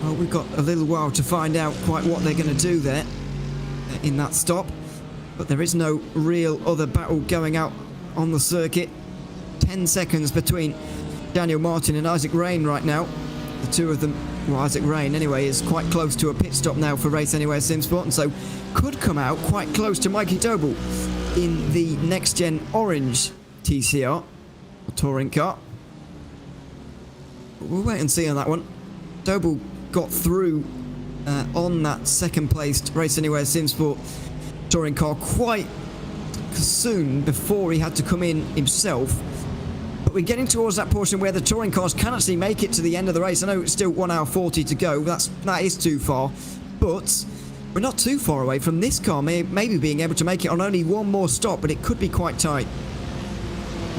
Well, we've got a little while to find out quite what they're going to do there in that stop, but there is no real other battle going out on the circuit. 10 seconds between Daniel Martin and Isaac Rain right now. The two of them, well, Isaac Rain anyway, is quite close to a pit stop now for Race Anywhere Simsport, and so could come out quite close to Mikey Doble in the next gen orange TCR, or touring car. But we'll wait and see on that one. Doble got through on that second placed Race Anywhere Simsport touring car quite soon before he had to come in himself. But we're getting towards that portion where the touring cars can actually make it to the end of the race. I know it's still 1 hour 40 to go. That is too far, but we're not too far away from this car maybe being able to make it on only one more stop, but it could be quite tight.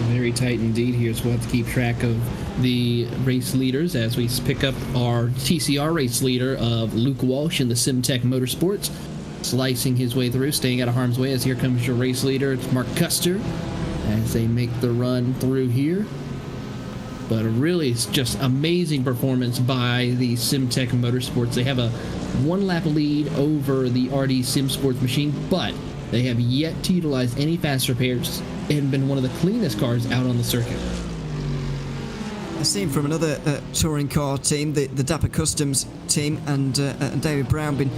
Very tight indeed here, so we'll have to keep track of the race leaders as we pick up our TCR race leader of Luke Walsh in the Simtech Motorsports, slicing his way through, staying out of harm's way as here comes your race leader, it's Mark Custer, as they make the run through here. But really, it's just amazing performance by the Simtech Motorsports. They have a 1-lap lead over the RD Sim Sports machine, but they have yet to utilize any fast repairs and been one of the cleanest cars out on the circuit. A scene from another touring car team, the Dapper Customs team, and David Brown been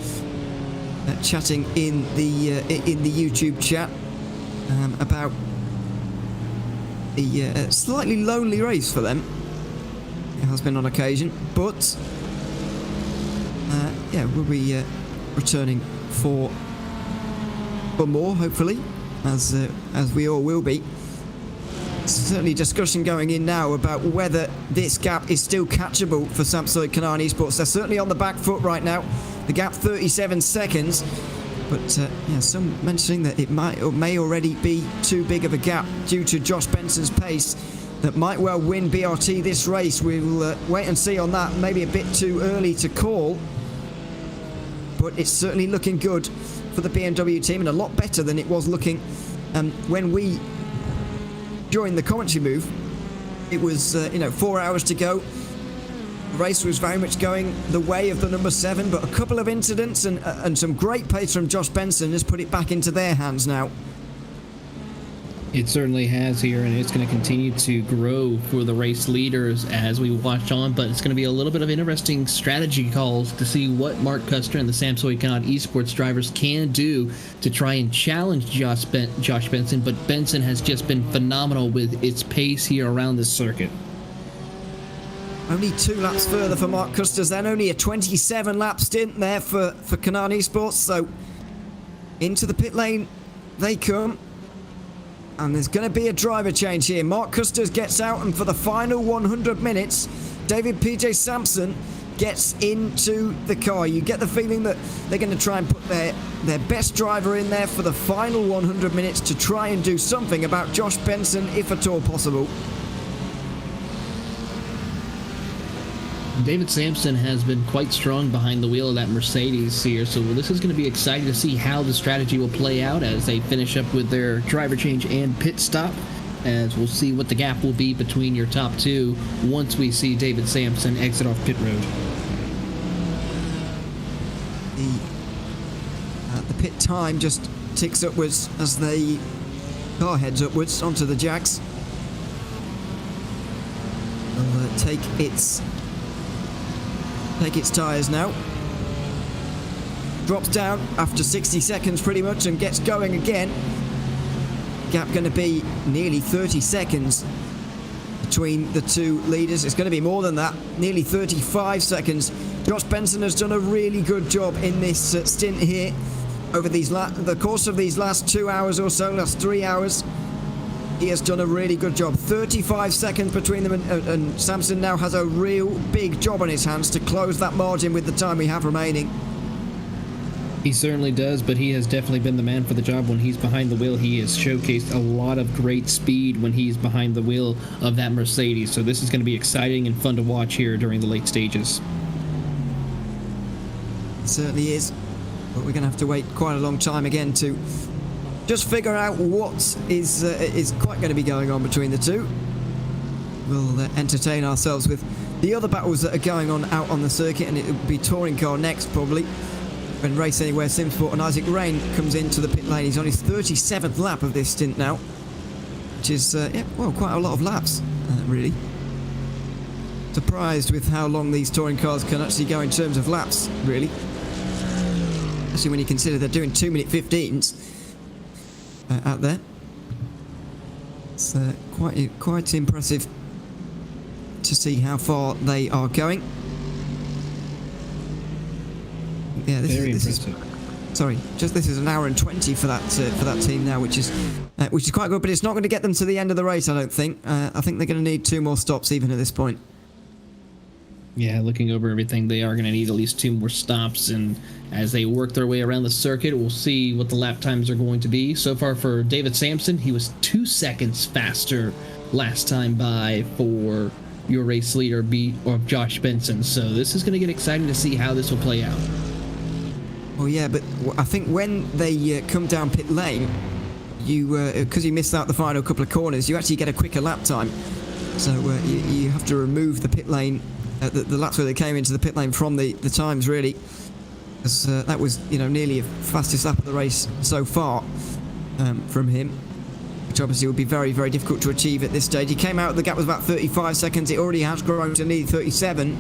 chatting in the YouTube chat about a slightly lonely race for them. It has been on occasion, but yeah, we'll be returning for more, hopefully, as we all will be. Certainly discussion going in now about whether this gap is still catchable for Samsung Canaan Esports. They're certainly on the back foot right now. The gap 37 seconds. But yeah, some mentioning that it might or may already be too big of a gap due to Josh Benson's pace that might well win BRT this race. We will wait and see on that. Maybe a bit too early to call. But it's certainly looking good for the BMW team, and a lot better than it was looking when we joined the commentary move. It was 4 hours to go. The race was very much going the way of the number 7, but a couple of incidents and some great pace from Josh Benson has put it back into their hands now. It certainly has here, and it's going to continue to grow for the race leaders as we watch on, but it's going to be a little bit of interesting strategy calls to see what Mark Custer and the Samsung Canaan Esports drivers can do to try and challenge Josh Benson, but Benson has just been phenomenal with its pace here around this circuit. Only 2 laps further for Mark Custers, then only a 27-lap stint there for Canaan Esports, so into the pit lane they come. And there's going to be a driver change here. Mark Custers gets out, and for the final 100 minutes, David PJ Sampson gets into the car. You get the feeling that they're going to try and put their best driver in there for the final 100 minutes to try and do something about Josh Benson, if at all possible. David Sampson has been quite strong behind the wheel of that Mercedes here, so this is going to be exciting to see how the strategy will play out as they finish up with their driver change and pit stop, as we'll see what the gap will be between your top 2 once we see David Sampson exit off pit road. The pit time just ticks upwards as the car heads upwards onto the jacks. They'll take its tyres now. Drops down after 60 seconds pretty much and gets going again. Gap going to be nearly 30 seconds between the 2 leaders. It's going to be more than that, nearly 35 seconds. Josh Benson has done a really good job in this stint here over the course of these last 2 hours or so, last 3 hours. He has done a really good job. 35 seconds between them, and Sampson now has a real big job on his hands to close that margin with the time we have remaining. He certainly does, but he has definitely been the man for the job when he's behind the wheel. He has showcased a lot of great speed when he's behind the wheel of that Mercedes, so this is going to be exciting and fun to watch here during the late stages. It certainly is, but we're going to have to wait quite a long time again to just figure out what is quite going to be going on between the 2. We'll entertain ourselves with the other battles that are going on out on the circuit, and it will be touring car next probably when Race Anywhere Simsport and Isaac Rain comes into the pit lane. He's on his 37th lap of this stint now, which is quite a lot of laps really. Surprised with how long these touring cars can actually go in terms of laps, really, especially when you consider they're doing 2-minute 15s out there. It's quite impressive to see how far they are going. Yeah, this is sorry, this is an hour and 20 for that team now, which is quite good, but it's not going to get them to the end of the race, I don't think. I think they're going to need 2 more stops even at this point. Yeah, looking over everything, they are going to need at least 2 more stops, and as they work their way around the circuit, we'll see what the lap times are going to be. So far for David Sampson, he was 2 seconds faster last time by for your race leader or Josh Benson. So this is going to get exciting to see how this will play out. Well, yeah, but I think when they come down pit lane, because you missed out the final couple of corners, you actually get a quicker lap time. So you have to remove the pit lane, the laps where they came into the pit lane from the times, really. Because that was, nearly the fastest lap of the race so far from him, which obviously would be very, very difficult to achieve at this stage. He came out, the gap was about 35 seconds. It already has grown to nearly 37.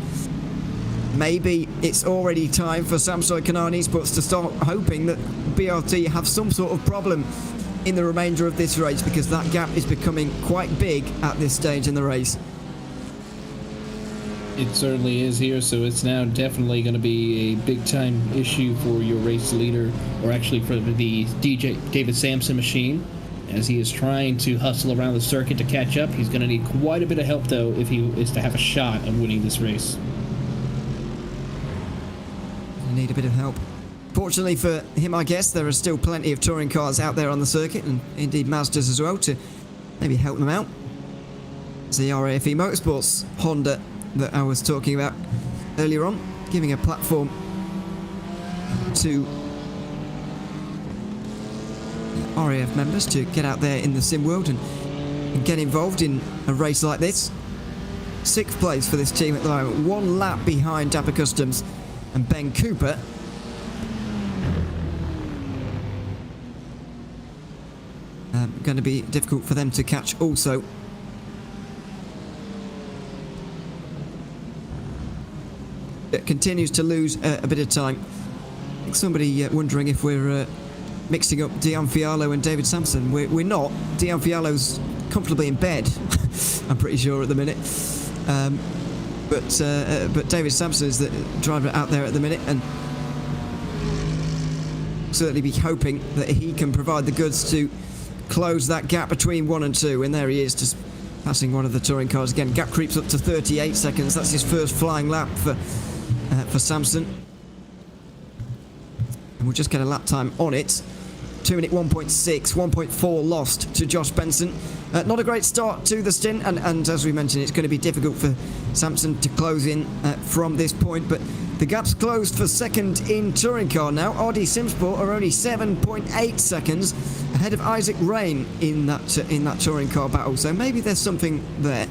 Maybe it's already time for Samsung Kanaan Esports to start hoping that BRT have some sort of problem in the remainder of this race, because that gap is becoming quite big at this stage in the race. It certainly is here, so it's now definitely going to be a big-time issue for your race leader, or actually for the David Sampson machine, as he is trying to hustle around the circuit to catch up. He's going to need quite a bit of help, though, if he is to have a shot at winning this race. Need a bit of help. Fortunately for him, I guess, there are still plenty of touring cars out there on the circuit, and indeed Mazdas as well, to maybe help them out. It's the RAFE Motorsports Honda that I was talking about earlier on, giving a platform to RAF members to get out there in the sim world and get involved in a race like this. 6th place for this team at the moment, 1 lap behind Dapper Customs and Ben Cooper. Going to be difficult for them to catch also. It continues to lose a bit of time. I think somebody wondering if we're mixing up Dion Fialo and David Sampson. We're not. Dion Fialo's comfortably in bed, I'm pretty sure at the minute. But David Sampson is the driver out there at the minute, and certainly be hoping that he can provide the goods to close that gap between 1 and 2. And there he is, just passing one of the touring cars again. Gap creeps up to 38 seconds. That's his first flying lap for Sampson. And we'll just get a lap time on it. 2-minute 1.6, 1.4 lost to Josh Benson. Not a great start to the stint, and as we mentioned, it's going to be difficult for Sampson to close in from this point, but the gap's closed for second in touring car now. Audi Simsport are only 7.8 seconds ahead of Isaac Rain in that touring car battle, so maybe there's something there.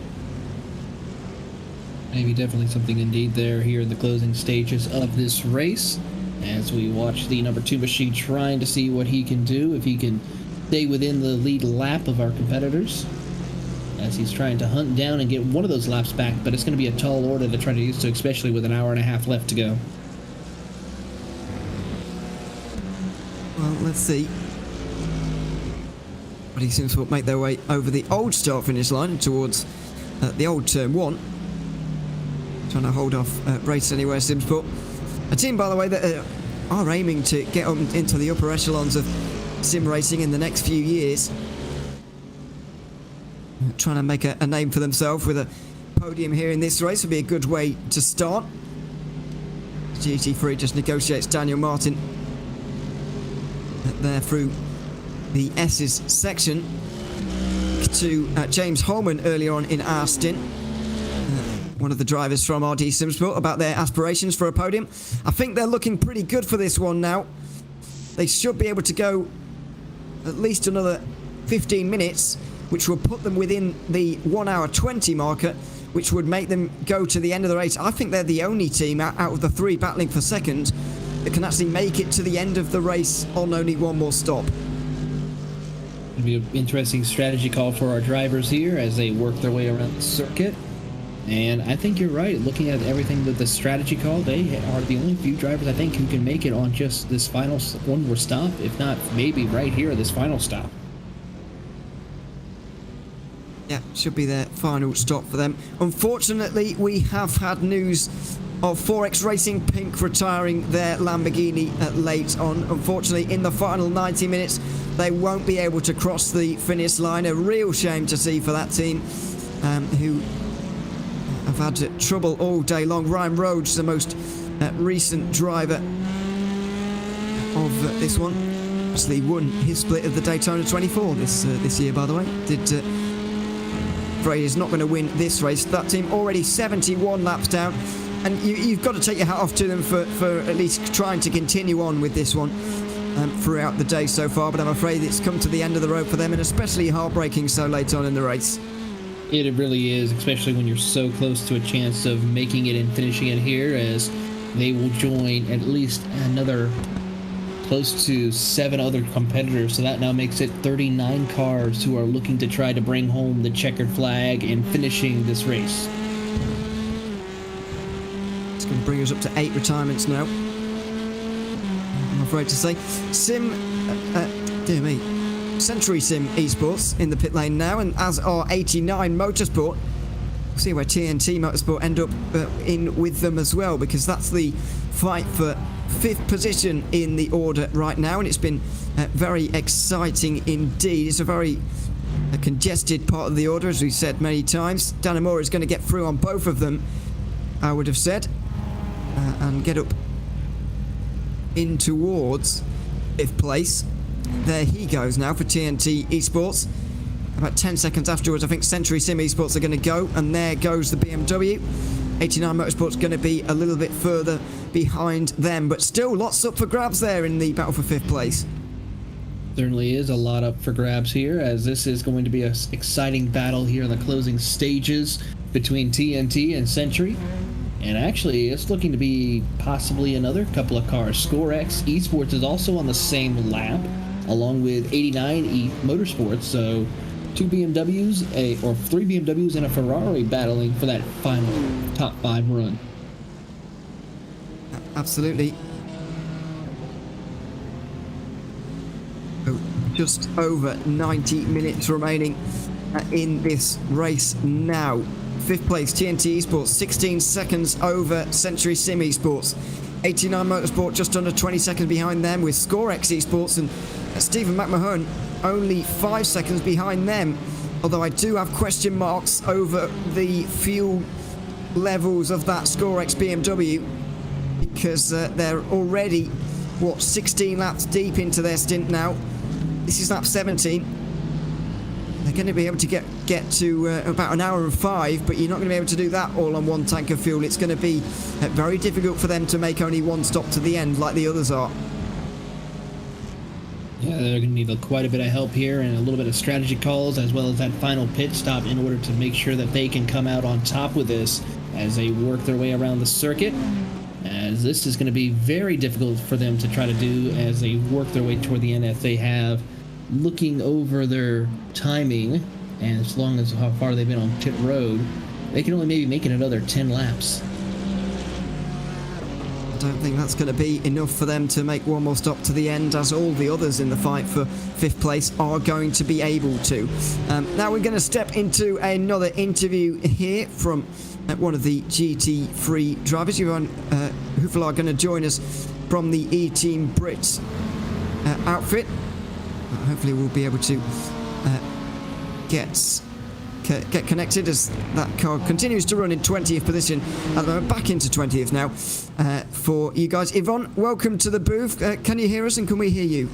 Maybe definitely something indeed there here in the closing stages of this race, as we watch the number 2 machine trying to see what he can do, if he can stay within the lead lap of our competitors, as he's trying to hunt down and get one of those laps back, but it's going to be a tall order to try to do so, especially with an hour and a half left to go. Well, let's see. But he seems to make their way over the old start-finish line towards the old turn 1. Trying to hold off Race Anywhere Simsport. A team, by the way, that are aiming to get up into the upper echelons of sim racing in the next few years. Trying to make a name for themselves with a podium here in this race would be a good way to start. GT3 just negotiates Daniel Martin there through the S's section to James Holman earlier on in our stint. One of the drivers from RD Simsport about their aspirations for a podium. I think they're looking pretty good for this one now. They should be able to go at least another 15 minutes, which will put them within the 1 hour 20 marker, which would make them go to the end of the race. I think they're the only team out of the 3 battling for second that can actually make it to the end of the race on only 1 more stop. It'll be an interesting strategy call for our drivers here as they work their way around the circuit. And I think you're right. Looking at everything with the strategy call, they are the only few drivers, I think, who can make it on just this final 1 more stop, if not maybe right here, this final stop. Yeah, should be their final stop for them. Unfortunately, we have had news of 4X Racing Pink retiring their Lamborghini late on. Unfortunately, in the final 90 minutes, they won't be able to cross the finish line. A real shame to see for that team, who have had trouble all day long. Ryan Rhodes, the most recent driver of this one, actually won his split of the Daytona 24 this year, by the way. Did afraid, is not going to win this race. That team already 71 laps down, and you've got to take your hat off to them for at least trying to continue on with this one throughout the day so far. But I'm afraid it's come to the end of the road for them, and especially heartbreaking so late on in the race. It really is, especially when you're so close to a chance of making it and finishing it here, as they will join at least another close to 7 other competitors. So that now makes it 39 cars who are looking to try to bring home the checkered flag and finishing this race. It's going to bring us up to 8 retirements now, I'm afraid to say. Dear me, Century Sim Esports in the pit lane now, and as are 89 Motorsport. We'll see where TNT Motorsport end up in with them as well, because that's the fight for 5th position in the order right now, and it's been very exciting indeed. It's a very congested part of the order, as we've said many times. Danamora is going to get through on both of them, I would have said, and get up in towards 5th place. There he goes now for TNT Esports. About 10 seconds afterwards, I think Century Sim Esports are going to go, and there goes the BMW. 89 Motorsport's going to be a little bit further behind them, but still lots up for grabs there in the battle for 5th place. Certainly is a lot up for grabs here, as this is going to be an exciting battle here in the closing stages between TNT and Century. And actually, it's looking to be possibly another couple of cars. ScoreX Esports is also on the same lap, along with 89 Motorsports. So 2 BMWs, or 3 BMWs and a Ferrari battling for that final top 5 run. Absolutely. Oh, just over 90 minutes remaining in this race now. 5th place, TNT Esports, 16 seconds over Century Sim Esports. 89 Motorsport just under 20 seconds behind them, with ScoreX Esports and Stephen McMahon only 5 seconds behind them. Although I do have question marks over the fuel levels of that ScoreX BMW, because they're already, 16 laps deep into their stint now. This is lap 17. They're going to be able to get to about an hour and 5, but you're not going to be able to do that all on one tank of fuel. It's going to be very difficult for them to make only one stop to the end like the others are. Yeah, they're going to need quite a bit of help here and a little bit of strategy calls, as well as that final pit stop, in order to make sure that they can come out on top with this as they work their way around the circuit, as this is going to be very difficult for them to try to do as they work their way toward the end, as they have, looking over their timing, and as long as how far they've been on pit road, they can only maybe make it another 10 laps. I don't think that's going to be enough for them to make one more stop to the end, as all the others in the fight for 5th place are going to be able to. Now we're going to step into another interview here from one of the GT3 drivers. Johan Hufela are going to join us from the E-Team Brits outfit. Hopefully we'll be able to get connected, as that car continues to run in 20th position at the moment, back into 20th now for you guys. Yvonne, welcome to the booth. Can you hear us, and can we hear you?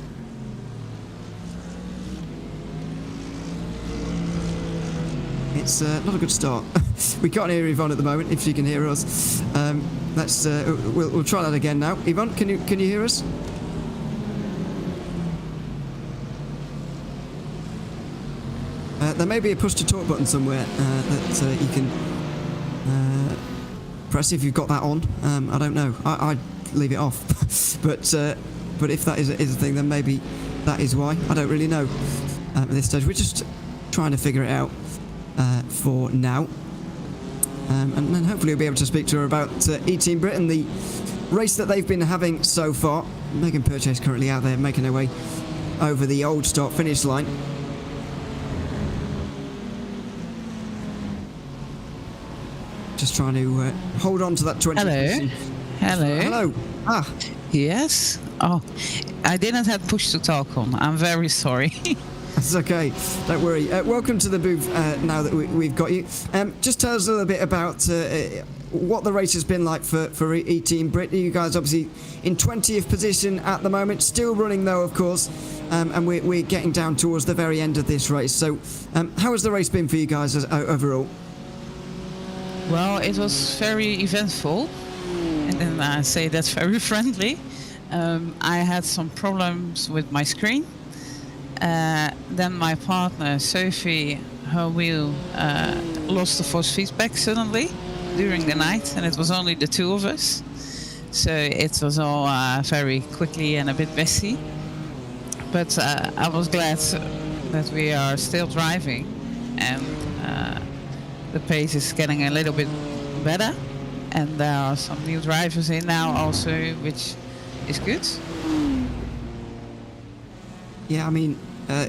It's not a good start. We can't hear Yvonne at the moment. If you can hear us, we'll try that again now. Yvonne, can you hear us? There may be a push to talk button somewhere that you can press if you've got that on. I don't know. I'd leave it off. but if that is a thing, then maybe that is why. I don't really know at this stage. We're just trying to figure it out for now. And then hopefully we'll be able to speak to her about E-Team Britain, the race that they've been having so far. Megan Purchase currently out there making her way over the old start-finish line. Just trying to hold on to that 20. Hello. Yes. Oh, I didn't have push to talk on. I'm very sorry. That's okay. Don't worry. Welcome to the booth now that we've got you. Just tell us a little bit about what the race has been like for E-Team Brit. You guys obviously in 20th position at the moment. Still running though, of course. and we're getting down towards the very end of this race. So, how has the race been for you guys overall? Well, it was very eventful, and then I say that's very friendly. I had some problems with my screen. Then my partner, Sophie, her wheel lost the force feedback suddenly during the night, and it was only the two of us. So it was all very quickly and a bit messy. But I was glad that we are still driving, and the pace is getting a little bit better. And there are some new drivers in now also, which is good. Yeah, I mean,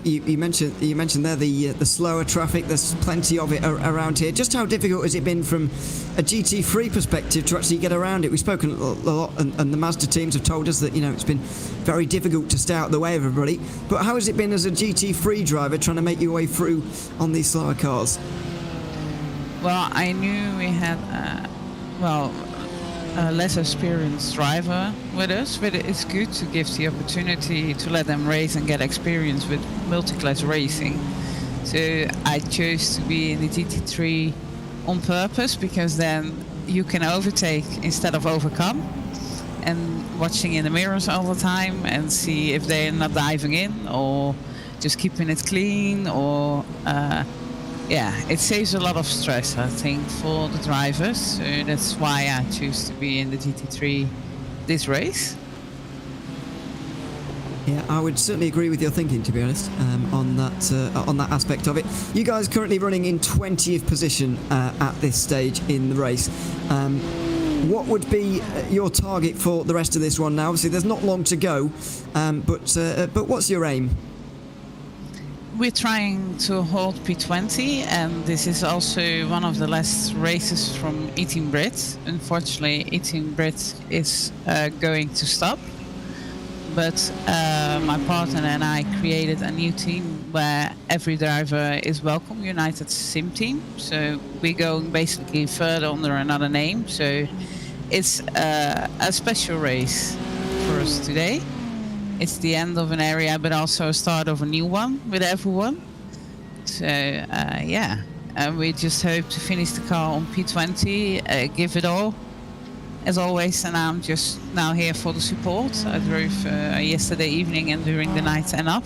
you mentioned there the slower traffic. There's plenty of it around here. Just how difficult has it been from a GT3 perspective to actually get around it? We've spoken a lot, and the Mazda teams have told us that it's been very difficult to stay out of the way of everybody. But how has it been as a GT3 driver trying to make your way through on these slower cars? Well, I knew we had a less experienced driver with us, but it's good to give the opportunity to let them race and get experience with multi-class racing. So I chose to be in the GT3 on purpose, because then you can overtake instead of overcome, and watching in the mirrors all the time and see if they're not diving in or just keeping it clean, or it saves a lot of stress, I think, for the drivers. So that's why I choose to be in the GT3 this race. Yeah, I would certainly agree with your thinking, to be honest, on that aspect of it. You guys currently running in 20th position at this stage in the race. What would be your target for the rest of this one now? Obviously, there's not long to go, but what's your aim? We're trying to hold P20, and this is also one of the last races from E-Team Brit. Unfortunately, E-Team Brit is going to stop. But my partner and I created a new team where every driver is welcome, United Sim Team. So we're going basically further under another name. So it's a special race for us today. It's the end of an area, but also a start of a new one with everyone. So, we just hope to finish the car on P20, give it all, as always. And I'm just now here for the support. I drove yesterday evening and during the night and up.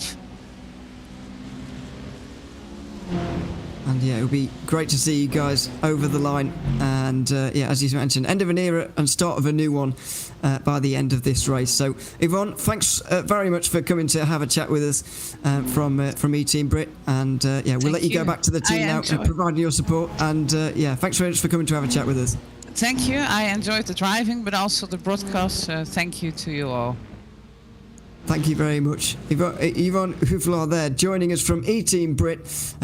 And yeah, it would be great to see you guys over the line. And as you mentioned, end of an era and start of a new one by the end of this race. So, Yvonne, thanks very much for coming to have a chat with us from E-Team Brit. And we'll let you go back to the team now and providing your support. And thanks very much for coming to have a chat with us. Thank you. I enjoyed the driving, but also the broadcast. Thank you to you all. Thank you very much. Yvonne Houflar there, joining us from E-Team Brit.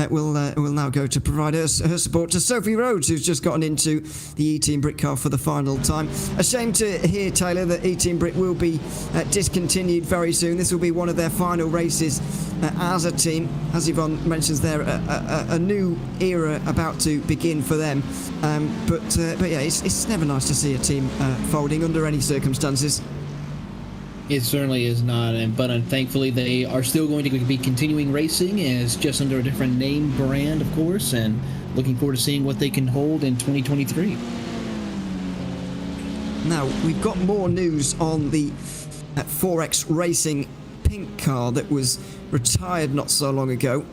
Will now go to provide her support to Sophie Rhodes, who's just gotten into the E-Team Brit car for the final time. A shame to hear, Taylor, that E-Team Brit will be discontinued very soon. This will be one of their final races as a team. As Yvonne mentions there, a new era about to begin for them. But it's never nice to see a team folding under any circumstances. It certainly is not, but thankfully they are still going to be continuing racing as just under a different name brand, of course, and looking forward to seeing what they can hold in 2023. Now, we've got more news on the 4X Racing pink car that was retired not so long ago.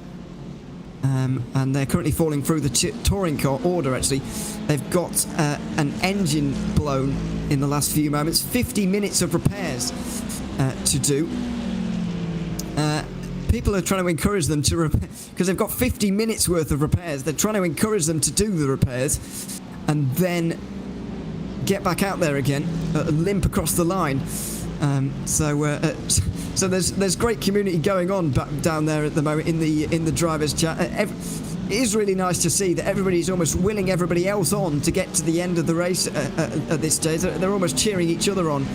And they're currently falling through the touring car order, actually. They've got an engine blown in the last few moments. 50 minutes of repairs to do. People are trying to encourage them to repair, because they've got 50 minutes worth of repairs. They're trying to encourage them to do the repairs and then get back out there again, limp across the line. So there's great community going on back down there at the moment in the drivers' chat. It is really nice to see that everybody's almost willing everybody else on to get to the end of the race at this stage. They're almost cheering each other on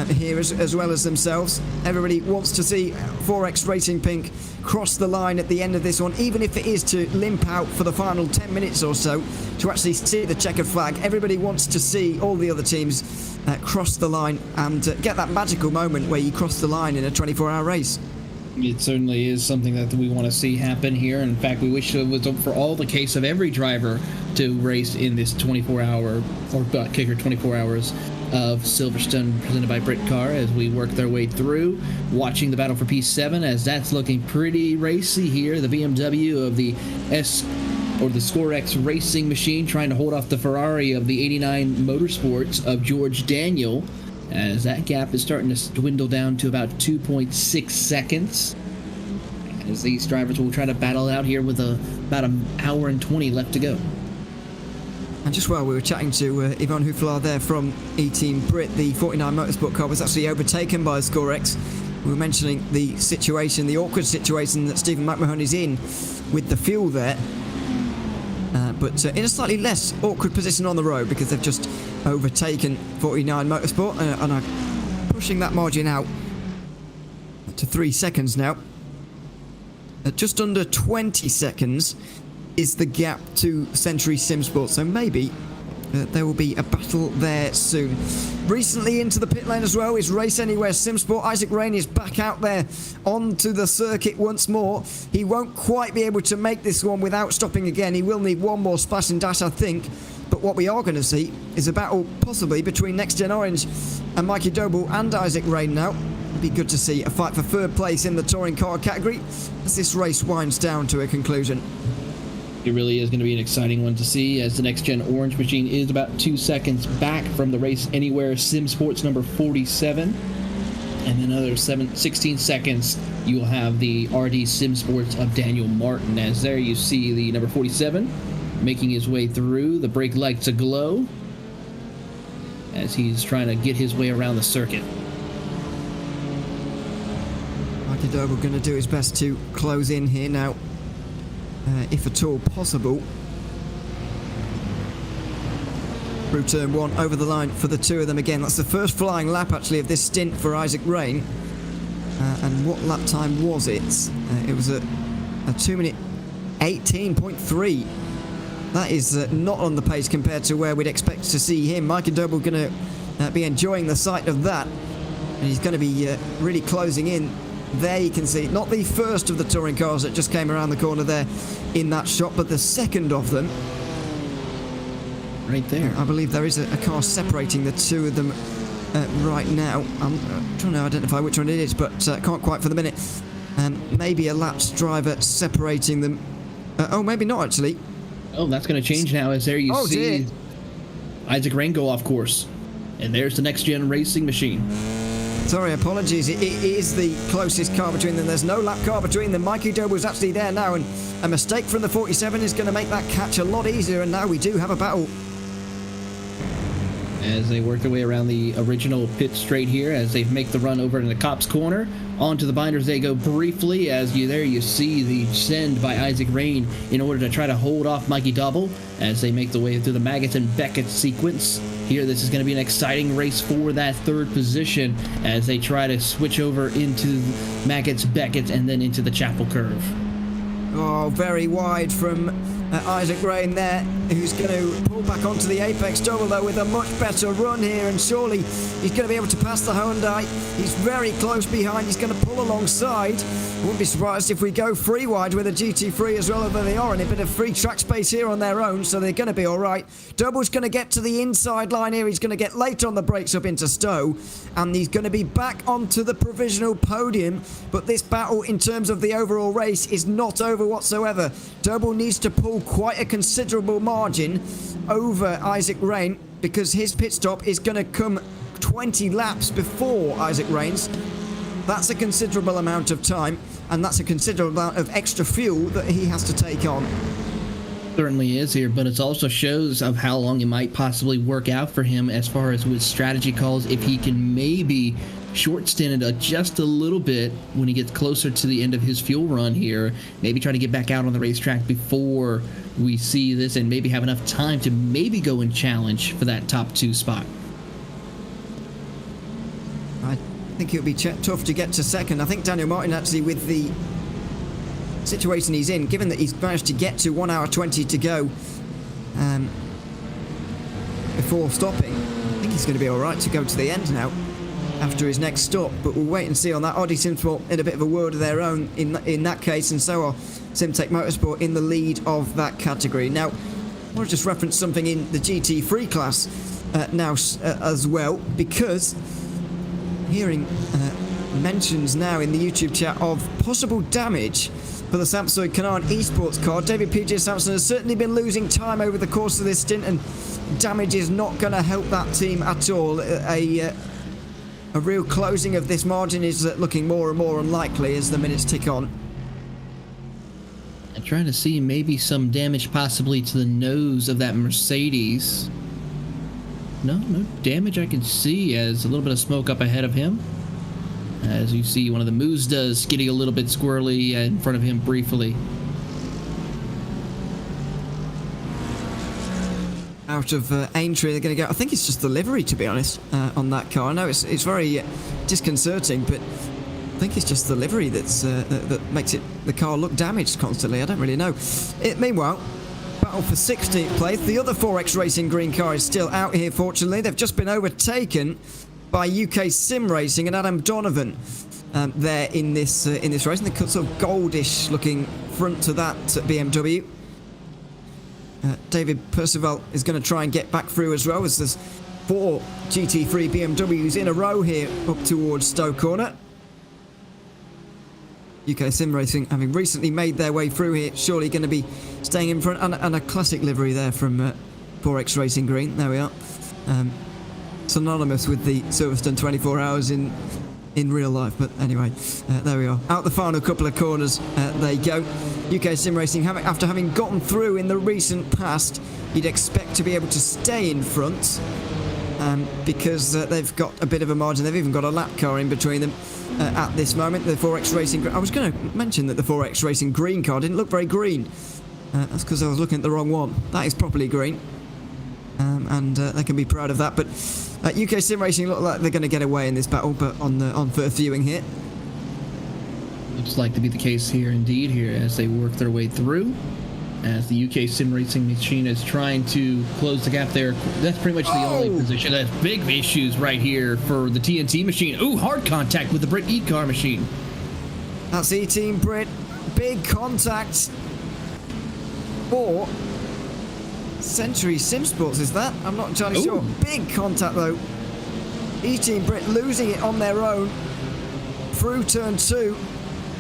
here as well as themselves. Everybody wants to see 4X Racing Pink cross the line at the end of this one, even if it is to limp out for the final 10 minutes or so to actually see the checkered flag. Everybody wants to see all the other teams cross the line and get that magical moment where you cross the line in a 24-hour race. It certainly is something that we want to see happen here. In fact, we wish it was for all the case of every driver to race in this 24-hour or ButtKicker 24 hours of Silverstone presented by Britcar as we work their way through, watching the battle for P7 as that's looking pretty racy here. The BMW of the the ScoreX racing machine trying to hold off the Ferrari of the 89 Motorsports of George Daniel, as that gap is starting to dwindle down to about 2.6 seconds. As these drivers will try to battle out here with about an hour and 20 left to go. And just while we were chatting to Yvonne Houflard there from E-Team Brit, the 49 Motorsport car was actually overtaken by ScoreX. We were mentioning the situation, the awkward situation that Stephen McMahon's in with the fuel there. But in a slightly less awkward position on the road because they've just overtaken 49 Motorsport and are pushing that margin out to 3 seconds now. At just under 20 seconds is the gap to Century Simsport, so maybe there will be a battle there soon. Recently into the pit lane as well is Race Anywhere Simsport. Isaac Rain is back out there onto the circuit once more. He won't quite be able to make this one without stopping again. He will need one more splash and dash, I think. But what we are going to see is a battle possibly between Next Gen Orange and Mikey Doble and Isaac Rain now. It'd be good to see a fight for third place in the touring car category as this race winds down to a conclusion. It really is going to be an exciting one to see, as the Next Gen Orange machine is about 2 seconds back from the Race Anywhere Sim Sports number 47. And then another 16 seconds, you will have the RD Sim Sports of Daniel Martin. As there you see the number 47 making his way through. The brake lights aglow as he's trying to get his way around the circuit. Mikey Doble going to do his best to close in here now. If at all possible. Through turn one, over the line for the two of them again. That's the first flying lap actually of this stint for Isaac Rain. And what lap time was it? It was a 2 minute 18.3. That is not on the pace compared to where we'd expect to see him. Mikey Doble going to be enjoying the sight of that. And he's going to be really closing in. There you can see, not the first of the touring cars that just came around the corner there in that shot, but the second of them. Right there. I believe there is a car separating the two of them right now. I'm trying to identify which one it is, but can't quite for the minute. Maybe a lapsed driver separating them. Oh, maybe not actually. Oh, that's going to change now, as there you see dear. Isaac Rain go off course. And there's the Next Gen Racing machine. Sorry, apologies. It is the closest car between them. There's no lap car between them. Mikey Doble's actually there now, and a mistake from the 47 is going to make that catch a lot easier, and now we do have a battle. As they work their way around the original pit straight here, as they make the run over in the Cops corner. Onto the binders they go briefly, as you see the send by Isaac Rain in order to try to hold off Mikey Doble as they make the way through the Maggots and Beckett sequence. Here, this is going to be an exciting race for that third position as they try to switch over into Maggots, Beckett, and then into the Chapel Curve. Oh, very wide from Isaac Rain there, who's going to pull back onto the Apex Double, though, with a much better run here, and surely he's going to be able to pass the Hyundai. He's very close behind. He's going to pull alongside. Wouldn't be surprised if we go free wide with a GT3 as well, although they are in a bit of free track space here on their own, so they're going to be all right. Double's going to get to the inside line here. He's going to get late on the brakes up into Stowe, and he's going to be back onto the provisional podium, but this battle in terms of the overall race is not over whatsoever. Double needs to pull quite a considerable margin over Isaac Rain because his pit stop is going to come 20 laps before Isaac Rain's. That's a considerable amount of time, and that's a considerable amount of extra fuel that he has to take on. Certainly is here, but it also shows of how long it might possibly work out for him as far as with strategy calls, if he can maybe short stint it just a little bit when he gets closer to the end of his fuel run here, maybe try to get back out on the racetrack before we see this and maybe have enough time to maybe go and challenge for that top 2 spot. I think it would be tough to get to second. I think Daniel Martin actually, with the situation he's in, given that he's managed to get to 1 hour 20 to go before stopping, I think he's going to be all right to go to the end now. after his next stop, but we'll wait and see on that. Audi SimSport in a bit of a world of their own in that case, and so are Simtech Motorsport in the lead of that category. Now, I want to just reference something in the GT3 class now as well, because hearing mentions now in the YouTube chat of possible damage for the Samsung Canaan esports car. David P.J. Sampson has certainly been losing time over the course of this stint, and damage is not going to help that team at all. A real closing of this margin is looking more and more unlikely as the minutes tick on. I'm trying to see maybe some damage possibly to the nose of that Mercedes. No damage I can see, as a little bit of smoke up ahead of him. As you see, one of the Mazdas getting a little bit squirrely in front of him briefly. Out of Aintree, they're going to go. I think it's just the livery, to be honest, on that car. I know it's very disconcerting, but I think it's just the livery that makes the car look damaged constantly. I don't really know. Meanwhile, battle for 16th place. The other 4X Racing green car is still out here, fortunately. They've just been overtaken by UK Sim Racing and Adam Donovan there in this race. And the sort of goldish looking front to that BMW. David Percival is going to try and get back through as well, as there's 4 GT3 BMWs in a row here up towards Stowe Corner. UK Sim Racing, having recently made their way through here, surely going to be staying in front, and a classic livery there from 4X Racing Green. There we are. Synonymous with the Silverstone 24 hours in real life, but anyway, there we are. Out the final couple of corners, they go. UK Sim Racing, after having gotten through in the recent past, you'd expect to be able to stay in front, because they've got a bit of a margin. They've even got a lap car in between them at this moment. The 4X Racing, I was going to mention that the 4X Racing green car didn't look very green. That's because I was looking at the wrong one. That is properly green, and they can be proud of that. But UK Sim Racing look like they're going to get away in this battle, but on first viewing here. Looks like to be the case here indeed, here as they work their way through. As the UK Sim Racing machine is trying to close the gap there. That's pretty much the only position. That's big issues right here for the TNT machine. Ooh, hard contact with the Brit E-car machine. That's E-Team Brit. Big contact. Or Century Sim Sports, is that? I'm not entirely sure. Big contact though. E-Team Brit losing it on their own through turn 2,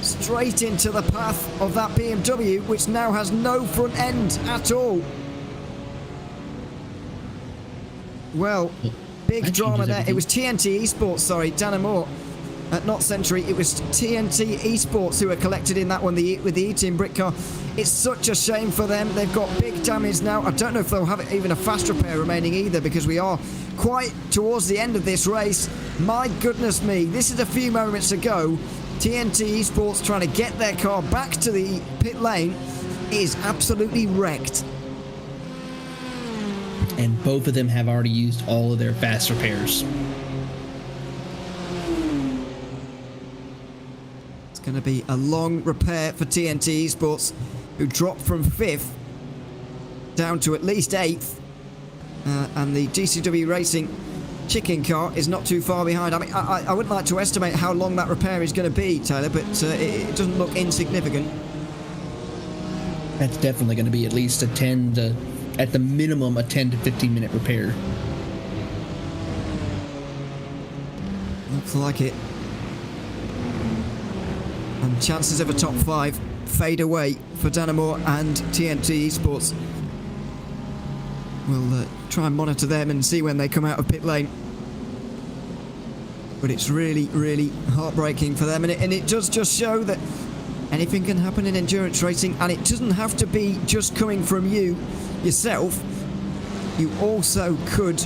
straight into the path of that BMW, which now has no front end at all. Well, big drama there. It was TNT Esports, sorry, Dana Moore. Not Century, it was TNT Esports who were collected in that one with the E-Team Britcar. It's such a shame for them. They've got big damage now. I don't know if they'll have even a fast repair remaining either, because we are quite towards the end of this race. My goodness me, this is a few moments ago. TNT Esports trying to get their car back to the pit lane is absolutely wrecked. And both of them have already used all of their fast repairs. Going to be a long repair for TNT Esports, who dropped from 5th down to at least 8th, and the GCW Racing chicken car is not too far behind. I mean, I wouldn't like to estimate how long that repair is going to be, Taylor, but it doesn't look insignificant. That's definitely going to be at least at the minimum, a 10 to 15 minute repair. Looks like it. And chances of a top 5 fade away for Danamore and TNT Esports. We'll try and monitor them and see when they come out of pit lane. But it's really, really heartbreaking for them, and it does just show that anything can happen in endurance racing, and it doesn't have to be just coming from you yourself. You also could,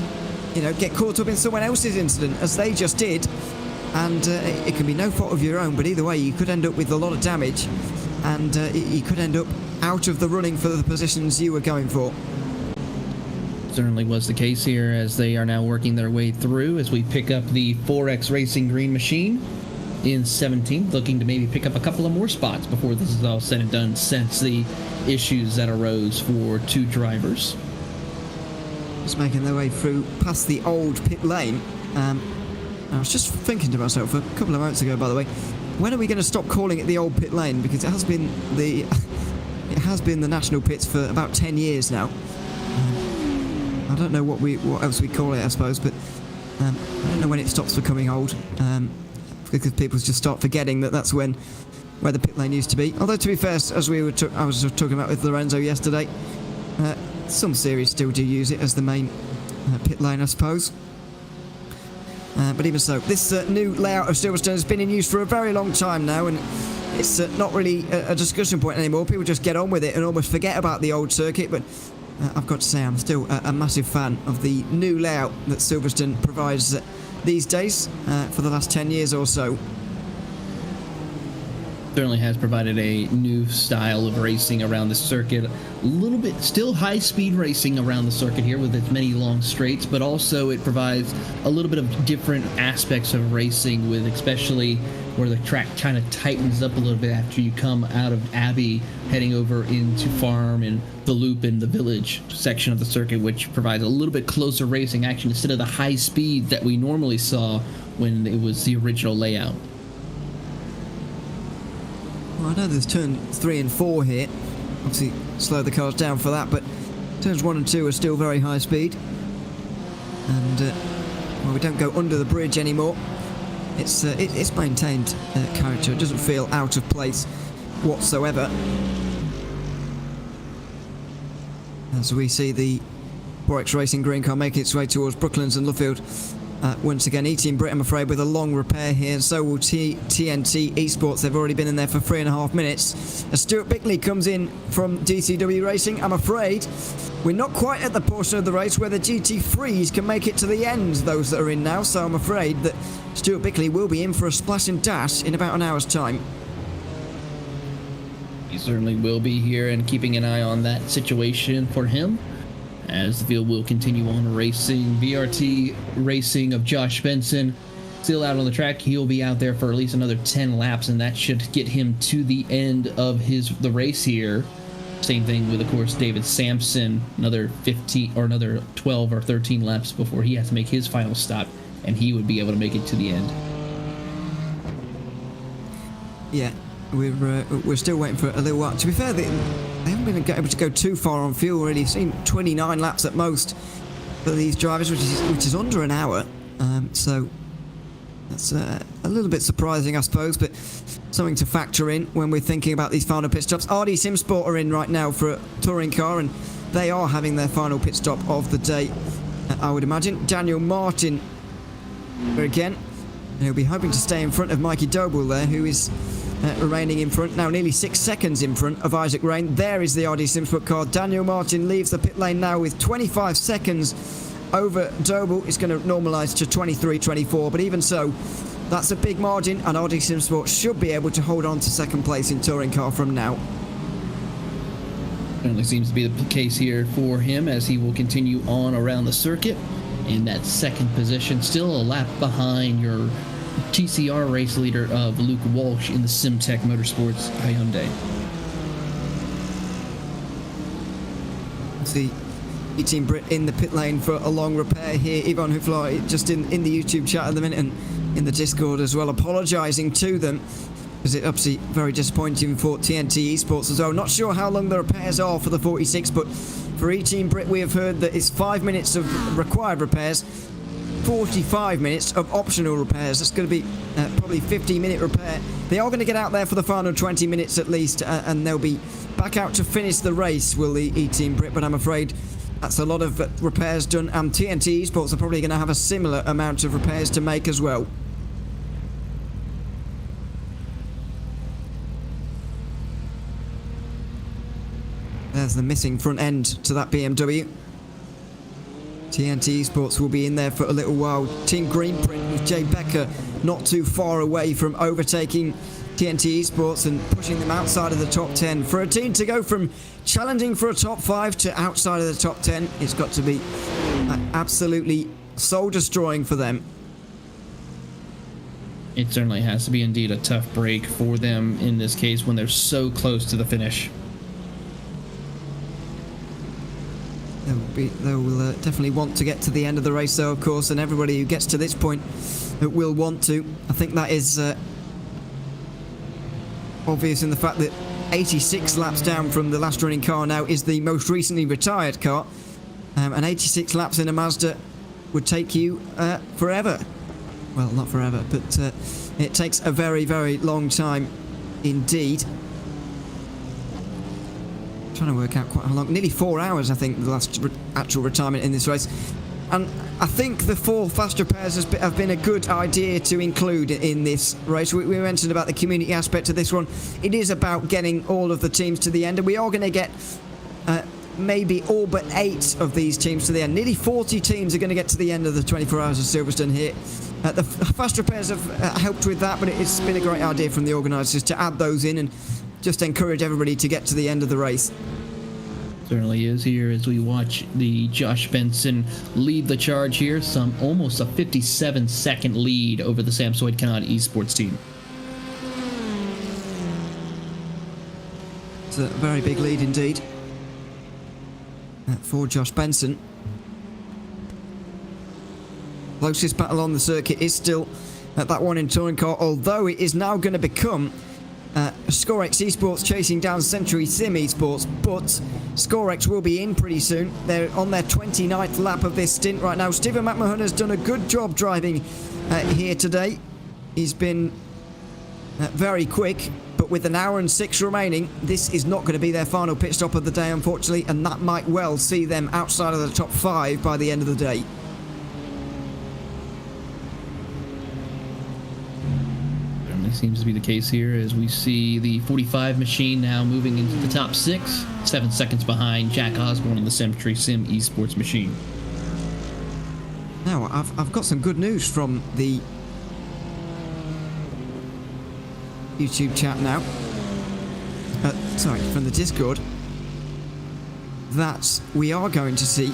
get caught up in someone else's incident, as they just did. And it can be no fault of your own, but either way, you could end up with a lot of damage, and you could end up out of the running for the positions you were going for. Certainly was the case here, as they are now working their way through as we pick up the 4X Racing green machine in 17th, looking to maybe pick up a couple of more spots before this is all said and done, since the issues that arose for 2 drivers. Just making their way through past the old pit lane. I was just thinking to myself a couple of moments ago, by the way, when are we going to stop calling it the old pit lane? Because it has been the national pits for about 10 years now. I don't know what else we call it, I suppose, but I don't know when it stops becoming old. Because people just start forgetting that that's where the pit lane used to be. Although, to be fair, as I was talking about with Lorenzo yesterday, some series still do use it as the main pit lane, I suppose. But even so, this new layout of Silverstone has been in use for a very long time now, and it's not really a discussion point anymore. People just get on with it and almost forget about the old circuit, but I've got to say I'm still a massive fan of the new layout that Silverstone provides these days for the last 10 years or so. Certainly has provided a new style of racing around the circuit. A little bit still high-speed racing around the circuit here with its many long straights, but also it provides a little bit of different aspects of racing, with especially where the track kind of tightens up a little bit after you come out of Abbey, heading over into Farm and the Loop and the Village section of the circuit, which provides a little bit closer racing action instead of the high speed that we normally saw when it was the original layout. Well, I know there's turn 3 and 4 here. Obviously, slow the cars down for that, but turns 1 and 2 are still very high speed. And, well, we don't go under the bridge anymore. It's maintained character. It doesn't feel out of place whatsoever. As we see the Borex Racing green car making its way towards Brooklands and Luffield. Once again, E-Team Brit, I'm afraid, with a long repair here. So will TNT Esports. They've already been in there for 3.5 minutes. As Stuart Bickley comes in from DCW Racing, I'm afraid we're not quite at the portion of the race where the GT3s can make it to the end, those that are in now. So I'm afraid that Stuart Bickley will be in for a splash and dash in about an hour's time. He certainly will be here, and keeping an eye on that situation for him as the field will continue on racing. VRT Racing of Josh Benson still out on the track. He'll be out there for at least another 10 laps, and that should get him to the end of the race here. Same thing with, of course, David Sampson, another 15 or another 12 or 13 laps before he has to make his final stop, and he would be able to make it to the end. Yeah, we're still waiting for a little while. To be fair, they haven't been able to go too far on fuel, really. You've seen 29 laps at most for these drivers, which is under an hour. So that's a little bit surprising, I suppose, but something to factor in when we're thinking about these final pit stops. RD SimSport are in right now for a touring car, and they are having their final pit stop of the day, I would imagine. Daniel Martin again. He'll be hoping to stay in front of Mikey Doble there, who is remaining in front, now nearly 6 seconds in front of Isaac Rain. There is the RD SimSport car. Daniel Martin leaves the pit lane now with 25 seconds over Doble. It's going to normalise to 23-24, but even so, that's a big margin, and RD SimSport should be able to hold on to second place in touring car from now. Certainly seems to be the case here for him, as he will continue on around the circuit in that second position, still a lap behind your TCR race leader of Luke Walsh in the Simtech Motorsports Hyundai. See E-Team Brit in the pit lane for a long repair here. Yvonne Houflar just in the YouTube chat at the minute, and in the Discord as well, apologising to them, because it's obviously very disappointing for TNT Esports as well. Not sure how long the repairs are for the 46, but for E-Team Brit we have heard that it's 5 minutes of required repairs, 45 minutes of optional repairs. That's going to be probably 50-minute repair. They are going to get out there for the final 20 minutes at least, and they'll be back out to finish the race, will the E-Team Brit, but I'm afraid that's a lot of repairs done, and TNT Esports are probably going to have a similar amount of repairs to make as well. There's the missing front end to that BMW. TNT Esports will be in there for a little while. Team Greenprint with Jay Becker not too far away from overtaking TNT Esports and pushing them outside of the top 10. For a team to go from challenging for a top 5 to outside of the top 10, it's got to be absolutely soul-destroying for them. It certainly has to be indeed a tough break for them in this case when they're so close to the finish. They will definitely want to get to the end of the race, though, of course, and everybody who gets to this point will want to. I think that is obvious in the fact that 86 laps down from the last running car now is the most recently retired car, and 86 laps in a Mazda would take you forever. Well, not forever, but it takes a very, very long time indeed. Trying to work out quite how long. Nearly 4 hours, I think, the last actual retirement in this race. And I think the 4 faster pairs have been a good idea to include in this race. We mentioned about the community aspect of this one. It is about getting all of the teams to the end, and we are going to get maybe all but 8 of these teams to the end. Nearly 40 teams are going to get to the end of the 24 Hours of Silverstone here. The faster pairs have helped with that, but it's been a great idea from the organisers to add those in and just encourage everybody to get to the end of the race. Certainly is here as we watch the Josh Benson lead the charge here. Almost a 57-second lead over the Samsoid Canada esports team. It's a very big lead indeed for Josh Benson. Closest battle on the circuit is still that one in touring car, although it is now going to become Scorex Esports chasing down Century Sim Esports, but Scorex will be in pretty soon. They're on their 29th lap of this stint right now. Stephen McMahon has done a good job driving here today. He's been very quick, but with an hour and 6 remaining, this is not going to be their final pit stop of the day, unfortunately, and that might well see them outside of the top 5 by the end of the day. Seems to be the case here as we see the 45 machine now moving into the top 6, 7 seconds behind Jack Osborne in the Century Sim Esports machine. Now, I've got some good news from the YouTube chat now. Sorry, from the Discord. That we are going to see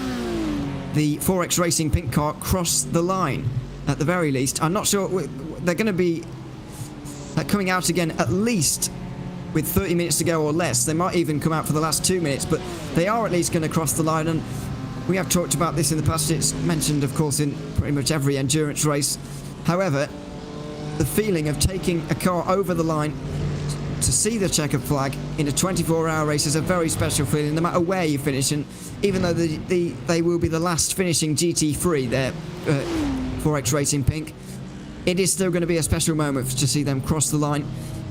the 4X Racing pink car cross the line, at the very least. I'm not sure. They're going to be coming out again at least with 30 minutes to go or less. They might even come out for the last 2 minutes, but they are at least going to cross the line, and we have talked about this in the past. It's mentioned, of course, in pretty much every endurance race. However, the feeling of taking a car over the line to see the checkered flag in a 24-hour race is a very special feeling, no matter where you finish, and even though they will be the last finishing GT3, their 4X Racing Pink, it is still going to be a special moment to see them cross the line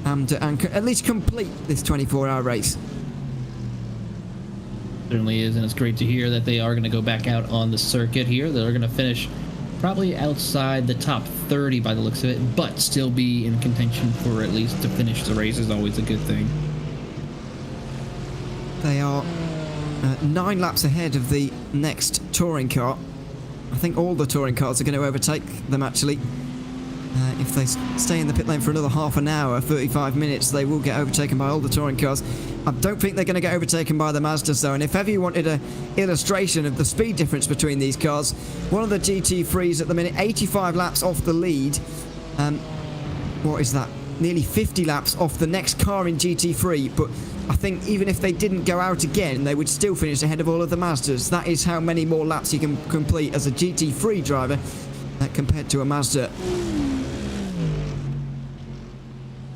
and at least complete this 24-hour race. Certainly is, and it's great to hear that they are going to go back out on the circuit here. They're going to finish probably outside the top 30 by the looks of it, but still be in contention for at least to finish the race is always a good thing. They are 9 laps ahead of the next touring car. I think all the touring cars are going to overtake them, actually. If they stay in the pit lane for another half an hour, 35 minutes, they will get overtaken by all the touring cars. I don't think they're going to get overtaken by the Mazdas, though, and if ever you wanted an illustration of the speed difference between these cars, one of the GT3s at the minute, 85 laps off the lead. What is that? Nearly 50 laps off the next car in GT3, but I think even if they didn't go out again, they would still finish ahead of all of the Mazdas. That is how many more laps you can complete as a GT3 driver compared to a Mazda.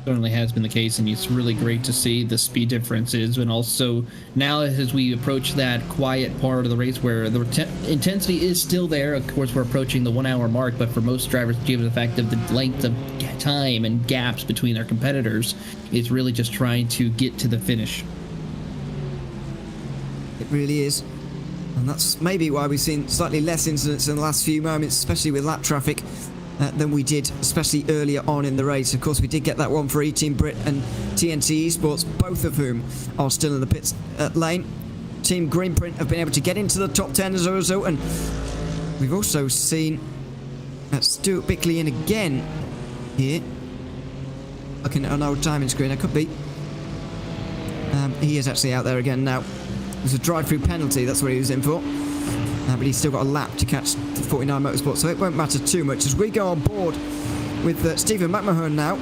Certainly has been the case, and it's really great to see the speed differences. And also now as we approach that quiet part of the race where the intensity is still there, of course we're approaching the 1 hour mark, but for most drivers, given the fact of the length of time and gaps between their competitors, it's really just trying to get to the finish. It really is, and that's maybe why we've seen slightly less incidents in the last few moments, especially with lap traffic, than we did, especially earlier on in the race. Of course, we did get that one for E-Team Brit and TNT Esports, both of whom are still in the pit lane. Team Greenprint have been able to get into the top 10 as a result, and we've also seen Stuart Bickley in again here. Looking at an old timing screen, I could be. He is actually out there again now. It was a drive-through penalty, that's what he was in for. But he's still got a lap to catch the 49 Motorsport, so it won't matter too much. As we go on board with Stephen McMahon now,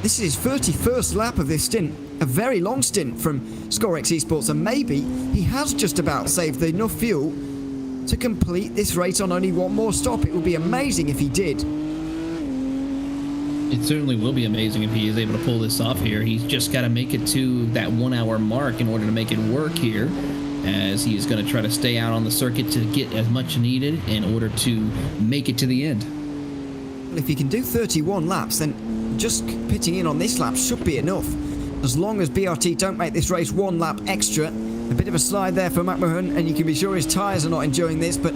This is his 31st lap of this stint. A very long stint from ScoreX Esports, and maybe he has just about saved enough fuel to complete this race on only one more stop. It would be amazing if he did. It certainly will be amazing if he is able to pull this off here. He's just got to make it to that 1 hour mark in order to make it work here, as he is going to try to stay out on the circuit to get as much needed in order to make it to the end. Well, if he can do 31 laps, then just pitting in on this lap should be enough. As long as BRT don't make this race 1 lap extra. A bit of a slide there for McMahon, and you can be sure his tyres are not enjoying this, but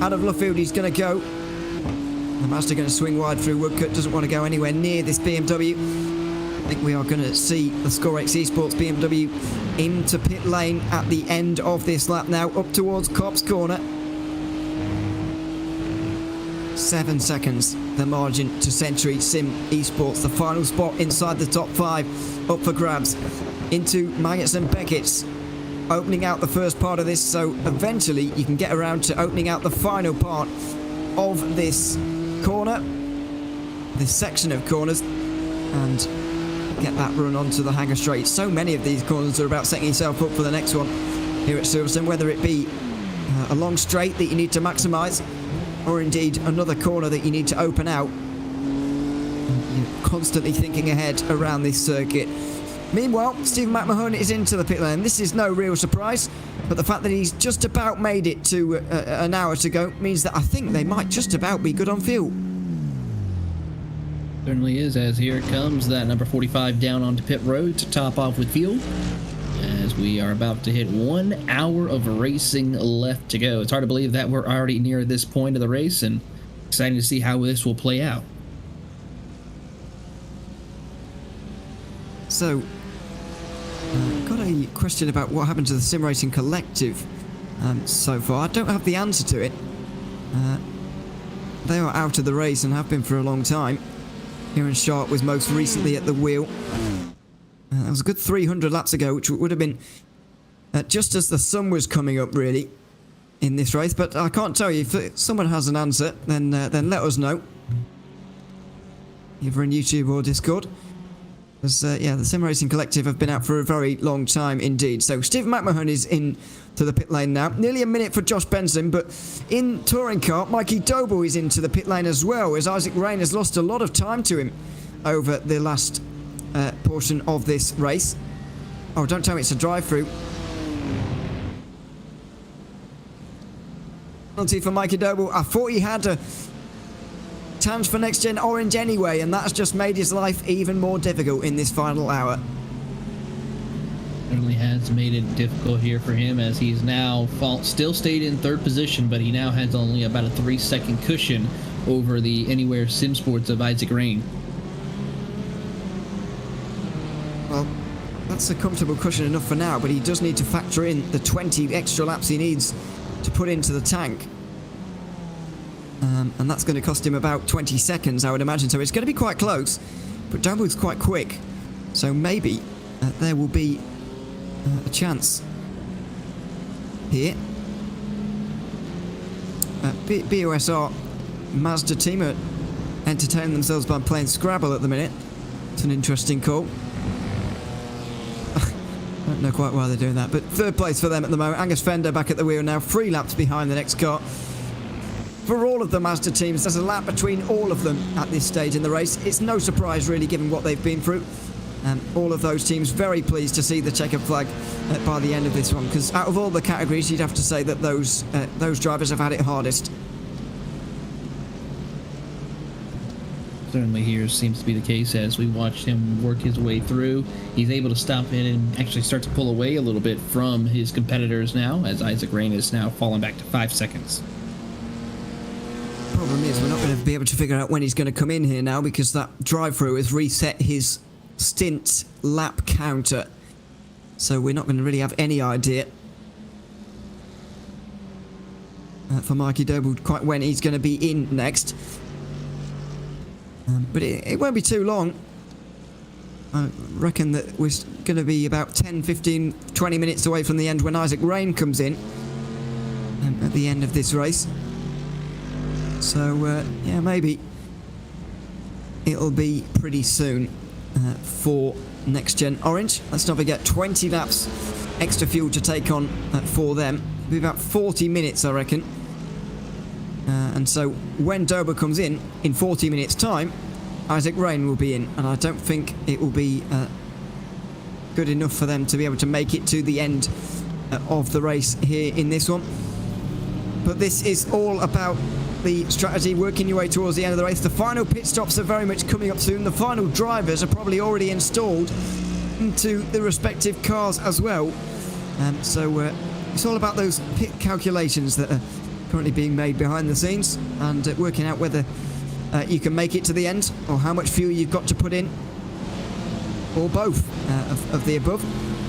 out of left field he's going to go. The Mazda going to swing wide through Woodcut, doesn't want to go anywhere near this BMW. I think we are going to see the ScoreX Esports BMW into pit lane at the end of this lap now, up towards Cops Corner. 7 seconds, the margin to Century Sim Esports. The final spot inside the top 5, up for grabs. Into Maggots and Beckett's, opening out the first part of this, so eventually you can get around to opening out the final part of this corner, this section of corners, and get that run onto the hangar straight. So many of these corners are about setting yourself up for the next one here at Silverstone, whether it be a long straight that you need to maximise, or indeed another corner that you need to open out. You're constantly thinking ahead around this circuit. Meanwhile, Stephen McMahon is into the pit lane. This is no real surprise, but the fact that he's just about made it to an hour to go means that I think they might just about be good on fuel. Certainly is, as here comes that number 45 down onto pit road to top off with fuel, as we are about to hit 1 hour of racing left to go. It's hard to believe that we're already near this point of the race, and exciting to see how this will play out. So, got a question about what happened to the Sim Racing Collective so far. I don't have the answer to it. They are out of the race and have been for a long time. Kieran Sharp was most recently at the wheel. That was a good 300 laps ago, which would have been just as the sun was coming up, really, in this race. But I can't tell you. If someone has an answer, then let us know, either in YouTube or Discord. Because, yeah, the Sim Racing Collective have been out for a very long time indeed. So Stephen McMahon is in to the pit lane now. Nearly a minute for Josh Benson, but in touring car, Mikey Doble is into the pit lane as well, as Isaac Rain has lost a lot of time to him over the last portion of this race. Oh, don't tell me it's a drive-through. Penalty for Mikey Doble. I thought he had a chance for next gen orange anyway, and that's just made his life even more difficult in this final hour. Certainly has made it difficult here for him, as he's now still stayed in third position, but he now has only about a 3-second cushion over the Anywhere Sim Sports of Isaac Rain. Well, that's a comfortable cushion enough for now, but he does need to factor in the 20 extra laps he needs to put into the tank. And that's going to cost him about 20 seconds, I would imagine. So it's going to be quite close, but Doble's quite quick. So maybe there will be a chance here. BOSR Mazda team are entertaining themselves by playing Scrabble at the minute. It's an interesting call. I don't know quite why they're doing that, but third place for them at the moment. Angus Fender back at the wheel now, 3 laps behind the next car. For all of the Mazda teams, there's a lap between all of them at this stage in the race. It's no surprise, really, given what they've been through. All of those teams very pleased to see the checkered flag by the end of this one, because out of all the categories, you'd have to say that those drivers have had it hardest. Certainly here seems to be the case, as we watched him work his way through. He's able to stop in and actually start to pull away a little bit from his competitors now, as Isaac Rain is now falling back to 5 seconds. Problem is, we're not going to be able to figure out when he's going to come in here now, because that drive-through has reset his stint lap counter. So we're not going to really have any idea for Mikey Doble quite when he's going to be in next. But it won't be too long. I reckon that we're going to be about 10, 15, 20 minutes away from the end when Isaac Rain comes in at the end of this race. So, yeah, maybe it'll be pretty soon for Next Gen Orange. Let's not forget 20 laps extra fuel to take on for them. It'll be about 40 minutes, I reckon. And so when Dober comes in 40 minutes time, Isaac Rain will be in, and I don't think it will be good enough for them to be able to make it to the end of the race here in this one. But this is all about the strategy, working your way towards the end of the race. The final pit stops are very much coming up soon. The final drivers are probably already installed into the respective cars as well. So it's all about those pit calculations that are currently being made behind the scenes, and working out whether you can make it to the end, or how much fuel you've got to put in, or both of the above.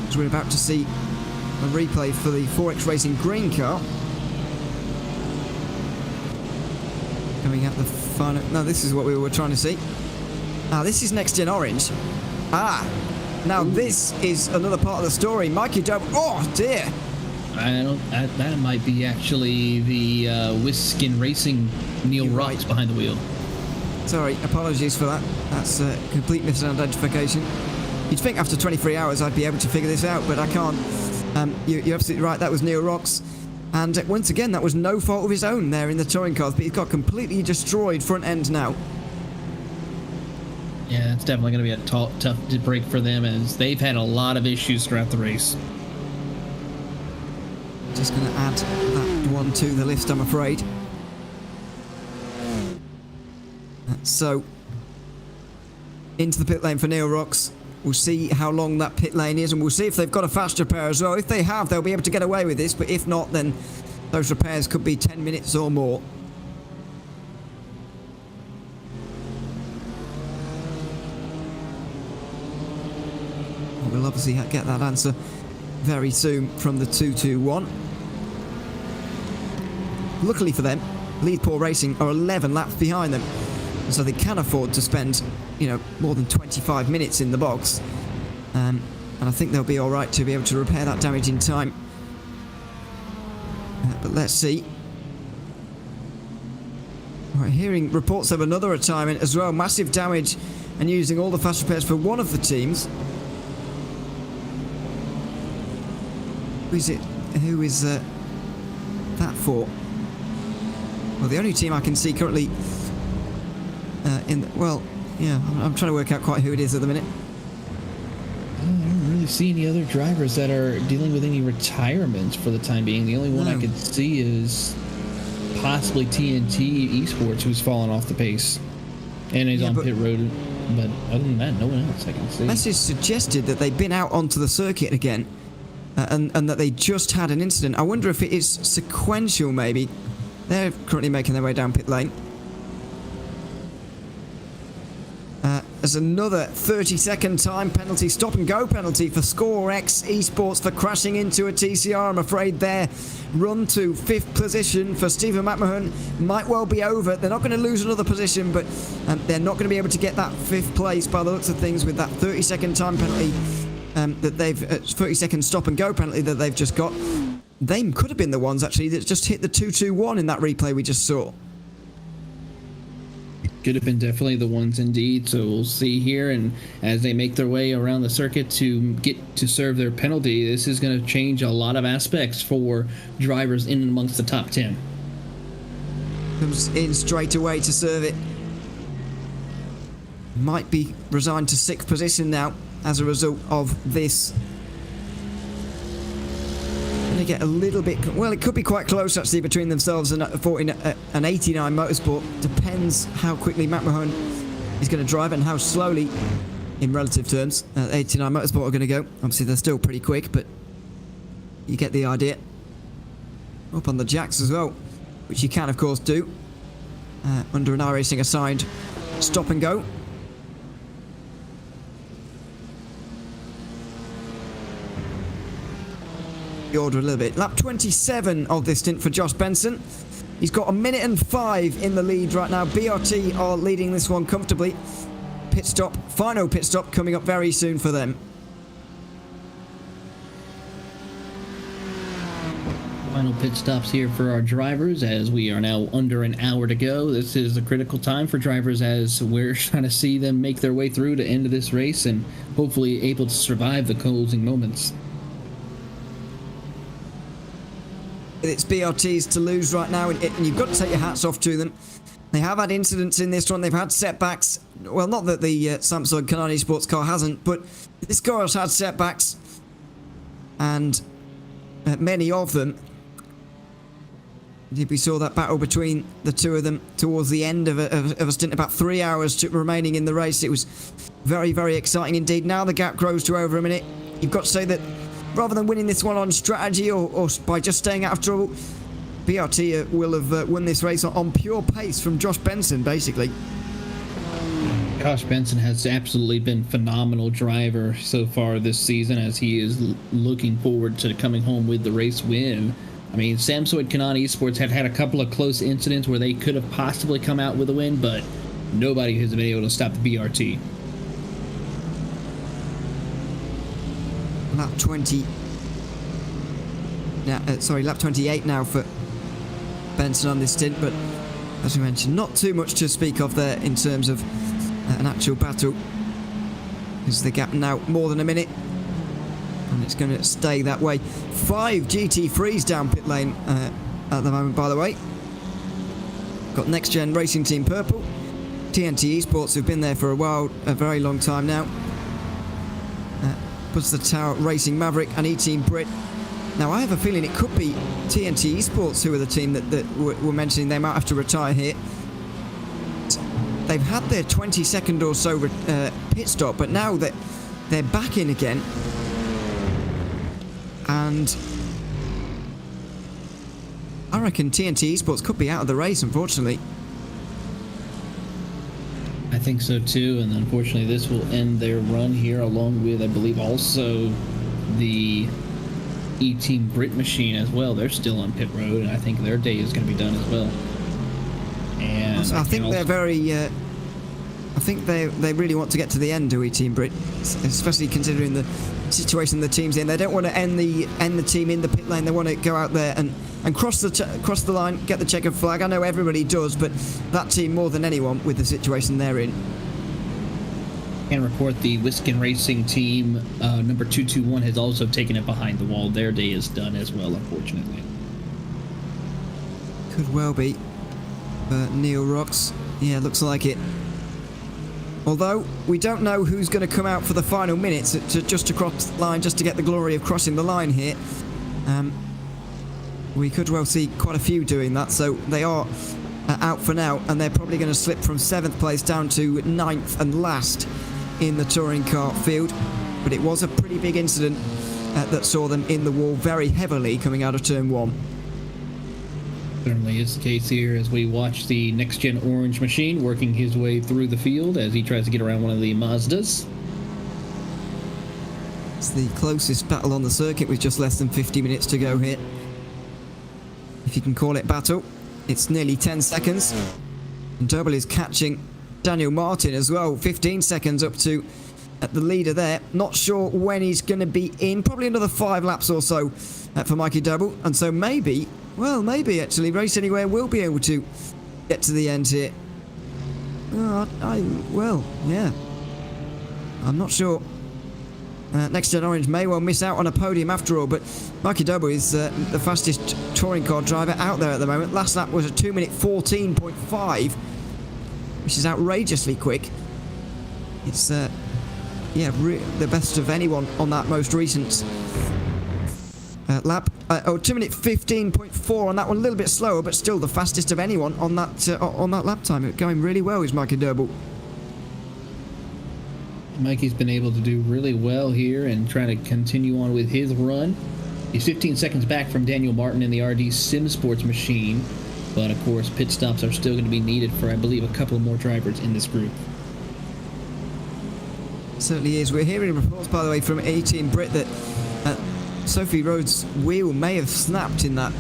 As we're about to see a replay for the 4X Racing green car. Coming out the final... No, this is what we were trying to see. This is Next Gen Orange. Now this is another part of the story. Mikey Dober... Oh, dear! That might be actually the Wiskin Racing Neil Rocks behind the wheel. Sorry, apologies for that. That's a complete misidentification. You'd think after 23 hours I'd be able to figure this out, but I can't. You're absolutely right, that was Neil Rocks. And once again, that was no fault of his own there in the touring cars, but he's got completely destroyed front end now. Yeah, it's definitely going to be a tough break for them, as they've had a lot of issues throughout the race. Just going to add that one to the list, I'm afraid. So, into the pit lane for Neil Rocks. We'll see how long that pit lane is, and we'll see if they've got a fast repair as well. If they have, they'll be able to get away with this, but if not, then those repairs could be 10 minutes or more. We'll obviously get that answer very soon from the 221. Luckily for them, Lead Poor Racing are 11 laps behind them, so they can afford to spend, more than 25 minutes in the box. And I think they'll be all right to be able to repair that damage in time. But let's see. We're hearing reports of another retirement as well. Massive damage, and using all the fast repairs for one of the teams. Who is that for? Well, the only team I can see currently I'm trying to work out quite who it is at the minute. I don't really see any other drivers that are dealing with any retirements for the time being. The only one I could see is possibly TNT Esports, who's fallen off the pace and is on pit road. But other than that, no one else I can see. Message suggested that they've been out onto the circuit again, and that they just had an incident. I wonder if it is sequential, maybe. They're currently making their way down pit lane. There's another 30-second time penalty, stop and go penalty for ScoreX Esports for crashing into a TCR. I'm afraid their run to 5th position for Stephen McMahon might well be over. They're not going to lose another position, but they're not going to be able to get that 5th place by the looks of things with that 30-second time penalty that they've 30-second stop and go penalty that they've just got. They could have been the ones actually that just hit the 221 in that replay we just saw. Could have been definitely the ones indeed. So we'll see here, and as they make their way around the circuit to get to serve their penalty, this is going to change a lot of aspects for drivers in amongst the top 10. Comes in straight away to serve it. Might be resigned to 6th position now as a result of this. Going to get a little bit... Well, it could be quite close, actually, between themselves and an 89 Motorsport. Depends how quickly McMahon is going to drive and how slowly, in relative terms, 89 Motorsport are going to go. Obviously, they're still pretty quick, but you get the idea. Up on the jacks as well, which you can, of course, do under an iRacing assigned stop and go. The order a little bit. Lap 27 of this stint for Josh Benson. He's got 1 minute and 5 in the lead right now. BRT are leading this one comfortably. Pit stop, final pit stop coming up very soon for them. Final pit stops here for our drivers as we are now under an hour to go. This is a critical time for drivers as we're trying to see them make their way through to end of this race and hopefully able to survive the closing moments. It's BRTs to lose right now, and you've got to take your hats off to them. They have had incidents in this one. They've had setbacks. Well, not that the Samsung Canadian sports car hasn't, but this car has had setbacks, and many of them. We saw that battle between the two of them towards the end of a stint, about 3 hours remaining in the race. It was very, very exciting indeed. Now the gap grows to over a minute. You've got to say that rather than winning this one on strategy or by just staying out of trouble, BRT will have won this race on pure pace from Josh Benson, basically. Josh Benson has absolutely been phenomenal driver so far this season as he is looking forward to coming home with the race win. I mean, Samsung Canadian Esports have had a couple of close incidents where they could have possibly come out with a win, but nobody has been able to stop the BRT. Lap 20. Lap 28 now for Benson on this stint, but as we mentioned, not too much to speak of there in terms of an actual battle. Is the gap now more than a minute? And it's going to stay that way. 5 GT3s down pit lane at the moment, by the way. Got Next Gen Racing Team Purple, TNT Esports, who've been there for a while, a very long time now. Puts the Tower Racing Maverick and E-Team Brit. Now, I have a feeling it could be TNT Esports who are the team that were mentioning they might have to retire here. They've had their 20-second or so pit stop, but now that they're back in again. And I reckon TNT Esports could be out of the race, unfortunately. I think so too, and unfortunately this will end their run here along with, I believe, also the E-Team Brit machine as well. They're still on pit road, and I think their day is going to be done as well. And also, I think they're very... I think they really want to get to the end to E-Team Brit, especially considering the situation the team's in. They don't want to end the team in the pit lane. They want to go out there and cross the line, get the checkered flag. I know everybody does, but that team more than anyone with the situation they're in. And report the Wisconsin Racing team number 221 has also taken it behind the wall. Their day is done as well, unfortunately. Could well be. But Neil Rocks, yeah, looks like it. Although, we don't know who's going to come out for the final minutes just to cross the line, just to get the glory of crossing the line here. We could well see quite a few doing that, so they are out for now, and they're probably going to slip from 7th place down to 9th and last in the touring car field. But it was a pretty big incident that saw them in the wall very heavily coming out of turn 1. Certainly is the case here as we watch the Next Gen Orange machine working his way through the field as he tries to get around one of the Mazdas. It's the closest battle on the circuit with just less than 50 minutes to go here. If you can call it battle. It's nearly 10 seconds. And Double is catching Daniel Martin as well. 15 seconds up to the leader there. Not sure when he's going to be in. Probably another 5 laps or so for Mikey Double. And so maybe actually Race Anywhere will be able to get to the end here. Yeah. I'm not sure. Next Gen Orange may well miss out on a podium after all, but Mikey Double is the fastest touring car driver out there at the moment. Last lap was a 2-minute 14.5, which is outrageously quick. It's the best of anyone on that most recent lap. 2-minute 15.4 on that one, a little bit slower, but still the fastest of anyone on that lap time. Going really well is Mikey Double. Mikey's been able to do really well here and trying to continue on with his run. He's 15 seconds back from Daniel Martin in the RD Sim Sports machine, but of course pit stops are still going to be needed for, I believe, a couple more drivers in this group. Certainly is. We're hearing reports, by the way, from E-Team Brit that Sophie Rhodes' wheel may have snapped in that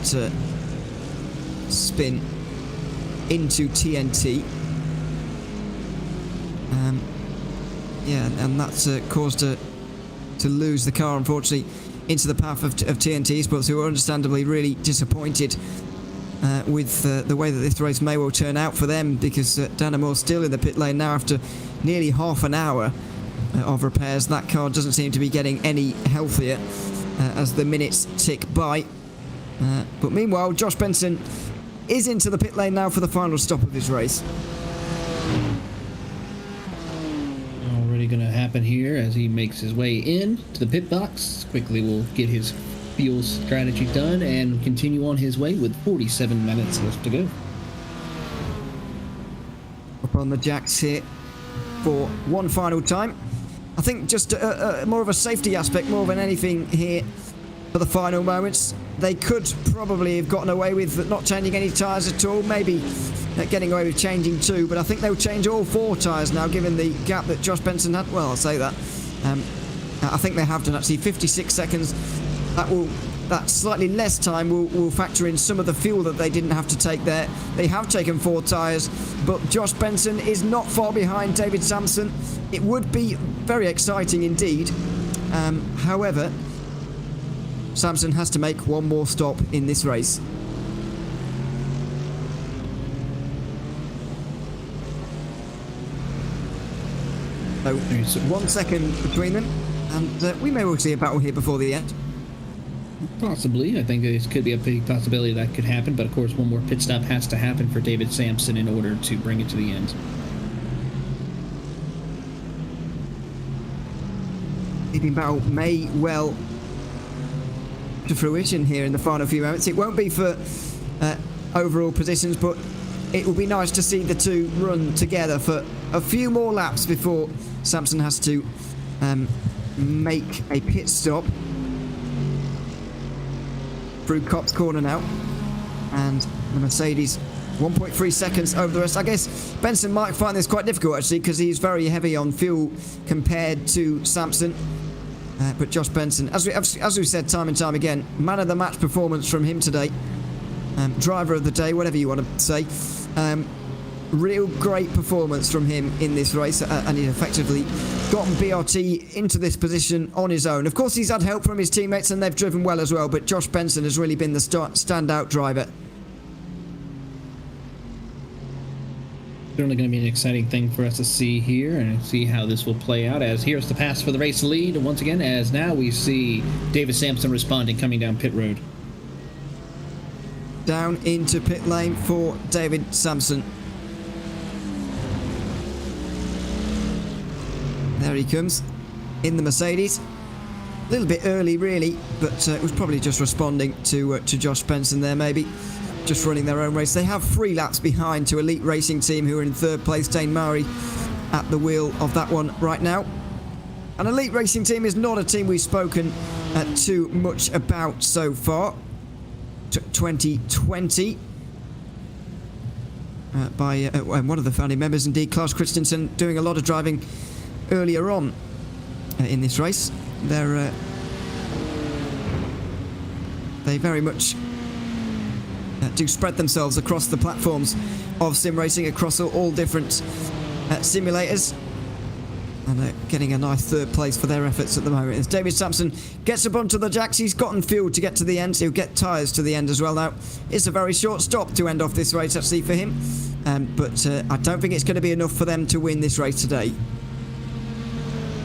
spin into TNT. And that's caused her to lose the car, unfortunately. into the path of TNT Esports, who are understandably really disappointed with the way that this race may well turn out for them, because Dana Moore's still in the pit lane now after nearly half an hour of repairs. That car doesn't seem to be getting any healthier as the minutes tick by. But meanwhile, Josh Benson is into the pit lane now for the final stop of his race. Already going to happen here as he makes his way in to the pit box. Quickly will get his fuel strategy done and continue on his way with 47 minutes left to go. Up on the jacks here for one final time. I think just more of a safety aspect more than anything here for the final moments. They could probably have gotten away with not changing any tyres at all, maybe getting away with changing 2, but I think they'll change all 4 tyres now, given the gap that Josh Benson had. Well, I'll say that. I think they have done actually 56 seconds. That slightly less time will factor in some of the fuel that they didn't have to take there. They have taken 4 tyres, but Josh Benson is not far behind David Sampson. It would be very exciting indeed. However, Sampson has to make one more stop in this race. So there's 1 second between them, and we may well see a battle here before the end. Possibly. I think this could be a big possibility that could happen, but of course one more pit stop has to happen for David Sampson in order to bring it to the end. Leading battle may well to fruition here in the final few moments. It won't be for overall positions, but it will be nice to see the two run together for a few more laps before Sampson has to make a pit stop through Copse Corner now, and the Mercedes 1.3 seconds over the rest. I guess Benson might find this quite difficult actually, because he's very heavy on fuel compared to Sampson. But Josh Benson, as we've said time and time again, man of the match performance from him today. Driver of the day, whatever you want to say. Real great performance from him in this race, and he's effectively gotten BRT into this position on his own. Of course, he's had help from his teammates, and they've driven well as well, but Josh Benson has really been the standout driver. Certainly going to be an exciting thing for us to see here and see how this will play out, as here's the pass for the race lead once again, as now we see David Sampson responding, coming down pit road. Down into pit lane for David Sampson. There he comes in the Mercedes. A little bit early really, but it was probably just responding to Josh Benson there, maybe. Just running their own race. They have 3 laps behind to Elite Racing Team, who are in 3rd place. Dane Murray at the wheel of that one right now. An Elite Racing Team is not a team we've spoken too much about so far. 2020 by one of the founding members, indeed, Klaus Christensen, doing a lot of driving earlier on in this race. They very much do spread themselves across the platforms of sim racing, across all different simulators, and getting a nice 3rd place for their efforts at the moment. As David Sampson gets up onto the jacks, he's gotten fuel to get to the end, so he'll get tyres to the end as well. Now, it's a very short stop to end off this race actually for him, but I don't think it's going to be enough for them to win this race today.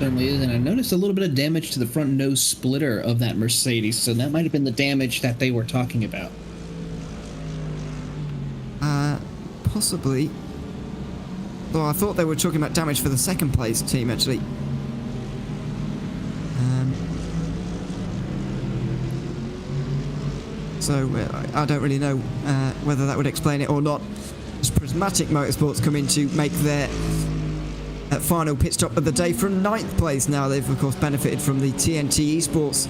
Certainly is, and I noticed a little bit of damage to the front nose splitter of that Mercedes, so that might have been the damage that they were talking about. Possibly. Though I thought they were talking about damage for the 2nd place team actually. So I don't really know whether that would explain it or not. As Prismatic Motorsports come in to make their final pit stop of the day from 9th place now. They've of course benefited from the TNT Esports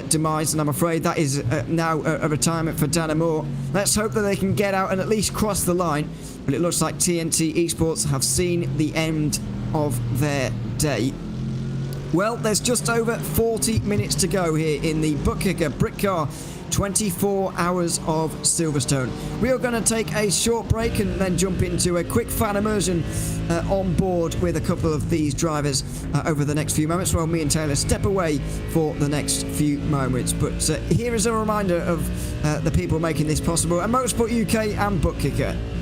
demise, and I'm afraid that is now a retirement for Dana Moore. Let's hope that they can get out and at least cross the line, but it looks like TNT Esports have seen the end of their day. Well, there's just over 40 minutes to go here in the ButtKicker Britcar 24 Hours of Silverstone. We are going to take a short break and then jump into a quick fan immersion on board with a couple of these drivers over the next few moments while me and Taylor step away for the next few moments. But here is a reminder of the people making this possible at Motorsport UK and ButtKicker.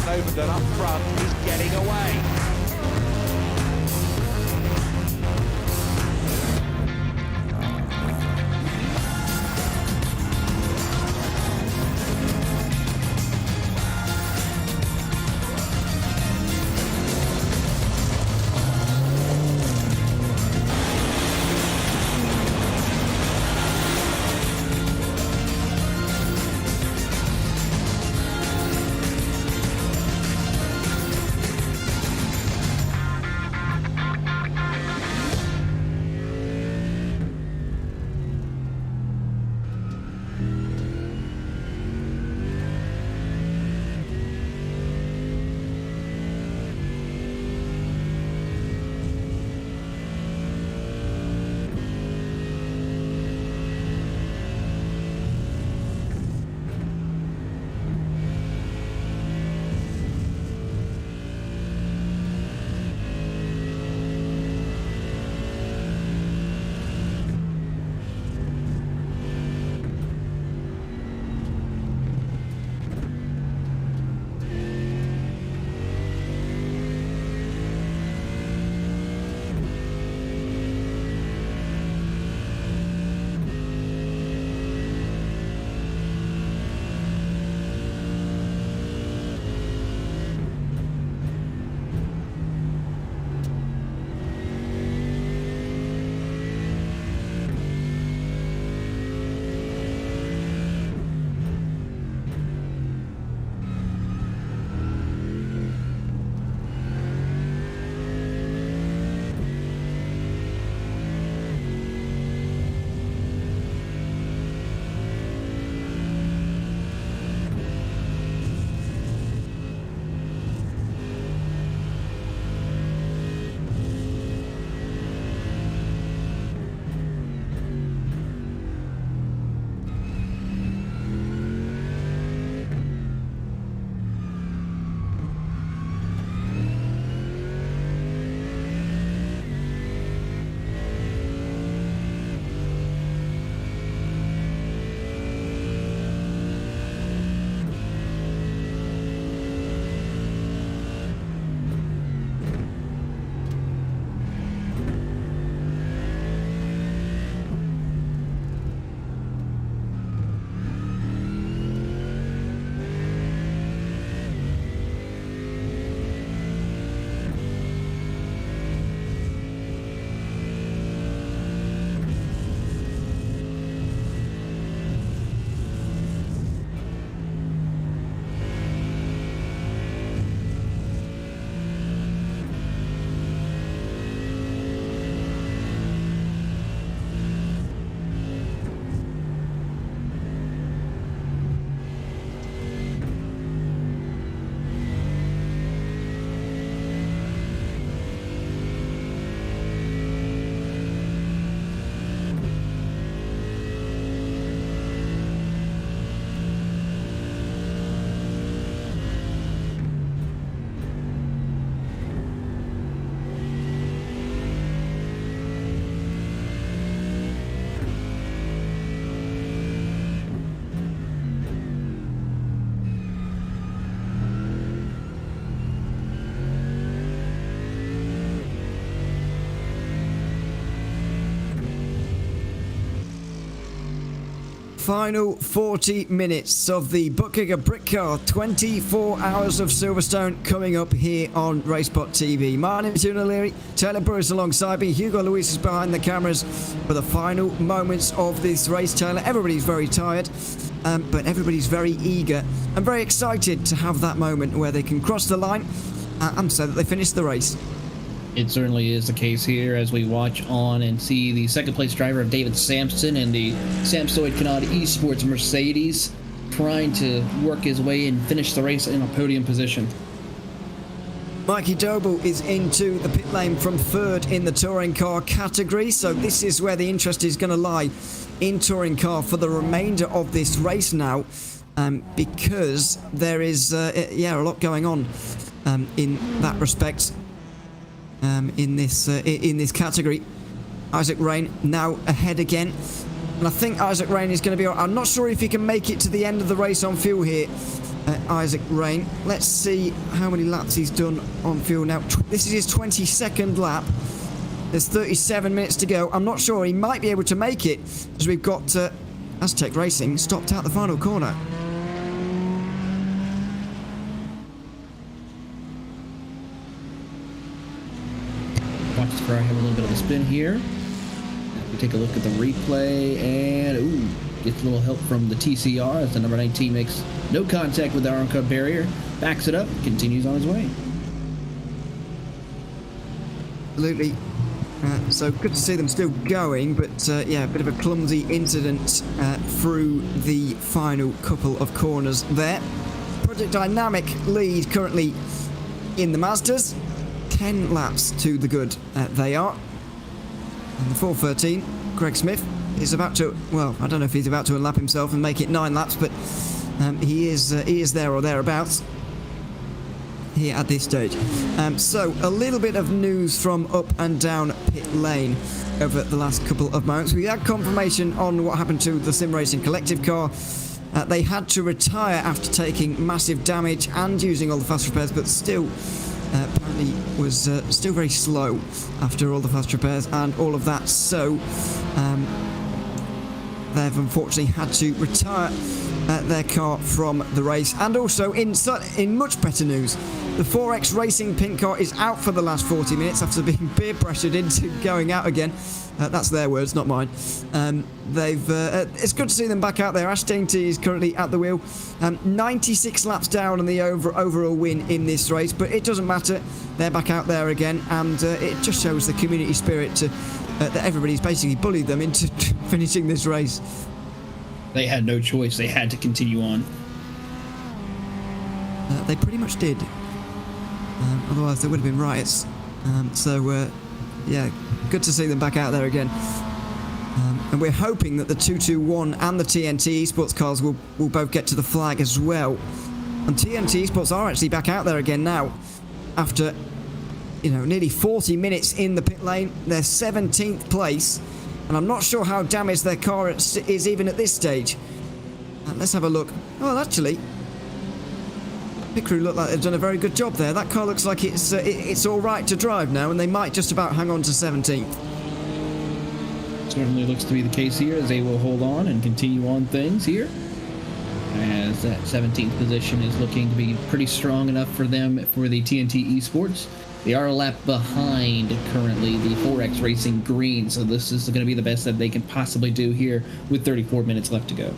Overdone up front, he's getting away. final 40 minutes of the ButtKicker Britcar 24 Hours of Silverstone coming up here on RaceSpotTV. My name is Ian O'Leary, Taylor Bruce alongside me, Hugo Luis is behind the cameras for the final moments of this race. Taylor, everybody's very tired, but everybody's very eager and very excited to have that moment where they can cross the line and so that they finish the race. It certainly is the case here as we watch on and see the second place driver of David Sampson and the Samsoid Canada Esports Mercedes trying to work his way and finish the race in a podium position. Mikey Doble is into the pit lane from third in the touring car category, so this is where the interest is going to lie in touring car for the remainder of this race now, because there is a lot going on in that respect. In this category. Isaac Rain now ahead again, and I think Isaac Rain is going to be. I'm not sure if he can make it to the end of the race on fuel here. Isaac Rain. Let's see how many laps he's done on fuel now. This is his 22nd lap. There's 37 minutes to go. I'm not sure he might be able to make it, as we've got Aztec Racing stopped out the final corner. Watch the Ferrari have a little bit of a spin here. We take a look at the replay, and gets a little help from the TCR as the number 19 makes no contact with the oncoming barrier, backs it up, continues on his way. Absolutely. So good to see them still going, but a bit of a clumsy incident through the final couple of corners there. Project Dynamic lead currently in the Mazdas. 10 laps to the good they are. And the 413, Greg Smith, is about to, well, I don't know if he's about to unlap himself and make it 9 laps, but he is there or thereabouts here at this stage. So a little bit of news from up and down pit lane over the last couple of moments. We had confirmation on what happened to the Sim Racing collective car. They had to retire after taking massive damage and using all the fast repairs, but still apparently was still very slow after all the fast repairs and all of that, so they've unfortunately had to retire their car from the race. And also in much better news, the 4X Racing pink car is out for the last 40 minutes after being peer pressured into going out again. That's their words, not mine. It's good to see them back out there. Ash Dainty is currently at the wheel. 96 laps down on the overall win in this race, but it doesn't matter. They're back out there again, and it just shows the community spirit that everybody's basically bullied them into finishing this race. They had no choice. They had to continue on. They pretty much did. Otherwise there would have been riots. Good to see them back out there again. And we're hoping that the 221 and the TNT Esports cars will both get to the flag as well. And TNT Esports are actually back out there again now. After, nearly 40 minutes in the pit lane. They're 17th place. And I'm not sure how damaged their car is even at this stage. Let's have a look. Oh, actually, pit crew look like they've done a very good job there. That car looks like it's all right to drive now, and they might just about hang on to 17th. Certainly looks to be the case here, as they will hold on and continue on things here, as that 17th position is looking to be pretty strong enough for them for the TNT Esports. They are a lap behind currently the 4X Racing Green, so this is going to be the best that they can possibly do here with 34 minutes left to go.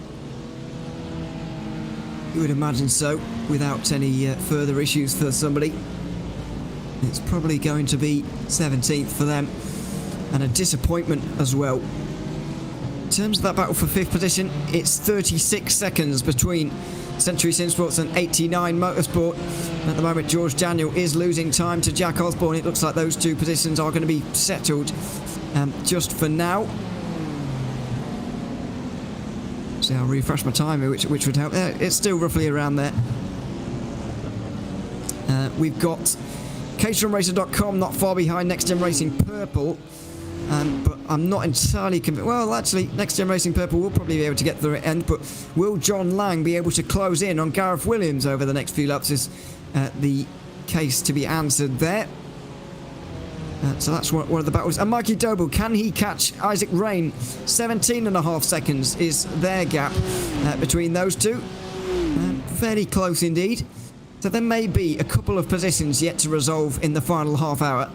You would imagine so, without any further issues for somebody. It's probably going to be 17th for them, and a disappointment as well. In terms of that battle for 5th position, it's 36 seconds between Century Sim Sports and 89 Motorsport. At the moment, George Daniel is losing time to Jack Osborne. It looks like those two positions are going to be settled just for now. So I'll refresh my timer, which would help. It's still roughly around there. We've got CaterhamRacer.com not far behind Next Gen Racing Purple. But I'm not entirely convinced. Well, actually, Next Gen Racing Purple will probably be able to get through the end, but will John Lang be able to close in on Gareth Williams over the next few laps is the case to be answered there. So that's one of the battles. And Mikey Doble, can he catch Isaac Rain? 17.5 seconds is their gap between those two. Fairly close indeed. So there may be a couple of positions yet to resolve in the final half hour.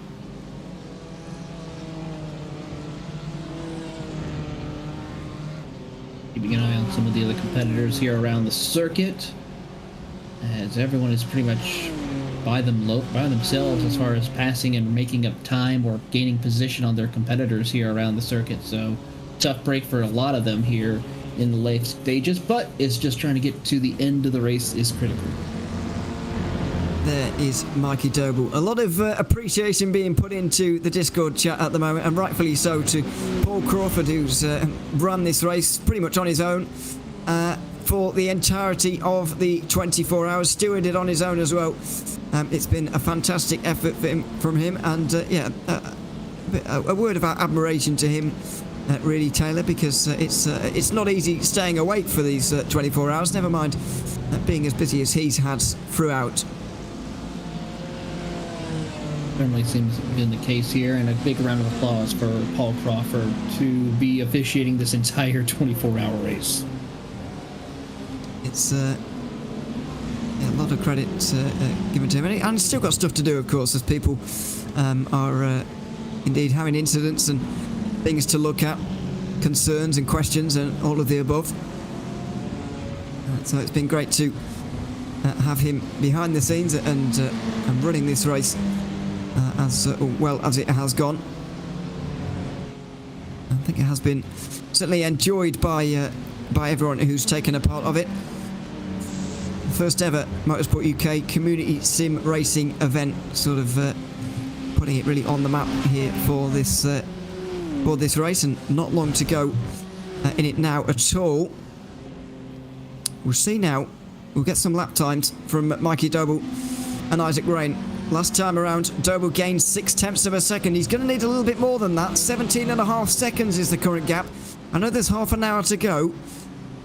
Keeping an eye on some of the other competitors here around the circuit, as everyone is pretty much by themselves as far as passing and making up time or gaining position on their competitors here around the circuit. So tough break for a lot of them here in the late stages, but it's just trying to get to the end of the race is critical. There is Mikey Doble. A lot of appreciation being put into the Discord chat at the moment, and rightfully so, to Paul Crawford, who's run this race pretty much on his own for the entirety of the 24 hours, stewarded on his own as well. It's been a fantastic effort from him, and a word of admiration to him, really, Taylor, because it's not easy staying awake for these 24 hours, never mind being as busy as he's had throughout. Certainly seems to have been the case here, and a big round of applause for Paul Crawford to be officiating this entire 24-hour race. It's a lot of credit given to him, and he's still got stuff to do, of course, as people are indeed having incidents and things to look at, concerns and questions and all of the above. So it's been great to have him behind the scenes and running this race as well as it has gone. I think it has been certainly enjoyed by everyone who's taken a part of it. First ever Motorsport UK community sim racing event, sort of putting it really on the map here for this race, and not long to go in it now at all. We'll see now. We'll get some lap times from Mikey Doble and Isaac Rain. Last time around, Doble gained 0.6 of a second. He's going to need a little bit more than that. 17.5 seconds is the current gap. I know there's half an hour to go,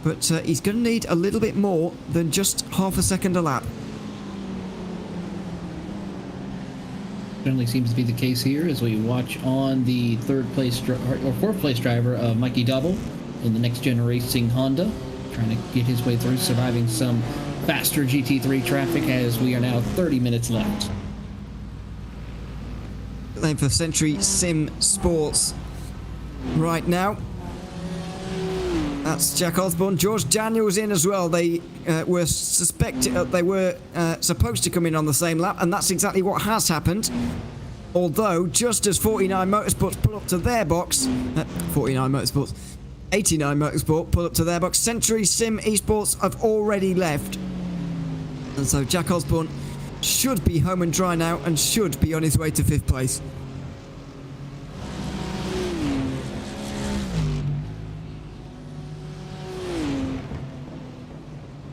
but he's going to need a little bit more than just half a second a lap. Certainly seems to be the case here as we watch on the fourth place driver of Mikey Doble in the next gen racing Honda, trying to get his way through, surviving some faster GT3 traffic as we are now 30 minutes left. Playing for Century Sim Sports right now. That's Jack Osborne. George Daniels in as well. They were supposed to come in on the same lap, and that's exactly what has happened. Although, just as 49 Motorsports pull up to their box, 89 Motorsport pull up to their box, Century Sim Esports have already left. And so Jack Osborne should be home and dry now and should be on his way to 5th place.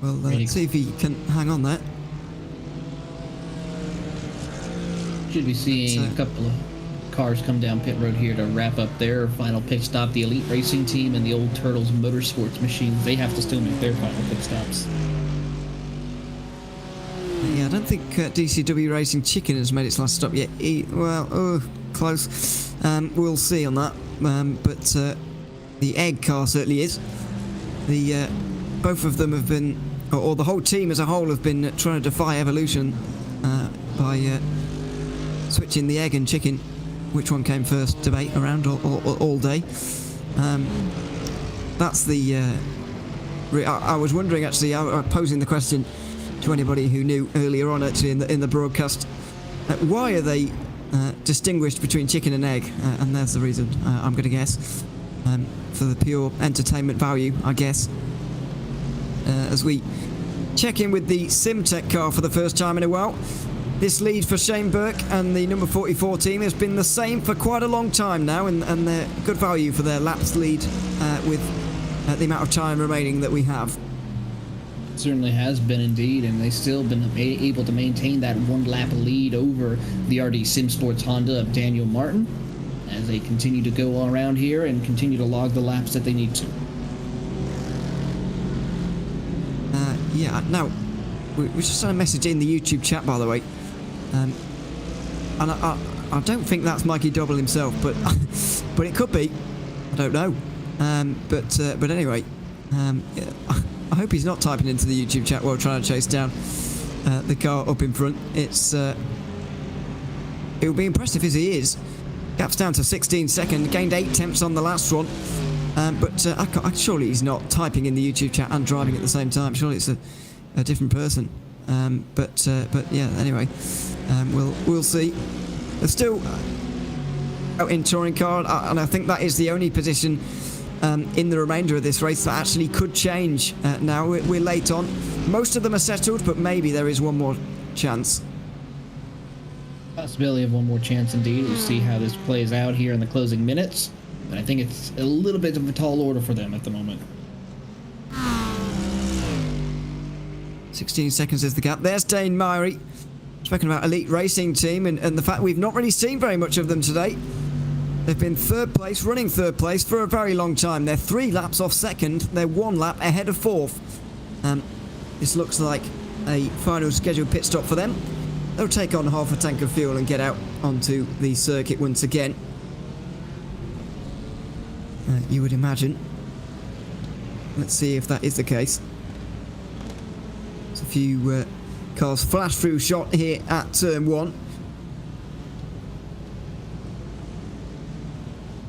Well, let's see if he can hang on there. Should be seeing a couple of cars come down pit road here to wrap up their final pit stop. The Elite Racing Team and the Old Turtles Motorsports machines, they have to still make their final pit stops. Yeah, I don't think DCW Racing Chicken has made its last stop yet. Close. We'll see on that. But the Egg car certainly is. Both of them have been, or the whole team as a whole have been trying to defy evolution by switching the Egg and Chicken. Which one came first? Debate around all day. That's the. I was wondering actually, posing the question to anybody who knew earlier on actually in the broadcast, why are they distinguished between chicken and egg? And there's the reason. I'm going to guess for the pure entertainment value, I guess. As we check in with the SimTech car for the first time in a while. This lead for Shane Burke and the number 44 team has been the same for quite a long time now, and they're good value for their laps lead with the amount of time remaining that we have. Certainly has been indeed, and they've still been able to maintain that one lap lead over the RD Sim Sports Honda of Daniel Martin as they continue to go all around here and continue to log the laps that they need to. Now, we just sent a message in the YouTube chat, by the way. and I don't think that's Mikey Double himself, but but it could be. I don't know. But anyway, I hope he's not typing into the YouTube chat while trying to chase down the car up in front. It would be impressive if he is. Gap's down to 16 seconds, gained 8 tenths on the last one. But surely he's not typing in the YouTube chat and driving at the same time. Surely it's a different person. But yeah, anyway, we'll see. They're still out in touring car, and I think that is the only position in the remainder of this race that actually could change. Now we're late on. Most of them are settled, but maybe there is one more chance. Possibility of one more chance indeed. We'll see how this plays out here in the closing minutes. But I think it's a little bit of a tall order for them at the moment. 16 seconds is the gap. There's Dane Myrie. Speaking about elite racing team and the fact we've not really seen very much of them today. They've been third place, running third place for a very long time. They're 3 laps off second. They're 1 lap ahead of fourth. This looks like a final scheduled pit stop for them. They'll take on half a tank of fuel and get out onto the circuit once again. You would imagine. Let's see if that is the case. There's a few cars flash through shot here at turn 1.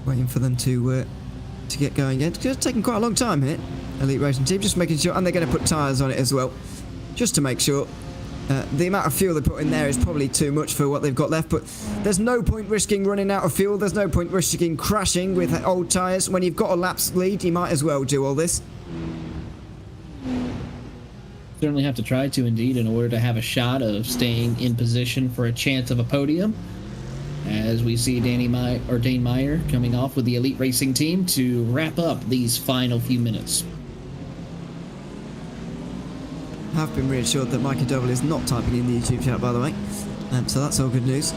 Waiting for them to get going again. It's taking quite a long time here. Elite racing team just making sure, and they're going to put tyres on it as well, just to make sure. The amount of fuel they put in there is probably too much for what they've got left, but there's no point risking running out of fuel. There's no point risking crashing with old tyres. When you've got a lap's lead, you might as well do all this. Certainly have to try to indeed in order to have a shot of staying in position for a chance of a podium. As we see Dane Meyer coming off with the Elite Racing team to wrap up these final few minutes. I have been reassured that Mikey Double is not typing in the YouTube chat, by the way. So that's all good news.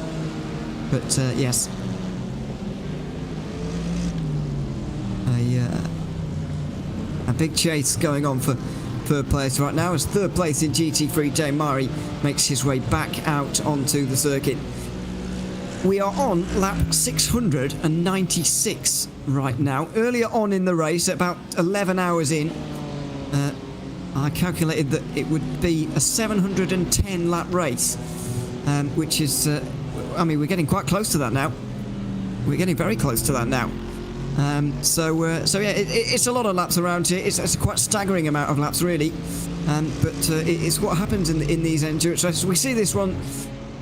But yes. A big chase going on for third place right now, as third place in GT3 Dane Myrie makes his way back out onto the circuit. We are on lap 696 right now. Earlier on in the race, about 11 hours in, I calculated that it would be a 710 lap race, which is, I mean, we're getting quite close to that now. We're getting very close to that now. So yeah, it's a lot of laps around here. It's a quite staggering amount of laps, really. But it's what happens in these endurance races. We see this one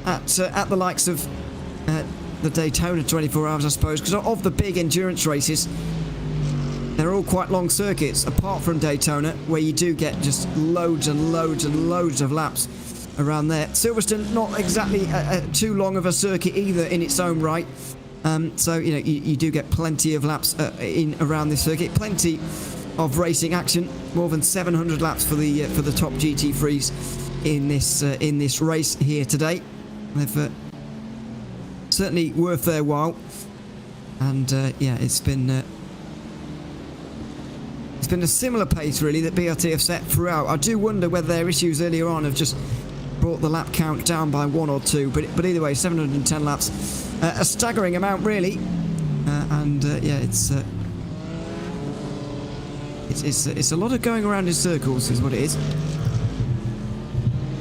at the likes of the Daytona 24 Hours, I suppose, because of the big endurance races, they're all quite long circuits, apart from Daytona, where you do get just loads and loads and loads of laps around there. Silverstone, not exactly too long of a circuit either in its own right. So, you know, you do get plenty of laps in around this circuit. Plenty of racing action. More than 700 laps for the top GT3s in this race here today. They've certainly worth their while. And yeah, it's been a similar pace really that BRT have set throughout. I do wonder whether their issues earlier on have just brought the lap count down by 1 or 2. But either way, 710 laps. A staggering amount, really, and yeah, it's a lot of going around in circles, is what it is.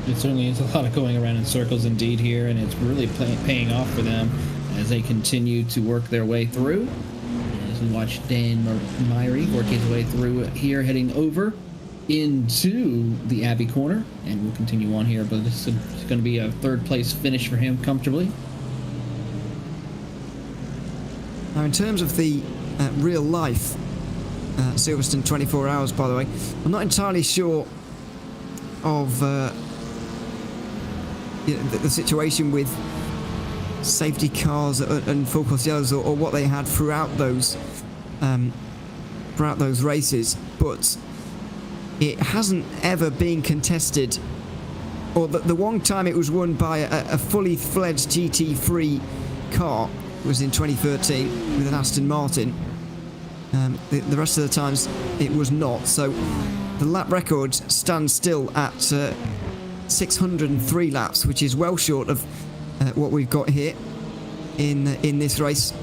It certainly is a lot of going around in circles, indeed, here, and it's really paying off for them as they continue to work their way through. As we watch Dane Myrie work his way through here, heading over into the Abbey corner, and we'll continue on here, but this is going to be a third place finish for him comfortably. Now, in terms of the real life Silverstone 24 Hours, by the way, I'm not entirely sure of the situation with safety cars and full course yellows or what they had throughout those races, but it hasn't ever been contested, or the one time it was won by a fully fledged GT3 car was in 2013 with an Aston Martin. The rest of the times it was not, so the lap record stands still at 603 laps, which is well short of what we've got here in this race.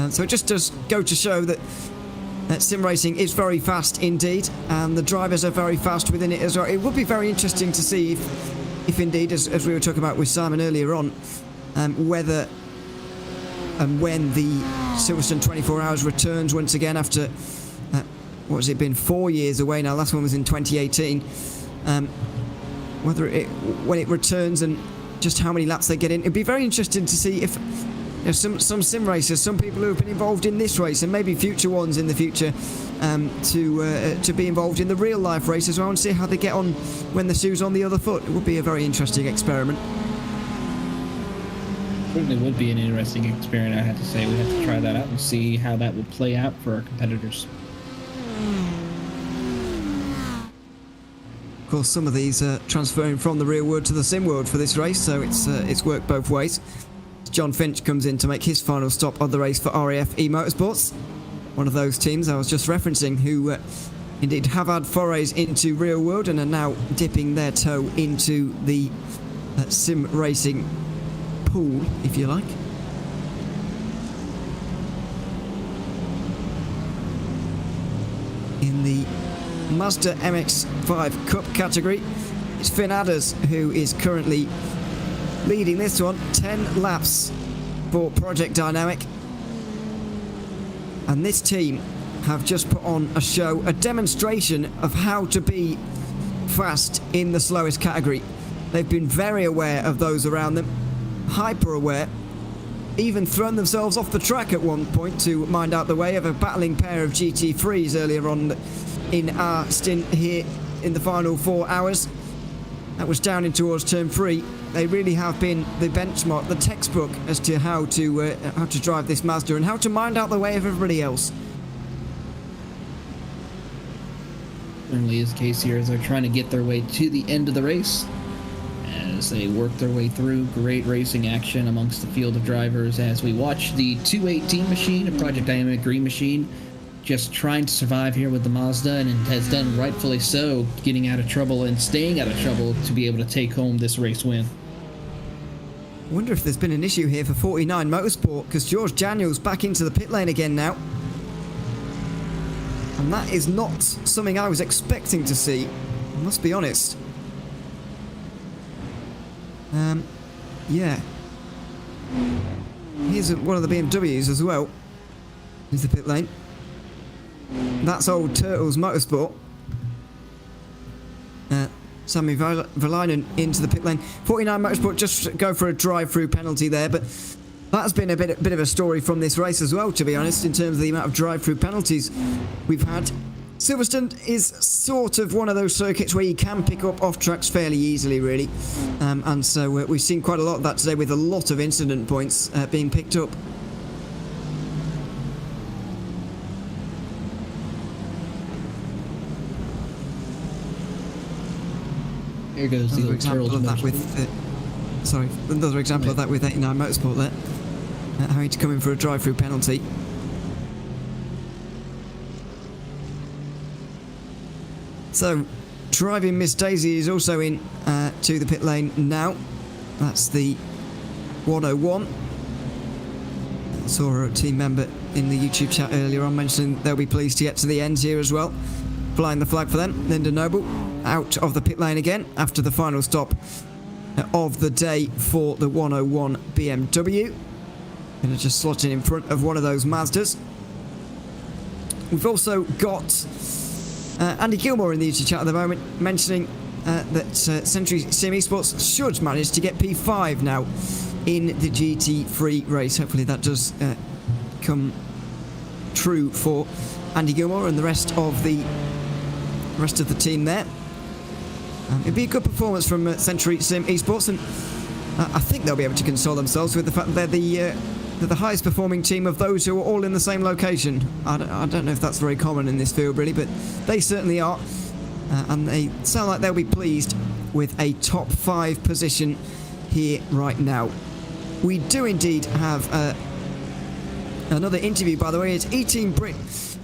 So it just does go to show that sim racing is very fast indeed, and the drivers are very fast within it as well. It would be very interesting to see if indeed, as we were talking about with Simon earlier on, whether and when the Silverstone 24 Hours returns once again after, what has it been, 4 years away now. Last one was in 2018. When it returns and just how many laps they get in. It'd be very interesting to see if some sim racers, some people who have been involved in this race and maybe future ones in the future, to be involved in the real life race as well and see how they get on when the shoe's on the other foot. It would be a very interesting experiment. Certainly would be an interesting experiment, I have to say. We'd have to try that out and see how that would play out for our competitors. Of course, some of these are transferring from the real world to the sim world for this race, so it's worked both ways. John Finch comes in to make his final stop on the race for RAF eMotorsports, one of those teams I was just referencing who indeed have had forays into real world and are now dipping their toe into the sim racing pool, if you like. In the Mazda MX-5 Cup category, it's Finn Adders who is currently leading this one. 10 laps for Project Dynamic, and this team have just put on a show, a demonstration of how to be fast in the slowest category. They've been very aware of those around them, hyper aware, even thrown themselves off the track at one point to mind out the way of a battling pair of GT3s earlier on in our stint here in the final 4 hours. That was down in towards turn 3. They really have been the benchmark, the textbook as to how to drive this Mazda and how to mind out the way of everybody else. Certainly is the case here as they're trying to get their way to the end of the race. As they work their way through, great racing action amongst the field of drivers as we watch the 218 machine, a Project Dynamic Green machine, just trying to survive here with the Mazda, and has done rightfully so, getting out of trouble and staying out of trouble to be able to take home this race win. I wonder if there's been an issue here for 49 Motorsport, because George Daniels back into the pit lane again now. And that is not something I was expecting to see, I must be honest. Yeah. Here's one of the BMWs as well. Here's the pit lane. That's old Turtles Motorsport. Sami Välimäinen into the pit lane. 49 Motorsport just go for a drive-through penalty there, but that's been a bit of a story from this race as well, to be honest, in terms of the amount of drive-through penalties we've had. Silverstone is sort of one of those circuits where you can pick up off tracks fairly easily, really, and so we've seen quite a lot of that today, with a lot of incident points being picked up. Here goes the old Turtles of that with, another example of that with 89 Motorsport there, having to come in for a drive-through penalty. So, driving Miss Daisy is also in to the pit lane now. That's the 101. I saw a team member in the YouTube chat earlier on mentioning they'll be pleased to get to the end here as well. Flying the flag for them. Linda Noble out of the pit lane again after the final stop of the day for the 101 BMW. Going to just slot in front of one of those Mazdas. We've also got Andy Gilmore in the YouTube chat at the moment mentioning that Century Sim Esports should manage to get P5 now in the GT3 race. Hopefully that does come true for Andy Gilmore and the rest of the team there. It'd be a good performance from Century Sim Esports, and I think they'll be able to console themselves with the fact that they're the highest performing team of those who are all in the same location. I don't know if that's very common in this field, really, but they certainly are, and they sound like they'll be pleased with a top 5 position here right now. We do indeed have another interview, by the way. It's E-Team Brit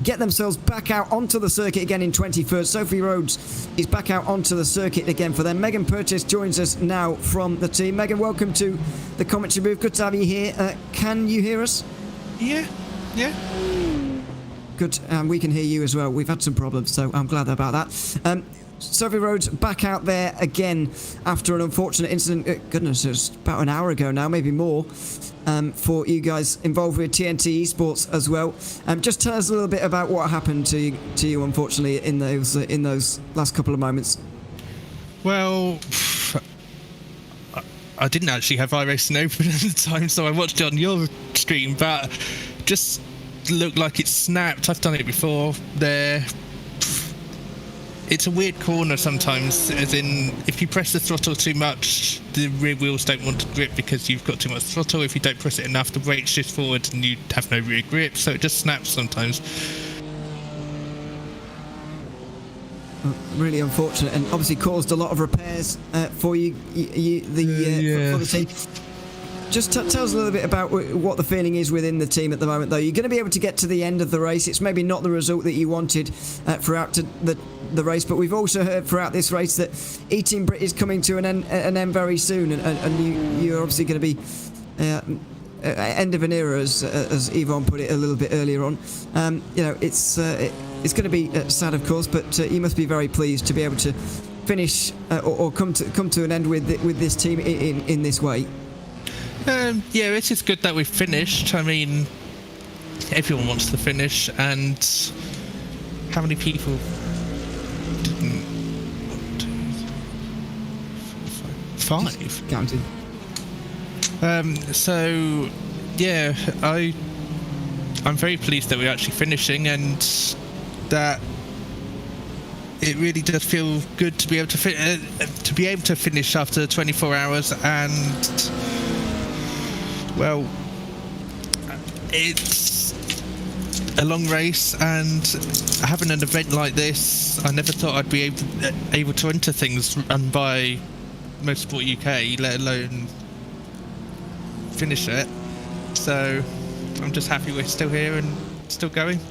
get themselves back out onto the circuit again in 21st. Sophie Rhodes is back out onto the circuit again for them. Megan Purchase joins us now from the team. Megan, welcome to the commentary booth. Good to have you here. Can you hear us? Yeah. Good, we can hear you as well. We've had some problems, so I'm glad about that. Sophie Rhodes back out there again after an unfortunate incident. Goodness, it was about an hour ago now, maybe more, for you guys involved with TNT Esports as well. Just tell us a little bit about what happened to you unfortunately, in those last couple of moments. Well, I didn't actually have iRacing open at the time, so I watched it on your stream, but just looked like it snapped. I've done it before. It's a weird corner sometimes, as in, if you press the throttle too much, the rear wheels don't want to grip because you've got too much throttle. If you don't press it enough, the brake shifts forward and you have no rear grip, so it just snaps sometimes. Really unfortunate, and obviously caused a lot of repairs for you, for the team. Just tell us a little bit about what the feeling is within the team at the moment, though. You're going to be able to get to the end of the race. It's maybe not the result that you wanted throughout the race, but we've also heard throughout this race that E-Team Brit is coming to an end very soon, and you're obviously going to be end of an era, as Yvonne put it a little bit earlier on. It's going to be sad, of course, but you must be very pleased to be able to finish or come to an end with this team in this way. Yeah, it is good that we've finished. I mean, everyone wants to finish, and how many people didn't? 1, 2, 3, 4, 5. Counted. So, yeah, I'm very pleased that we're actually finishing, and that it really does feel good to be able to finish after 24 hours, and well, it's a long race, and having an event like this, I never thought I'd be able to enter things run by Motorsport UK, let alone finish it. So I'm just happy we're still here and still going.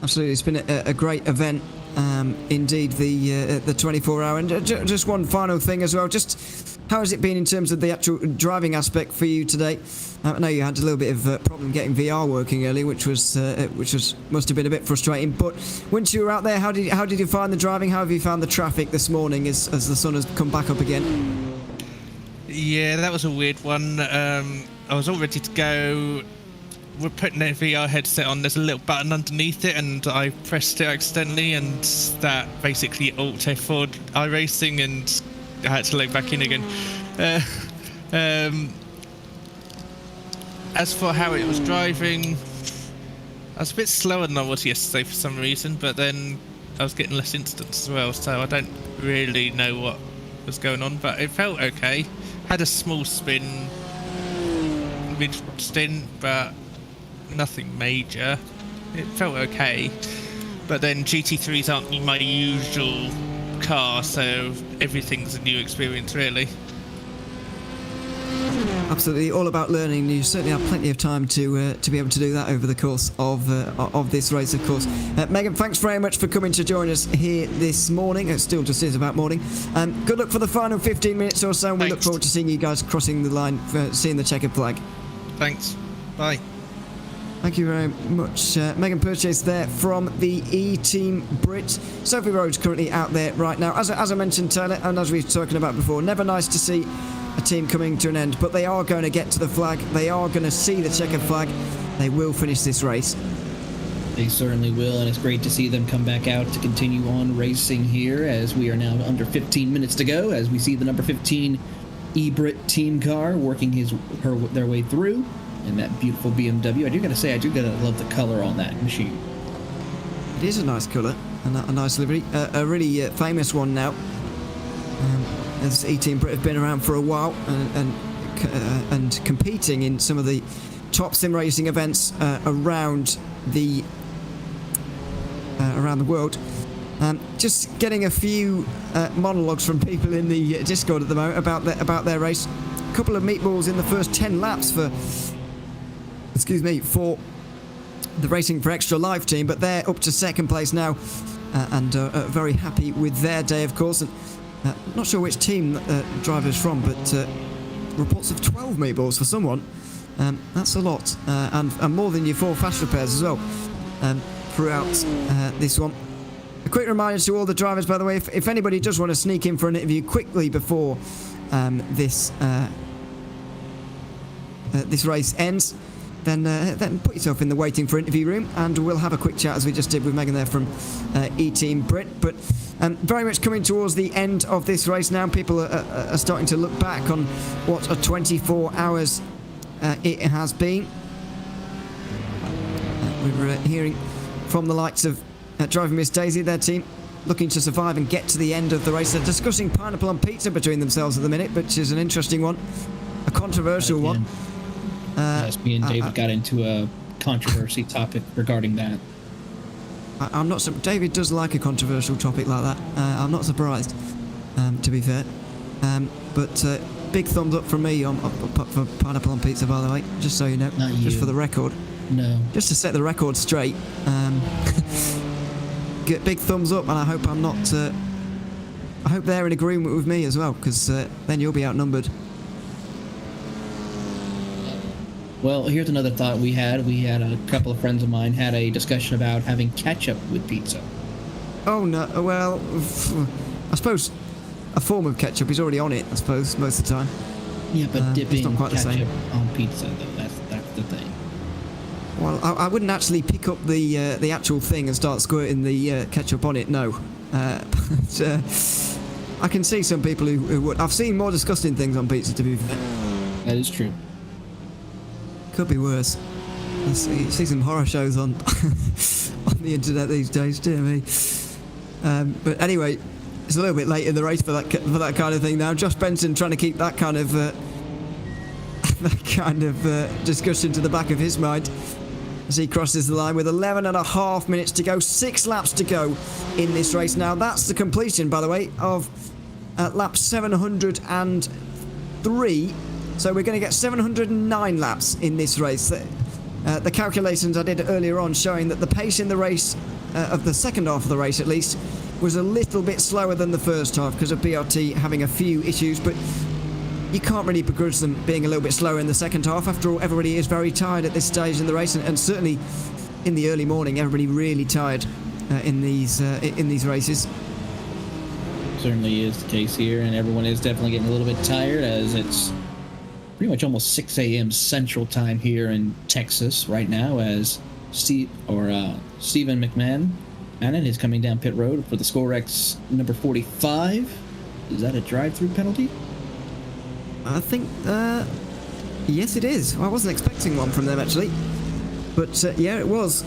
Absolutely, it's been a great event. Indeed, the 24-hour. And just one final thing as well. Just how has it been in terms of the actual driving aspect for you today? I know you had a little bit of problem getting VR working earlier, which must have been a bit frustrating. But once you were out there, how did you find the driving? How have you found the traffic this morning as the sun has come back up again? Yeah, that was a weird one. I was all ready to go. We're putting a VR headset on, there's a little button underneath it, and I pressed it accidentally, and that basically Alt F4 iRacing, and I had to load back in again. As for how it was driving, I was a bit slower than I was yesterday for some reason, but then I was getting less incidents as well, so I don't really know what was going on, but it felt okay. Had a small spin mid-stint, but nothing major. It felt okay, but then GT3s aren't my usual car, so everything's a new experience really. Absolutely, all about learning. You certainly have plenty of time to be able to do that over the course of this race, of course. Megan, thanks very much for coming to join us here this morning. It still just is about morning. Good luck for the final 15 minutes or so, and we look forward to seeing you guys crossing the line, seeing the checkered flag. Thanks. Bye. Thank you very much. Megan Purchase there from the E-Team Brit. Sophie Rhodes currently out there right now. As I mentioned, Taylor, and as we've spoken about before, never nice to see a team coming to an end, but they are going to get to the flag. They are going to see the checkered flag. They will finish this race. They certainly will, and it's great to see them come back out to continue on racing here, as we are now under 15 minutes to go, as we see the number 15 E-Brit team car working their way through. And that beautiful BMW. I do gotta love the color on that machine. It is a nice colour, and a nice livery. A really famous one now. As E-Team Brit have been around for a while and competing in some of the top sim racing events around the world. Just getting a few monologues from people in the Discord at the moment about their race. A couple of meatballs in the first 10 laps for the Racing for Extra Life team, but they're up to second place now and very happy with their day, of course. And not sure which team driver's from, but reports of 12 meatballs for someone. That's a lot, and more than your 4 fast repairs as well throughout this one. A quick reminder to all the drivers, by the way, if anybody does want to sneak in for an interview quickly before this race ends, then put yourself in the waiting for interview room, and we'll have a quick chat as we just did with Megan there from E-Team Brit. But very much coming towards the end of this race now. People are starting to look back on what a 24 hours it has been. We were hearing from the likes of Driving Miss Daisy, their team, looking to survive and get to the end of the race. They're discussing pineapple on pizza between themselves at the minute, which is an interesting one, a controversial one. Yes, me and David got into a controversy topic regarding that. I'm not. David does like a controversial topic like that. I'm not surprised, to be fair. But big thumbs up from me for pineapple on pizza, by the way, just so you know, Not just you. for the record. No. Just to set the record straight. Get big thumbs up, and I hope I'm not. I hope they're in agreement with me as well, because then you'll be outnumbered. Well, here's another thought we had. We had a couple of friends of mine had a discussion about having ketchup with pizza. Oh no! Well, I suppose a form of ketchup is already on it. I suppose most of the time. Yeah, but dipping it's not quite ketchup the same. on pizza, though, that's the thing. Well, I wouldn't actually pick up the actual thing and start squirting the ketchup on it. No, but, I can see some people who would. I've seen more disgusting things on pizza, to be fair. That is true. Could be worse. You see some horror shows on on the internet these days, dear me. But anyway, it's a little bit late in the race for that kind of thing now. Josh Benson trying to keep that kind of discussion to the back of his mind as he crosses the line with 11.5 minutes to go, 6 laps to go in this race. Now that's the completion, by the way, of lap 703. So we're going to get 709 laps in this race. The calculations I did earlier on showing that the pace in the race, of the second half of the race at least, was a little bit slower than the first half because of BRT having a few issues, but you can't really begrudge them being a little bit slower in the second half. After all, everybody is very tired at this stage in the race, and certainly in the early morning, everybody really tired in these races. Certainly is the case here, and everyone is definitely getting a little bit tired as it's pretty much almost 6 a.m. Central Time here in Texas right now, as Stephen McMahon is coming down pit road for the Scorex number 45. Is that a drive-through penalty? I think, yes, it is. I wasn't expecting one from them actually, but yeah, it was.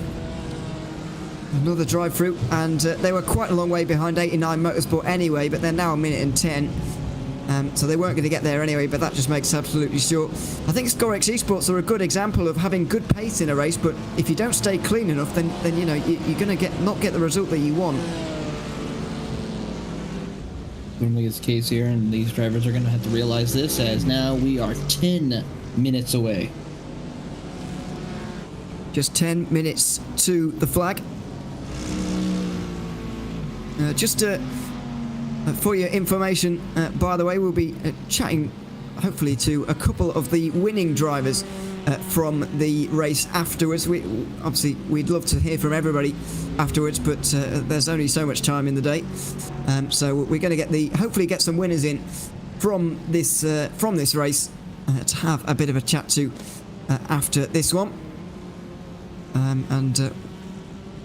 Another drive-through, and they were quite a long way behind 89 Motorsport anyway, but they're now 1 minute and 10. So they weren't going to get there anyway, but that just makes absolutely sure. I think Scorex Esports are a good example of having good pace in a race, but if you don't stay clean enough, then you know you're going to not get the result that you want. Normally is the case here, and these drivers are going to have to realize this, as now we are 10 minutes away. Just 10 minutes to the flag. For your information, by the way, we'll be chatting hopefully to a couple of the winning drivers from the race afterwards. We'd love to hear from everybody afterwards, but there's only so much time in the day. So we're going to hopefully get some winners in from this race to have a bit of a chat to after this one. And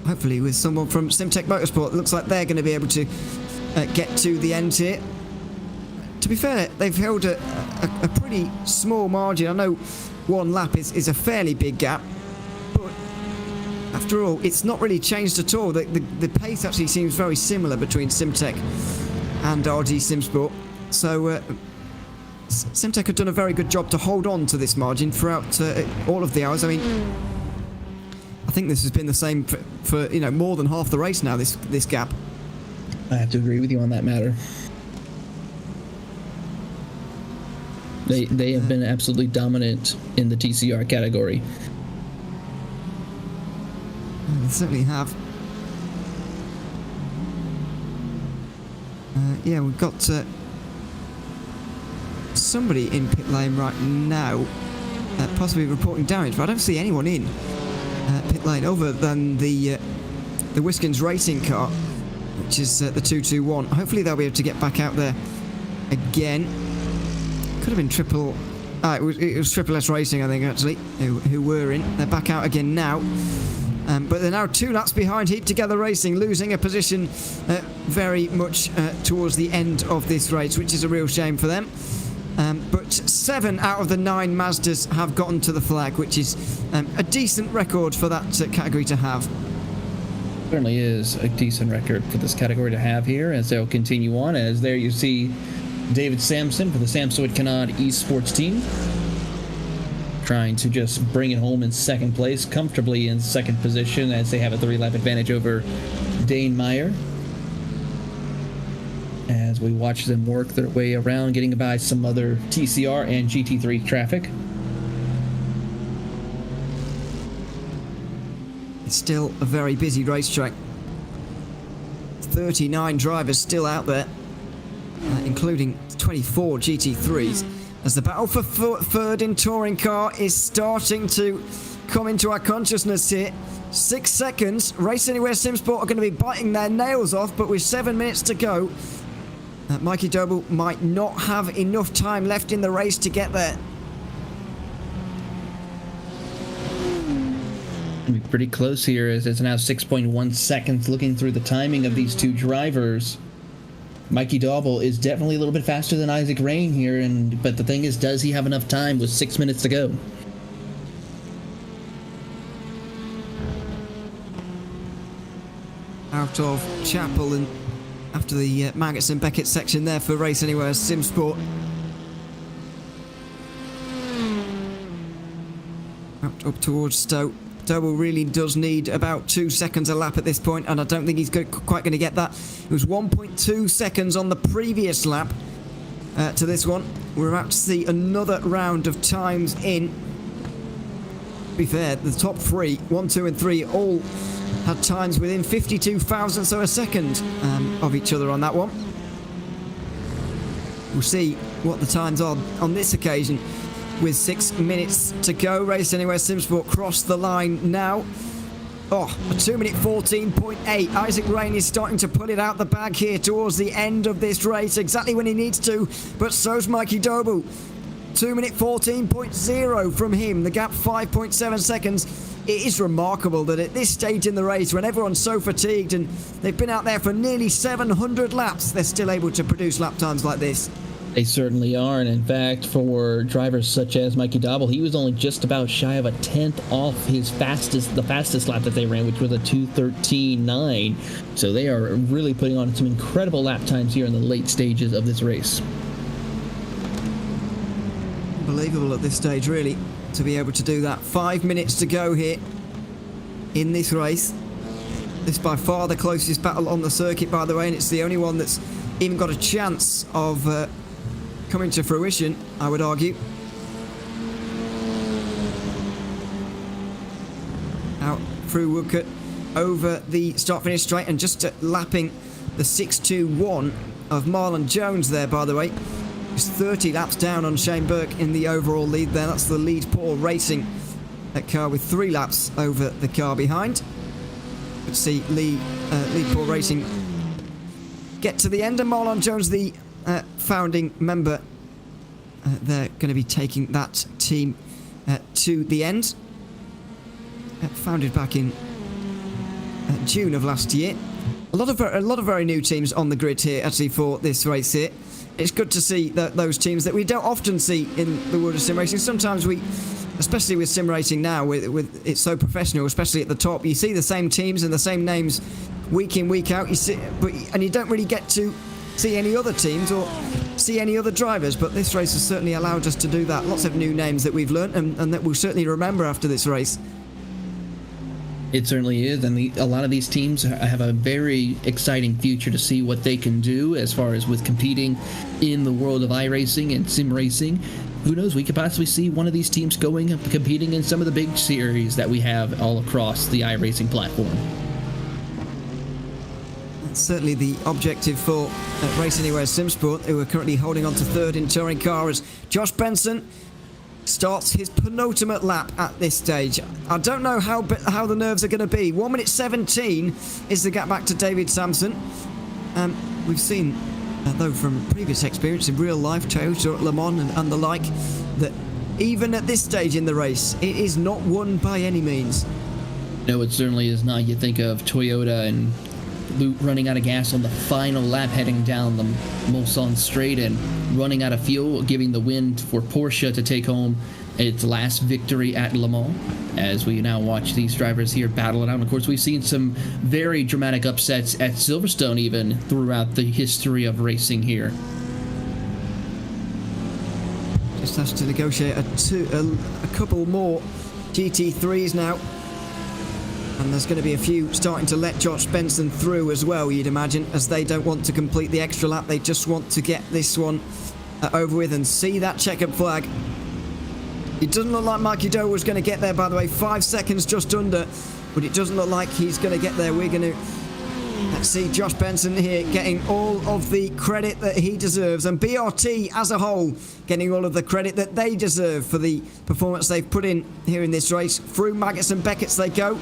hopefully with someone from Simtech Motorsport. It looks like they're going to be able to get to the end here. To be fair, they've held a pretty small margin. I know 1 lap is a fairly big gap, but after all, it's not really changed at all. The pace actually seems very similar between Simtech and RG Simsport. So Simtech have done a very good job to hold on to this margin throughout all of the hours. I mean, I think this has been the same for more than half the race now, this gap. I have to agree with you on that matter. They have been absolutely dominant in the TCR category. They certainly have. Yeah, we've got somebody in pit lane right now, possibly reporting damage, but I don't see anyone in pit lane other than the Whiskins racing car, which is the 221. Hopefully they'll be able to get back out there again. Could have been triple. It was Triple S Racing, I think, actually, who were in. They're back out again now. But they're now 2 laps behind Heat Together Racing, losing a position very much towards the end of this race, which is a real shame for them. But 7 out of the 9 Mazdas have gotten to the flag, which is a decent record for that category to have. Certainly is a decent record for this category to have here, as they'll continue on. As there you see David Sampson for the Samsoid Canard esports team, trying to just bring it home in second place, comfortably in second position, as they have a 3-lap advantage over Dane Meyer. As we watch them work their way around, getting by some other TCR and GT3 traffic. It's still a very busy racetrack. 39 drivers still out there, including 24 GT3s, as the battle for third in touring car is starting to come into our consciousness here. 6 seconds. Race Anywhere SimSport are going to be biting their nails off, but with 7 minutes to go, Mikey Doble might not have enough time left in the race to get there. It'll be pretty close here, as it's now 6.1 seconds. Looking through the timing of these 2 drivers, Mikey Doble is definitely a little bit faster than Isaac Rain here, but the thing is, does he have enough time with 6 minutes to go? Out of Chapel and after the Maggots and Beckett section there for Race Anywhere SimSport. Out up towards Stowe. Doble really does need about 2 seconds a lap at this point, and I don't think he's quite going to get that. It was 1.2 seconds on the previous lap to this one. We're about to see another round of times in. To be fair, the top 3, 1, 2 and 3, all had times within 52 thousandths of a second of each other on that one. We'll see what the times are on this occasion. With 6 minutes to go, Race Anywhere SimSport cross the line now. Oh, a 2 minute 14.8. Isaac Rain is starting to pull it out the bag here towards the end of this race, exactly when he needs to, but so's Mikey Doble. 2 minute 14.0 from him, the gap 5.7 seconds. It is remarkable that at this stage in the race, when everyone's so fatigued and they've been out there for nearly 700 laps, they're still able to produce lap times like this. They certainly are, and in fact, for drivers such as Mikey Doble, he was only just about shy of a 10th off the fastest lap that they ran, which was a 2:13.9. So they are really putting on some incredible lap times here in the late stages of this race. Unbelievable at this stage, really, to be able to do that. 5 minutes to go here in this race. This by far the closest battle on the circuit, by the way, and it's the only one that's even got a chance of coming to fruition, I would argue. Out through Woodcote, over the start-finish straight, and just lapping the 6.21 of Marlon Jones there, by the way. He's 30 laps down on Shane Burke in the overall lead there. That's the Lead Paul Racing car with 3 laps over the car behind. Let's see Lead Paul Racing get to the end, and Marlon Jones, the founding member, they're going to be taking that team to the end. Founded back in June of last year. A lot of very new teams on the grid here, actually, for this race here. It's good to see those teams that we don't often see in the world of sim racing. Sometimes we, especially with sim racing now, with it's so professional, especially at the top, you see the same teams and the same names week in, week out. You see, and you don't really get to see any other teams or see any other drivers. But this race has certainly allowed us to do that. Lots of new names that we've learnt and that we'll certainly remember after this race. It certainly is, and a lot of these teams have a very exciting future to see what they can do as far as with competing in the world of iRacing and sim racing. who knows, we could possibly see one of these teams competing in some of the big series that we have all across the iRacing platform. That's certainly the objective for Race Anywhere SimSport, who are currently holding on to third in touring car as Josh Benson starts his penultimate lap at this stage. I don't know how the nerves are going to be. 1 minute 17 is the gap back to David Sampson. We've seen, though, from previous experience in real life, Toyota at Le Mans and the like, that even at this stage in the race, it is not won by any means. No, it certainly is not. You think of Toyota and running out of gas on the final lap heading down the Mulsanne straight and running out of fuel, giving the win for Porsche to take home its last victory at Le Mans, as we now watch these drivers here battle it out. And of course, we've seen some very dramatic upsets at Silverstone even throughout the history of racing here. Just has to negotiate a couple more GT3s now. And there's going to be a few starting to let Josh Benson through as well, you'd imagine, as they don't want to complete the extra lap. They just want to get this one over with and see that checkered flag. It doesn't look like Mikey Doe was going to get there, by the way. 5 seconds just under, but it doesn't look like he's going to get there. We're going to see Josh Benson here getting all of the credit that he deserves, and BRT as a whole getting all of the credit that they deserve for the performance they've put in here in this race. Through Maggots and Beckett's they go.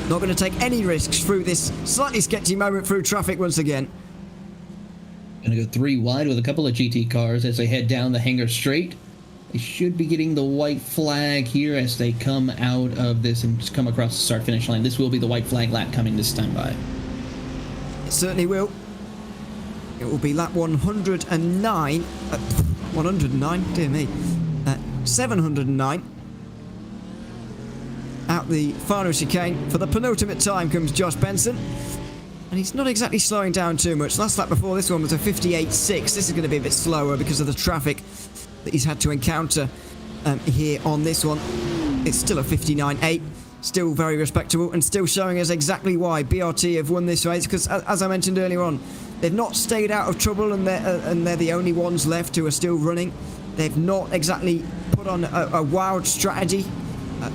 Not going to take any risks through this slightly sketchy moment through traffic once again. Going to go 3 wide with a couple of GT cars as they head down the hangar straight. They should be getting the white flag here as they come out of this and just come across the start-finish line. This will be the white flag lap coming this time by. It certainly will. It will be lap 109. 109, dear me. 709. Out the final chicane for the penultimate time comes Josh Benson, and he's not exactly slowing down too much. Last lap before this one was a 58.6. This is going to be a bit slower because of the traffic that he's had to encounter here on this one. It's still a 59.8, still very respectable, and still showing us exactly why BRT have won this race, because as I mentioned earlier on, they've not stayed out of trouble, and they're the only ones left who are still running. They've not exactly put on a wild strategy,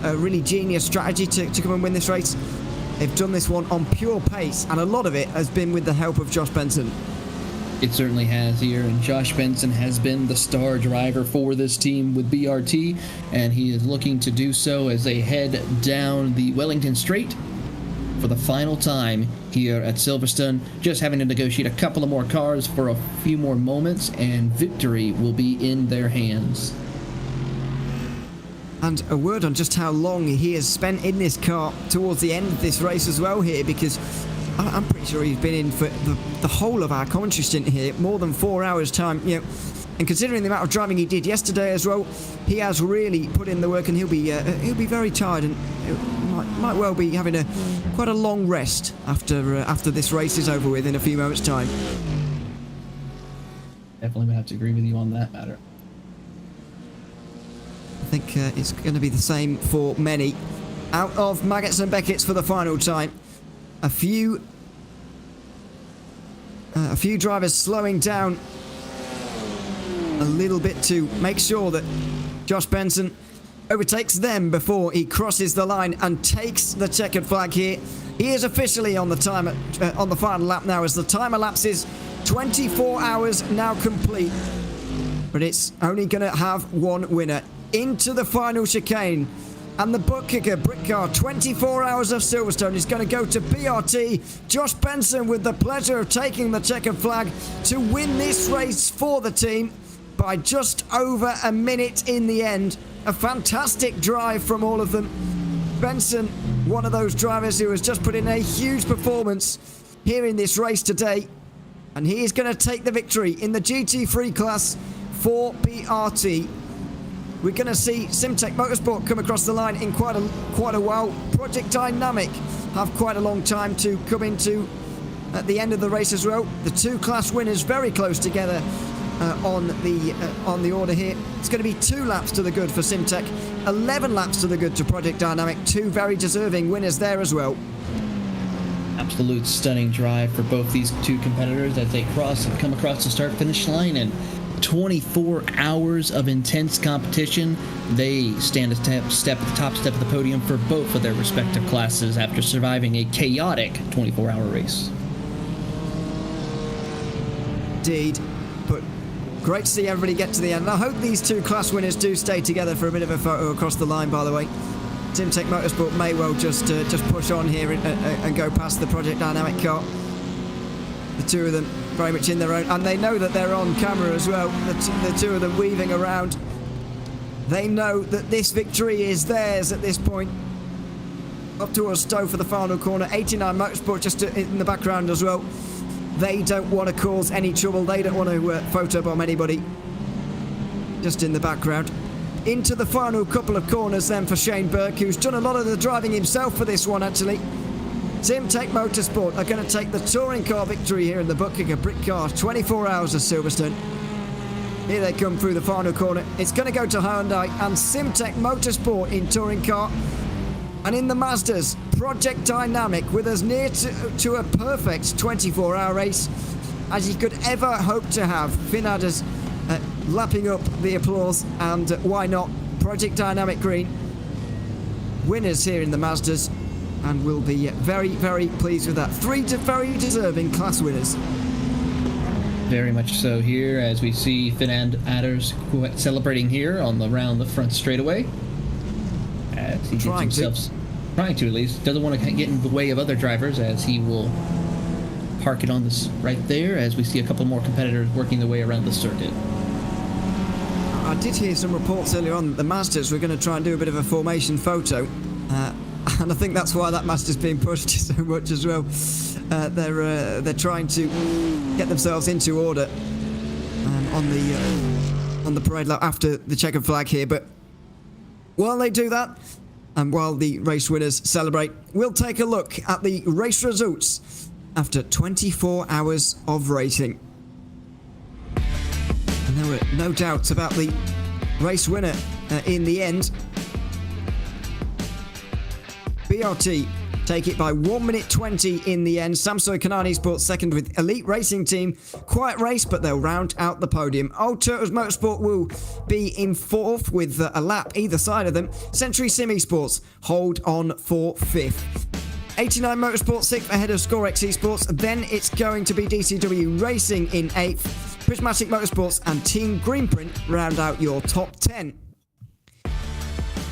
a really genius strategy to come and win this race. They've done this one on pure pace, and a lot of it has been with the help of Josh Benson. It certainly has here, and Josh Benson has been the star driver for this team with BRT, and he is looking to do so as they head down the Wellington Straight for the final time here at Silverstone, just having to negotiate a couple of more cars for a few more moments, and victory will be in their hands. And a word on just how long he has spent in this car towards the end of this race as well here, because I'm pretty sure he's been in for the whole of our commentary stint here, more than 4 hours time, you know. And considering the amount of driving he did yesterday as well, he has really put in the work, and he'll be very tired, and might well be having quite a long rest after this race is over with in a few moments' time. Definitely would have to agree with you on that matter. I think it's going to be the same for many. Out of Maggots and Beckett's for the final time. A few drivers slowing down a little bit to make sure that Josh Benson overtakes them before he crosses the line and takes the checkered flag here. He is officially on the time on the final lap now, as the time elapses. 24 hours now complete, but it's only going to have one winner. Into the final chicane, and the ButtKicker Britcar 24 Hours of Silverstone is going to go to BRT. Josh Benson with the pleasure of taking the checkered flag to win this race for the team by just over a minute in the end. A fantastic drive from all of them. Benson, one of those drivers who has just put in a huge performance here in this race today, and he is going to take the victory in the GT3 class for BRT. We're going to see Simtech Motorsport come across the line in quite a while. Project Dynamic have quite a long time to come into at the end of the race as well. The two class winners very close together on the order here. It's going to be 2 laps to the good for Simtech, 11 laps to the good to Project Dynamic. 2 very deserving winners there as well. Absolute stunning drive for both these two competitors as they come across the start-finish line, and 24 hours of intense competition. They stand a step at the top step of the podium for both of their respective classes after surviving a chaotic 24-hour race. Indeed, but great to see everybody get to the end. And I hope these two class winners do stay together for a bit of a photo across the line, by the way. TimTech Motorsport may well just push on here and go past the Project Dynamic car. The two of them very much in their own, and they know that they're on camera as well. The two of them weaving around. They know that this victory is theirs at this point. Up towards Stowe for the final corner. 89 Motorsport just in the background as well. They don't want to cause any trouble. They don't want to photobomb anybody. Just in the background. Into the final couple of corners then for Shane Burke, who's done a lot of the driving himself for this one, actually. TimTech Motorsport are going to take the touring car victory here in the ButtKicker Britcar 24 Hours of Silverstone. Here they come through the final corner. It's going to go to Hyundai and TimTech Motorsport in touring car. And in the Mazdas, Project Dynamic with as near to a perfect 24-hour race as you could ever hope to have. Finn Adders lapping up the applause, and why not? Project Dynamic Green winners here in the Mazdas, and we'll be very, very pleased with that. Three very deserving class winners. Very much so here, as we see Finn Adders celebrating here on the front straightaway. As he trying to at least. Doesn't want to get in the way of other drivers, as he will park it on this right there, as we see a couple more competitors working their way around the circuit. I did hear some reports earlier on that the Masters were going to try and do a bit of a formation photo, and I think that's why that Master's being pushed so much as well. They're trying to get themselves into order on the parade lap after the checkered flag here. But while they do that, and while the race winners celebrate, we'll take a look at the race results after 24 hours of racing. And there were no doubts about the race winner in the end. BRT take it by 1 minute 20 in the end. Samsung Kanani Sports second with Elite Racing Team. Quiet race, but they'll round out the podium. Old Turtles Motorsport will be in fourth with a lap either side of them. Century Sim Esports hold on for fifth. 89 Motorsport sixth ahead of Scorex Esports. Then it's going to be DCW Racing in eighth. Prismatic Motorsports and Team Greenprint round out your top 10.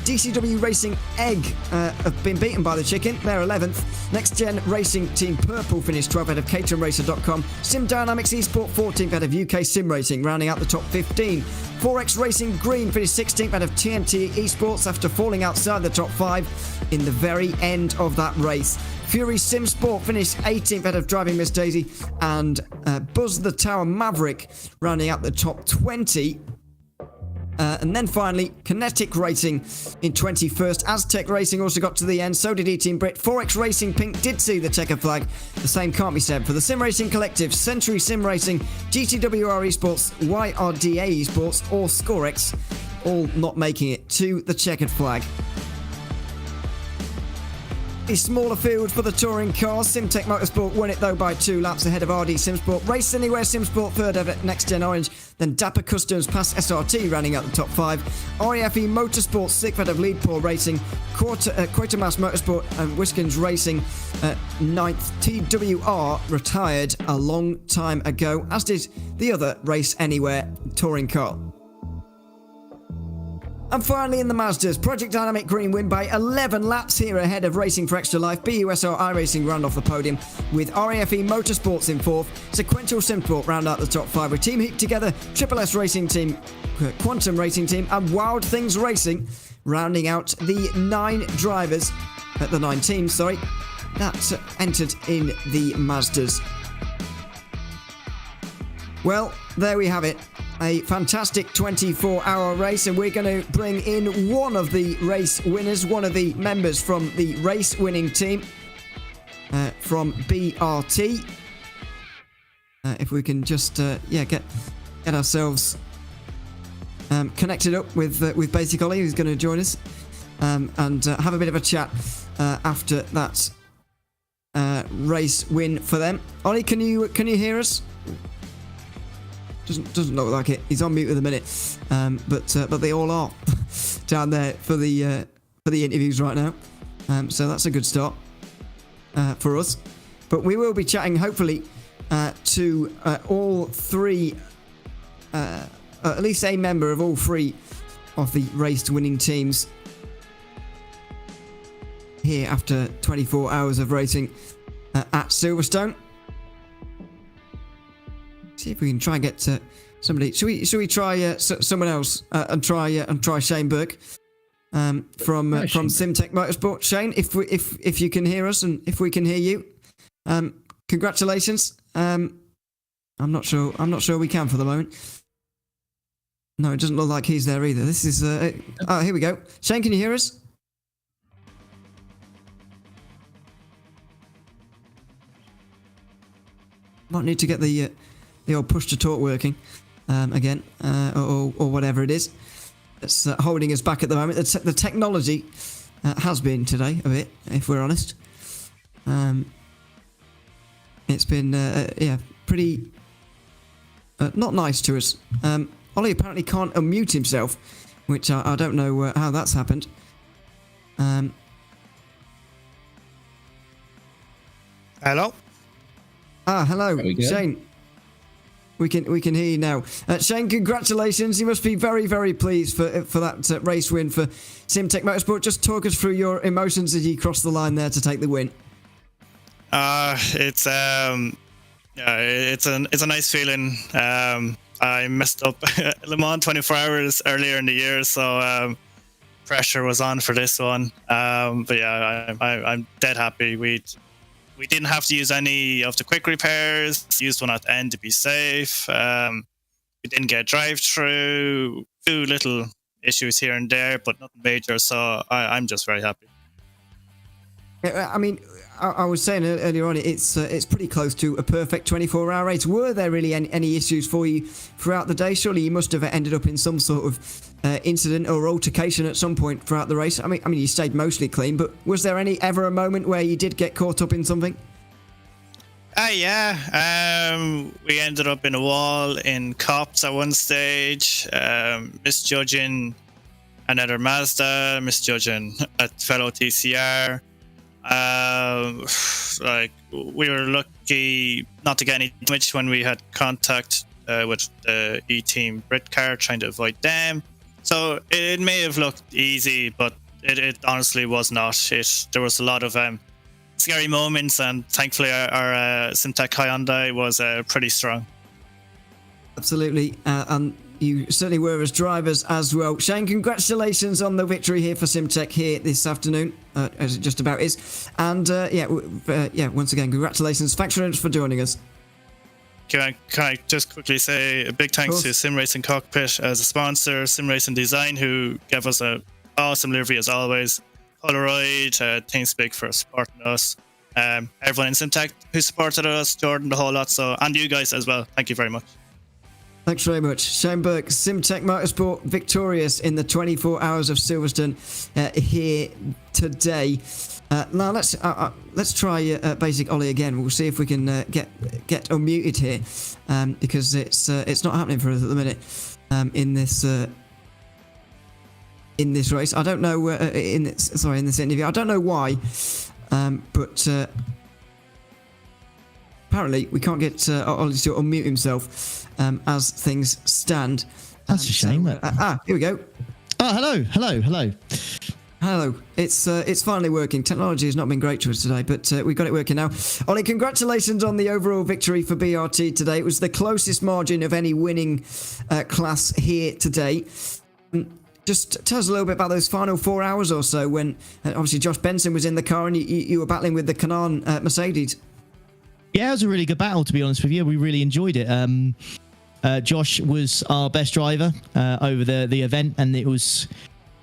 DCW Racing Egg have been beaten by the Chicken. They're 11th. Next Gen Racing Team Purple finished 12th ahead of CaterhamRacer.com. Sim Dynamics Esport 14th ahead of UK Sim Racing, rounding out the top 15. 4X Racing Green finished 16th ahead of TNT Esports after falling outside the top 5 in the very end of that race. Fury Sim Sport finished 18th ahead of Driving Miss Daisy, and Buzz the Tower Maverick rounding out the top 20. And then finally, Kinetic Racing in 21st. Aztec Racing also got to the end, so did E-Team Brit. 4X Racing Pink did see the checker flag. The same can't be said for the Sim Racing Collective, Century Sim Racing, GTWR Esports, YRDA Esports, or Scorex, all not making it to the checkered flag. A smaller field for the touring cars. SimTech Motorsport won it though by 2 laps ahead of RD Simsport. Race Anywhere Simsport third over Next Gen Orange. Then Dapper Customs past SRT rounding out the top 5. REFE Motorsport sixth ahead of Leadpool Racing. Quatermass Motorsport and Wiskins Racing 9th. TWR retired a long time ago, as did the other Race Anywhere touring car. And finally in the Mazdas, Project Dynamic Green win by 11 laps here ahead of Racing for Extra Life. BUSR iRacing round off the podium with RAFE Motorsports in 4th. Sequential Simsport round out the top 5 with Team Heat Together, Triple S Racing Team, Quantum Racing Team and Wild Things Racing rounding out the 9 drivers, the 9 teams, sorry, that entered in the Mazdas. Well, there we have it. A fantastic 24-hour race, and we're going to bring in one of the race winners, one of the members from the race winning team from BRT. If we can just get ourselves connected up with Basic Ollie, who's going to join us, and have a bit of a chat after that race win for them. Ollie, can you hear us? doesn't look like it. He's on mute at the minute, but they all are down there for the interviews right now. So that's a good start for us. But we will be chatting, hopefully, to all three, at least a member of all three of the race-winning teams here after 24 hours of racing at Silverstone. See if we can try and get somebody. Should we try someone else and try Shane Burke from Simtech Motorsport? Shane, if you can hear us and if we can hear you, congratulations. I'm not sure we can for the moment. No, it doesn't look like he's there either. This is oh, here we go. Shane, can you hear us? Might need to get the old push to talk working again, or whatever it is. It's holding us back at the moment. The technology has been today a bit, if we're honest. It's been pretty not nice to us. Ollie apparently can't unmute himself, which I don't know how that's happened. Hello. Hello, Shane. We can hear you now. Shane, congratulations. You must be very, very pleased for that race win for Simtech Motorsport. Just talk us through your emotions as you crossed the line there to take the win. It's a nice feeling. I messed up Le Mans 24 hours earlier in the year, so pressure was on for this one. But yeah, I'm dead happy. We didn't have to use any of the quick repairs. Used one at the end to be safe. We didn't get drive-through. Few little issues here and there, but nothing major. So I'm just very happy. I mean, I was saying earlier on, it's pretty close to a perfect 24-hour race. Were there really any issues for you throughout the day? Surely you must have ended up in some sort of incident or altercation at some point throughout the race. I mean, you stayed mostly clean, but was there ever a moment where you did get caught up in something? Yeah. We ended up in a wall in Cops at one stage, misjudging another Mazda, misjudging a fellow TCR. Like, we were lucky not to get any damage when we had contact with the E-Team Britcar, trying to avoid them. So it may have looked easy, but it honestly was not. There was a lot of scary moments, and thankfully our Simtech Hyundai was pretty strong. Absolutely, and you certainly were as drivers as well. Shane, congratulations on the victory here for Simtech here this afternoon, as it just about is. And once again, congratulations. Thanks very much for joining us. Can I just quickly say a big thanks to Sim Racing Cockpit as a sponsor, Sim Racing Design, who gave us an awesome livery as always, Polaroid, TeamSpeak for supporting us, everyone in Simtech who supported us, Jordan, the whole lot, and you guys as well. Thank you very much. Thanks very much. Shane Burke, Simtech Motorsport, victorious in the 24 hours of Silverstone here today. Now let's try basic Ollie again. We'll see if we can get unmuted here, because it's not happening for us at the minute in this race. I don't know in this interview. I don't know why, but apparently we can't get Ollie to unmute himself as things stand. That's a shame. Here we go. Oh, hello. Hello. It's finally working. Technology has not been great to us today, but we've got it working now. Ollie, congratulations on the overall victory for BRT today. It was the closest margin of any winning class here today. Just tell us a little bit about those final 4 hours or so when obviously Josh Benson was in the car and you were battling with the Canaan Mercedes. Yeah, it was a really good battle, to be honest with you. We really enjoyed it. Josh was our best driver over the event, and it was...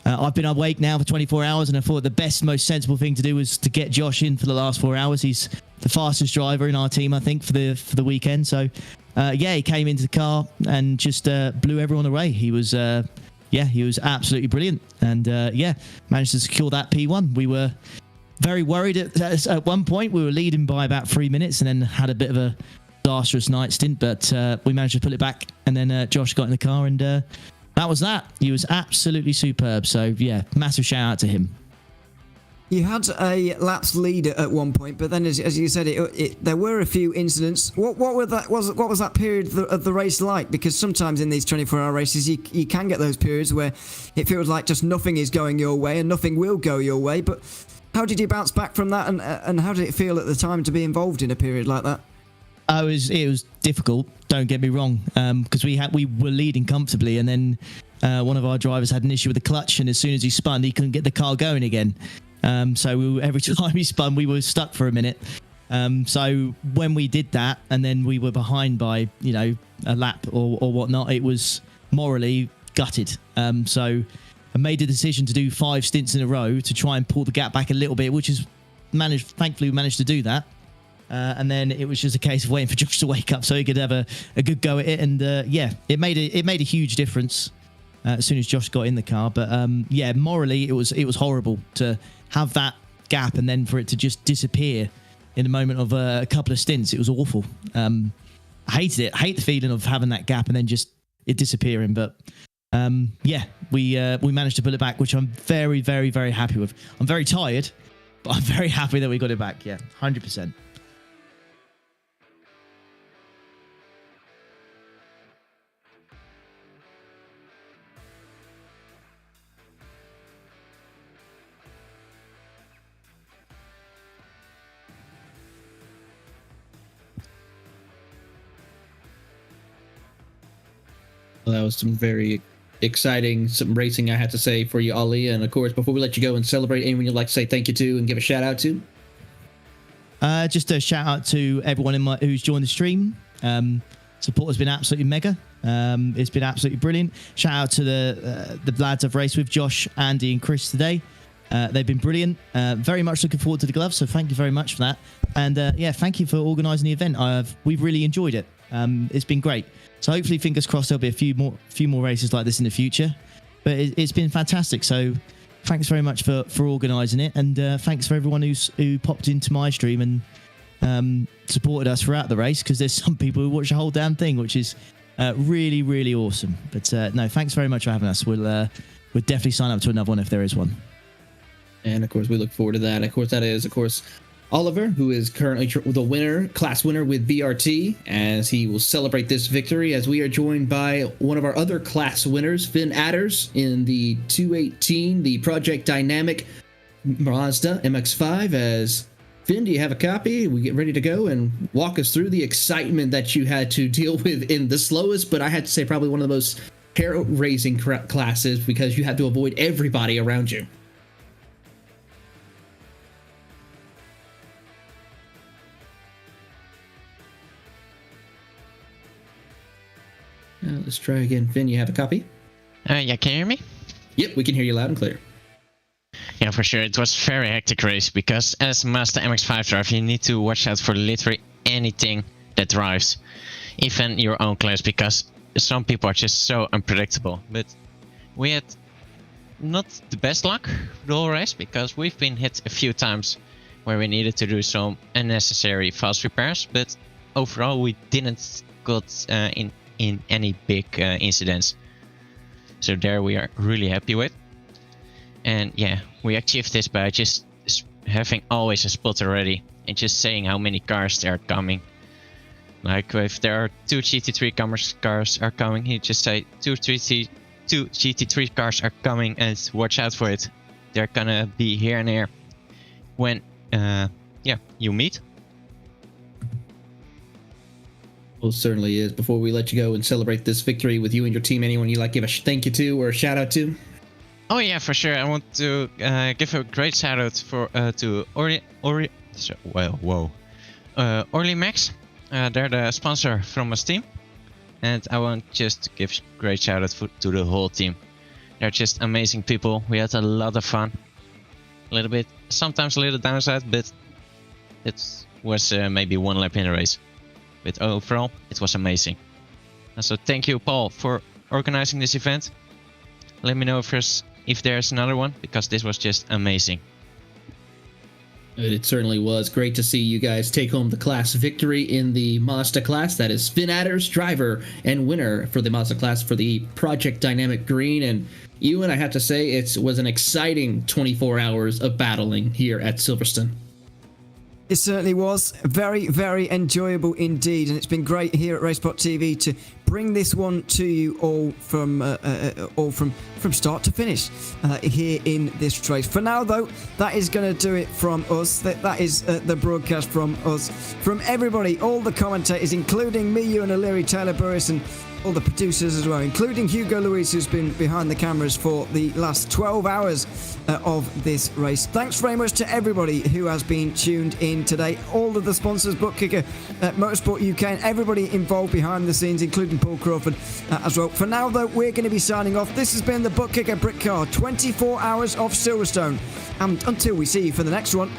I've been awake now for 24 hours, and I thought the best, most sensible thing to do was to get Josh in for the last 4 hours. He's the fastest driver in our team, I think, for the weekend. So, he came into the car and just blew everyone away. He was absolutely brilliant, and managed to secure that P1. We were very worried at one point. We were leading by about 3 minutes, and then had a bit of disastrous night stint, but we managed to pull it back. And then Josh got in the car, and that was that. He was absolutely superb. So yeah, massive shout out to him. You had a laps lead at one point, but then, as you said, there were a few incidents. What was that period of the race like? Because sometimes in these 24-hour races, you can get those periods where it feels like just nothing is going your way and nothing will go your way. But how did you bounce back from that, and how did it feel at the time to be involved in a period like that? It was difficult. Don't get me wrong, because we were leading comfortably, and then one of our drivers had an issue with the clutch, and as soon as he spun, he couldn't get the car going again. So every time he spun, we were stuck for a minute. So when we did that, and then we were behind by a lap or whatnot, it was morally gutted. So I made the decision to do 5 stints in a row to try and pull the gap back a little bit, which is thankfully we managed to do that. And then it was just a case of waiting for Josh to wake up so he could have a good go at it. And it made a huge difference as soon as Josh got in the car. But morally it was horrible to have that gap and then for it to just disappear in a moment of a couple of stints. It was awful. I hated it. I hate the feeling of having that gap and then just it disappearing. But we managed to pull it back, which I'm very, very, very happy with. I'm very tired, but I'm very happy that we got it back. Yeah, 100%. Well, that was some very exciting racing, I have to say, for you, Ali. And of course, before we let you go and celebrate, anyone you'd like to say thank you to and give a shout out to? Just a shout out to everyone who's joined the stream. Support has been absolutely mega. It's been absolutely brilliant. Shout out to the lads I've raced with, Josh, Andy, and Chris today. They've been brilliant. Very much looking forward to the gloves, so thank you very much for that. And thank you for organising the event. We've really enjoyed it. It's been great. So hopefully, fingers crossed, there'll be a few more races like this in the future. But it's been fantastic. So thanks very much for organising it, and thanks for everyone who popped into my stream and supported us throughout the race, because there's some people who watch the whole damn thing, which is really, really awesome. But no, thanks very much for having us. We'll definitely sign up to another one if there is one. And of course, we look forward to that. Of course, that is, Oliver, who is currently the class winner with BRT, as he will celebrate this victory, as we are joined by one of our other class winners, Finn Adders, in the 218, the Project Dynamic Mazda MX-5. As Finn, do you have a copy? We get ready to go and walk us through the excitement that you had to deal with in the slowest, but I had to say probably one of the most hair-raising classes, because you had to avoid everybody around you. Let's try again. Finn, you have a copy? Yeah, can you hear me? Yep, we can hear you loud and clear. Yeah, for sure. It was a very hectic race, because as Mazda MX-5 driver, you need to watch out for literally anything that drives, even your own class, because some people are just so unpredictable. But we had not the best luck the whole race, because we've been hit a few times where we needed to do some unnecessary fast repairs, but overall we didn't got in any big incidents. So there we are really happy with. And yeah, we achieved this by just having always a spotter ready and just saying how many cars there are coming. Like if there are 2 GT3 cars are coming, you just say 2 GT3 cars are coming and watch out for it. They're gonna be here and there when you meet. Well, certainly is. Before we let you go and celebrate this victory with you and your team, anyone you'd like to give a thank you to or a shout out to? Oh yeah, for sure. I want to give a great shout out to Orly Max. They're the sponsor from my team, and I want just to give a great shout out to the whole team. They're just amazing people. We had a lot of fun. Sometimes a little downside, but it was maybe one lap in the race. But overall, it was amazing. And so thank you, Paul, for organizing this event. Let me know if there's another one, because this was just amazing. It certainly was great to see you guys take home the class victory in the Mazda class. That is Finn Adder's driver and winner for the Mazda class for the Project Dynamic Green. And Ewan, I have to say, it was an exciting 24 hours of battling here at Silverstone. It certainly was. Very, very enjoyable indeed. And it's been great here at RaceSpotTV to bring this one to you all from start to finish here in this race. For now, though, that is going to do it from us. That is the broadcast from us. From everybody, all the commentators, including me, Ewan O'Leary, Taylor Burris, and all the producers as well, including Hugo Luis, who's been behind the cameras for the last 12 hours of this race. Thanks very much to everybody who has been tuned in today. All of the sponsors, ButtKicker, Motorsport UK, and everybody involved behind the scenes, including Paul Crawford as well. For now, though, we're going to be signing off. This has been the ButtKicker Britcar 24 hours of Silverstone. And until we see you for the next one,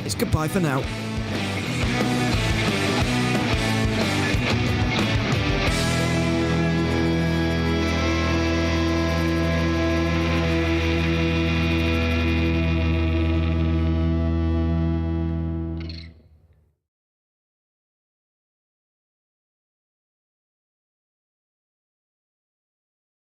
it's goodbye for now.